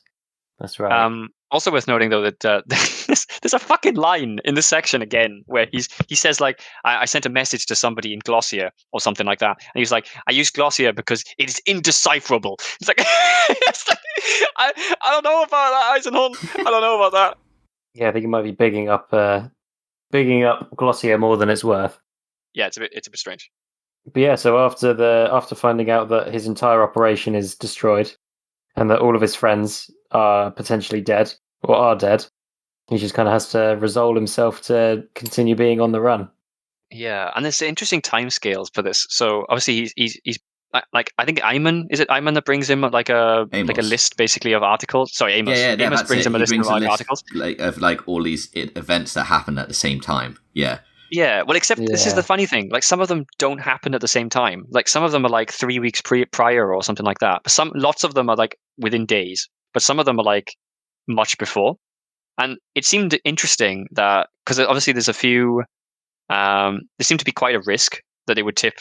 that's right. Also worth noting, though, that there's a fucking line in this section again where he says I sent a message to somebody in Glossia or something like that, and he's like, I use Glossia because it is indecipherable. It's like, I don't know about that, Eisenhorn. I don't know about that. Yeah, I think you might be bigging up Glossia more than it's worth. Yeah, it's a bit strange. But yeah, so after finding out that his entire operation is destroyed and that all of his friends are potentially dead or are dead, he just kind of has to resolve himself to continue being on the run. Yeah, and there's interesting timescales for this. So obviously he's I think Ayman, is it Ayman that brings him like a list basically of articles? Sorry, Amos. Yeah, Amos brings him a list of articles. Of all these events that happen at the same time. Yeah. Yeah, well, except this is the funny thing. Some of them don't happen at the same time. Some of them are 3 weeks prior or something like that. But lots of them are within days. But some of them are much before. And it seemed interesting that, because obviously there's a few, there seemed to be quite a risk that they would tip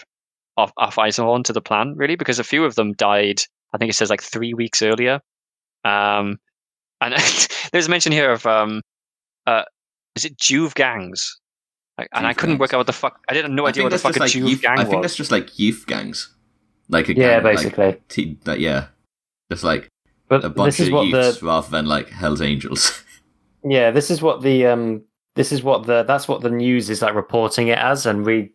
off Eisenhorn to the plan, really, because a few of them died, I think it says 3 weeks earlier. And there's a mention here of, is it Juve gangs? And I couldn't work out what the fuck, I didn't know idea what the fuck a Juve gang was. I think that's just youth gangs. Gang, basically. Just a bunch of youths rather than Hell's Angels. Yeah, that's what the news is reporting it as, and the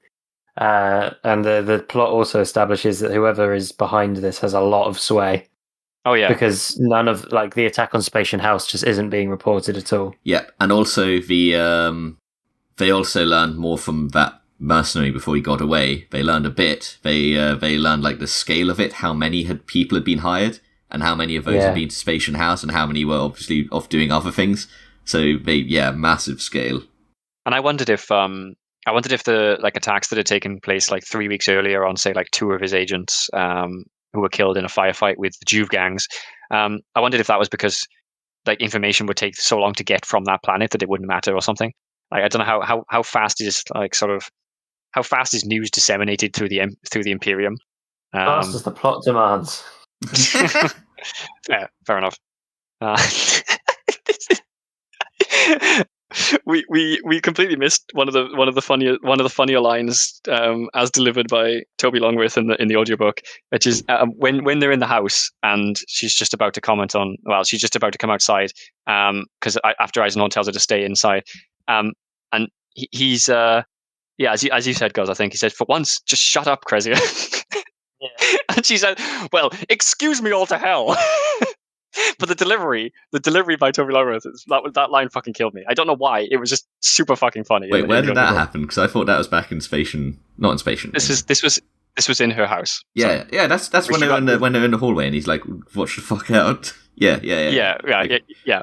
plot also establishes that whoever is behind this has a lot of sway. Oh yeah, because none of like the attack on Spatian House just isn't being reported at all. Yeah, and also they also learned more from that mercenary before he got away. They learned a bit. They learned like the scale of it, how many people had been hired, and how many of those had been to Spatian House, and how many were obviously off doing other things. So massive scale. And I wondered if the like attacks that had taken place like 3 weeks earlier on, say, like 2 of his agents who were killed in a firefight with the Juve gangs. I wondered if that was because like information would take so long to get from that planet that it wouldn't matter or something. Like I don't know how fast is like sort of how fast is news disseminated through the Imperium. Fast as the plot demands. Yeah, fair enough. We completely missed one of the funnier lines as delivered by Toby Longworth in the audiobook, which is when they're in the house and she's just about to come outside because after Eisenhorn tells her to stay inside, and he's as you said, Gus, I think he said, for once just shut up, Crezia. Yeah. And she said, well, excuse me all to hell. But the delivery by Toby Longworth, that line fucking killed me. I don't know why. It was just super fucking funny. Wait, where did that happen? Because I thought that was back in Spatian, not in Spatian. This was in her house. Yeah, so, yeah. That's when they're in the hallway and he's like, "Watch the fuck out." Yeah.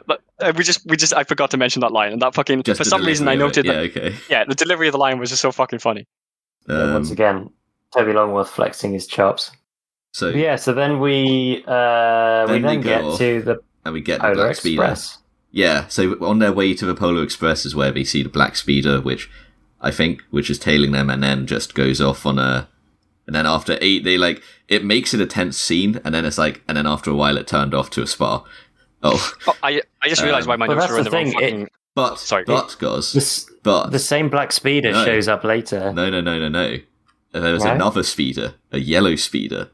But I forgot to mention that line, and that fucking for some reason I noted that. Okay. Yeah, the delivery of the line was just so fucking funny. Once again, Toby Longworth flexing his chops. So then we get to the Black Express. Speeder. Yeah, so on their way to the Polar Express is where they see the Black Speeder, which is tailing them, and then just goes off on a. And then after 8, it makes it a tense scene, and then it's like, and then after a while it turned off to a spa. I just realised why my notes were in the wrong fucking. The same Black Speeder shows up later. No. There was another speeder, a yellow speeder.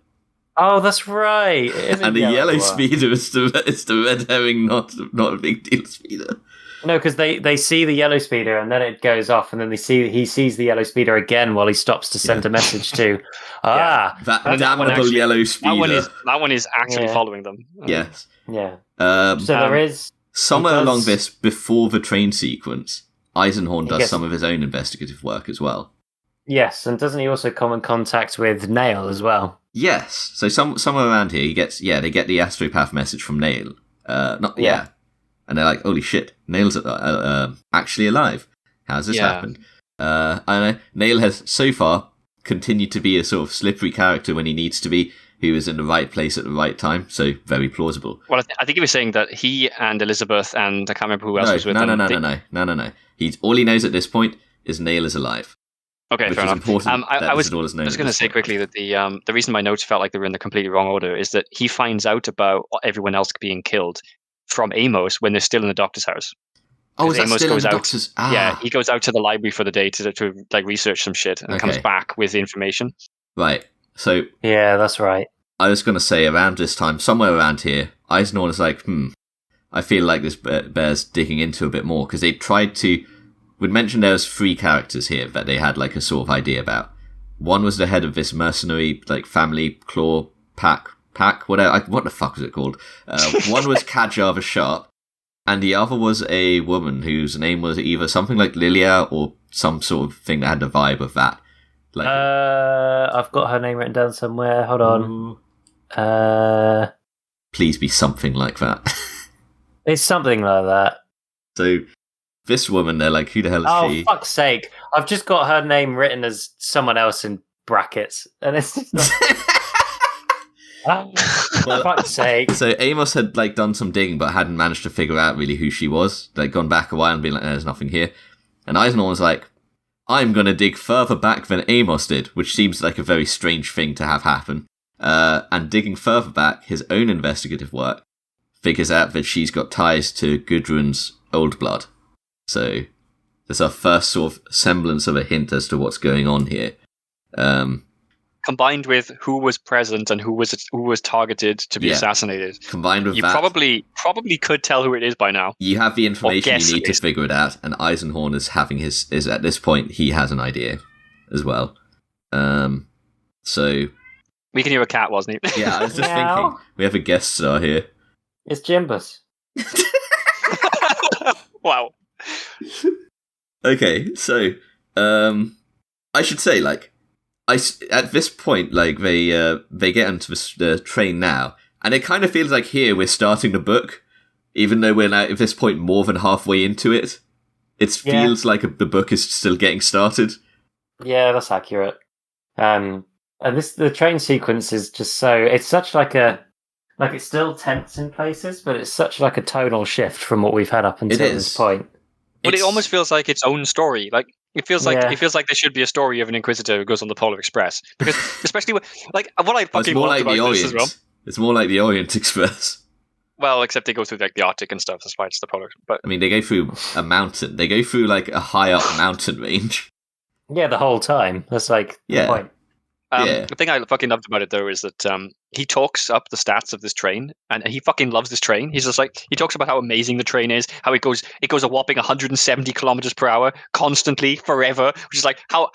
Oh, that's right. And the yellow speeder is the red herring, not a big deal speeder. No, because they see the yellow speeder and then it goes off, and then he sees the yellow speeder again while he stops to send a message to that damnable yellow speeder. That one is actually following them. Yes. Yeah. So there is somewhere along this before the train sequence, Eisenhorn does some of his own investigative work as well. Yes, and doesn't he also come in contact with Nail as well? Yes. So somewhere around here, they get the astropath message from Nail. And they're like, holy shit, Nail's actually alive. How's this happened? I know Nail has so far continued to be a sort of slippery character when he needs to be, who is in the right place at the right time, so very plausible. Well, I think he was saying that he and Elizabeth and I can't remember who else was with them. No. All he knows at this point is Nail is alive. Okay, fair enough. I was going to say quickly that the reason my notes felt like they were in the completely wrong order is that he finds out about everyone else being killed from Amos when they're still in the doctor's house. Oh, is that still in the doctor's? Yeah, he goes out to the library for the day to like research some shit and comes back with the information. Right. So yeah, that's right. I was going to say around this time, somewhere around here, Eisenhorn is like, I feel like this bears digging into a bit more, because they tried to. We'd mentioned there was 3 characters here that they had like a sort of idea about. One was the head of this mercenary like family claw pack, whatever. What the fuck was it called? One was Kadjar the Sharp, and the other was a woman whose name was either something like Lilia or some sort of thing that had the vibe of that. Like, I've got her name written down somewhere. Hold on. Please be something like that. It's something like that. So this woman, they're like, who the hell is she? Oh, fuck's sake. I've just got her name written as someone else in brackets. And it's just not... For fuck's sake. So Amos had like done some digging but hadn't managed to figure out really who she was. They'd gone back a while and been like, there's nothing here. And Eisenhorn was like, I'm going to dig further back than Amos did, which seems like a very strange thing to have happen. And digging further back, his own investigative work figures out that she's got ties to Gudrun's old blood. So there's our first sort of semblance of a hint as to what's going on here. Combined with who was present and who was targeted to be assassinated. Combined with you that, probably could tell who it is by now. You have the information you need to figure it out, and Eisenhorn is at this point he has an idea as well. So We can hear a cat, wasn't he? Yeah, I was just thinking, we have a guest star here. It's Jimbus. Wow. Okay, so, I should say, like, at this point, like, they get onto the train now, and it kind of feels like here we're starting the book, even though we're now, at this point, more than halfway into it. It feels like the book is still getting started. Yeah, that's accurate. And the train sequence is just so, it's such like it's still tense in places, but it's such like a tonal shift from what we've had up until this point. But it almost feels like its own story. Like it feels like there should be a story of an Inquisitor who goes on the Polar Express, because especially what I fucking loved about this as well. It's more like the Orient Express. Well, except they go through like the Arctic and stuff. That's why it's the Polar. But I mean, they go through a mountain. They go through like a high up mountain range. Yeah, the whole time. That's like the point. The thing I fucking loved about it, though, is that he talks up the stats of this train, and he fucking loves this train. He's just like, he talks about how amazing the train is, how it goes a whopping 170 kilometers per hour constantly, forever, which is like how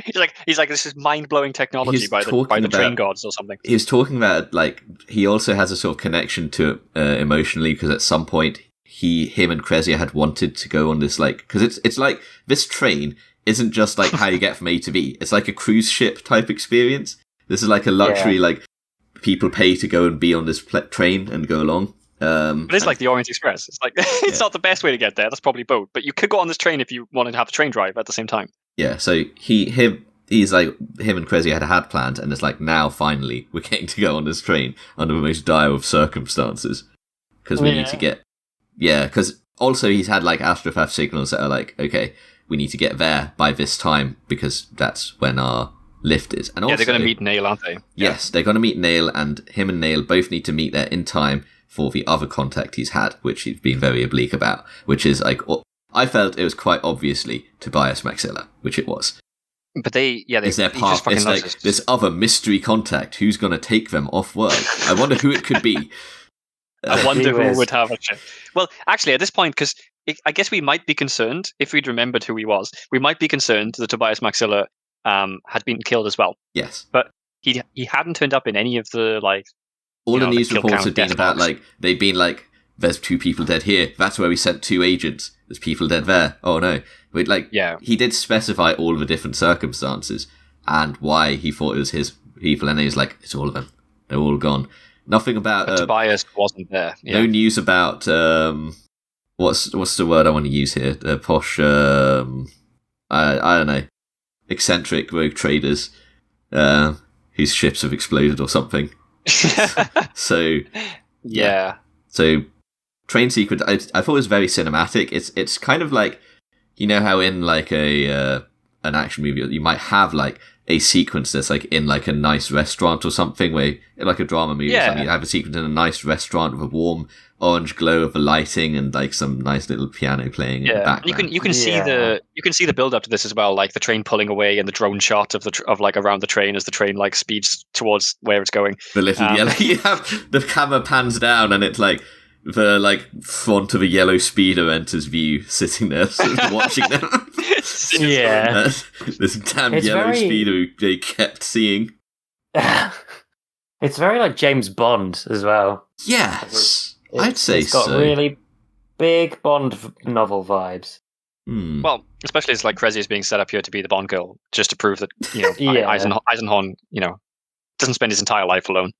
he's like this is mind blowing technology by the train gods or something. He was talking about like he also has a sort of connection to it emotionally, because at some point him and Crezia had wanted to go on this, like, because it's like this train isn't just like how you get from A to B. It's like a cruise ship type experience. This is like a luxury, like people pay to go and be on this train and go along. But it's like the Orient Express. It's like it's not the best way to get there. That's probably both. But you could go on this train if you wanted to have the train drive at the same time. Yeah. So he's like, him and Crezia had planned, and it's like, now finally we're getting to go on this train under the most dire of circumstances, because we need to get. Yeah, because also he's had like astropath signals that are like, okay, we need to get there by this time, because that's when our lift is. And also, they're going to meet Nail, aren't they? Yes, they're going to meet Nail, and him and Nail both need to meet there in time for the other contact he's had, which he's been very oblique about, which is like, I felt it was quite obviously Tobias Maxilla, which it was. But is their path. It's like this other mystery contact who's going to take them off world. I wonder who it could be. I wonder who would have a chip. Well, actually, at this point, because I guess we might be concerned, if we'd remembered who he was, we might be concerned that Tobias Maxilla had been killed as well. Yes. But he hadn't turned up in any of the, like... All the news reports have been about, like, they've been like, there's 2 people dead here. That's where we sent 2 agents. There's people dead there. Oh, no. But, like, he did specify all the different circumstances and why he thought it was his people, and he was like, it's all of them. They're all gone. Nothing about... Tobias wasn't there. Yeah. No news about... What's the word I want to use here? Posh... I don't know. Eccentric rogue traders whose ships have exploded or something. So... Yeah. So, train sequence, I thought it was very cinematic. It's kind of like... You know how in like an action movie, you might have like a sequence that's like in like a nice restaurant or something, where like a drama movie or something, you have a sequence in a nice restaurant with a warm orange glow of the lighting and like some nice little piano playing in the background. You can see the build up to this as well, like the train pulling away and the drone shot of like around the train as the train like speeds towards where it's going. The little yellow, you have the camera pans down and it's like the like front of a yellow speeder enters view, sitting there sort of watching them. This damn yellow speeder they kept seeing. It's very like James Bond as well. Yes, I'd say it's got really big Bond novel vibes. Well, especially as like Crezia is being set up here to be the Bond girl, just to prove that Eisenhorn, doesn't spend his entire life alone.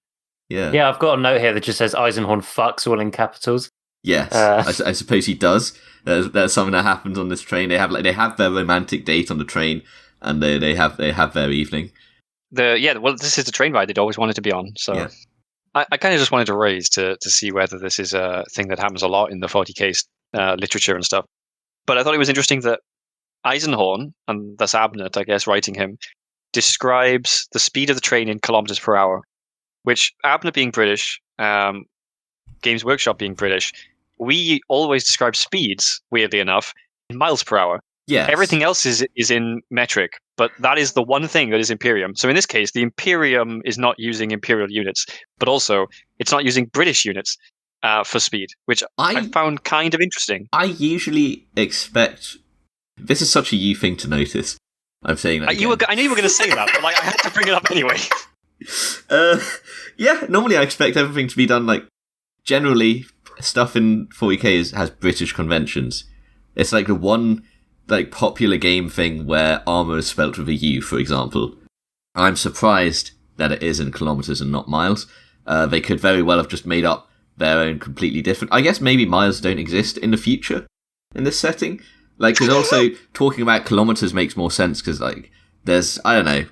Yeah, I've got a note here that just says Eisenhorn fucks all in capitals. Yes, I suppose he does. There's something that happens on this train. They have their romantic date on the train, and they have their evening. This is the train ride they'd always wanted to be on. So I kind of just wanted to raise to see whether this is a thing that happens a lot in the 40k literature and stuff. But I thought it was interesting that Eisenhorn, and that's Abnett, I guess, writing him, describes the speed of the train in kilometers per hour. Which, Abnett being British, Games Workshop being British, we always describe speeds, weirdly enough, in miles per hour. Yes. Everything else is in metric, but that is the one thing that is Imperium. So in this case, the Imperium is not using Imperial units, but also it's not using British units for speed, which I found kind of interesting. I usually expect... This is such a you thing to notice. I'm saying that I knew you were going to say that, but I had to bring it up anyway. Yeah, normally I expect everything to be done, like, generally, stuff in 40k has British conventions. It's like the one, like, popular game thing where armor is spelt with a U, for example. I'm surprised that it is in kilometers and not miles. They could very well have just made up their own completely different... I guess maybe miles don't exist in the future in this setting. Like, because also talking about kilometers makes more sense because, like, there's, I don't know,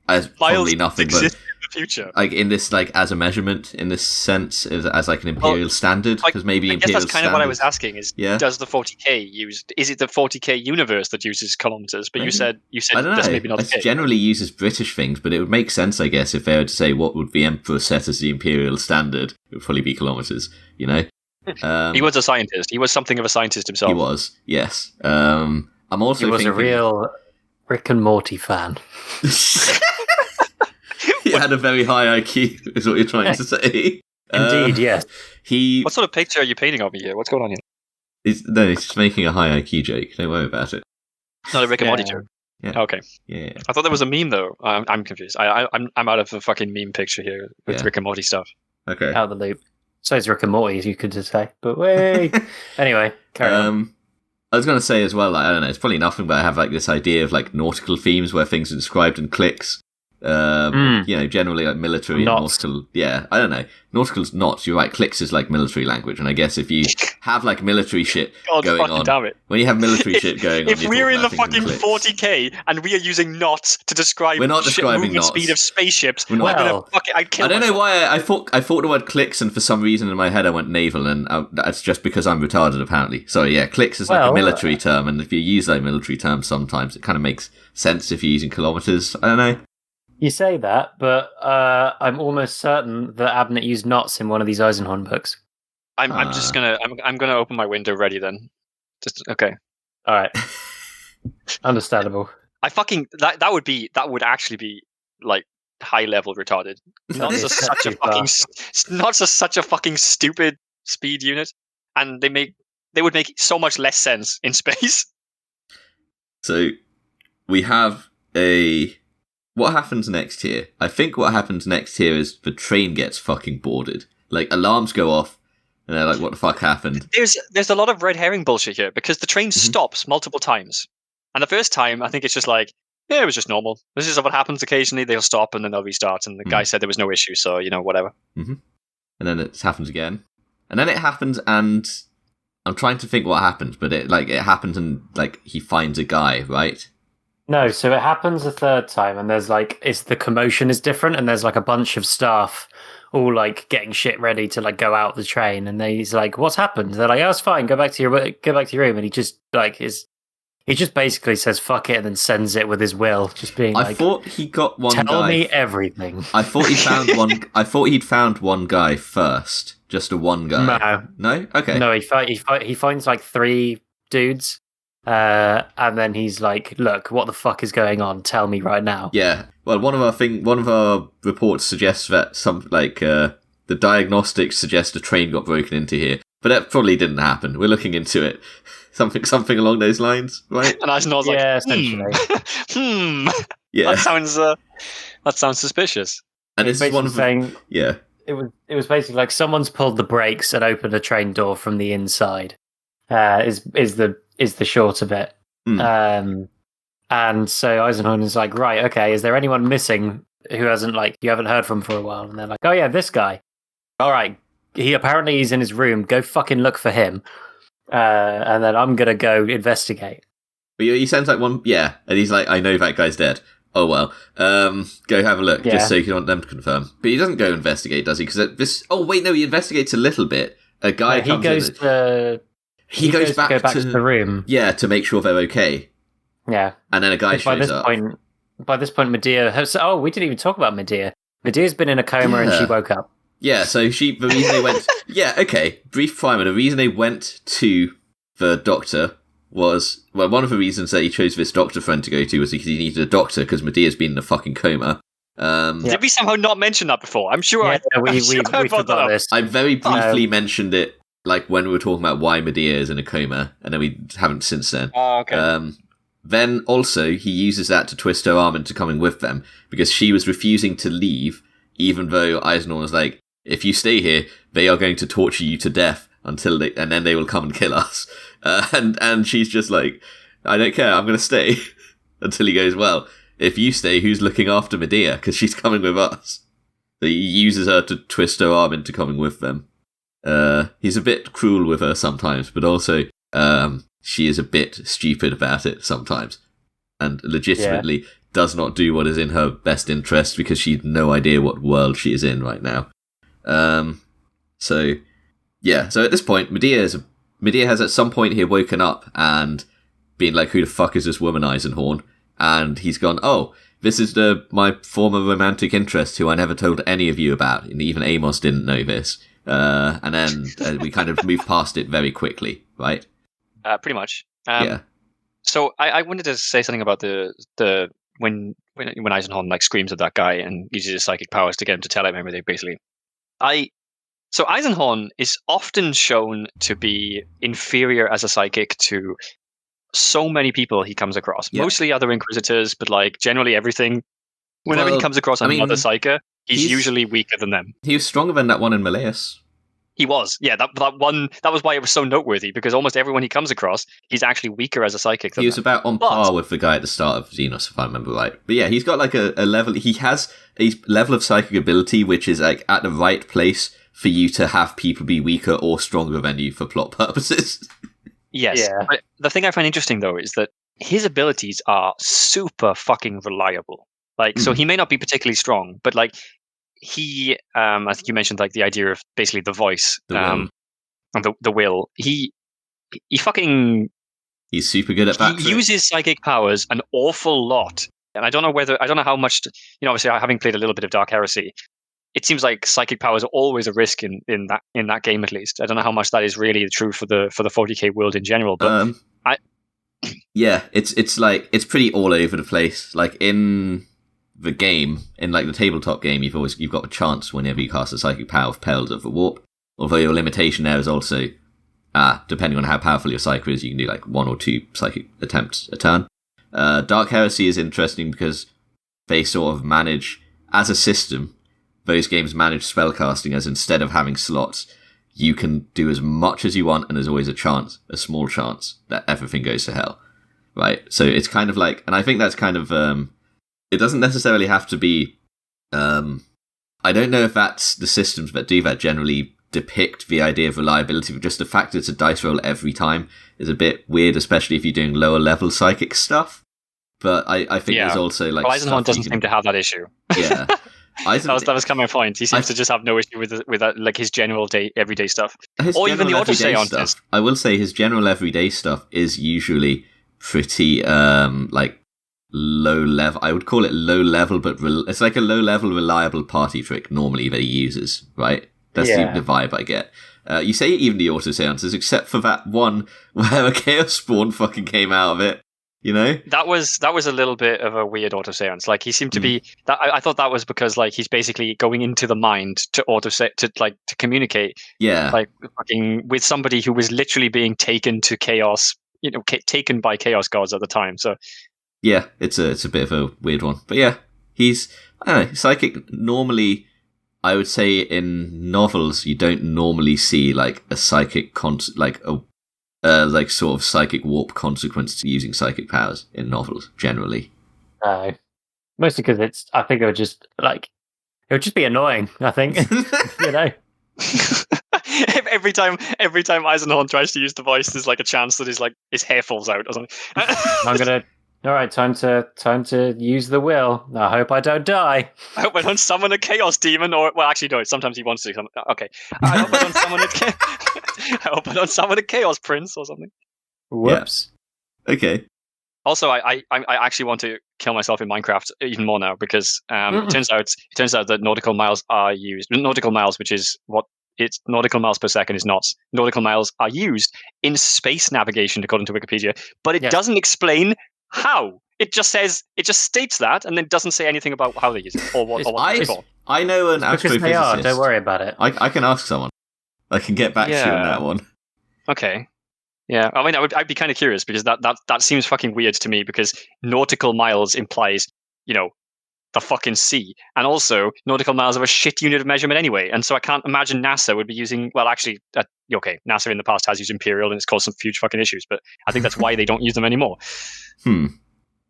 there's probably nothing but... the future. Like, in this, like, as a measurement, in this sense, as like an imperial standard, because maybe imperial standard... I guess that's kind of what I was asking, is does the 40k use... Is it the 40k universe that uses kilometers? But maybe. you said I don't know. That's maybe not the case. It generally uses British things, but it would make sense, I guess, if they were to say what would the emperor set as the imperial standard. It would probably be kilometers, you know? He was a scientist. He was something of a scientist himself. He was, yes. I'm also He was thinking... a real Rick and Morty fan. He had a very high IQ, is what you're trying to say. Indeed, yes. What sort of picture are you painting of me here? What's going on here? He's just making a high IQ joke. Don't worry about it. Not a Rick and Morty joke. Yeah. Okay. Yeah. I thought there was a meme though. I'm confused. I'm out of the fucking meme picture here with Rick and Morty stuff. Okay. Out of the loop. So it's Rick and Morty, as you could just say. But wait. Anyway, carry on. I was going to say as well, like, I don't know, it's probably nothing, but I have like this idea of like nautical themes where things are described in clicks. You know, generally like military and nautical. Yeah, I don't know. Nautical's knots. You're right. Clicks is like military language, and I guess if you have like military shit going on, damn it. When you have military shit going on, if we're in the fucking 40k and we are using knots to describe we're not describing knots. Speed of spaceships, I don't know why I thought the word clicks, and for some reason in my head I went naval, and that's just because I'm retarded apparently. Sorry, yeah, clicks is like a military term, and if you use that military term, sometimes it kind of makes sense if you're using kilometers. I don't know. You say that, but I'm almost certain that Abnett used knots in one of these Eisenhorn books. I'm gonna open my window ready then. Just okay. All right. Understandable. I fucking that would actually be like high level retarded. Knots are such a fucking stupid speed unit, and they would make so much less sense in space. So we have what happens next here? I think what happens next here is the train gets fucking boarded. Like, alarms go off, and they're like, what the fuck happened? There's a lot of red herring bullshit here, because the train stops multiple times. And the first time, I think it's just like, yeah, it was just normal. This is what happens occasionally. They'll stop, and then they'll restart, and the guy said there was no issue, so, you know, whatever. Mm-hmm. And then it happens again. And then it happens, and I'm trying to think what happens, but it happens, and, like, he finds a guy, right? No, so it happens a third time, and there's like the commotion is different, and there's like a bunch of staff all like getting shit ready to like go out the train, and he's like, "What's happened?" They're like, "Oh, it's fine. Go back to your room." And he just like he just basically says "fuck it" and then sends it with his will, just being I thought he got one guy. Tell me everything. I thought he found one. I thought he'd found one guy first, just a one guy. No, okay. No, he finds like 3 dudes. And then he's like, "Look, what the fuck is going on? Tell me right now." Yeah. Well, one of our reports suggests that the diagnostics suggest a train got broken into here, but that probably didn't happen. We're looking into it. Something along those lines, right? And Eisenhorn's like, essentially. Yeah. That sounds suspicious. And this is one of saying, yeah. It was basically like someone's pulled the brakes and opened a train door from the inside. Is the short of it. And so Eisenhorn is like, right, okay, is there anyone missing who you haven't heard from for a while? And they're like, oh yeah, this guy. All right, he's in his room. Go fucking look for him. And then I'm gonna go investigate. But he sounds like one, yeah. And he's like, I know that guy's dead. Oh well, go have a look, just so you want them to confirm. But he doesn't go investigate, does he? Because he investigates a little bit. A guy comes in. He goes back to the room. Yeah, to make sure they're okay. Yeah. And then a guy shows up. By this point, Medea has... Oh, we didn't even talk about Medea. Medea's been in a coma and she woke up. Yeah, so the reason they went... Yeah, okay, brief primer. The reason they went to the doctor was... Well, one of the reasons that he chose this doctor friend to go to was because he needed a doctor, because Medea's been in a fucking coma. Did we somehow not mention that before? I'm sure we forgot this. I very briefly mentioned it, like when we were talking about why Medea is in a coma, and then we haven't since then. Oh, okay. Then also he uses that to twist her arm into coming with them, because she was refusing to leave, even though Eisenhorn is like, if you stay here, they are going to torture you to death and then they will come and kill us. And she's just like, I don't care, I'm going to stay. Until he goes, well, if you stay, who's looking after Medea? Because she's coming with us. So he uses her to twist her arm into coming with them. He's a bit cruel with her sometimes, but also she is a bit stupid about it sometimes. And legitimately does not do what is in her best interest because she's no idea what world she is in right now. So at this point, Medea has at some point here woken up and been like, who the fuck is this woman, Eisenhorn? And he's gone, oh, this is my former romantic interest who I never told any of you about, and even Amos didn't know this. And then we kind of move past it very quickly, right? Pretty much. So I wanted to say something about the when Eisenhorn like screams at that guy and uses his psychic powers to get him to tell him everything, basically. So Eisenhorn is often shown to be inferior as a psychic to so many people he comes across. Yep. Mostly other Inquisitors, but like generally everything. Whenever he comes across another psyker, he's usually weaker than them. He was stronger than that one in Malleus. He was, yeah. That was why it was so noteworthy, because almost everyone he comes across, he's actually weaker as a psychic than He was about on par with the guy at the start of Xenos, if I remember right. But yeah, he's got like a level. He has a level of psychic ability which is like at the right place for you to have people be weaker or stronger than you for plot purposes. Yes. Yeah. But the thing I find interesting, though, is that his abilities are super fucking reliable. Like, so he may not be particularly strong, but like he, I think you mentioned like the idea of basically the voice, and the will. He's super good at that. He uses psychic powers an awful lot, and I don't know how much. Obviously, having played a little bit of Dark Heresy, it seems like psychic powers are always a risk in that game, at least. I don't know how much that is really true for the 40k world in general, but it's like it's pretty all over the place. Like in the game, in like the tabletop game, you've got a chance whenever you cast a psychic power of Perils of the Warp. Although your limitation there is also, depending on how powerful your psychic is, you can do like 1 or 2 psychic attempts a turn. Dark Heresy is interesting because they sort of manage, as a system, those games manage spellcasting as instead of having slots, you can do as much as you want, and there's always a small chance that everything goes to hell, right? So it's kind of like, and I think that's kind of, it doesn't necessarily have to be, I don't know if that's the systems that do that generally depict the idea of reliability, but just the fact that it's a dice roll every time is a bit weird, especially if you're doing lower level psychic stuff. But I think there's also like... Well, Eisenhorn doesn't seem to have that issue. Yeah. That was kind of my point. He seems to just have no issue with that, like his general everyday stuff, or even the auto seances. I will say his general everyday stuff is usually pretty like low level. I would call it low level, but it's like a low level reliable party trick normally that he uses. Right, that's the vibe I get. You say even the auto seances, except for that one where a chaos spawn fucking came out of it. You know, that was a little bit of a weird auto seance. Like he seemed to be that. I thought that was because like he's basically going into the mind to communicate. Yeah, like fucking with somebody who was literally being taken to chaos. Taken by chaos gods at the time. So yeah, it's a bit of a weird one. But yeah, he's psychic. Normally, I would say in novels you don't normally see like a psychic like sort of psychic warp consequence to using psychic powers in novels generally. No, mostly because I think it would just be annoying. I think every time Eisenhorn tries to use the voice, there's like a chance that his hair falls out or something. All right, time to use the will. I hope I don't die. I hope I don't summon a chaos demon, actually no. Sometimes he wants to. Okay, I hope I don't summon I hope I don't summon a chaos prince or something. Whoops. Yeah. Okay. Also, I actually want to kill myself in Minecraft even more now because it turns out that nautical miles are used. Nautical miles, which is what it's nautical miles per second, is knots. Nautical miles are used in space navigation according to Wikipedia, but it doesn't explain how. It just states that, and then doesn't say anything about how they use it or what they're for. I know an astrophysicist. Don't worry about it. I can ask someone. I can get back to you on that one. Okay. Yeah, I mean, I'd be kind of curious because that seems fucking weird to me because nautical miles implies, the fucking sea. And also, nautical miles are a shit unit of measurement anyway. And so I can't imagine NASA would be using, well, actually, okay, NASA in the past has used imperial and it's caused some huge fucking issues, but I think that's why they don't use them anymore.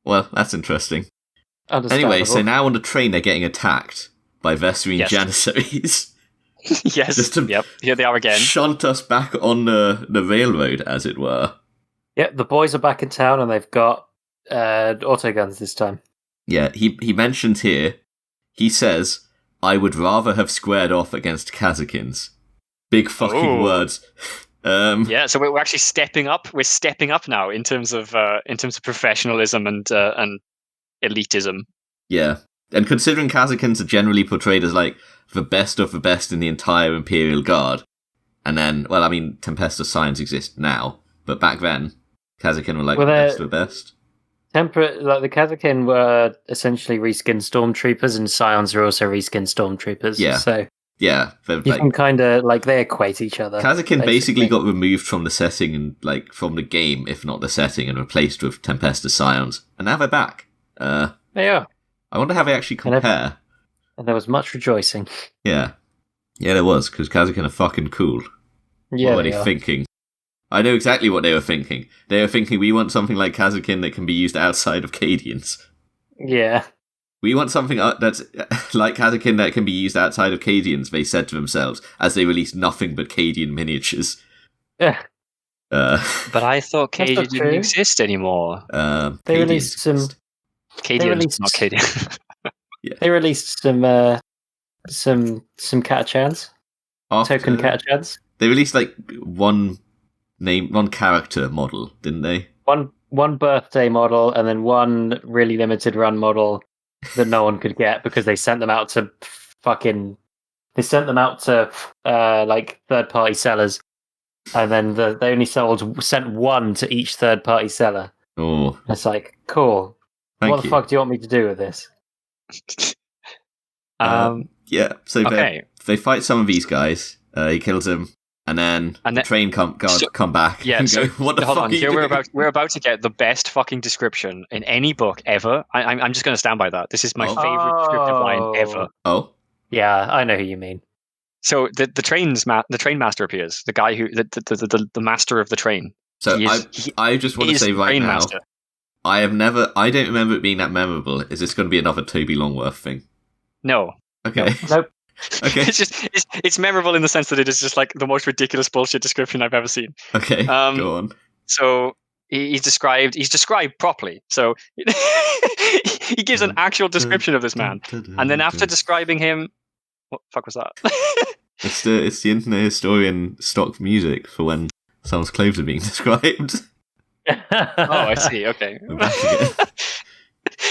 Well, that's interesting. Anyway, so now on the train they're getting attacked by Vesperine Janissaries. Yes, here they are again. Shunt us back on the railroad, as it were. Yeah, the boys are back in town and they've got autoguns this time. Yeah, he mentions here, he says, I would rather have squared off against Kazakins. Big fucking words. Yeah, so we're actually stepping up. We're stepping up now in terms of professionalism and elitism. Yeah, and considering Kazakins are generally portrayed as like the best of the best in the entire Imperial Guard, and then, well, I mean, Tempestus Scions exist now, but back then, Kazakin were like the best of the best. Like the Kazakin were essentially reskinned stormtroopers, and Scions are also reskinned stormtroopers. Yeah. So yeah, you can kind of like they equate each other. Kazakin basically got removed from the setting and like from the game, if not the setting, and replaced with Tempestus Scions, and now they're back. They are. I wonder how they actually compare. And there was much rejoicing. Yeah, there was, because Kazakin are fucking cool. Yeah, what were they thinking? I know exactly what they were thinking. They were thinking, we want something like Kazakin that can be used outside of Cadians. Yeah. We want something that's like Kazakin that can be used outside of Cadians, they said to themselves, as they released nothing but Cadian miniatures. Yeah. But I thought Cadian didn't exist anymore. They released some... Cadians, not Cadian. Yeah. They released some Catachans. Token Catachans. They released like one character model, didn't they? One birthday model and then one really limited run model that no one could get because they sent them out to like third party sellers, and then they only sent one to each third party seller. Oh, it's like cool. What the fuck do you want me to do with this? Yeah, so they fight some of these guys. He kills them, and then the train guards come back. Yeah, and so go, what the fuck are you here doing? we're about to get the best fucking description in any book ever. I'm just going to stand by that. This is my favorite descriptive line ever. Oh, yeah, I know who you mean. So the train master appears. The guy who the master of the train. So I just want to say right now, master. I don't remember it being that memorable. Is this going to be another Toby Longworth thing? No. Okay. Nope. Okay. It's memorable in the sense that it is just like the most ridiculous bullshit description I've ever seen. Okay. Go on. So he's described properly. So he gives an actual description of this man, and then after describing him, what the fuck was that? It's the Internet Historian stock music for when someone's clothes are being described. Oh, I see. Okay.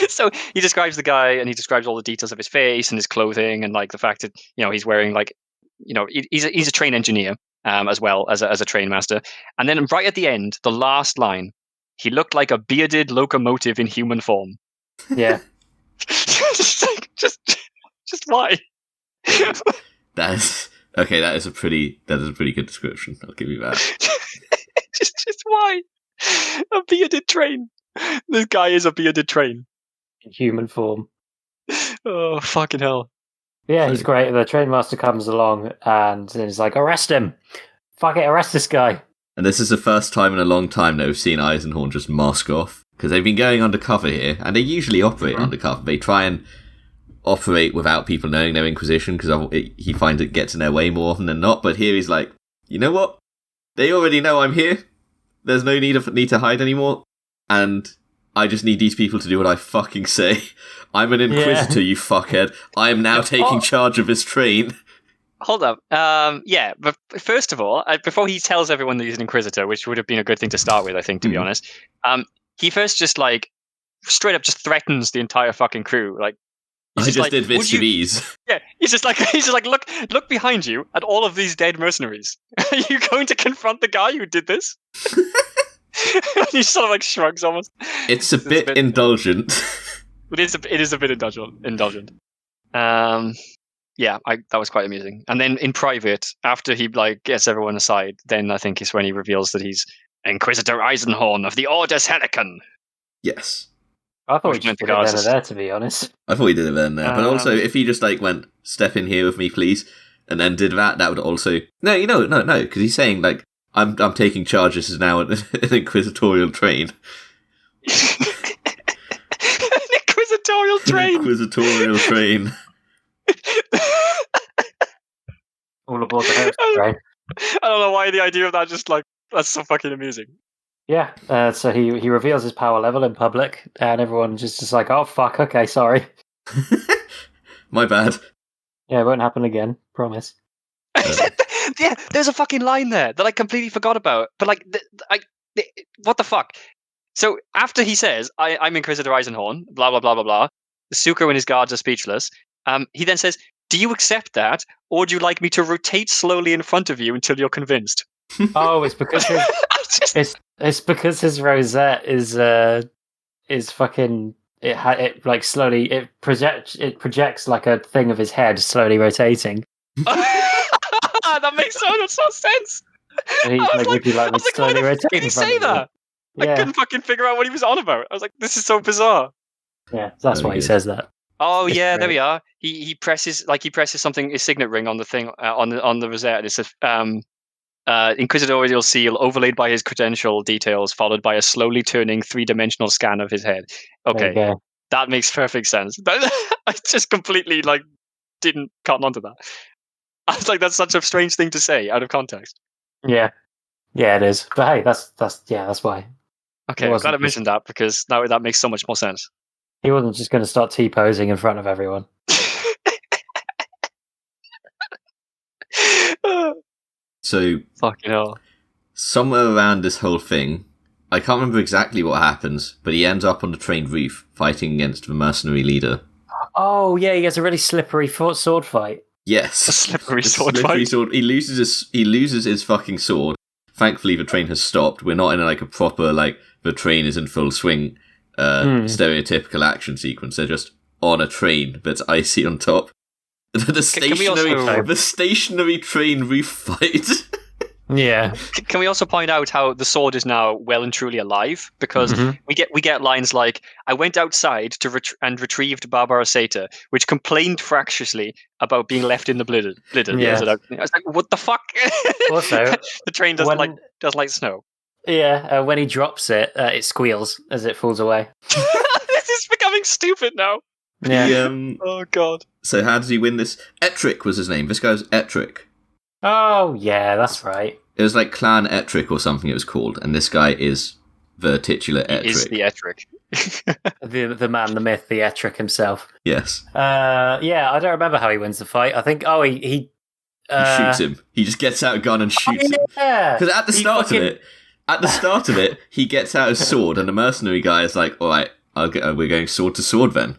So he describes the guy, and he describes all the details of his face and his clothing, and like the fact that he's wearing like he's a train engineer as well as a train master. And then right at the end, the last line, he looked like a bearded locomotive in human form. Yeah. just why? That is a pretty good description. I'll give you that. just why? A bearded train. This guy is a bearded train. In human form. Oh, fucking hell. Yeah, he's great. The train master comes along and he's like, arrest him. Fuck it, arrest this guy. And this is the first time in a long time that we've seen Eisenhorn just mask off. Because they've been going undercover here, and they usually operate undercover. They try and operate without people knowing their Inquisition, because he finds it gets in their way more often than not. But here he's like, you know what? They already know I'm here. There's no need to hide anymore. And I just need these people to do what I fucking say. I'm an Inquisitor, you fuckhead. I am now taking charge of this train. Hold up. Yeah, but first of all, before he tells everyone that he's an Inquisitor, which would have been a good thing to start with, I think, to be honest, he first just, like, straight up just threatens the entire fucking crew. Like, I just did this to these. Yeah, he's just like, look behind you at all of these dead mercenaries. Are you going to confront the guy who did this? He sort of like shrugs almost. It's a bit indulgent. It is a bit indulgent. Yeah, that was quite amusing. And then in private, after he like gets everyone aside, then I think is when he reveals that he's Inquisitor Eisenhorn of the Order Helican. Yes. I thought he just did it then and there, to be honest. I thought he did it then and there. But also, if he just went, step in here with me, please, and then did that would also... No, because he's saying, I'm taking charge, this is now an inquisitorial train. An inquisitorial train! An inquisitorial train. All aboard the heretic train. I don't know why the idea of that that's so fucking amusing. Yeah, so he reveals his power level in public, and everyone just like, oh fuck, okay, sorry. My bad. Yeah, it won't happen again, promise. Yeah, there's a fucking line there that I completely forgot about. But what the fuck? So after he says, I'm Inquisitor Eisenhorn, blah, blah, blah, blah, blah, Suko and his guards are speechless. He then says, do you accept that, or do you like me to rotate slowly in front of you until you're convinced? Oh, it's because it's because his rosette is fucking slowly it projects like a thing of his head slowly rotating. That makes so much sense. And he's would you like me slowly rotating? Did he say that? Yeah. I couldn't fucking figure out what he was on about. I was like, this is so bizarre. Yeah, that's why he says that. Oh yeah, there we are. He presses something, his signet ring on the thing on the rosette, and it says Inquisitorial seal overlaid by his credential details, followed by a slowly turning 3-dimensional scan of his head. Okay, that makes perfect sense. I just completely didn't cotton onto that. I was like, that's such a strange thing to say out of context. Yeah, it is. But hey, that's why. Okay, I'm glad I mentioned that because now that makes so much more sense. He wasn't just going to start T-posing in front of everyone. So, fucking hell. Somewhere around this whole thing, I can't remember exactly what happens, but he ends up on the train roof fighting against the mercenary leader. Oh yeah, he has a really slippery sword fight. Yes, a slippery sword fight. He loses his fucking sword. Thankfully, the train has stopped. We're not in a proper the train is in full swing. Stereotypical action sequence. They're just on a train that's icy on top. The stationary train roof fight. Yeah. Can we also point out how the sword is now well and truly alive? Because we get lines like, "I went outside to and retrieved Barbara Sata, which complained fractiously about being left in the blizzard." Yeah. I was like, "What the fuck?" Also, the train doesn't like snow. Yeah, when he drops it, it squeals as it falls away. This is becoming stupid now. Yeah. Oh god. So how does he win this? Ettrick was his name. This guy was Ettrick. Oh yeah, that's right. It was Clan Ettrick or something it was called, and this guy is the titular Ettrick. He is the Ettrick. the man, the myth, the Ettrick himself. Yes. Yeah, I don't remember how he wins the fight. I think he shoots him. He just gets out a gun and shoots him. Because at the start of it, he gets out his sword, and the mercenary guy is like, "All right, we're going sword to sword then,"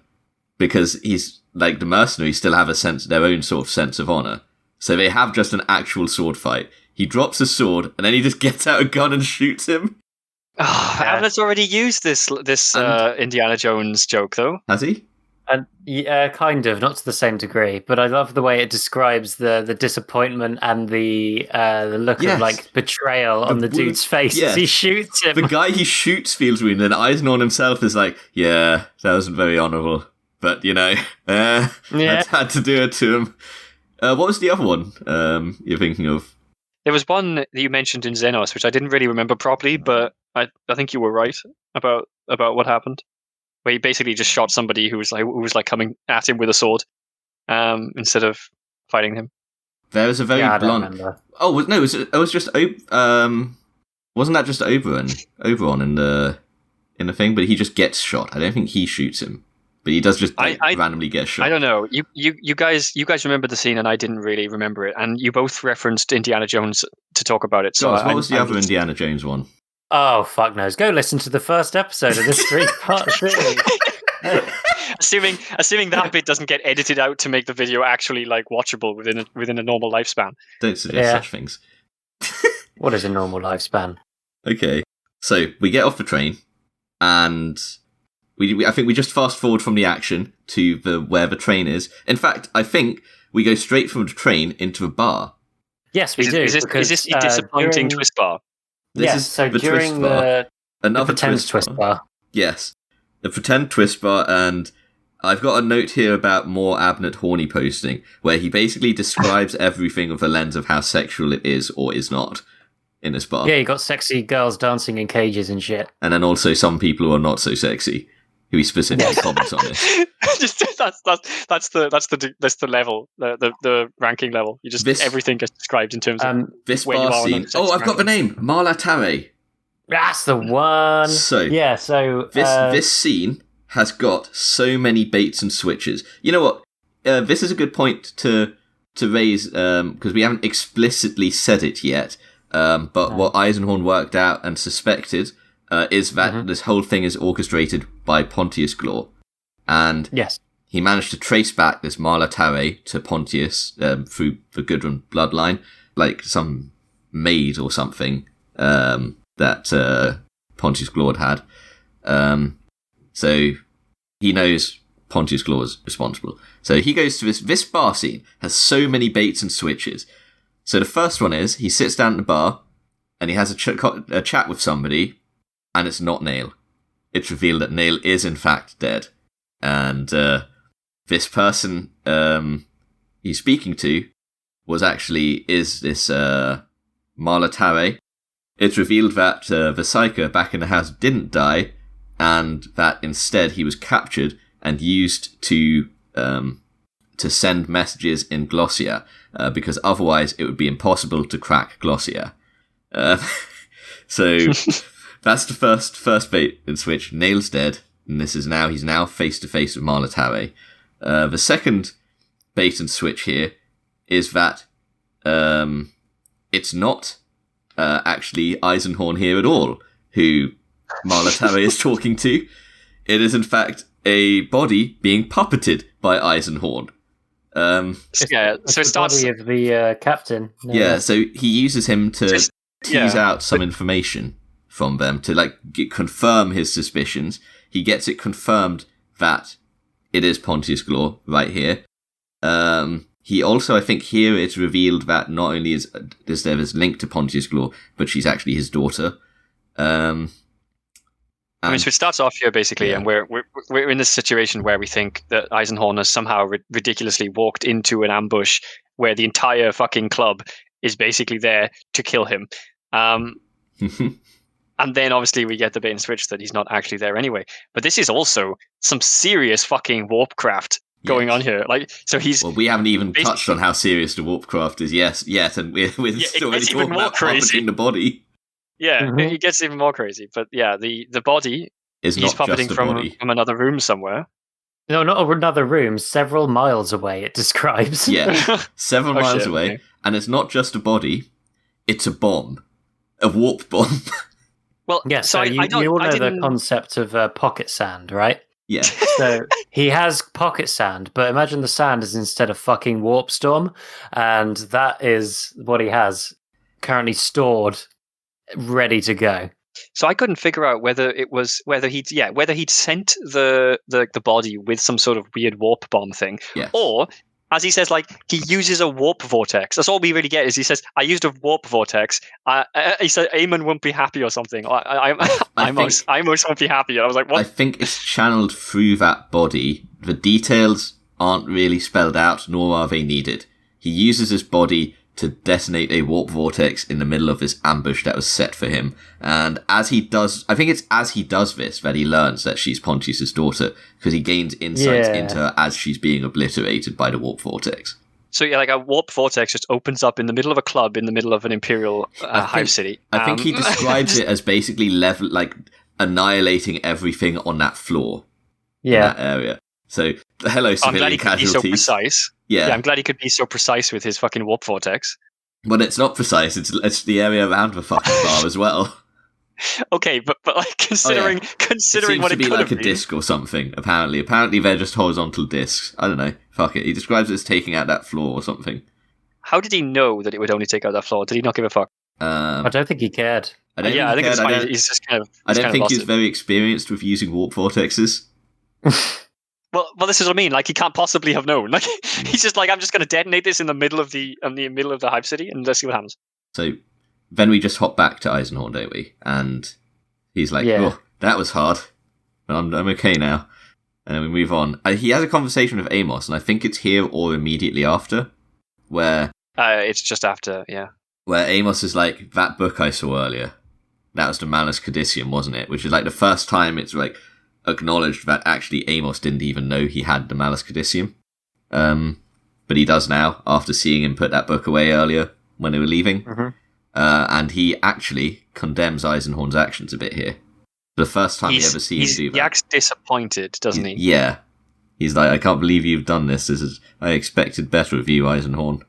because he's the mercenaries still have their own sort of sense of honor. So they have just an actual sword fight. He drops his sword, and then he just gets out a gun and shoots him. Oh, Abnett's already used this Indiana Jones joke, though. Has he? And yeah, kind of, not to the same degree. But I love the way it describes the disappointment and the look of betrayal on the dude's face as he shoots him. The guy he shoots feels wounded, and Eisenhorn himself is like, "Yeah, that wasn't very honourable, but I had to do it to him." What was the other one you're thinking of? There was one that you mentioned in Xenos, which I didn't really remember properly, but I think you were right about what happened. Where he basically just shot somebody who was coming at him with a sword, instead of fighting him. There was a very blunt. Oh no! It was just wasn't that just Oberon in the thing? But he just gets shot. I don't think he shoots him. But he does just randomly get shot. I don't know. You guys remember the scene, and I didn't really remember it. And you both referenced Indiana Jones to talk about it. So what was the other Indiana Jones one? Oh fuck knows! Go listen to the first episode of this 3-part series. assuming that bit doesn't get edited out to make the video actually watchable within a normal lifespan. Don't suggest such things. What is a normal lifespan? Okay, so we get off the train, and. I think we just fast forward from the action to where the train is. In fact, I think we go straight from the train into a bar. Yes, we do. Is this the disappointing twist bar? This is so the during twist bar. Another Thames twist bar. Yes. the pretend twist bar, and I've got a note here about more Abnett horny posting, where he basically describes everything with a lens of how sexual it is or is not in this bar. Yeah, you got sexy girls dancing in cages and shit. And then also some people who are not so sexy, who he specifically comments on this. That's the level, the ranking level. You just everything gets described in terms of this bar scene. Oh, I've got the name, Marla Tare. That's the one. So this scene has got so many baits and switches. You know what? This is a good point to raise because we haven't explicitly said it yet. But what Eisenhorn worked out and suspected is that this whole thing is orchestrated by Pontius Glor. And he managed to trace back this Marla Tare to Pontius through the Gudrun bloodline, like some maid or something that Pontius Glor had. So he knows Pontius Glor is responsible. So he goes to this bar scene, has so many baits and switches. So the first one is, he sits down at the bar, and he has a chat with somebody, and it's not Nail. It's revealed that Nail is in fact dead. And this person he's speaking to is this Marla Tare. It's revealed that the Psyker back in the house didn't die, and that instead he was captured and used to send messages in Glossia, because otherwise it would be impossible to crack Glossia. So that's the first bait and switch. Nail's dead, and he's now face to face with Marla Tare. The second bait and switch here is that it's not actually Eisenhorn here at all, who Marla Tare is talking to. It is in fact a body being puppeted by Eisenhorn. So it starts body of the captain. So he uses him to tease out some information from them to confirm his suspicions. He gets it confirmed that it is Pontius Glor right here. He also, I think here it's revealed that not only is there this link to Pontius Glor, but she's actually his daughter. So it starts off here basically, and we're in this situation where we think that Eisenhorn has somehow ridiculously walked into an ambush where the entire fucking club is basically there to kill him. And then obviously we get the bait and switch that he's not actually there anyway. But this is also some serious fucking warpcraft going on here. We haven't even touched on how serious the warpcraft is yet, and we're still only talking about puppeting the body. Yeah, it gets even more crazy. But yeah, the body is he's not puppeting just from another room somewhere. No, not another room, several miles away, it describes. Yeah, several miles away. Okay. And it's not just a body, it's a bomb. A warp bomb. Well, yeah, so you all know the concept of pocket sand, right? Yeah. So he has pocket sand, but imagine the sand is instead of fucking warp storm, and that is what he has currently stored, ready to go. So I couldn't figure out whether he'd sent the body with some sort of weird warp bomb thing, or as he says, he uses a warp vortex. That's all we really get is he says, "I used a warp vortex." He said, "Eamon won't be happy" or something. I most won't be happy. And I was like, "What?" I think it's channeled through that body. The details aren't really spelled out, nor are they needed. He uses his body to detonate a warp vortex in the middle of this ambush that was set for him. And as he does this that he learns that she's Pontius's daughter, because he gains insights into her as she's being obliterated by the warp vortex. So a warp vortex just opens up in the middle of a club, in the middle of an imperial hive city. I think he describes it as basically annihilating everything on that floor. Yeah. In that area. So, hello, civilian casualties. I'm glad he could be so precise. Yeah, I'm glad he could be so precise with his fucking warp vortex. Well, it's not precise. It's the area around the fucking bar as well. Okay, but considering it seems what to it be could like have a disc or something. Apparently they're just horizontal discs. I don't know. Fuck it. He describes it as taking out that floor or something. How did he know that it would only take out that floor? Did he not give a fuck? I don't think he cared. I think it's fine. He's just kind of. I don't think he's very experienced with using warp vortexes. Well, this is what I mean. He can't possibly have known. He's just I'm just going to detonate this in the middle of the hive city, and let's see what happens. So then we just hop back to Eisenhorn, don't we? And he's like, "Oh, that was hard." but I'm okay now. And then we move on. He has a conversation with Amos, and I think it's here or immediately after, where... it's just after, yeah. Where Amos is like, that book I saw earlier, that was the Malus Codicium, wasn't it? Which is like the first time it's like acknowledged that actually Amos didn't even know he had the Malus Codicium. But he does now, after seeing him put that book away earlier when they were leaving. Mm-hmm. And he actually condemns Eisenhorn's actions a bit here. The first time we ever see him do that. He acts disappointed, doesn't he? Yeah. He's like, I can't believe you've done this. I expected better of you, Eisenhorn.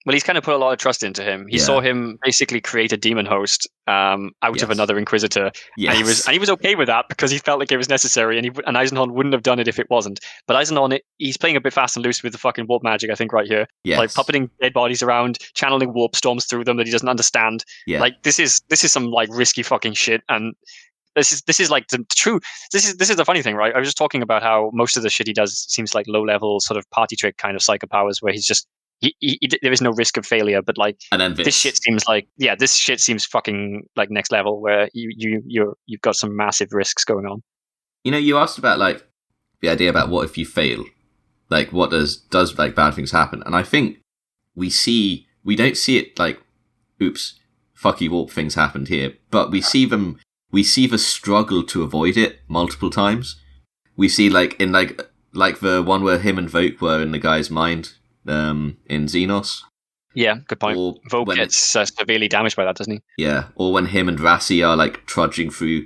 Well, he's kind of put a lot of trust into him. He saw him basically create a demon host out of another Inquisitor, and he was okay with that because he felt like it was necessary, and Eisenhorn wouldn't have done it if it wasn't. But Eisenhorn, he's playing a bit fast and loose with the fucking warp magic, I think, right here. Yes. Like puppeting dead bodies around, channeling warp storms through them that he doesn't understand. Yeah. Like this is some like risky fucking shit, and this is like the true. This is the funny thing, right? I was just talking about how most of the shit he does seems like low level sort of party trick kind of psycho powers, where he's just. There is no risk of failure, but like this shit seems fucking like next level, where you've got some massive risks going on. You know, you asked about like the idea about what if you fail, like what does like bad things happen, and I think we don't see it like, oops, fucky warp things happened here, but we see the struggle to avoid it multiple times. We see like in like the one where him and Voke were in the guy's mind. In Xenos. Yeah, good point. Vogue gets severely damaged by that, doesn't he? Yeah, or when him and Rassi are like trudging through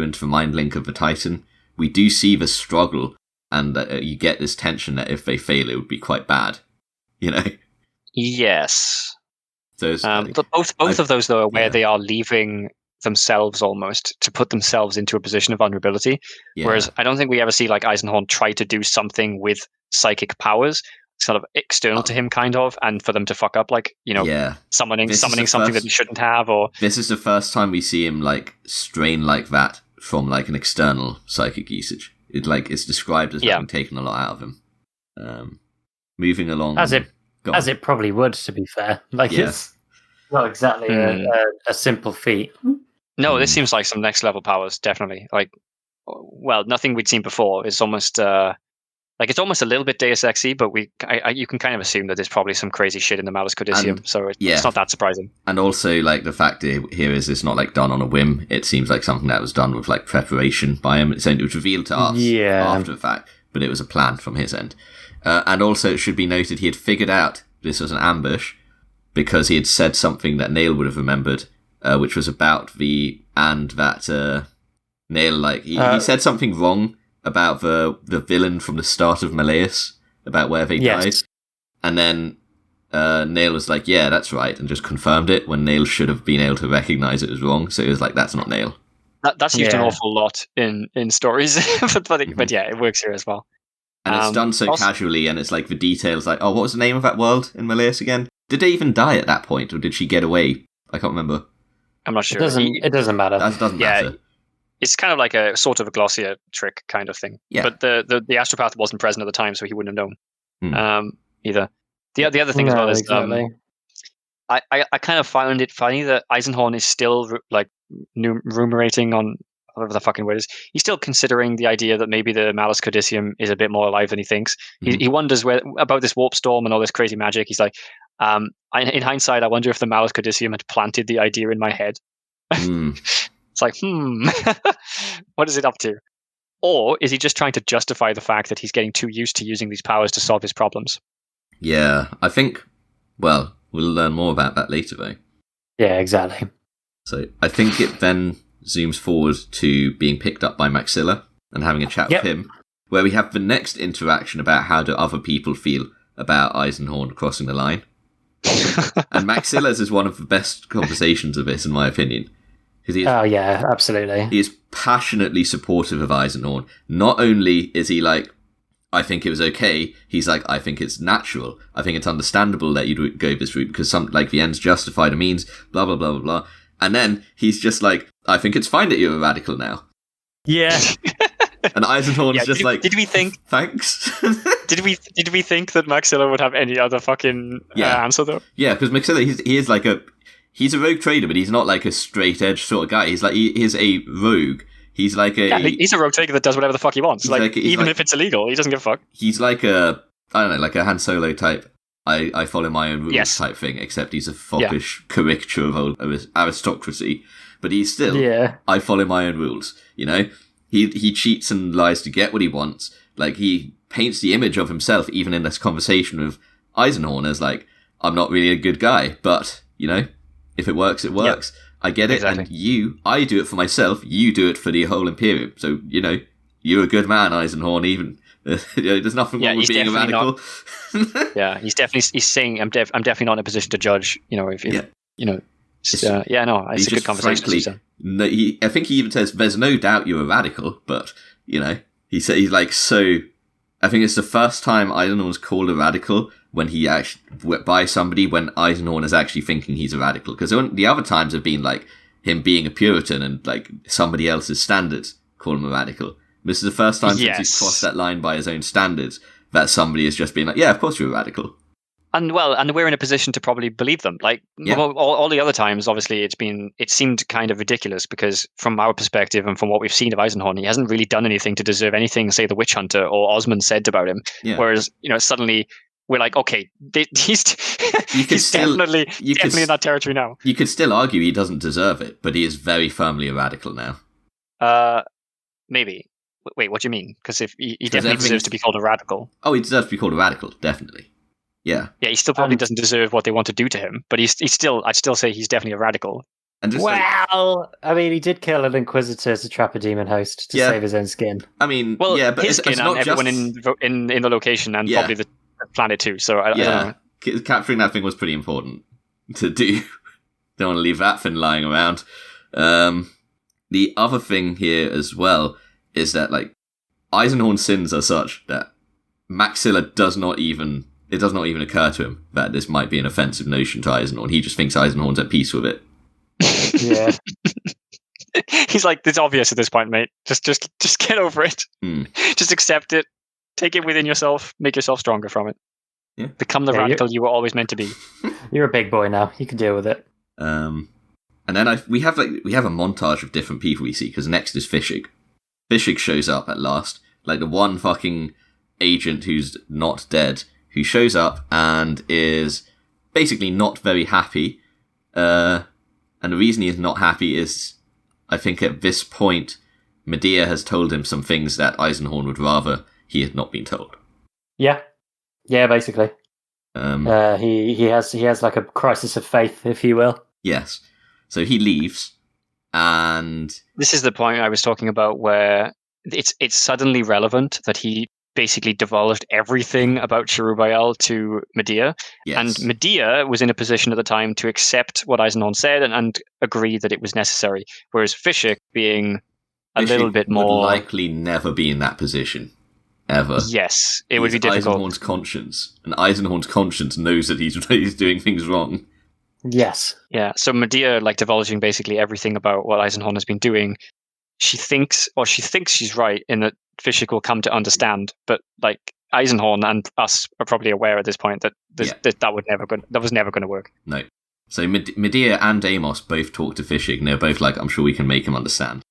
into the mind link of the Titan. We do see the struggle, and you get this tension that if they fail, it would be quite bad. You know? Yes. So but both of those though are where they are leaving themselves almost to put themselves into a position of vulnerability. Yeah. Whereas I don't think we ever see like Eisenhorn try to do something with psychic powers sort of external to him kind of, and for them to fuck up, like, you know, summoning something that he shouldn't have. Or this is the first time we see him like strain like that from like an external psychic usage. It's described as having taken a lot out of him. Moving along as it probably would, to be fair. Like it's not exactly a simple feat. No, this seems like some next level powers, definitely. Like, well, nothing we'd seen before. It's almost like it's almost a little bit Deus Ex-y, but you can kind of assume that there's probably some crazy shit in the Malus Codicium, so it's not that surprising. And also, like, the fact here is it's not like done on a whim. It seems like something that was done with like preparation by him. It was revealed to us after the fact, but it was a plan from his end. And also, it should be noted he had figured out this was an ambush because he had said something that Nail would have remembered, which was about that Nail, like, he said something wrong about the villain from the start of Malleus, about where they died. And then Nail was like, yeah, that's right, and just confirmed it when Nail should have been able to recognize it as wrong. So it was like, that's not Nail. That's used an awful lot in stories, but yeah, it works here as well. And it's done so casually, and it's like the details, like, oh, what was the name of that world in Malleus again? Did they even die at that point, or did she get away? I can't remember. I'm not sure. It doesn't matter. That doesn't matter. It's kind of like a sort of a Glossier trick kind of thing. Yeah. But the astropath wasn't present at the time, so he wouldn't have known either. The other thing as well is I kind of found it funny that Eisenhorn is still like ruminating on whatever the fucking word is. He's still considering the idea that maybe the Malus Codicium is a bit more alive than he thinks. He wonders about this warp storm and all this crazy magic. He's like, in hindsight, I wonder if the Malus Codicium had planted the idea in my head. It's like, what is it up to? Or is he just trying to justify the fact that he's getting too used to using these powers to solve his problems? Yeah, I think, well, we'll learn more about that later, though. Yeah, exactly. So I think it then zooms forward to being picked up by Maxilla and having a chat with him, where we have the next interaction about how do other people feel about Eisenhorn crossing the line. And Maxilla's is one of the best conversations of this, in my opinion. Yeah, absolutely. He is passionately supportive of Eisenhorn. Not only is he like, I think it was okay, he's like, I think it's natural. I think it's understandable that you'd go this route because the ends justify the means, blah, blah, blah, blah, blah. And then he's just like, I think it's fine that you're a radical now. Yeah. And Eisenhorn's just did we think? Thanks. Did we think that Maxilla would have any other fucking answer though? Yeah, because Maxilla, he is like he's a rogue trader, but he's not like a straight edge sort of guy. He's like, he is a rogue. He's like he's a rogue trader that does whatever the fuck he wants. Even if it's illegal, he doesn't give a fuck. He's like a Han Solo type. I follow my own rules type thing, except he's a foppish caricature of old aristocracy. But he's still, I follow my own rules, you know? He cheats and lies to get what he wants. Like, he paints the image of himself, even in this conversation with Eisenhorn, as like, I'm not really a good guy, but, you know, if it works, it works. Yep. I get it, exactly. And I do it for myself, you do it for the whole Imperium. So, you know, you're a good man, Eisenhorn, even. There's nothing wrong with being a radical. He's saying, I'm definitely not in a position to judge, you know, if you know, it's a good conversation. I think he even says, there's no doubt you're a radical, but, you know, he's like, so, I think it's the first time Eisenhorn's called a radical when he actually, by somebody, when Eisenhorn is actually thinking he's a radical. Because the other times have been like him being a Puritan and like somebody else's standards call him a radical. This is the first time since he's crossed that line by his own standards that somebody has just been like, yeah, of course you're a radical. And we're in a position to probably believe them. Like all the other times, obviously, it seemed kind of ridiculous because from our perspective and from what we've seen of Eisenhorn, he hasn't really done anything to deserve anything, say the Witch Hunter or Osmond said about him. Yeah. Whereas, you know, suddenly we're like, okay, he's definitely in that territory now. You could still argue he doesn't deserve it, but he is very firmly a radical now. Maybe. Wait, what do you mean? Because if he definitely deserves to be called a radical. Oh, he deserves to be called a radical, definitely. Yeah. Yeah, he still probably doesn't deserve what they want to do to him, but he's still, I'd still say he's definitely a radical. And I mean, he did kill an Inquisitor to trap a demon host to save his own skin. I mean, but his skin it's and not everyone in the location and probably the planet too. So I don't know. Capturing that thing was pretty important to do. Don't want to leave that thing lying around. The other thing here as well is that like Eisenhorn's sins are such that Maxilla does not even occur to him that this might be an offensive notion to Eisenhorn. He just thinks Eisenhorn's at peace with it. Yeah. He's like, it's obvious at this point, mate. Just get over it. Just accept it. Take it within yourself. Make yourself stronger from it. Yeah. Become the radical you were always meant to be. You're a big boy now. You can deal with it. And then we have a montage of different people we see, because next is Fishig. Fishig shows up at last, like the one fucking agent who's not dead, who shows up and is basically not very happy. And the reason he is not happy is, I think at this point, Medea has told him some things that Eisenhorn would rather he had not been told. Yeah, basically. He has like a crisis of faith, if you will. Yes. So he leaves, and this is the point I was talking about, where it's suddenly relevant that he basically divulged everything about Cherubael to Medea. Yes. And Medea was in a position at the time to accept what Eisenhorn said and agree that it was necessary. Whereas Fishig, being a little bit more... would likely never be in that position. Ever. Yes, it would be difficult. Eisenhorn's conscience. And Eisenhorn's conscience knows that he's doing things wrong. Yes. Yeah, so Medea, like, divulging basically everything about what Eisenhorn has been doing, she thinks she's right in that Fishig will come to understand, but like Eisenhorn and us are probably aware at this point that that was never going to work. No. So Medea and Amos both talk to Fishig, and they're both like, I'm sure we can make him understand.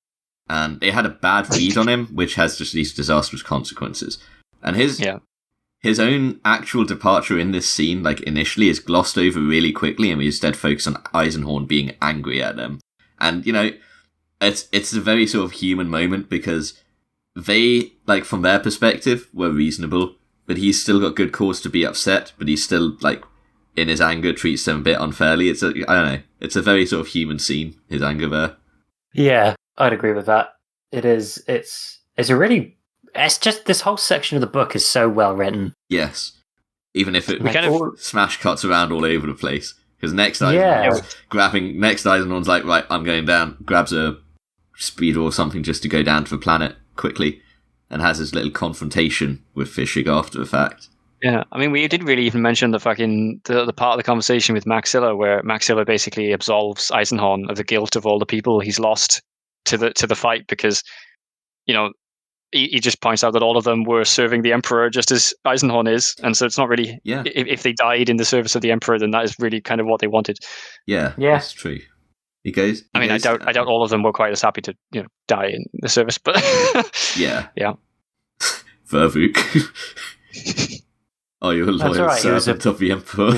And they had a bad read on him, which has just these disastrous consequences. And his own actual departure in this scene, like initially, is glossed over really quickly, and we instead focus on Eisenhorn being angry at them. And, you know, it's a very sort of human moment, because they, like, from their perspective, were reasonable, but he's still got good cause to be upset, but he's still, like, in his anger, treats them a bit unfairly. I don't know, it's a very sort of human scene, his anger there. Yeah, I'd agree with that. It's just, this whole section of the book is so well written. Yes. Even if it smash cuts around all over the place. Because next Eisenhorn's like, right, I'm going down, grabs a speeder or something just to go down to the planet quickly, and has his little confrontation with Fishig after the fact. Yeah, I mean, we didn't really even mention the part of the conversation with Maxilla, where Maxilla basically absolves Eisenhorn of the guilt of all the people he's lost to the fight, because, you know, he just points out that all of them were serving the Emperor just as Eisenhorn is, and so it's not really... Yeah. If they died in the service of the Emperor, then that is really kind of what they wanted. Yeah, that's true. He goes. I doubt all of them were quite as happy to die in the service, but yeah. Vervuk. Oh, you're a loyal servant of the Emperor.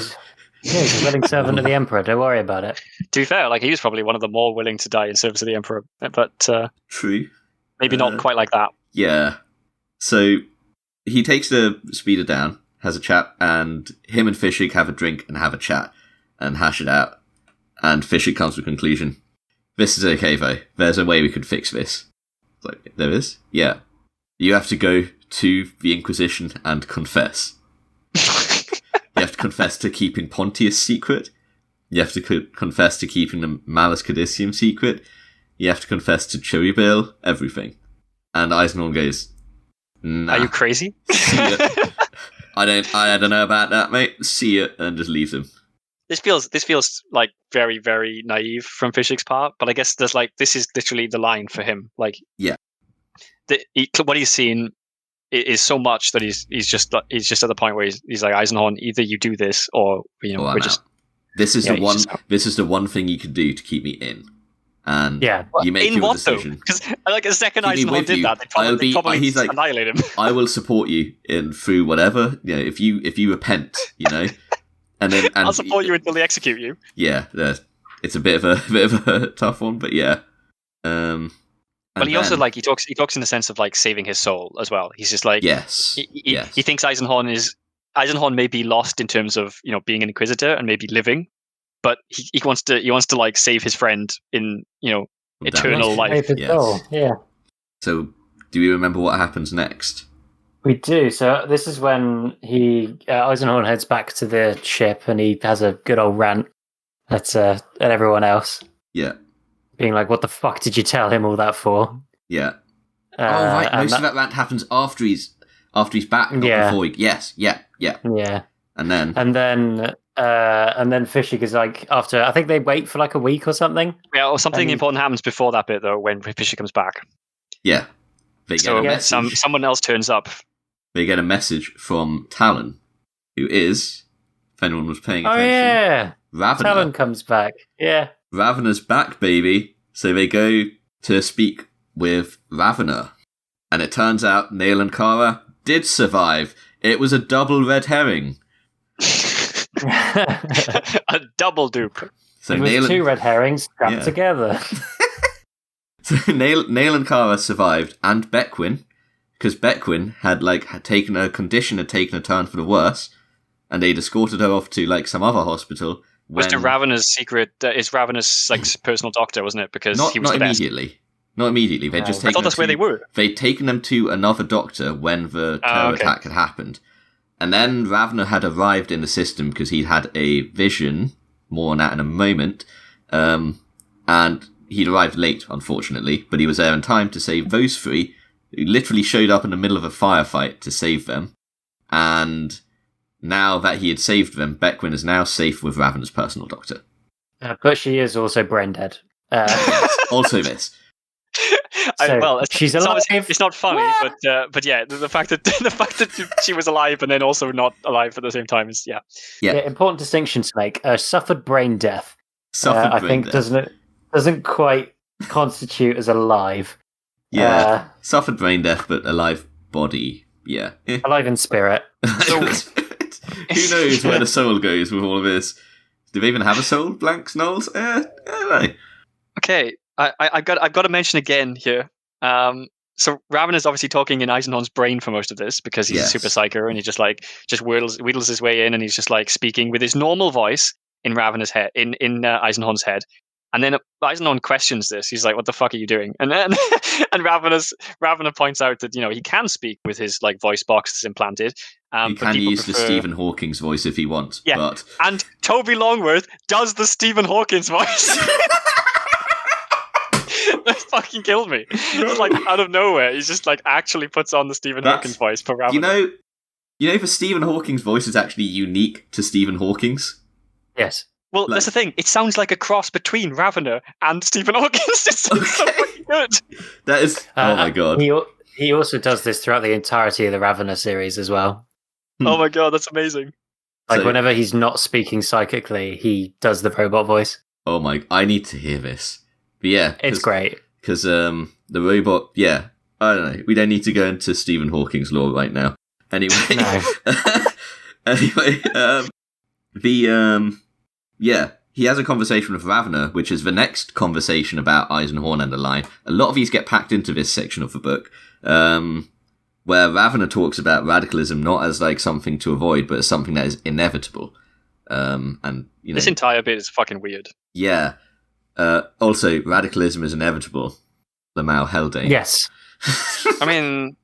He's a willing servant of the Emperor. Don't worry about it. To be fair, he was probably one of the more willing to die in service of the Emperor, but true. Maybe not quite like that. Yeah. So he takes the speeder down, has a chat, and him and Fischig have a drink and have a chat and hash it out. And Fischig comes to a conclusion. This is okay, though. There's a way we could fix this. There is? Yeah. You have to go to the Inquisition and confess. You have to confess to keeping Pontius secret. You have to confess to keeping the Malus Codicium secret. You have to confess to Cherubale, everything. And Eisenhorn goes, nah. Are you crazy? See ya. I don't know about that, mate. See ya, and just leaves him. This feels like very, very naive from Fischig's part, but I guess there's this is literally the line for him. Yeah. What he's seen is so much that he's just at the point where he's like, Eisenhorn, either you do this or we're just. This is This is the one thing you can do to keep me in, and you make your decision. Because a second Eisenhorn did that, they'd probably annihilate him. I will support you through whatever. If you repent, and then I'll support you until they execute you. Yeah, it's a bit of a tough one, but yeah. But he also he talks in the sense of saving his soul as well. He's just yes, he thinks Eisenhorn may be lost in terms of being an Inquisitor and maybe living, but he wants to save his friend in eternal life. Yes. Yeah. So, do we remember what happens next? We do. So this is when Eisenhorn heads back to the ship and he has a good old rant at everyone else. Yeah. Being like, what the fuck did you tell him all that for? Yeah. Right. Most of that rant happens after he's back, not before he... Yes, yeah. Yeah. And then Fischig is after... I think they wait for a week or something. Yeah, or something important happens before that bit, though, when Fischig comes back. Yeah. They get a message. Someone else turns up. They get a message from Talon, who is, if anyone was paying attention... Oh, yeah. Ravener. Talon comes back, yeah. Ravener's back, baby. So they go to speak with Ravener. And it turns out Nail and Kara did survive. It was a double red herring. A double dupe. So it was two red herrings strapped together. So Nail and Kara survived, and Beckwin, because Beckwin had taken a turn for the worse, and they'd escorted her off to some other hospital. Was to Ravener's secret? Is Ravener's personal doctor, wasn't it? Because he was not the best. Not immediately. They'd just taken. I thought that's where they were. They'd taken them to another doctor when the terror attack had happened, and then Ravener had arrived in the system because he'd had a vision. More on that in a moment. And he'd arrived late, unfortunately, but he was there in time to save those three, who literally showed up in the middle of a firefight to save them. And now that he had saved them, Beckwin is now safe with Ravener's personal doctor. But she is also brain dead. Also this. She's alive. It's not funny, but yeah, the fact that she was alive and then also not alive at the same time is yeah. Important distinction to make. Suffered brain death. I think doesn't quite constitute as alive. Yeah, suffered brain death, but alive body. Yeah, alive in spirit. So, who knows where the soul goes with all of this? Do they even have a soul? Blanks, nulls? I don't know. Okay. I've got to mention again here. So Ravener's obviously talking in Eisenhorn's brain for most of this because he's a super psyker and he just wheedles his way in and he's just speaking with his normal voice in Ravener's head, in Eisenhorn's head. And then Eisenhorn questions this. He's like, "What the fuck are you doing?" And then Ravener points out that he can speak with his voice box that's implanted. He can use the Stephen Hawking's voice if he wants. Yeah, but... and Toby Longworth does the Stephen Hawking's voice. That fucking killed me. Just out of nowhere, he's just actually puts on the Stephen Hawking's voice for Ravener. The Stephen Hawking's voice is actually unique to Stephen Hawking's. Yes. Well, that's the thing. It sounds like a cross between Ravener and Stephen Hawking. It's so fucking good. That is. Oh my god. He also does this throughout the entirety of the Ravener series as well. Oh my god, that's amazing. Whenever he's not speaking psychically, he does the robot voice. Oh my, I need to hear this. But yeah. It's great. Because the robot, yeah, I don't know. We don't need to go into Stephen Hawking's lore right now. Anyway. No. Anyway, yeah, he has a conversation with Ravner, which is the next conversation about Eisenhorn and the line. A lot of these get packed into this section of the book, where Ravner talks about radicalism not as like something to avoid, but as something that is inevitable. And you know, this entire bit is fucking weird. Yeah. Also, radicalism is inevitable. Lamau Haldane. Yes. I mean,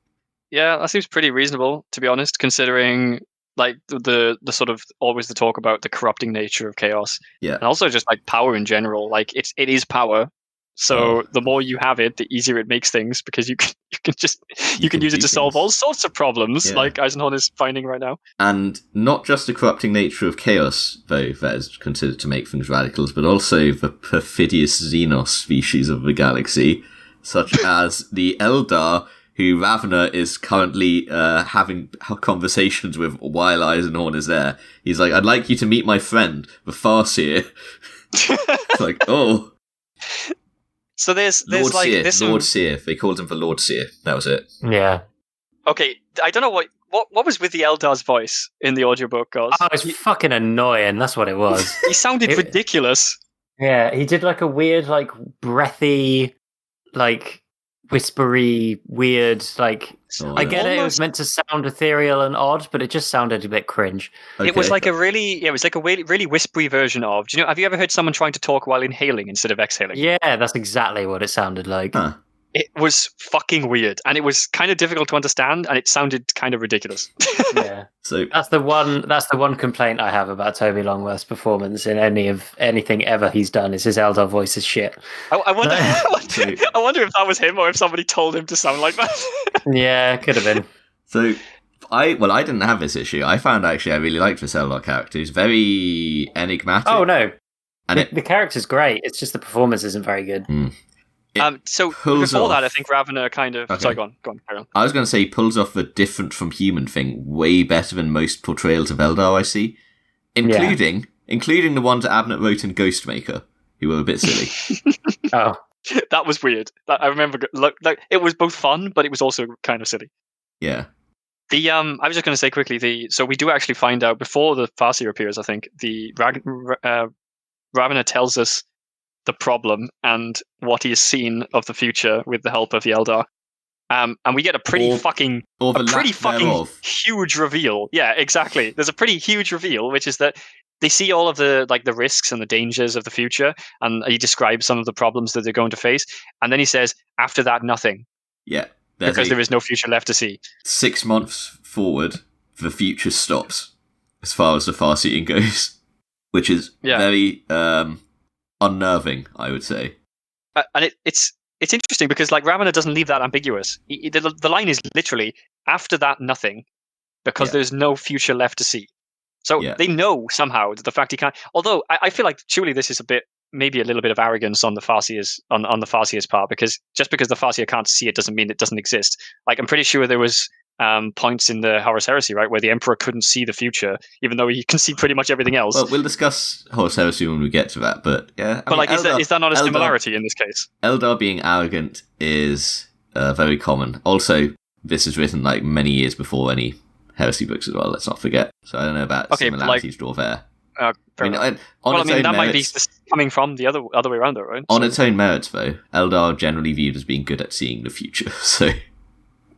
yeah, that seems pretty reasonable, to be honest, considering like the sort of always the talk about the corrupting nature of chaos. Yeah. And also just like power in general. Like it is power. So the more you have it, the easier it makes things, because you can use it to solve all sorts of problems, like Eisenhorn is finding right now. And not just the corrupting nature of chaos, though, that is considered to make things radicals, but also the perfidious Xenos species of the galaxy, such as the Eldar, who Ravner is currently having conversations with while Eisenhorn is there. He's like, I'd like you to meet my friend, the Farseer. It's like, oh. So there's Lord like Seer, this Lord Seer. They called him the Lord Seer. That was it. Yeah. Okay, I don't know what was with the Eldar's voice in the audiobook, guys. Oh, it's fucking annoying. That's what it was. He sounded ridiculous. Yeah, he did like a weird, like breathy, like whispery, weird, like. I get it was meant to sound ethereal and odd, but it just sounded a bit cringe. Okay. It was like a really whispery version of. Do you know? Have you ever heard someone trying to talk while inhaling instead of exhaling? Yeah, that's exactly what it sounded like. Huh. It was fucking weird, and it was kind of difficult to understand, and it sounded kind of ridiculous. Yeah, so that's the one complaint I have about Toby Longworth's performance in anything ever he's done is his Eldar voice is shit. I wonder if that was him or if somebody told him to sound like that. Yeah, could have been. So I didn't have this issue. I found actually I really liked this Eldar character. He's very enigmatic. Oh no, and the character's great. It's just the performance isn't very good. So before that, I think Ravner kind of... Okay. Sorry, go on, carry on. I was going to say he pulls off the different from human thing way better than most portrayals of Eldar I see, including the ones that Abnett wrote in Ghostmaker, who were a bit silly. Oh. That was weird. I remember, like, it was both fun, but it was also kind of silly. Yeah. I was just going to say quickly, so we do actually find out, before the Farseer appears, I think, the Ravner tells us the problem and what he has seen of the future with the help of the Eldar. And we get a pretty fucking huge reveal. Yeah, exactly. There's a pretty huge reveal, which is that they see all of the risks and the dangers of the future, and he describes some of the problems that they're going to face. And then he says, after that, nothing. Yeah. Because there is no future left to see. 6 months forward, the future stops, as far as the Farseeing goes, which is very unnerving, I would say. And it's interesting because like Ravner doesn't leave that ambiguous. The line is literally, after that, nothing, because there's no future left to see. So they know somehow that the fact he can't. Although I feel like surely this is maybe a little bit of arrogance on the Farseer's on the Farseer's part, because just because the Farseer can't see it doesn't mean it doesn't exist. Like I'm pretty sure there was points in the Horus Heresy, right, where the Emperor couldn't see the future, even though he can see pretty much everything else. Well, we'll discuss Horus Heresy when we get to that, but yeah. Is that not a similarity in this case? Eldar being arrogant is very common. Also, this is written like many years before any Heresy books as well, let's not forget. So I don't know about similarities draw there. Might be coming from the other way around, though, right? On its own merits, though, Eldar are generally viewed as being good at seeing the future.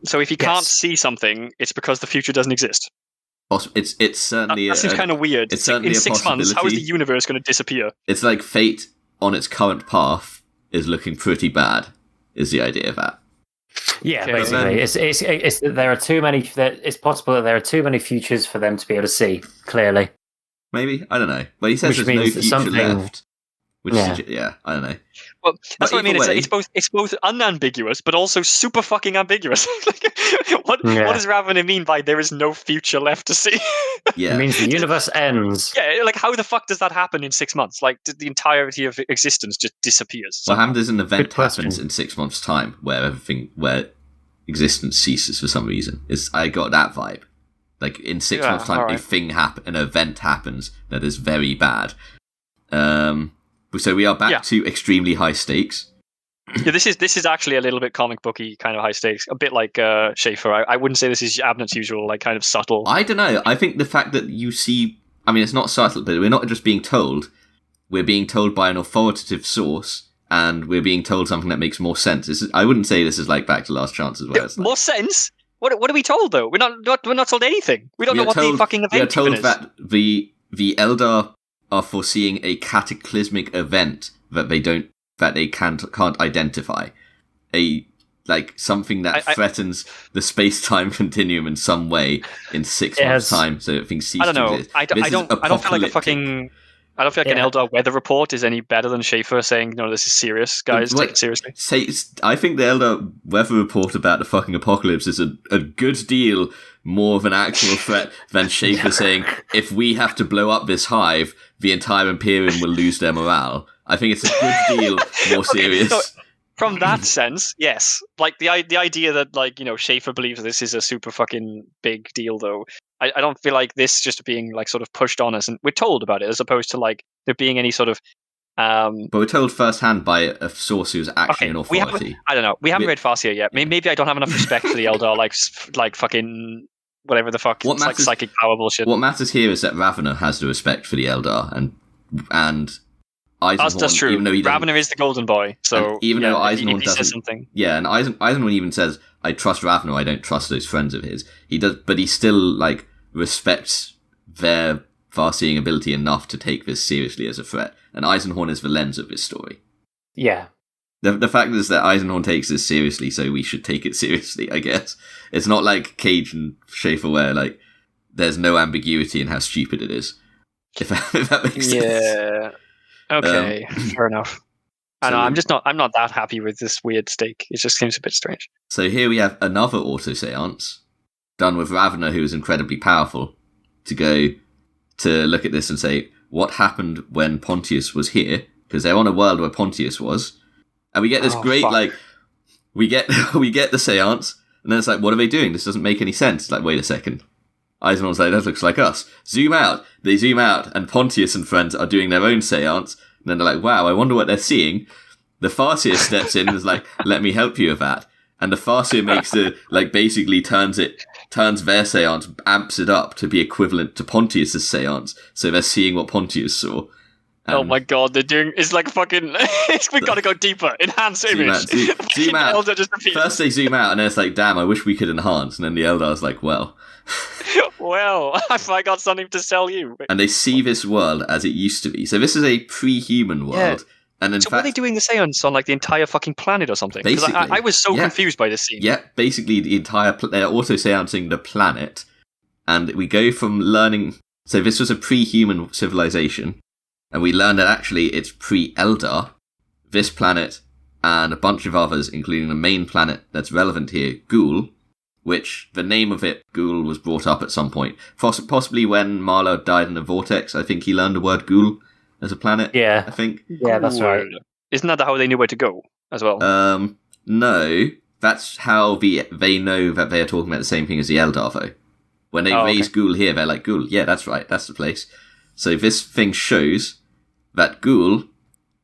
So if you can't see something, it's because the future doesn't exist. It's certainly... That seems kind of weird. It's certainly in 6 months, how is the universe going to disappear? It's like fate on its current path is looking pretty bad, is the idea of that. Yeah, basically, it's there are too many. It's possible that there are too many futures for them to be able to see clearly. Maybe, I don't know. But he says there's no future left. Which I don't know. Well, that's what I mean. It's both unambiguous, but also super fucking ambiguous. What does Ravner mean by there is no future left to see? Yeah, it means the universe ends. Yeah, like how the fuck does that happen in 6 months? Like the entirety of existence just disappears. Well, happens an event happens in 6 months' time where existence ceases for some reason. I got that vibe. Like in 6 months' time, an event happens that is very bad. So we are back to extremely high stakes. Yeah, this is actually a little bit comic booky kind of high stakes, a bit like Schaefer. I wouldn't say this is Abnett's usual, like kind of subtle. I don't know. I think the fact that you see, I mean, it's not subtle, but we're not just being told. We're being told by an authoritative source, and we're being told something that makes more sense. I wouldn't say this is like Back to Last Chance as well. More sense? What are we told though? We're not told anything. We don't know what the fucking event is. We are told that the Eldar are foreseeing a cataclysmic event that they can't identify, something that threatens the space-time continuum in some way in 6 months' time, so that things cease to exist. I don't feel like an Eldar weather report is any better than Schaefer saying, "No, this is serious, guys. Take it seriously." I think the Eldar weather report about the fucking apocalypse is a good deal more of an actual threat than Schaefer saying, "If we have to blow up this hive, the entire Imperium will lose their morale." I think it's a good deal more serious. So from that sense, yes. Like the idea that Schaefer believes this is a super fucking big deal, though. I don't feel like this just being sort of pushed on us, and we're told about it as opposed to there being any sort of. But we're told firsthand by a source who's actually an authority. I don't know. We haven't read Farseer yet. Maybe I don't have enough respect for the Eldar, like fucking whatever the fuck. It's like psychic power bullshit. What matters here is that Ravener has the respect for the Eldar, and Eisenhorn, that's true. Even though Ravener is the golden boy, so even though Eisenhorn doesn't, says something. Yeah, and Eisenhorn even says, "I trust Ravener. I don't trust those friends of his." He does, but he still respects their far-seeing ability enough to take this seriously as a threat. And Eisenhorn is the lens of this story. Yeah. The fact is that Eisenhorn takes this seriously, so we should take it seriously. I guess it's not like Cage and Schaefer, where there's no ambiguity in how stupid it is. If that makes sense. Yeah. Okay, fair enough. I know, I'm not that happy with this weird stake. It just seems a bit strange. So here we have another auto-seance, done with Ravener, who is incredibly powerful, to go to look at this and say, what happened when Pontius was here? Because they're on a world where Pontius was. And we get this we get the seance, and then it's like, what are they doing? This doesn't make any sense. It's like, wait a second. Eisenhorn's like, that looks like us. Zoom out. They zoom out, and Pontius and friends are doing their own seance. And then they're like, wow, I wonder what they're seeing. The Farseer steps in and is like, let me help you with that. And the Farseer makes basically turns their seance, amps it up to be equivalent to Pontius' seance. So they're seeing what Pontius saw. Oh my god, they're doing, it's like fucking, we've got to go deeper. Enhance image. Zoom out. First they zoom out, and then it's like, damn, I wish we could enhance. And then the Eldar's like, well. Well, have I got something to sell you? And they see this world as it used to be. So this is a pre-human world. Yeah. And in fact, were they doing the seance on the entire fucking planet or something? Because I was so confused by this scene. Yeah, basically the entire they're auto-seancing the planet. And we go from learning, so this was a pre-human civilization. And we learn that actually it's pre-Eldar, this planet, and a bunch of others, including the main planet that's relevant here, Ghoul, which the name of it, Ghoul, was brought up at some point. Possibly when MacLeod died in a vortex, I think he learned the word Ghoul as a planet. Yeah. I think. Yeah, that's right. Isn't that how they knew where to go as well? No. That's how they know that they are talking about the same thing as the Eldar, though. When they raise Ghoul here, they're like, Ghoul, yeah, that's right, that's the place. So this thing shows that Ghoul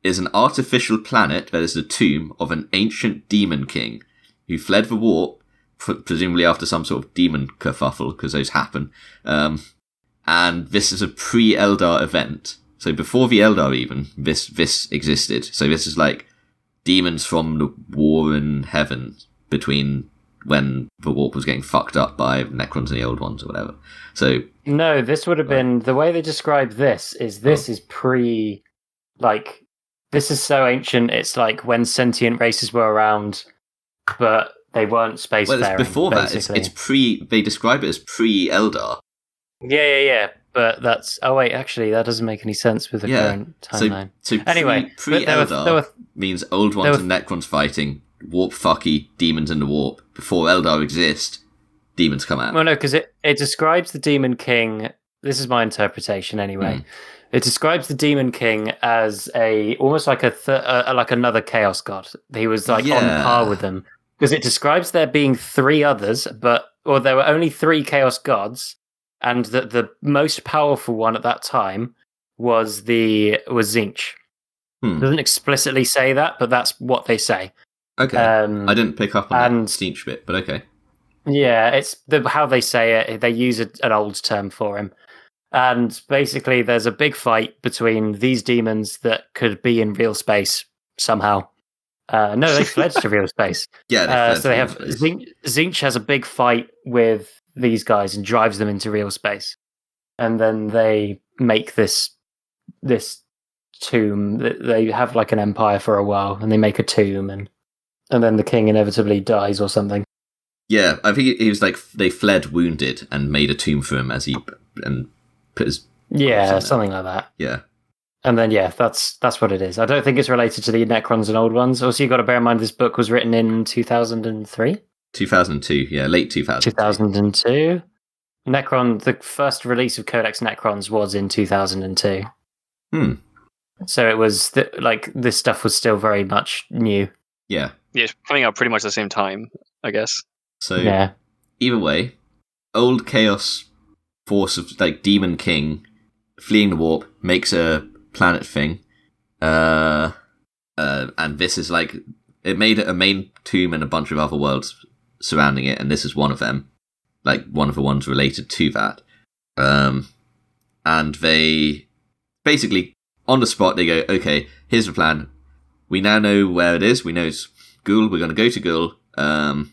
is an artificial planet that is the tomb of an ancient demon king who fled the warp, presumably after some sort of demon kerfuffle, because those happen. And this is a pre-Eldar event. So before the Eldar even, this existed. So this is like demons from the war in heaven between when the warp was getting fucked up by Necrons and the Old Ones or whatever. So no, this would have been, the way they describe this is pre, this is so ancient, it's like when sentient races were around, but they weren't spacefaring. Well, it's before basically. That, it's pre, they describe it as pre-Eldar. Yeah. But that's... Oh, wait, actually, that doesn't make any sense with the current timeline. So anyway, pre-Eldar means Old Ones and Necrons fighting, warp fucky, demons in the warp. Before Eldar exist, demons come out. Well, no, because it describes the Demon King... This is my interpretation, anyway. It describes the Demon King as almost like like another Chaos God. He was on par with them. Because it describes there being three others, there were only three Chaos Gods, and the most powerful one at that time was Tzeentch. It doesn't explicitly say that, but that's what they say. Okay. I didn't pick up on that Steech bit, but okay. Yeah, it's how they say it. They use an old term for him. And basically, there's a big fight between these demons that could be in real space somehow. No, they fled to real space. Yeah, so they have Tzeentch has a big fight with these guys and drives them into real space. And then they make this tomb. They have like an empire for a while, and they make a tomb, and then the king inevitably dies or something. Yeah, I think he was like they fled wounded and made a tomb for him and put his something like that. Yeah, and then that's what it is. I don't think it's related to the Necrons and Old Ones. Also, you got to bear in mind this book was written in 2003, 2002, late 2002. Necron, the first release of Codex Necrons was in 2002. So it was this stuff was still very much new. Yeah, it's coming out pretty much the same time, I guess. So either way, old Chaos force of like Demon King fleeing the warp makes a planet thing, and this is like it made a main tomb and a bunch of other worlds surrounding it, and this is one of them, like one of the ones related to that. And they basically on the spot they go, okay, here's the plan. We now know where it is. We know it's Ghoul. We're going to go to Ghoul. I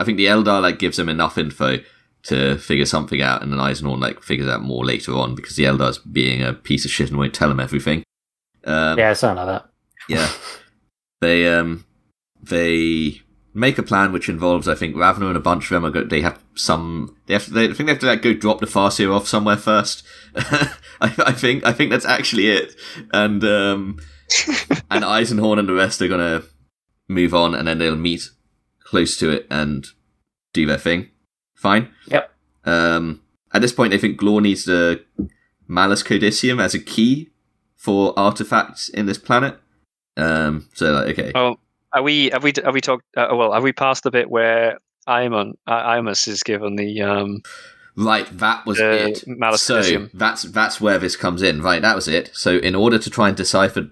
think the Eldar gives them enough info to figure something out, and then Eisenhorn figures out more later on because the Eldar's being a piece of shit and won't tell him everything. Something like that. Yeah, they make a plan which involves, I think, Ravna and a bunch of them. They have to go drop the Farseer off somewhere first. I think that's actually it, and Eisenhorn and the rest are gonna move on, and then they'll meet close to it and do their thing. Fine. Yep. At this point, they think Glor needs the Malus Codicium as a key for artifacts in this planet. Okay. Oh, have we passed the bit where Imus is given the Right, that was it. Malus so Codicium. That's where this comes in. Right, that was it. So in order to try and decipher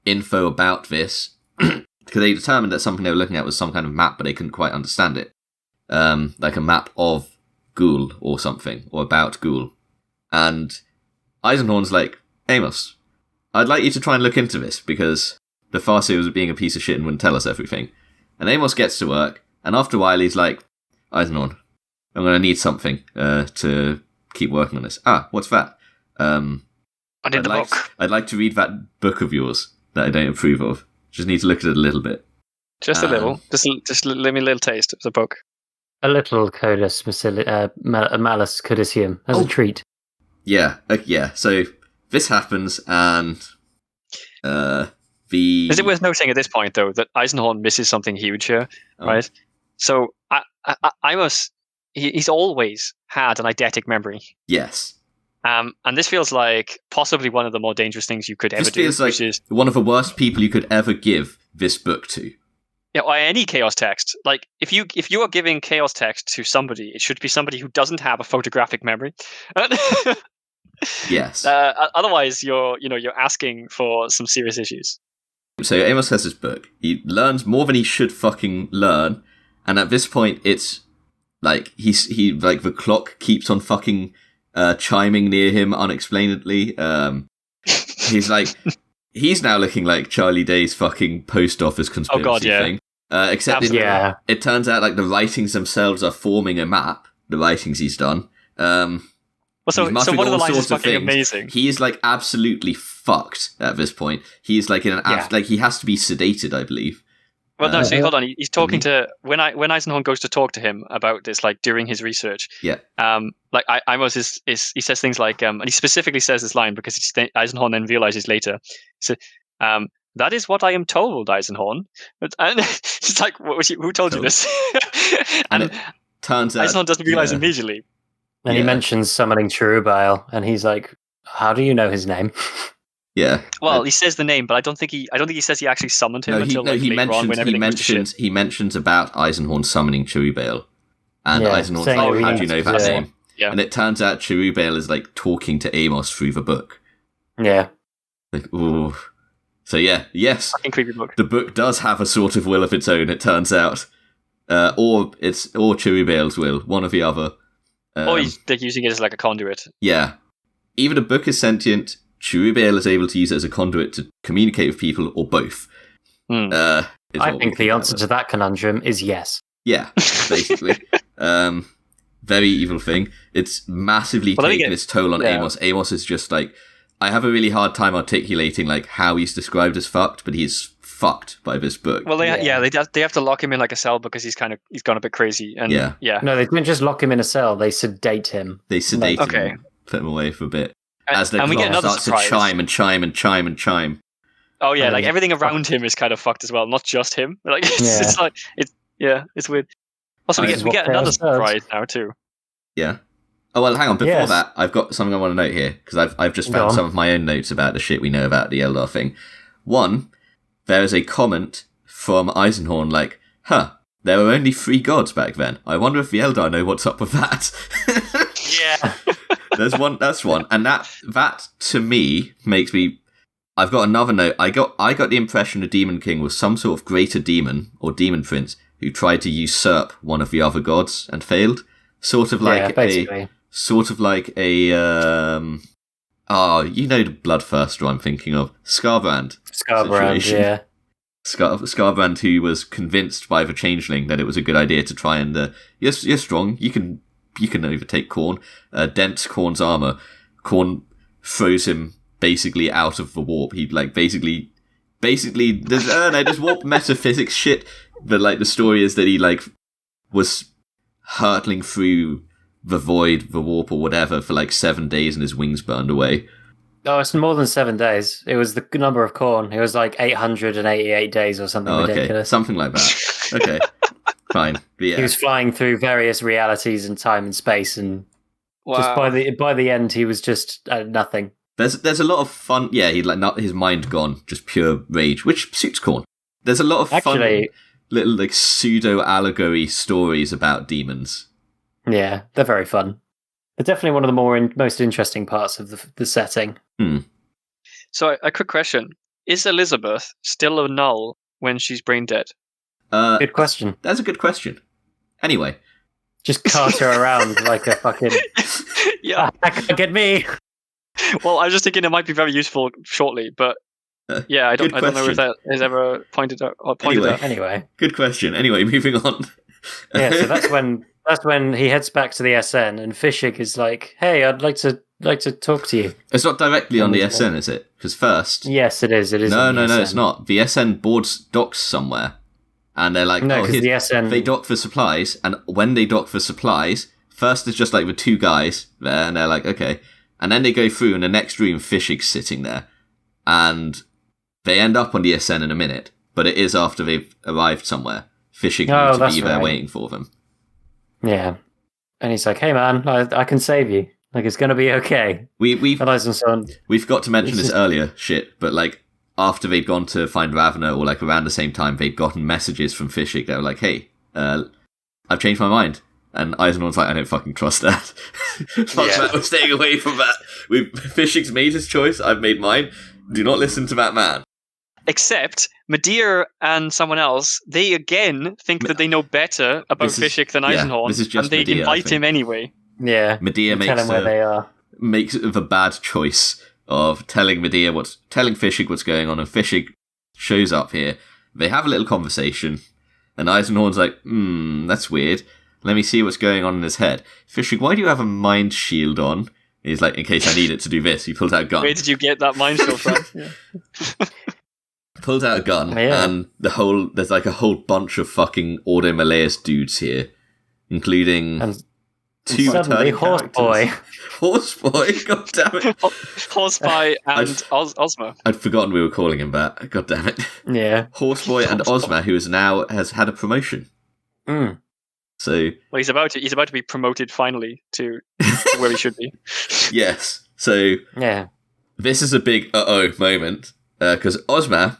info about this, because they determined that something they were looking at was some kind of map, but they couldn't quite understand it. Like a map of Ghoul or something, or about Ghoul. And Eisenhorn's like, Amos, I'd like you to try and look into this, because the Farseer was being a piece of shit and wouldn't tell us everything. And Amos gets to work, and after a while he's like, Eisenhorn, I'm going to need something to keep working on this. What's that? I'd like to read that book of yours that I don't approve of. Just need to look at it a little bit. Just a little. Just let me a little taste of the book. A little Malus Codicium as a treat. Yeah, yeah. So this happens, and Is it worth noting at this point, though, that Eisenhorn misses something huge here, right? So he's always had an eidetic memory. Yes. And this feels like possibly one of the more dangerous things you could ever do. This feels like one of the worst people you could ever give this book to. Yeah, or any chaos text. Like if you are giving chaos text to somebody, it should be somebody who doesn't have a photographic memory. Yes. Otherwise, you're asking for some serious issues. So Amos has this book. He learns more than he should fucking learn, and at this point, it's like the clock keeps on fucking chiming near him unexplainedly. He's now looking like Charlie Day's fucking post office conspiracy thing. Except it turns out the writings themselves are forming a map. The writings he's done. So one of the lines is fucking amazing. He is absolutely fucked at this point. He's in an he has to be sedated, I believe. Well, no. So hold on. He's talking to when Eisenhorn goes to talk to him about this, during his research. Yeah. Amos he says things and he specifically says this line because Eisenhorn then realizes later. So, that is what I am told, Eisenhorn. And it's like, who told you this? and it turns out Eisenhorn doesn't realize immediately. And he mentions summoning Cherubile, and he's like, "How do you know his name?" Yeah. Well, he says the name, but I don't think he says he actually summoned him until later on when everything went to shit. He mentions about Eisenhorn summoning Cherubile, and Eisenhorn's like, "How do you know that name?" Yeah. And it turns out Cherubile is talking to Amos through the book. Yeah. Like, ooh. So yeah, yes, fucking creepy book. The book does have a sort of will of its own, it turns out. Or Cherubale's will, one or the other. Or they're using it as like a conduit. Yeah. Either the book is sentient, Cherubale is able to use it as a conduit to communicate with people, or both. I think the answer to that conundrum is yes. Yeah, basically. Very evil thing. It's massively taken its toll on Amos. Amos is just like, I have a really hard time articulating like how he's described as fucked, but he's fucked by this book. Well, they have to lock him in like a cell because he's gone a bit crazy. And no, they didn't just lock him in a cell. They sedate him. They sedate him, put him away for a bit. As the clock starts to chime and chime and chime and chime. Oh yeah, like everything around him is kind of fucked as well, not just him. Like it's weird. Also, we get another surprise now too. Yeah. Oh well, hang on. Before that, I've got something I want to note here because I've just found some of my own notes about the shit we know about the Eldar thing. One, there is a comment from Eisenhorn like, there were only 3 gods back then. I wonder if the Eldar know what's up with that. Yeah. That's one. And that to me makes me, I've got another note. I got the impression the Demon King was some sort of greater demon or demon prince who tried to usurp one of the other gods and failed. Sort of like the Bloodthirster I'm thinking of. Scarbrand, yeah. Scarbrand, who was convinced by the Changeling that it was a good idea to try and you're strong, you can overtake Khorne, dents Khorne's armor. Khorne throws him basically out of the warp. He like basically there's warp metaphysics shit, but like the story is that he like was hurtling through the void, the warp or whatever for like 7 days and his wings burned away. Oh, it's more than 7 days. It was the number of Khorne. It was like 888 days or something ridiculous. Something like that. Okay, fine. But yeah. He was flying through various realities and time and space, and just by the end, he was just nothing. There's a lot of fun. Yeah, he'd like not his mind gone, just pure rage, which suits Khorne. There's a lot of fun little like pseudo allegory stories about demons. Yeah, they're very fun. They're definitely one of the most interesting parts of the setting. So, a quick question: is Elizabeth still a null when she's brain dead? Good question. That's a good question. Anyway, just cart her around like a fucking get me. Well, I was just thinking it might be very useful shortly, but I don't know if that is ever pointed out. Anyway, good question. Anyway, moving on. So that's when he heads back to the SN, and Fishig is like, "Hey, I'd like to talk to you." It's not directly on the SN, is it? Because first, yes, it is. It is. No, it's not. The SN boards docks somewhere, and they're like, the SN they dock for supplies, and when they dock for supplies, first it's just like the 2 guys there, and they're like, okay, and then they go through in the next room, Fishig's sitting there, and they end up on the SN in a minute, but it is after they've arrived somewhere. Fishig needs to be there waiting for them. Yeah. And he's like, hey man, I can save you. Like, it's going to be okay. We forgot to mention this earlier, but like, after they'd gone to find Ravna, or like around the same time, they'd gotten messages from Fishig that were like, hey, I've changed my mind. And Eisenhorn's like, I don't fucking trust that. Fuck that, we're staying away from that. Fishig's made his choice, I've made mine. Do not listen to that man. Except Medea and someone else, they again think that they know better about Fishig than Eisenhorn, this is just and they Medea, invite him anyway. Yeah, Medea tell him where they are. Makes the bad choice of telling Fishig what's going on, and Fishig shows up here. They have a little conversation, and Eisenhorn's like, that's weird. Let me see what's going on in his head. Fishig, why do you have a mind shield on? And he's like, in case I need it to do this. He pulls out a gun. Where did you get that mind shield from? Pulls out a gun, and there's like a whole bunch of fucking Ordo Malleus dudes here, including two suddenly Horseboy. Horseboy, god damn it. Horseboy and Ozma. I'd forgotten we were calling him that. God damn it. Yeah. Horseboy and Ozma, who has had a promotion. So he's about to be promoted finally to where he should be. Yes. So this is a big moment because Ozma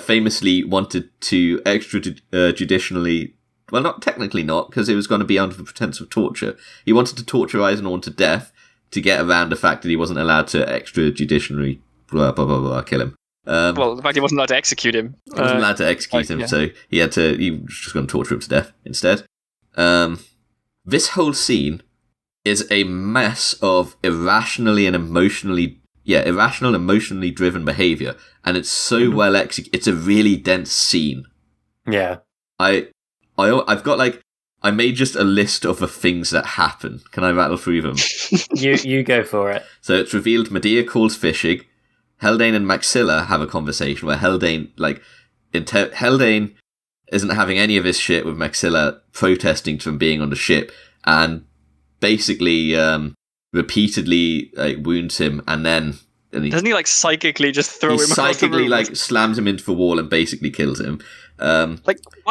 famously wanted to extrajudicially, well, not technically not, because it was going to be under the pretense of torture. He wanted to torture Eisenhorn to death to get around the fact that he wasn't allowed to extrajudicially blah, blah, blah, blah, kill him. Well, the fact he wasn't allowed to execute him. He wasn't allowed to execute him, so he was just going to torture him to death instead. This whole scene is a mess of irrational and emotionally driven behavior, and it's so well executed. It's a really dense scene. Yeah. I've got I made just a list of the things that happen. Can I rattle through them? You go for it. So it's revealed Medea calls Fischig. Haldane and Maxilla have a conversation where Haldane isn't having any of his shit with Maxilla protesting from being on the ship, and basically repeatedly wounds him, and then doesn't he psychically just throw him across the room? Slams him into the wall and basically kills him. Why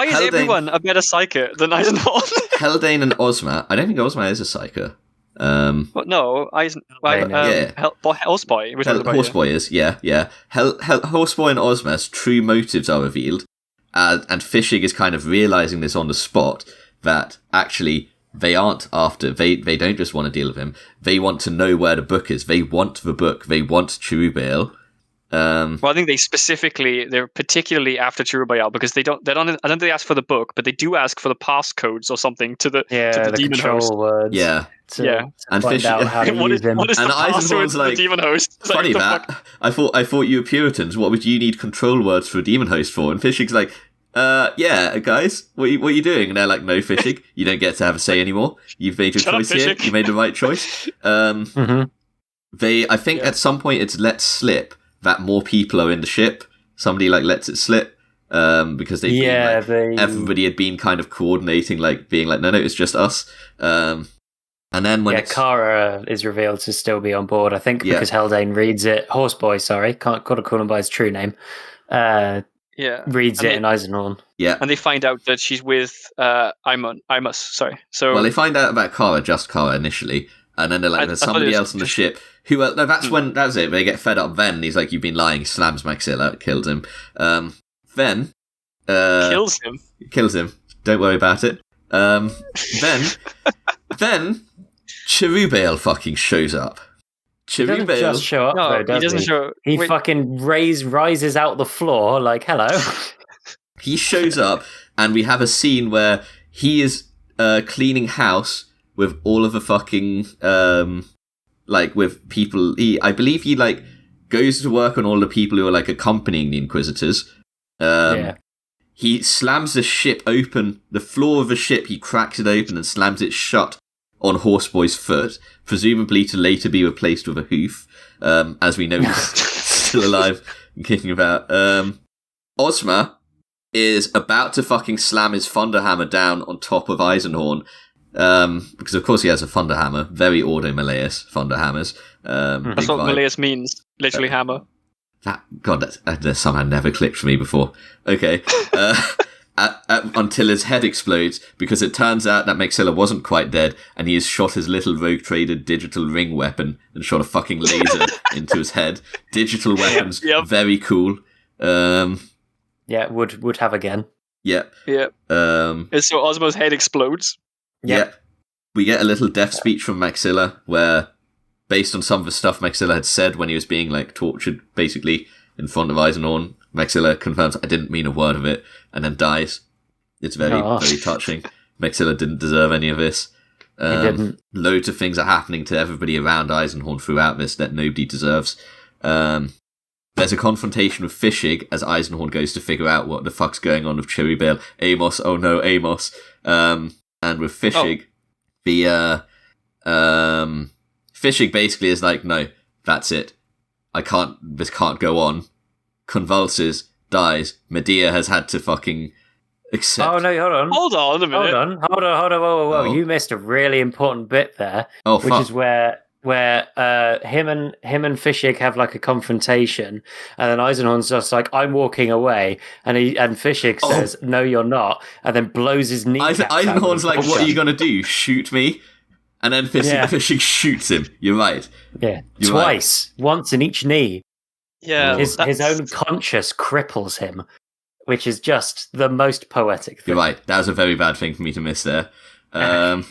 is everyone a better psyker than Eisenhorn? Haldane and Ozma. I don't think Ozma is a psyker. No, Horseboy. Horseboy is, yeah. Horseboy and Ozma's true motives are revealed, and Fischig is kind of realizing this on the spot, that actually they aren't after. They don't just want to deal with him. They want to know where the book is. They want the book. They want Cherubale. Well, I think they're particularly after Cherubale because I don't think they ask for the book, but they do ask for the passcodes or something to the demon host. Words. Yeah. And find out how to use them. What is and the password to the demon host? Funny that. I thought you were Puritans. What would you need control words for a demon host for? And Fischig's like, yeah, guys, what are you doing? And they're like, no, Fischig, you don't get to have a say anymore. You've made your choice here. You made the right choice. I think at some point it's let slip that more people are in the ship. Somebody lets it slip because everybody had been kind of coordinating, being like, no, it's just us. And then when Kara is revealed to still be on board, I think, because Haldane reads it. Horseboy, sorry, can't call him by his true name. Reads it in Eisenhorn. Yeah. And they find out that she's with Imus, sorry. So they find out about just Kara initially, and then they're like, there's somebody else on the ship who that's it. They get fed up then, and he's like, you've been lying, slams Maxilla, kills him. Then kills him. Don't worry about it. Then Cherubale fucking shows up. He doesn't just show up, though, does he? Doesn't show. He fucking rises out the floor like, hello. He shows up, and we have a scene where he is cleaning house with all of the fucking with people. I believe he goes to work on all the people who are accompanying the Inquisitors. He slams the ship open, the floor of the ship. He cracks it open and slams it shut on Horseboy's foot, presumably to later be replaced with a hoof, as we know he's still alive and kicking about. Ozma is about to fucking slam his Thunderhammer down on top of Eisenhorn, because of course he has a Thunderhammer, very Ordo Malleus Thunderhammers. That's what Malleus means, literally hammer. That somehow never clicked for me before. Okay. Until his head explodes, because it turns out that Maxilla wasn't quite dead, and he has shot his little rogue trader digital ring weapon and shot a fucking laser into his head. Digital weapons, very cool. Would have again. Yep. So Ozma's head explodes. Yep. We get a little death speech from Maxilla, where, based on some of the stuff Maxilla had said when he was being tortured, basically in front of Eisenhorn, Maxilla confirms, I didn't mean a word of it, and then dies. It's very, very touching. Maxilla didn't deserve any of this. He didn't. Loads of things are happening to everybody around Eisenhorn throughout this that nobody deserves. There's a confrontation with Fischig as Eisenhorn goes to figure out what the fuck's going on with Cherubale. Amos, oh no, Amos. And with Fischig, Fischig basically is like, no, that's it. This can't go on. Convulses, dies. Medea has had to fucking accept. Oh no, hold on a minute. Hold on, whoa. Oh. You missed a really important bit there. Oh, which is where him and Fischig have a confrontation, and then Eisenhorn's just like, I'm walking away, and Fischig says, no, you're not, and then blows his knee. Eisenhorn's like, what are you gonna do? Shoot me? And then Fischig shoots him. You're right. Yeah, twice, once in each knee. Yeah, his own conscience cripples him, which is just the most poetic thing. You're right. That was a very bad thing for me to miss there. And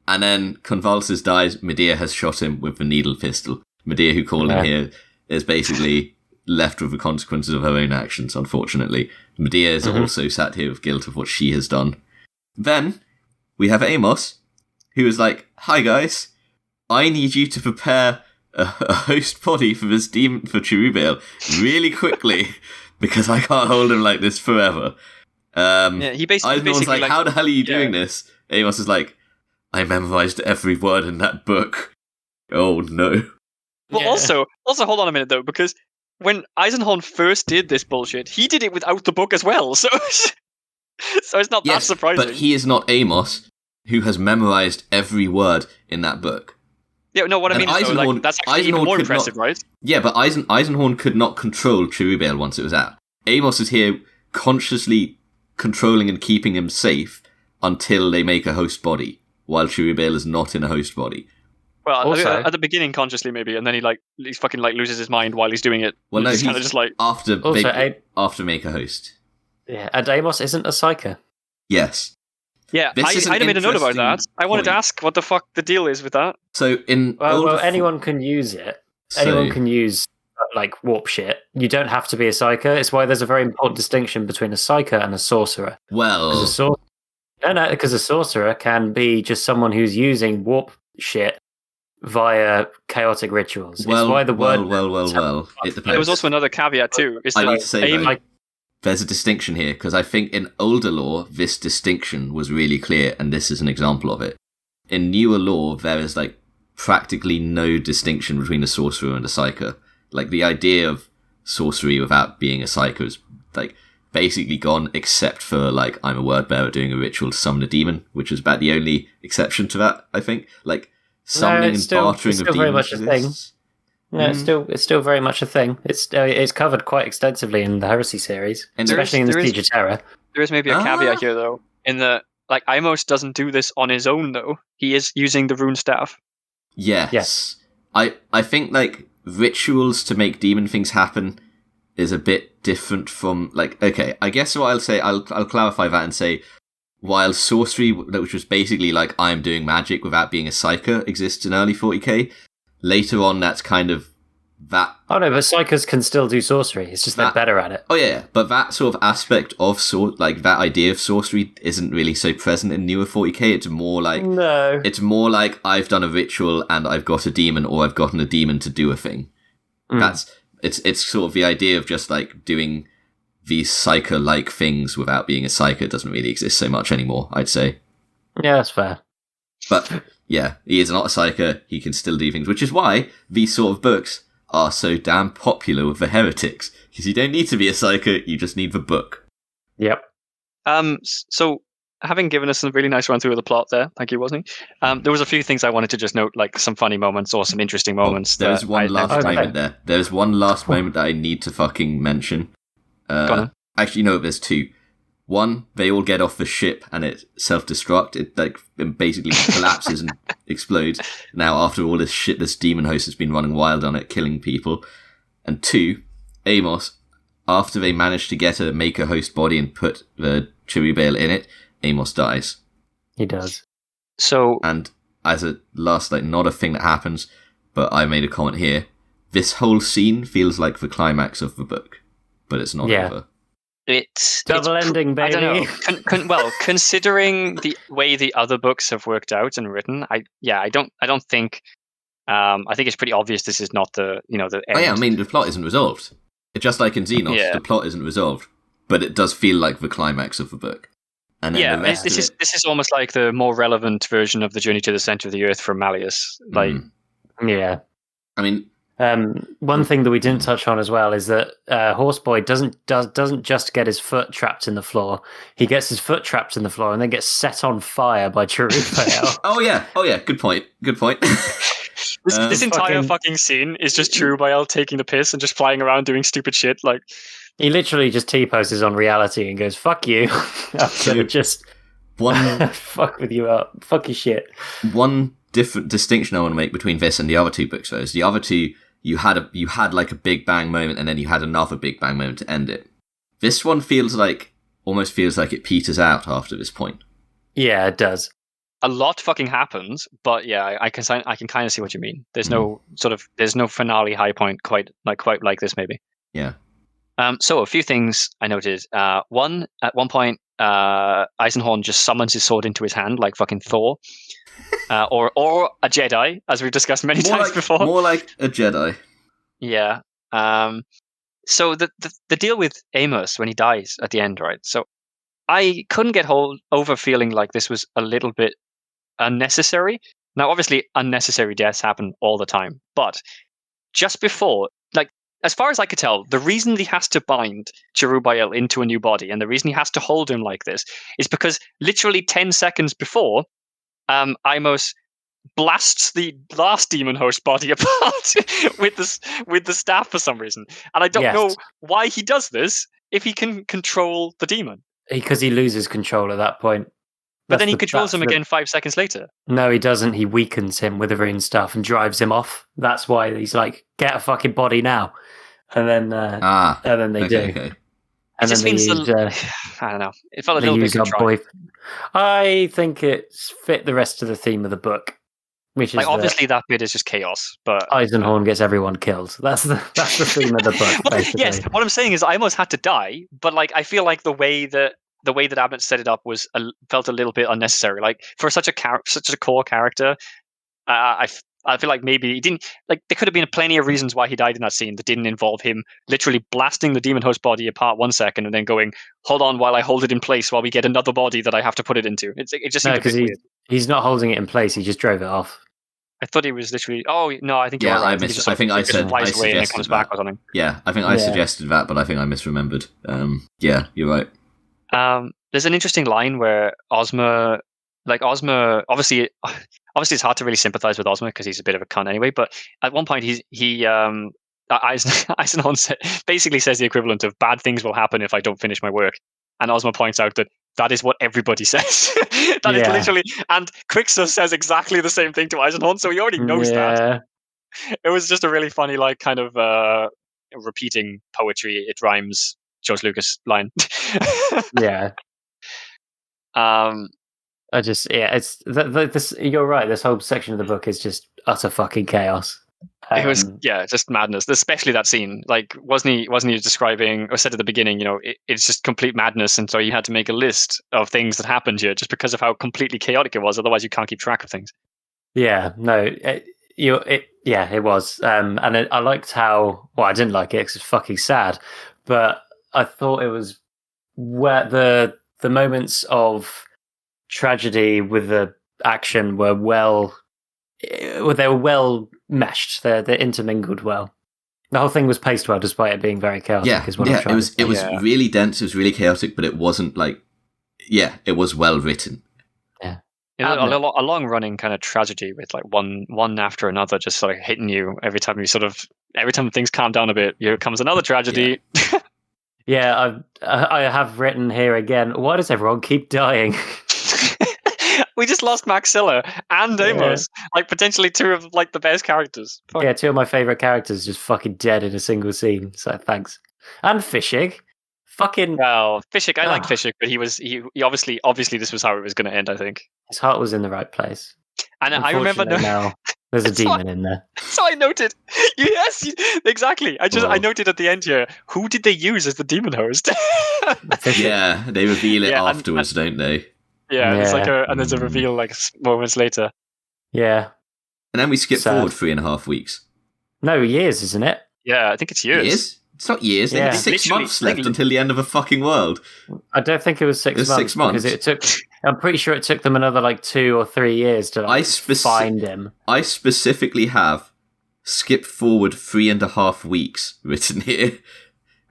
then Convulses dies. Medea has shot him with the needle pistol. Medea, who called him here, is basically left with the consequences of her own actions, unfortunately. Medea is also sat here with guilt of what she has done. Then, we have Amos, who is like, hi guys, I need you to prepare a host body for this demon, for Cherubale, really quickly, because I can't hold him like this forever. He basically like, how the hell are you doing this? Amos is like, I memorized every word in that book. Oh no. Well, also, hold on a minute though, because when Eisenhorn first did this bullshit, he did it without the book as well, so it's not that surprising. But he is not Amos, who has memorized every word in that book. Yeah, no, what I mean is, though, that's actually even more impressive, right? Yeah, but Eisenhorn could not control Cherubale once it was out. Amos is here consciously controlling and keeping him safe until they make a host body, while Cherubale is not in a host body. Well, also, at the beginning, consciously maybe, and then he's fucking loses his mind while he's doing it. Well, no, he's kind of just like after make a host. Yeah, and Amos isn't a psyker. Yes. Yeah, I made a note about that. I wanted to ask what the fuck the deal is with that. So anyone can use it. Anyone can use like warp shit. You don't have to be a psyker. It's why there's a very important distinction between a psyker and a sorcerer. Well, because a sorcerer can be just someone who's using warp shit via chaotic rituals. It's why the word. Well. It depends. There was also another caveat too. I need to say there's a distinction here, because I think in older lore, this distinction was really clear, and this is an example of it. In newer lore, there is like practically no distinction between a sorcerer and a psyker. Like, the idea of sorcery without being a psyker is like basically gone, except for like, I'm a word bearer doing a ritual to summon a demon, which is about the only exception to that, I think. Like, summoning and bartering of demons very much a thing. No, it's still very much a thing. It's covered quite extensively in the Heresy series, and especially in the Siege of Terror. There is maybe a caveat here, though, in that like Amos doesn't do this on his own, though. He is using the rune staff. Yes. I think like rituals to make demon things happen is a bit different from like. Okay, I guess what I'll say, I'll clarify that and say, while sorcery, which was basically like I'm doing magic without being a psyker, exists in early 40k. Later on, that's kind of that. Oh no, but psykers can still do sorcery. It's just they're better at it. Oh yeah, but that sort of aspect of like that idea of sorcery isn't really so present in newer 40k. It's more like I've done a ritual and I've got a demon, or I've gotten a demon to do a thing. It's sort of the idea of just like doing these psyker-like things without being a psyker doesn't really exist so much anymore, I'd say. Yeah, that's fair. But yeah, he is not a psyker, he can still do things, which is why these sort of books are so damn popular with the heretics, because you don't need to be a psyker, you just need the book. Yep. So, having given us a really nice run through of the plot there, thank you, Wozni, there was a few things I wanted to just note, like some funny moments or some interesting moments. There's one last moment there. There's one last moment that I need to fucking mention. Actually, no, there's two. One, they all get off the ship and it self-destruct. It like basically collapses and explodes. Now, after all this shit, this demon host has been running wild on it, killing people. And two, Amos, after they manage to make a host body and put the Cherubale in it, Amos dies. He does. So, and as a last, like, not a thing that happens, but I made a comment here. This whole scene feels like the climax of the book, but it's not over. It's double ending, baby. I don't know. Considering the way the other books have worked out and written, I don't think. I think it's pretty obvious this is not the the end. Oh yeah, I mean the plot isn't resolved. It's just like in Xenos, the plot isn't resolved, but it does feel like the climax of the book. And then this is almost like the more relevant version of the Journey to the Center of the Earth from Malleus. Yeah. I mean. One thing that we didn't touch on as well is that Horseboy doesn't just get his foot trapped in the floor. He gets his foot trapped in the floor and then gets set on fire by Cherubale. Oh yeah. Good point. This entire fucking scene is just Cherubale taking the piss and just flying around doing stupid shit. Like he literally just T-poses on reality and goes, "Fuck you." I'm gonna just fuck with you up. Fuck your shit. One different distinction I want to make between this and the other two books, though, is the other two. You had like a big bang moment, and then you had another big bang moment to end it. This one almost feels like it peters out after this point. Yeah, it does. A lot fucking happens, but yeah, I can kind of see what you mean. There's no finale high point quite like this, maybe. Yeah. So a few things I noted. One, at one point, Eisenhorn just summons his sword into his hand like fucking Thor, or a Jedi, as we've discussed many times before. More like a Jedi. Yeah. So the deal with Amos when he dies at the end, right? So I couldn't get over feeling like this was a little bit unnecessary. Now, obviously, unnecessary deaths happen all the time, but just before, like, as far as I could tell, the reason he has to bind Cherubael into a new body and the reason he has to hold him like this is because literally 10 seconds before, Amos blasts the last demon host body apart with the staff for some reason, and I don't know why he does this if he can control the demon. Because he loses control at that point. But then he controls him again 5 seconds later. No, he doesn't. He weakens him with the rune stuff and drives him off. That's why he's like, "Get a fucking body now," and then they do. Okay. And then they use, I don't know. It felt a little bit contrived. I think it's fit the rest of the theme of the book. Which is obviously that bit is just chaos, but Eisenhorn gets everyone killed. That's the theme of the book. Basically. Yes, what I'm saying is I almost had to die, but I feel like the way that Abnett set it up felt a little bit unnecessary. Like for such a core character, I feel like maybe he didn't there could have been plenty of reasons why he died in that scene that didn't involve him literally blasting the demon host body apart 1 second and then going, "Hold on while I hold it in place while we get another body that I have to put it into." It just seemed a bit weird. He's not holding it in place. He just drove it off. I thought he was literally. Oh no, I think you're right. I think I said I suggested away and it comes back or something. Yeah, I think I suggested that, but I think I misremembered. Yeah, you're right. There's an interesting line where Ozma, obviously it's hard to really sympathize with Ozma because he's a bit of a cunt anyway. But at one point, Eisenhorn basically says the equivalent of "bad things will happen if I don't finish my work," and Ozma points out that is what everybody says. That is literally, and Quixos says exactly the same thing to Eisenhorn, so he already knows that. It was just a really funny, kind of repeating poetry. It rhymes. George Lucas line. Yeah. It's this. You're right. This whole section of the book is just utter fucking chaos. It was just madness. Especially that scene. Wasn't he describing or said at the beginning? It's just complete madness, and so you had to make a list of things that happened here just because of how completely chaotic it was. Otherwise, you can't keep track of things. Yeah. No. It was. And I liked how. Well, I didn't like it because it's fucking sad, but I thought it was where the moments of tragedy with the action were they were well meshed. They're intermingled well. The whole thing was paced well, despite it being very chaotic. It was really dense. It was really chaotic, but it wasn't it was well written. Yeah, a long running kind of tragedy with one after another, just sort of hitting you every time things calm down a bit. Here comes another tragedy. Yeah. Yeah, I have written here again. Why does everyone keep dying? We just lost Maxilla and Amos, potentially two of the best characters. Fuck. Yeah, two of my favorite characters just fucking dead in a single scene. So thanks. And Fishig, fucking. Well, Fishig, I like Fishig, but he obviously this was how it was going to end. I think his heart was in the right place. And I remember now. There's a demon in there. So I noted. Yes, exactly. I noted at the end here. Who did they use as the demon host? Yeah, they reveal it afterwards, don't they? Yeah, there's a reveal moments later. Yeah. And then we skip forward 3.5 weeks. No, years, isn't it? Yeah, I think it's years. Years? It's not years. Yeah. There's 6 months left until the end of a fucking world. I don't think it was 6 months. 6 months. Because it took. I'm pretty sure it took them another 2 or 3 years to find him. I specifically have skip forward 3.5 weeks written here.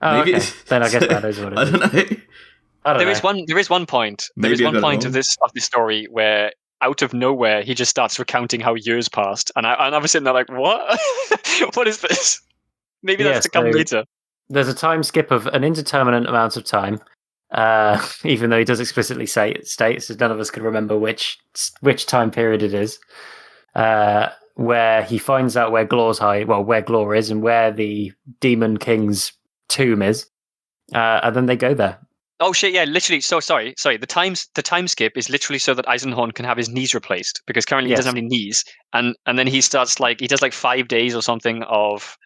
Oh, maybe okay. Then I guess that is what it is. I don't know. There is one point. There is one point of this story where out of nowhere he just starts recounting how years passed, and I was sitting there like, what? What is this? Maybe that's to come later. There's a time skip of an indeterminate amount of time, even though he does explicitly states that none of us can remember which time period it is, where he finds out where where Glor is and where the Demon King's tomb is, and then they go there. Oh shit! Yeah, literally. So sorry. The time skip is literally so that Eisenhorn can have his knees replaced because currently he doesn't have any knees, and then he starts he does 5 days or something of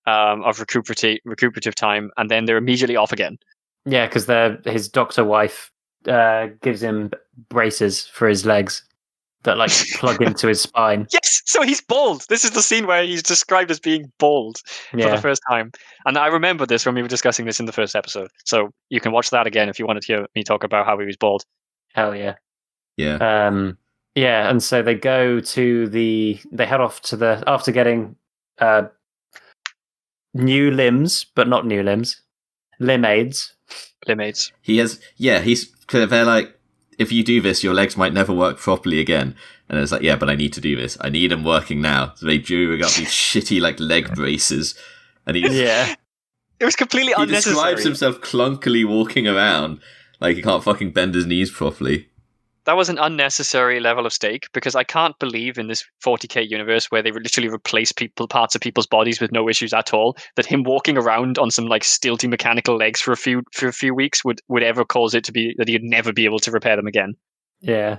of recuperative time, and then they're immediately off again. Yeah, because his doctor wife gives him braces for his legs that like plug into his spine. Yes, so he's bald. This is the scene where he's described as being bald for the first time. And I remember this when we were discussing this in the first episode. So you can watch that again if you wanted to hear me talk about how he was bald. Hell yeah. Yeah. Yeah, and so they head off to after getting new limbs, but not new limbs. Limb aids. They're like, if you do this, your legs might never work properly again. And it's like, yeah, but I need to do this. I need them working now. So they drew up these shitty like leg braces, and it was completely unnecessary. He describes himself clunkily walking around like he can't fucking bend his knees properly. That was an unnecessary level of stake, because I can't believe in this 40k universe where they literally replace parts of people's bodies with no issues at all, that him walking around on some like stilty mechanical legs for a few weeks would ever cause it to be that he'd never be able to repair them again. Yeah.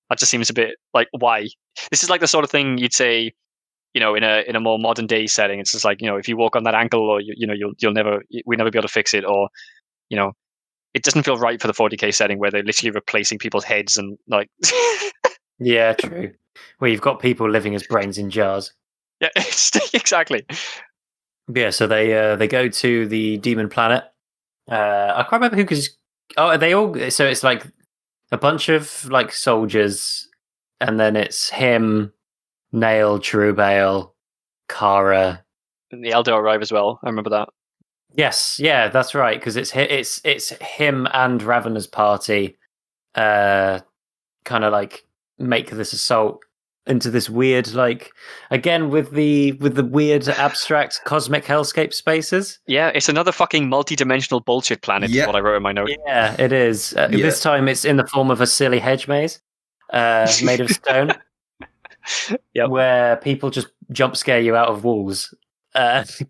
That just seems a bit like, why? This is like the sort of thing you'd say, in a more modern day setting. It's just like, if you walk on that ankle, or we'll never be able to fix it, or it doesn't feel right for the 40k setting where they're literally replacing people's heads and like. Yeah, true. Where you've got people living as brains in jars. Yeah, exactly. Yeah, so they go to the demon planet. I can't remember who, because they all. So it's like a bunch of like soldiers, and then it's him, Nail, Cherubale, Kara, and the Eldor arrive as well. I remember that. Yes, yeah, that's right. Because it's him and Ravenor's party, kind of like make this assault into this weird, like, again with the weird abstract cosmic hellscape spaces. Yeah, it's another fucking multi-dimensional bullshit planet. Is what I wrote in my note. Yeah, it is. This time it's in the form of a silly hedge maze, made of stone. Yep. Where people just jump scare you out of walls.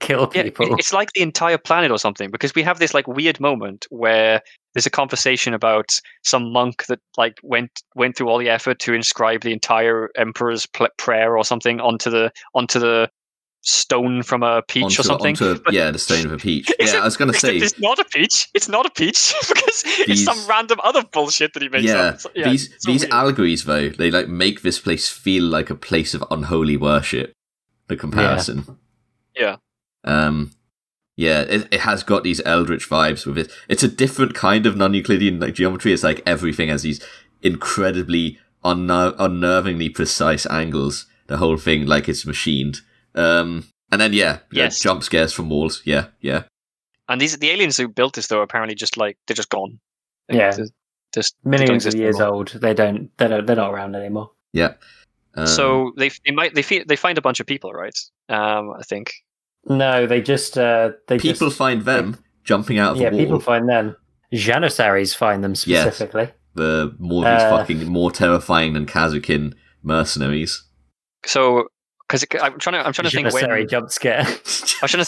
Kill people. Yeah, it's like the entire planet or something, because we have this like weird moment where there's a conversation about some monk that like went through all the effort to inscribe the entire emperor's prayer or something onto the stone from a peach or something. The stone of a peach. Yeah, I was going to say it's not a peach. It's not a peach because it's some random other bullshit that he makes up. These allegories though, they like make this place feel like a place of unholy worship. The comparison. Yeah. It has got these eldritch vibes with it. It's a different kind of non-Euclidean like geometry. It's like everything has these incredibly unnervingly precise angles. The whole thing like it's machined. And then jump scares from walls. Yeah. And the aliens who built this though apparently just like they're just gone. They're millions of years old. They're not around anymore. Yeah. So they find a bunch of people, right? I think. No, they just find them jumping out of the wall. Yeah, people find them. Janissaries find them specifically. Yes. The more terrifying than Kazukin mercenaries. So, because I'm trying to think when jump scare. I was trying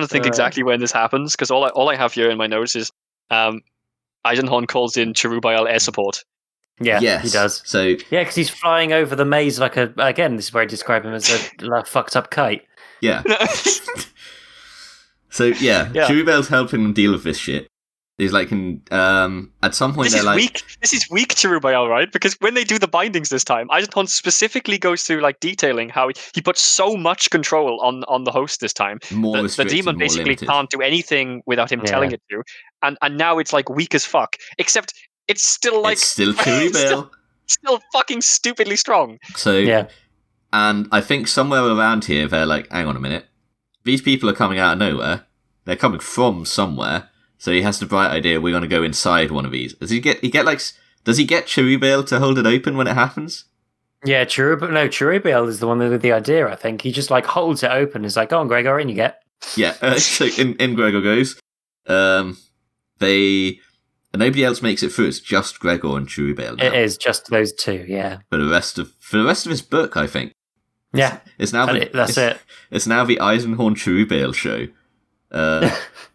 to think exactly when this happens, because all I have here in my notes is Eisenhorn calls in Cherubale air support. Yeah, yes. He does. So because he's flying over the maze like this is where I describe him as a fucked up kite. Yeah. Cherubale's helping them deal with this shit. He's like, at some point they're like... This is weak Cherubale, right? Because when they do the bindings this time, Eisenhorn specifically goes through like detailing how he puts so much control on the host this time. The demon basically can't do anything without him telling it to. And now it's like weak as fuck. Except it's still like... It's still Cherubale. still fucking stupidly strong. So, and I think somewhere around here they're like, hang on a minute. These people are coming out of nowhere. They're coming from somewhere. So he has the bright idea, we're going to go inside one of these. Does he get Cherubale to hold it open when it happens? Yeah, Cherubale is the one with the idea, I think. He just like holds it open. He's like, go on, Gregor, in you get. Yeah, so in Gregor goes. Nobody else makes it through. It's just Gregor and Cherubale now. It is just those two, yeah. For the rest of his book, I think. Yeah, it's now that's it. It's now the Eisenhorn Cherubale show.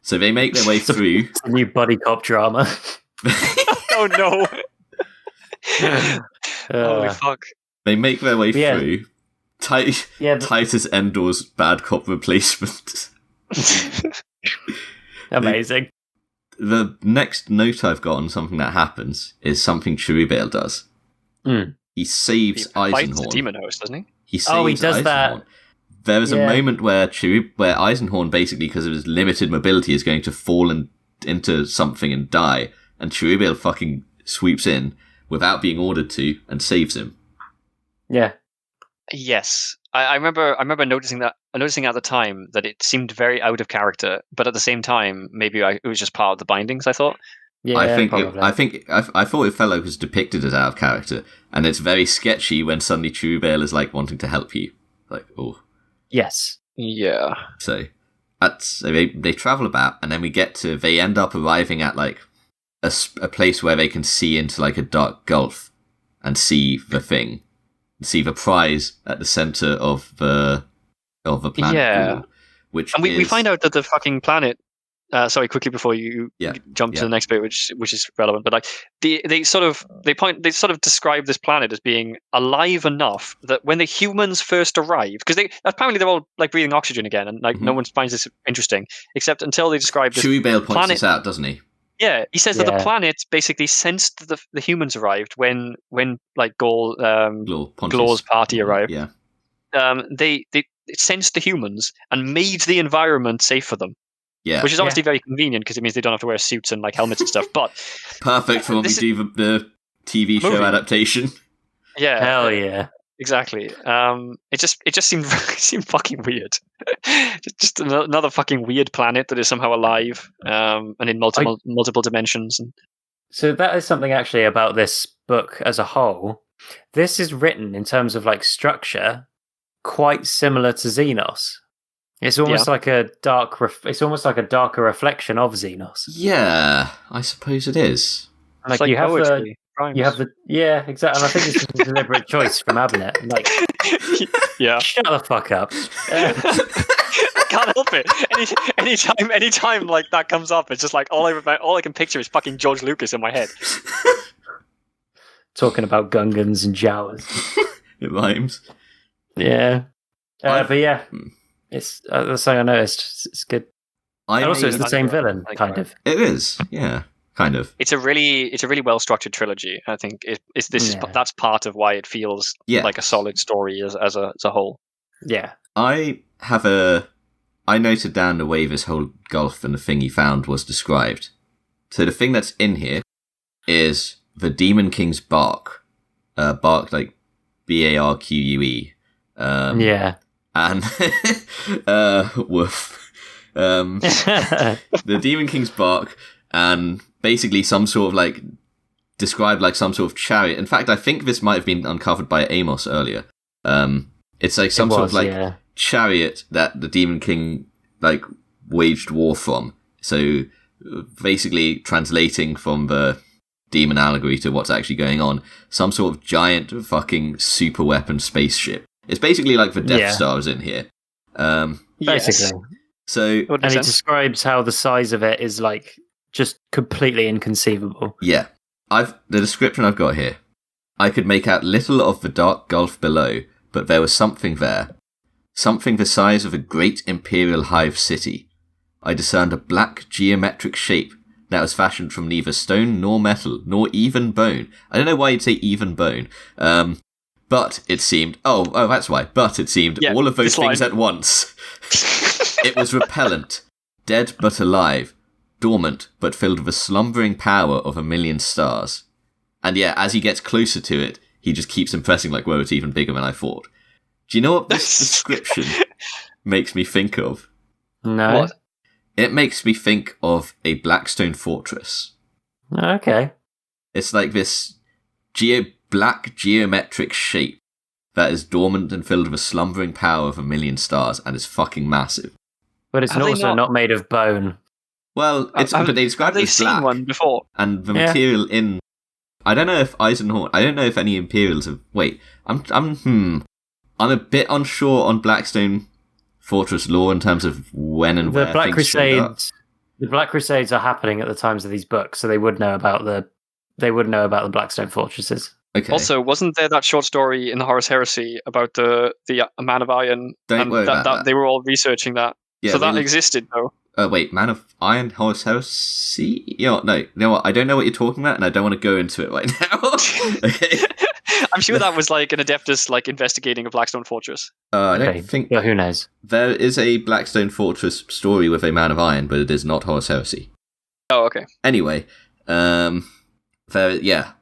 So they make their way through. It's a new buddy cop drama. Oh no! Holy fuck! They make their way through. Titus Endor's bad cop replacement. Amazing. The next note I've got on something that happens is something Cherubale does. He saves Eisenhorn. He fights the demon host, doesn't he? He saves does Eisenhorn. That. There is a moment where Eisenhorn, basically because of his limited mobility, is going to fall into something and die, and Cherubale fucking swoops in without being ordered to and saves him. Yeah. Yes, I remember noticing at the time that it seemed very out of character, but at the same time, maybe it was just part of the bindings. I thought. Yeah, I thought it felt like it was depicted as out of character, and it's very sketchy when suddenly Cherubale is like wanting to help you, like yes, yeah. So they travel about, and then they end up arriving at like a place where they can see into like a dark gulf and see the thing. See the prize at the center of the planet. Ghoul, we find out that the fucking planet. Sorry, quickly before you jump to the next bit, which is relevant. But like they sort of describe this planet as being alive enough that when the humans first arrive, because apparently they're all like breathing oxygen again, and like no one finds this interesting except until they describe this. Cherubale points this out, doesn't he? Yeah, he says that the planet basically sensed the humans arrived when like Glor's party arrived. Yeah, they sensed the humans and made the environment safe for them. Yeah, which is obviously very convenient because it means they don't have to wear suits and like helmets and stuff. But perfect for when we do the TV show adaptation. Yeah, hell yeah, exactly. It just seemed fucking weird. just another fucking weird planet that is somehow alive, and in multiple dimensions. So that is something actually about this book as a whole. This is written in terms of like structure, quite similar to Xenos. It's almost like a it's almost like a darker reflection of Xenos. Yeah, I suppose it is. Like you have poetry. Yeah, exactly. And I think this is a deliberate choice from Abnett. Like, shut the fuck up. I can't help it. Anytime like that comes up, it's just like all I can picture is fucking George Lucas in my head. Talking about Gungans and Jawas. It rhymes. Yeah. But yeah. It's that's something I noticed. It's good. Also, it's the same villain, kind of. It is, yeah, kind of. It's a really well structured trilogy. I think that's part of why it feels like a solid story as a whole. Yeah, I noted down the way this whole gulf and the thing he found was described. So the thing that's in here is the Demon King's bark, bark like Barque. Yeah. And woof. The Demon King's bark, and basically some sort of like described like some sort of chariot. In fact, I think this might have been uncovered by Amos earlier. It's like sort of like chariot that the Demon King like waged war from. So basically translating from the demon allegory to what's actually going on, some sort of giant fucking super weapon spaceship. It's basically like the Death Star is in here. Basically. So, and it describes how the size of it is like just completely inconceivable. Yeah. The description I've got here. I could make out little of the dark gulf below, but there was something there. Something the size of a great imperial hive city. I discerned a black geometric shape that was fashioned from neither stone nor metal, nor even bone. I don't know why you'd say even bone. But it seemed... Oh, that's why. But it seemed all of those things at once. It was repellent, dead but alive, dormant but filled with a slumbering power of 1,000,000 stars. And yeah, as he gets closer to it, he just keeps impressing like, whoa, it's even bigger than I thought. Do you know what this description makes me think of? No. What? It makes me think of a Blackstone fortress. Okay. It's like this black geometric shape that is dormant and filled with a slumbering power of 1,000,000 stars and is fucking massive. But it's also not made of bone. Well, but they describe it as black. Seen one before? And the material in... I don't know if Eisenhorn... I don't know if any Imperials have... Wait, I'm a bit unsure on Blackstone Fortress lore in terms of when and where Black things showed up. The Black Crusades are happening at the times of these books, so they would know about the Blackstone Fortresses. Okay. Also, wasn't there that short story in the Horus Heresy about the Man of Iron? Don't worry about that. They were all researching that. Yeah, so that existed, though. Wait, Man of Iron, Horus Heresy? No, you know what? I don't know what you're talking about, and I don't want to go into it right now. Okay. I'm sure that was like an Adeptus like investigating a Blackstone Fortress. I don't think... Yeah, who knows? There is a Blackstone Fortress story with a Man of Iron, but it is not Horus Heresy. Oh, okay. Anyway, I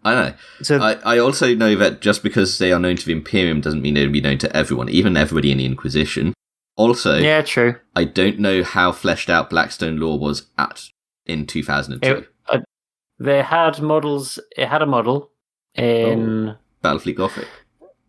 know. So I also know that just because they are known to the Imperium doesn't mean they'd be known to everyone, even everybody in the Inquisition. Also, yeah, true. I don't know how fleshed out Blackstone lore was in 2002. They had models. It had a model in Battlefleet Gothic.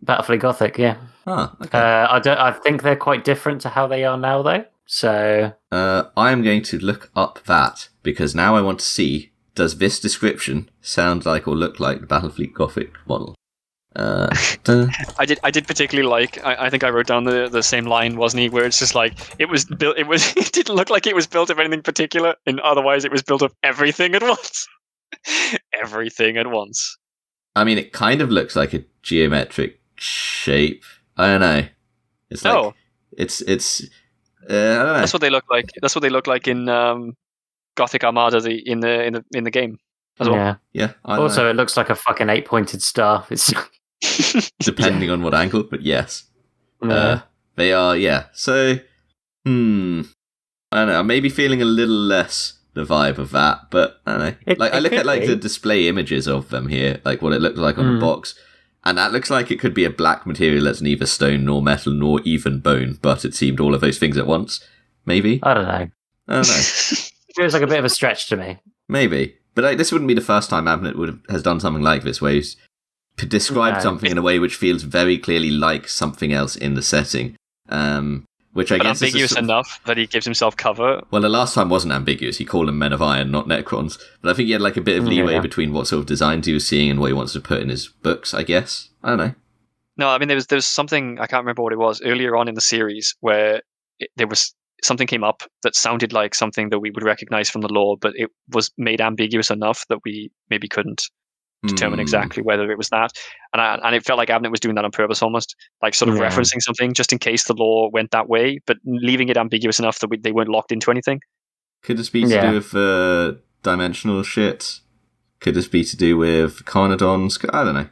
Battlefleet Gothic, yeah. Ah, okay. I think they're quite different to how they are now, though. So I am going to look up that because now I want to see, does this description sound like or look like the Battlefleet Gothic model? I did particularly like. I think I wrote down the same line, wasn't he? Where it's just like it was built. It didn't look like it was built of anything particular, and otherwise it was built of everything at once. Everything at once. I mean, it kind of looks like a geometric shape. I don't know. It's like it's. I don't know. That's what they look like. That's what they look like in Gothic Armada, in the game as well. Yeah. Also, it looks like a fucking 8-pointed star. It's depending on what angle, but yes. They are. Yeah. So, I don't know. I may be feeling a little less the vibe of that, but I don't know. I look at the display images of them here, like what it looked like on the box, and that looks like it could be a black material that's neither stone nor metal nor even bone, but it seemed all of those things at once. Maybe. I don't know. Feels like a bit of a stretch to me. Maybe, but this wouldn't be the first time Abnett has done something like this, where he's described something in a way which feels very clearly like something else in the setting. Which I guess ambiguous enough that he gives himself cover. Well, the last time wasn't ambiguous. He called them Men of Iron, not Necrons. But I think he had like a bit of leeway between what sort of designs he was seeing and what he wants to put in his books, I guess. I don't know. No, I mean, there was something, I can't remember what it was, earlier on in the series where there was something came up that sounded like something that we would recognize from the lore, but it was made ambiguous enough that we maybe couldn't determine exactly whether it was that. And it felt like Abnett was doing that on purpose almost, like sort of referencing something just in case the lore went that way, but leaving it ambiguous enough that they weren't locked into anything. Could this be to do with dimensional shit? Could this be to do with Carnodons? I don't know.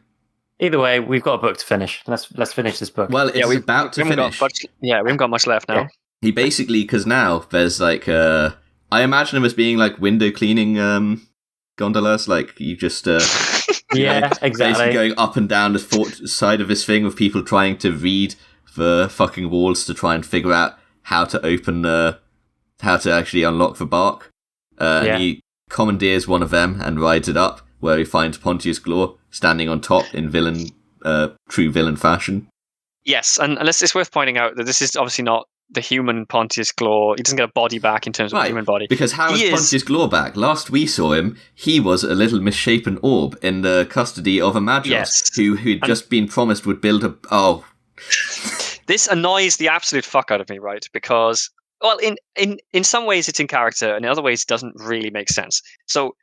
Either way, we've got a book to finish. Let's finish this book. Well, it's about to finish. We haven't got much left now. Yeah. He basically, because now there's like, I imagine him as being like window cleaning gondolas, like you just... exactly. Basically going up and down the side of this thing with people trying to read the fucking walls to try and figure out how to open how to actually unlock the bark. And he commandeers one of them and rides it up, where he finds Pontius Glor standing on top in true villain fashion. Yes, and it's worth pointing out that this is obviously not the human Pontius Glor. He doesn't get a body back in terms of a human body. Because how is Pontius Glor back? Last we saw him, he was a little misshapen orb in the custody of a Magos who'd just been promised would build a... Oh. This annoys the absolute fuck out of me, right? Because, well, in some ways it's in character, and in other ways it doesn't really make sense. So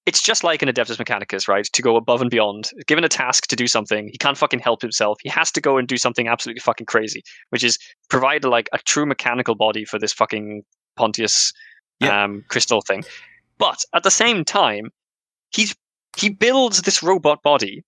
it's just like an Adeptus Mechanicus, right? To go above and beyond. Given a task to do something, he can't fucking help himself. He has to go and do something absolutely fucking crazy, which is provide like a true mechanical body for this fucking Pontius crystal thing. But at the same time, he builds this robot body.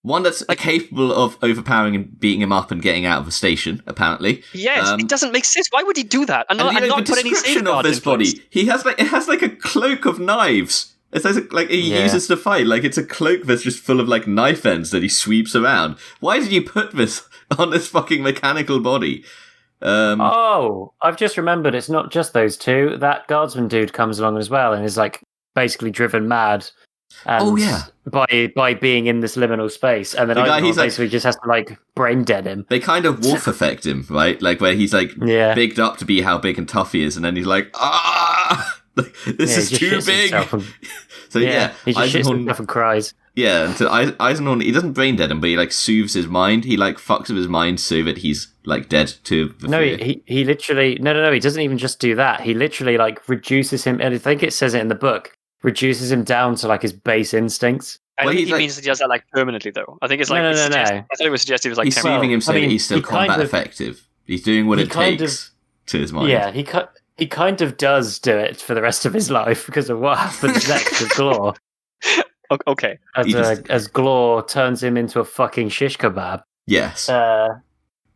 One that's capable of overpowering and beating him up and getting out of the station, apparently. Yes, it doesn't make sense. Why would he do that? And not put any safeguards of this body. It has like a cloak of knives. It says like he uses to fight, like it's a cloak that's just full of like knife ends that he sweeps around. Why did you put this on this fucking mechanical body? I've just remembered it's not just those two. That guardsman dude comes along as well and is like basically driven mad. And by being in this liminal space, and then he basically just has to like brain dead him. They kind of wolf affect him, right? Like where he's like bigged up to be how big and tough he is, and then he's like, this is too big. So he just shits himself and cries. Yeah, and to Eisenhorn, he doesn't brain dead him, but he like soothes his mind. He like fucks with his mind so that he's like dead to the fear. He literally he doesn't even just do that. He literally like reduces him, and I think it says it in the book, reduces him down to like his base instincts. I don't think he means that he does that like permanently, though. I think it's like no. I thought it was suggested it was like he's leaving him saying he's still combat effective. He's doing what it takes to his mind. Yeah, he kind of does do it for the rest of his life because of what happens next with Glor. Okay. As Glor turns him into a fucking shish kebab. Yes.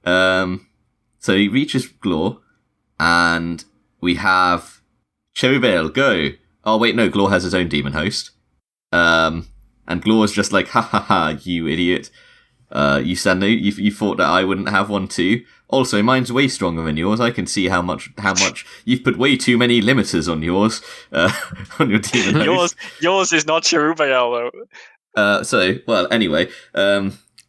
So he reaches Glor, and we have Cherubale go. Oh wait, no, Glor has his own demon host. And Glor's just like, ha ha ha, you idiot. You thought that I wouldn't have one too. Also, mine's way stronger than yours. I can see how much you've put way too many limiters on yours, on your demon host. Yours is not Cherubale, though. Anyway,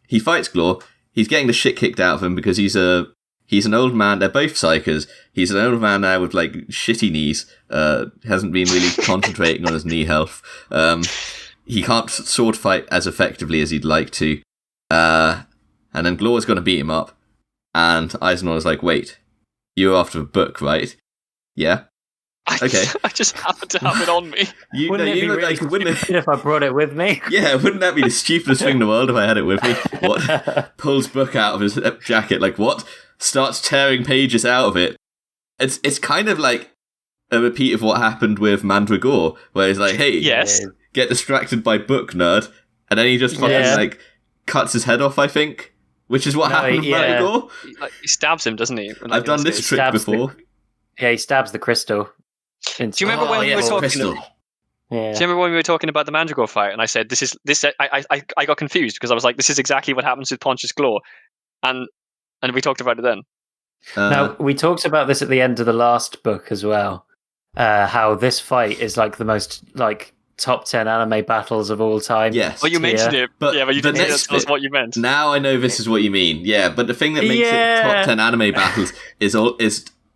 he fights Glor. He's getting the shit kicked out of him because he's an old man. They're both psychers. He's an old man now with like shitty knees. Hasn't been really concentrating on his knee health. He can't sword fight as effectively as he'd like to. And then Glor's going to beat him up. And Eisenhorn is like, wait, you're after a book, right? Yeah? Okay. I just happen to have it on me. Wouldn't it be really stupid if I brought it with me? Yeah, wouldn't that be the stupidest thing in the world if I had it with me? What? Pulls book out of his jacket, like what? Starts tearing pages out of it. It's kind of like a repeat of what happened with Mandragore, where he's like, hey, get distracted by book, nerd. And then he just fucking like cuts his head off, I think. Which is what happened with Mandragore. He stabs him, doesn't he? I've done this trick before. He stabs the crystal. Do you remember when we were talking? Do you remember when we were talking about the Mandragore fight? And I said, "This." I got confused because I was like, "This is exactly what happens with Pontius Glor," and we talked about it then. Now we talked about this at the end of the last book as well. How this fight is like the most like top 10 anime battles of all time. Yes. Well, you mentioned it, but you didn't tell us what you meant. Now I know this is what you mean. Yeah, but the thing that makes it top 10 anime battles is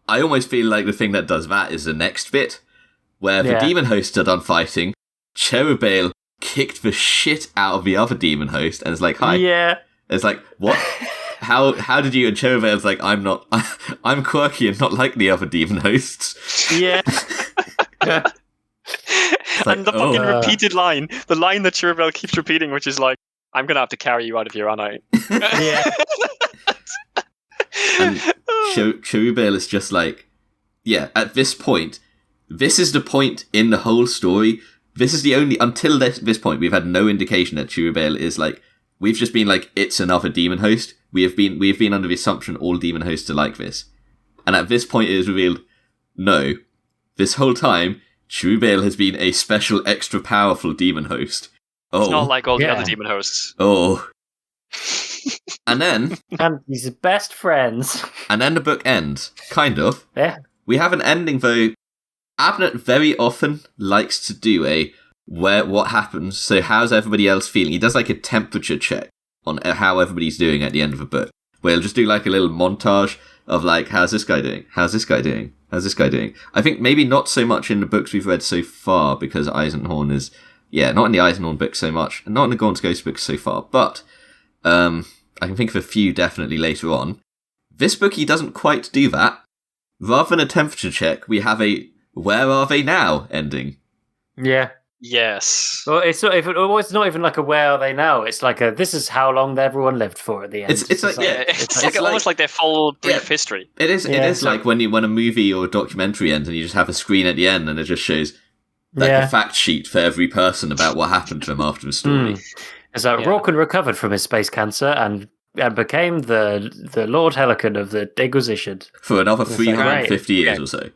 I almost feel like the thing that does that is the next bit, where the demon hosts are done fighting. Cherubale kicked the shit out of the other demon host, and it's like, hi. Yeah. It's like, what? How did you? And Cherubale's like, I'm quirky and not like the other demon hosts. Yeah. And the fucking repeated line, the line that Cherubale keeps repeating, which is like, I'm gonna have to carry you out of here, aren't I? Yeah. And Cherubale is just like, at this point, this is the point in the whole story. This is the only, until this point, we've had no indication that Cherubale is like, we've just been like, it's another demon host. We've been under the assumption all demon hosts are like this. And at this point it is revealed, no, this whole time, Cherubale has been a special, extra powerful demon host. Oh. It's not like all the other demon hosts. Oh. And then... And he's best friends. And then the book ends. Kind of. Yeah. We have an ending, though. Abnett very often likes to do what happens, so how's everybody else feeling? He does like a temperature check on how everybody's doing at the end of a book, where he'll just do like a little montage of like, how's this guy doing? How's this guy doing? How's this guy doing? I think maybe not so much in the books we've read so far, because Eisenhorn is, not in the Eisenhorn books so much, and not in the Gaunt's Ghost books so far, but I can think of a few definitely later on. This book, he doesn't quite do that. Rather than a temperature check, we have a where are they now ending. Yeah. Yes. Well, it's not even like a where are they now. It's like a this is how long everyone lived for at the end. It's almost like their full brief history. It is. It is like when a movie or a documentary ends and you just have a screen at the end and it just shows like a fact sheet for every person about what happened to them after the story. It's like Rorken recovered from his space cancer and became the Lord Helicon of the Inquisition for another 350 years or so.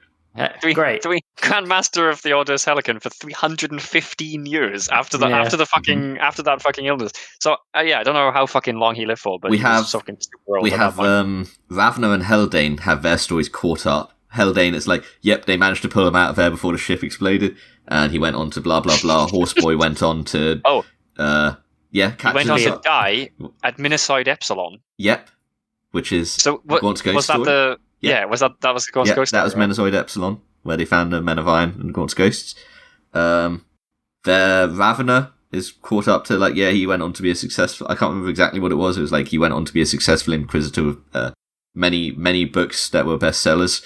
Great. Grandmaster of the Orders Helicon for 315 years after that fucking illness. So I don't know how fucking long he lived for, but Ravna and Haldane have their stories caught up. Haldane is like, yep, they managed to pull him out of there before the ship exploded, and he went on to blah blah blah. Horseboy went on to he went on to die at Minosoid Epsilon. Yep, which is Gaunt's Ghost story. Was that the Gaunt's Ghost? That was Menozoid Epsilon, where they found the Men of Iron and Gaunt's Ghosts. Their Ravna is caught up to he went on to be a successful. I can't remember exactly what it was. It was like he went on to be a successful Inquisitor with many books that were bestsellers.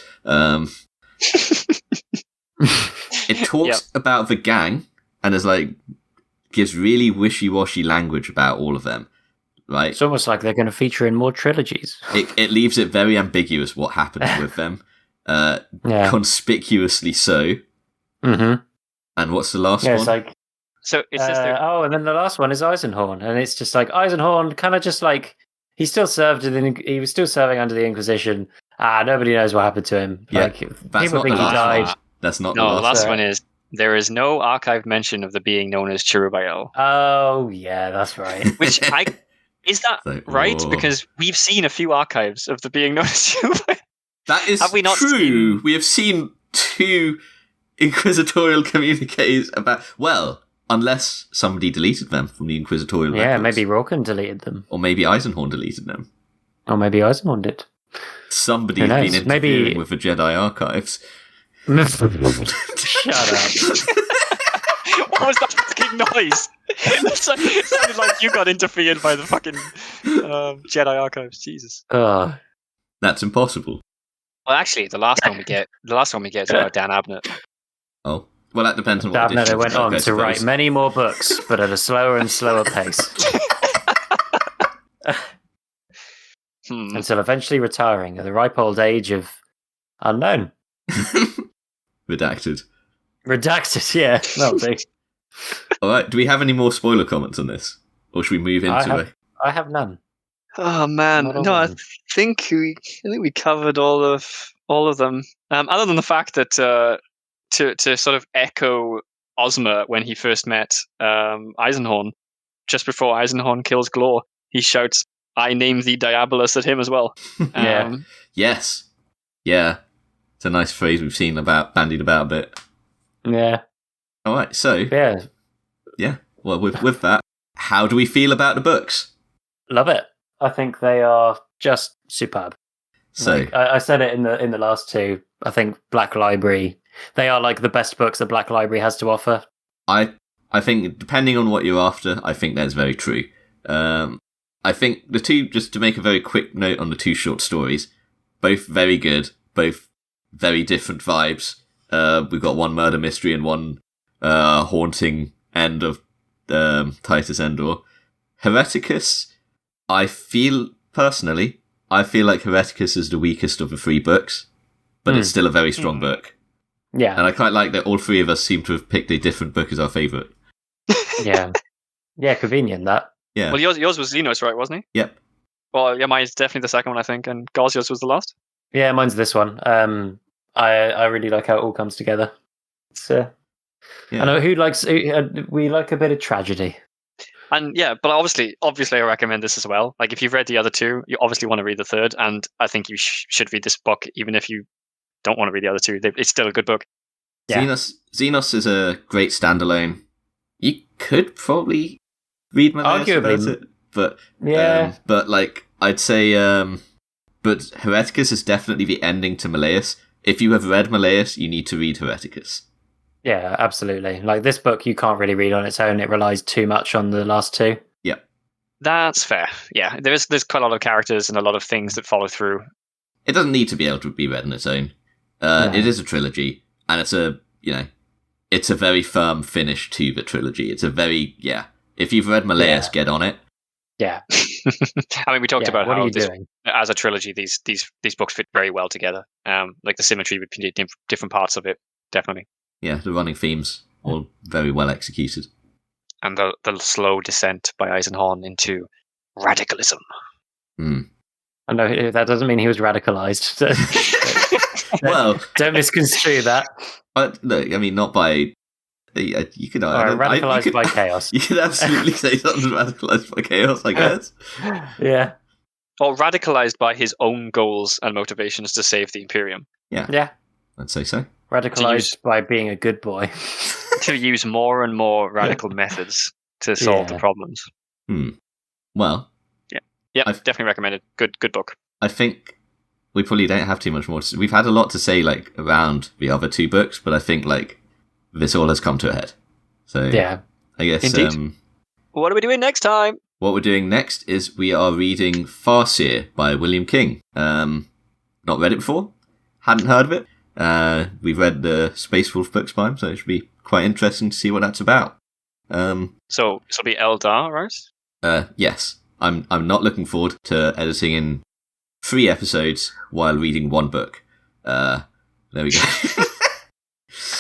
It talks about the gang and is like gives really wishy-washy language about all of them, right? It's almost like they're going to feature in more trilogies. It leaves it very ambiguous what happens with them. Conspicuously so. Mm-hmm. And what's the last one? It's like... So it's just and then the last one is Eisenhorn, and it's just like Eisenhorn kind of just like he was still serving under the Inquisition. Nobody knows what happened to him. Yeah, like people think he died. That's not the last one. One is there is no archive mention of the being known as Cherubael. Oh yeah, that's right. Which is that right? Whoa. Because we've seen a few archives of the being known as Cherubael. That is have we not true. We have seen 2 inquisitorial communiques about... Well, unless somebody deleted them from the inquisitorial records. Yeah, maybe Rorken deleted them. Or maybe Eisenhorn deleted them. Or maybe Eisenhorn did. Somebody's been interfering with the Jedi archives. Shut up. What was that fucking noise? It sounded like you got interfered by the fucking Jedi archives. Jesus. That's impossible. Well, actually, the last one we get is about Dan Abnett. Oh. Well, that depends on what Abnett went on to write many more books, but at a slower and slower pace. Until eventually retiring at the ripe old age of unknown. Redacted, yeah. That'll do. Alright, do we have any more spoiler comments on this? Or should we move into it? I have none. Oh man, no, I think we covered all of them. Other than the fact that to sort of echo Ozma when he first met Eisenhorn, just before Eisenhorn kills Glor, he shouts, "I name thee Diabolus" at him as well. Yeah. Yes. Yeah. It's a nice phrase we've seen bandied about a bit. Yeah. Alright, so yeah. Well, with that, how do we feel about the books? Love it. I think they are just superb. So I said it in the last 2. I think Black Library, they are like the best books that Black Library has to offer. I think depending on what you're after, I think that's very true. I think the 2, just to make a very quick note on the 2 short stories, both very good, both very different vibes. We've got one murder mystery and one haunting end of Titus Endor. Hereticus, I feel like Hereticus is the weakest of the 3 books, but it's still a very strong book. Yeah. And I quite like that all 3 of us seem to have picked a different book as our favourite. Yeah. Yeah, convenient that. Yeah. Well, yours was Xenos, right, wasn't he? Yep. Well, yeah, mine's definitely the second one, I think, and Gauzios was the last. Yeah, mine's this one. I really like how it all comes together. It's I know we like a bit of tragedy. And yeah, but obviously I recommend this as well. Like, if you've read the other 2, you obviously want to read the 3rd, and I think you should read this book, even if you don't want to read the other 2. It's still a good book. Yeah. Xenos is a great standalone. You could probably read Malleus about it, but but like I'd say, but Hereticus is definitely the ending to Malleus. If you have read Malleus, you need to read Hereticus. Yeah, absolutely. Like, this book, you can't really read on its own. It relies too much on the last 2. Yep. That's fair. Yeah, there's quite a lot of characters and a lot of things that follow through. It doesn't need to be able to be read on its own. No. It is a trilogy, and it's a very firm finish to the trilogy. It's a very, if you've read Malleus, get on it. Yeah. I mean, we talked about how doing? As a trilogy, these books fit very well together. Like the symmetry between different parts of it, definitely. Yeah, the running themes, all very well executed. And the slow descent by Eisenhorn into radicalism. I know that doesn't mean he was radicalized. Well, don't misconstrue that. But look, I mean, not by... You could radicalized by chaos. You could absolutely say something radicalized by chaos, I guess. Yeah. Or radicalized by his own goals and motivations to save the Imperium. Yeah. I'd say so. Radicalized by being a good boy. To use more and more radical methods to solve the problems. Well. Yeah, I've definitely recommended. Good book. I think we probably don't have too much more to... We've had a lot to say, like, around the other 2 books, but I think, like, this all has come to a head. So, yeah. I guess... Indeed. What are we doing next time? What we're doing next is we are reading Farseer by William King. Not read it before. Hadn't heard of it. We've read the Space Wolf books by him, so it should be quite interesting to see what that's about. So it'll be Eldar, right? Yes. I'm not looking forward to editing in 3 episodes while reading 1 book. There we go.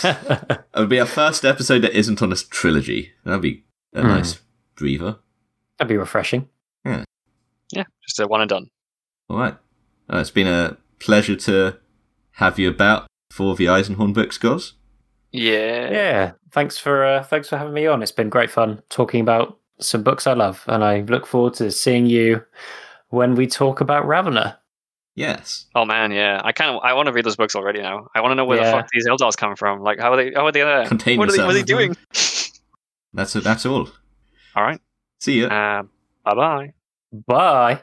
It would be our first episode that isn't on a trilogy. That'd be a nice breather. That'd be refreshing. Yeah, just a one and done. All right. It's been a pleasure to have you about for the Eisenhorn books, Goz. Yeah. Thanks for having me on. It's been great fun talking about some books I love, and I look forward to seeing you when we talk about Ravener. Yes. Oh man, yeah. I want to read those books already now. I want to know where the fuck these Eldars come from. Like, how are they there? Contain what yourself. What are they doing? That's all. All right. See ya. Bye-bye. Bye.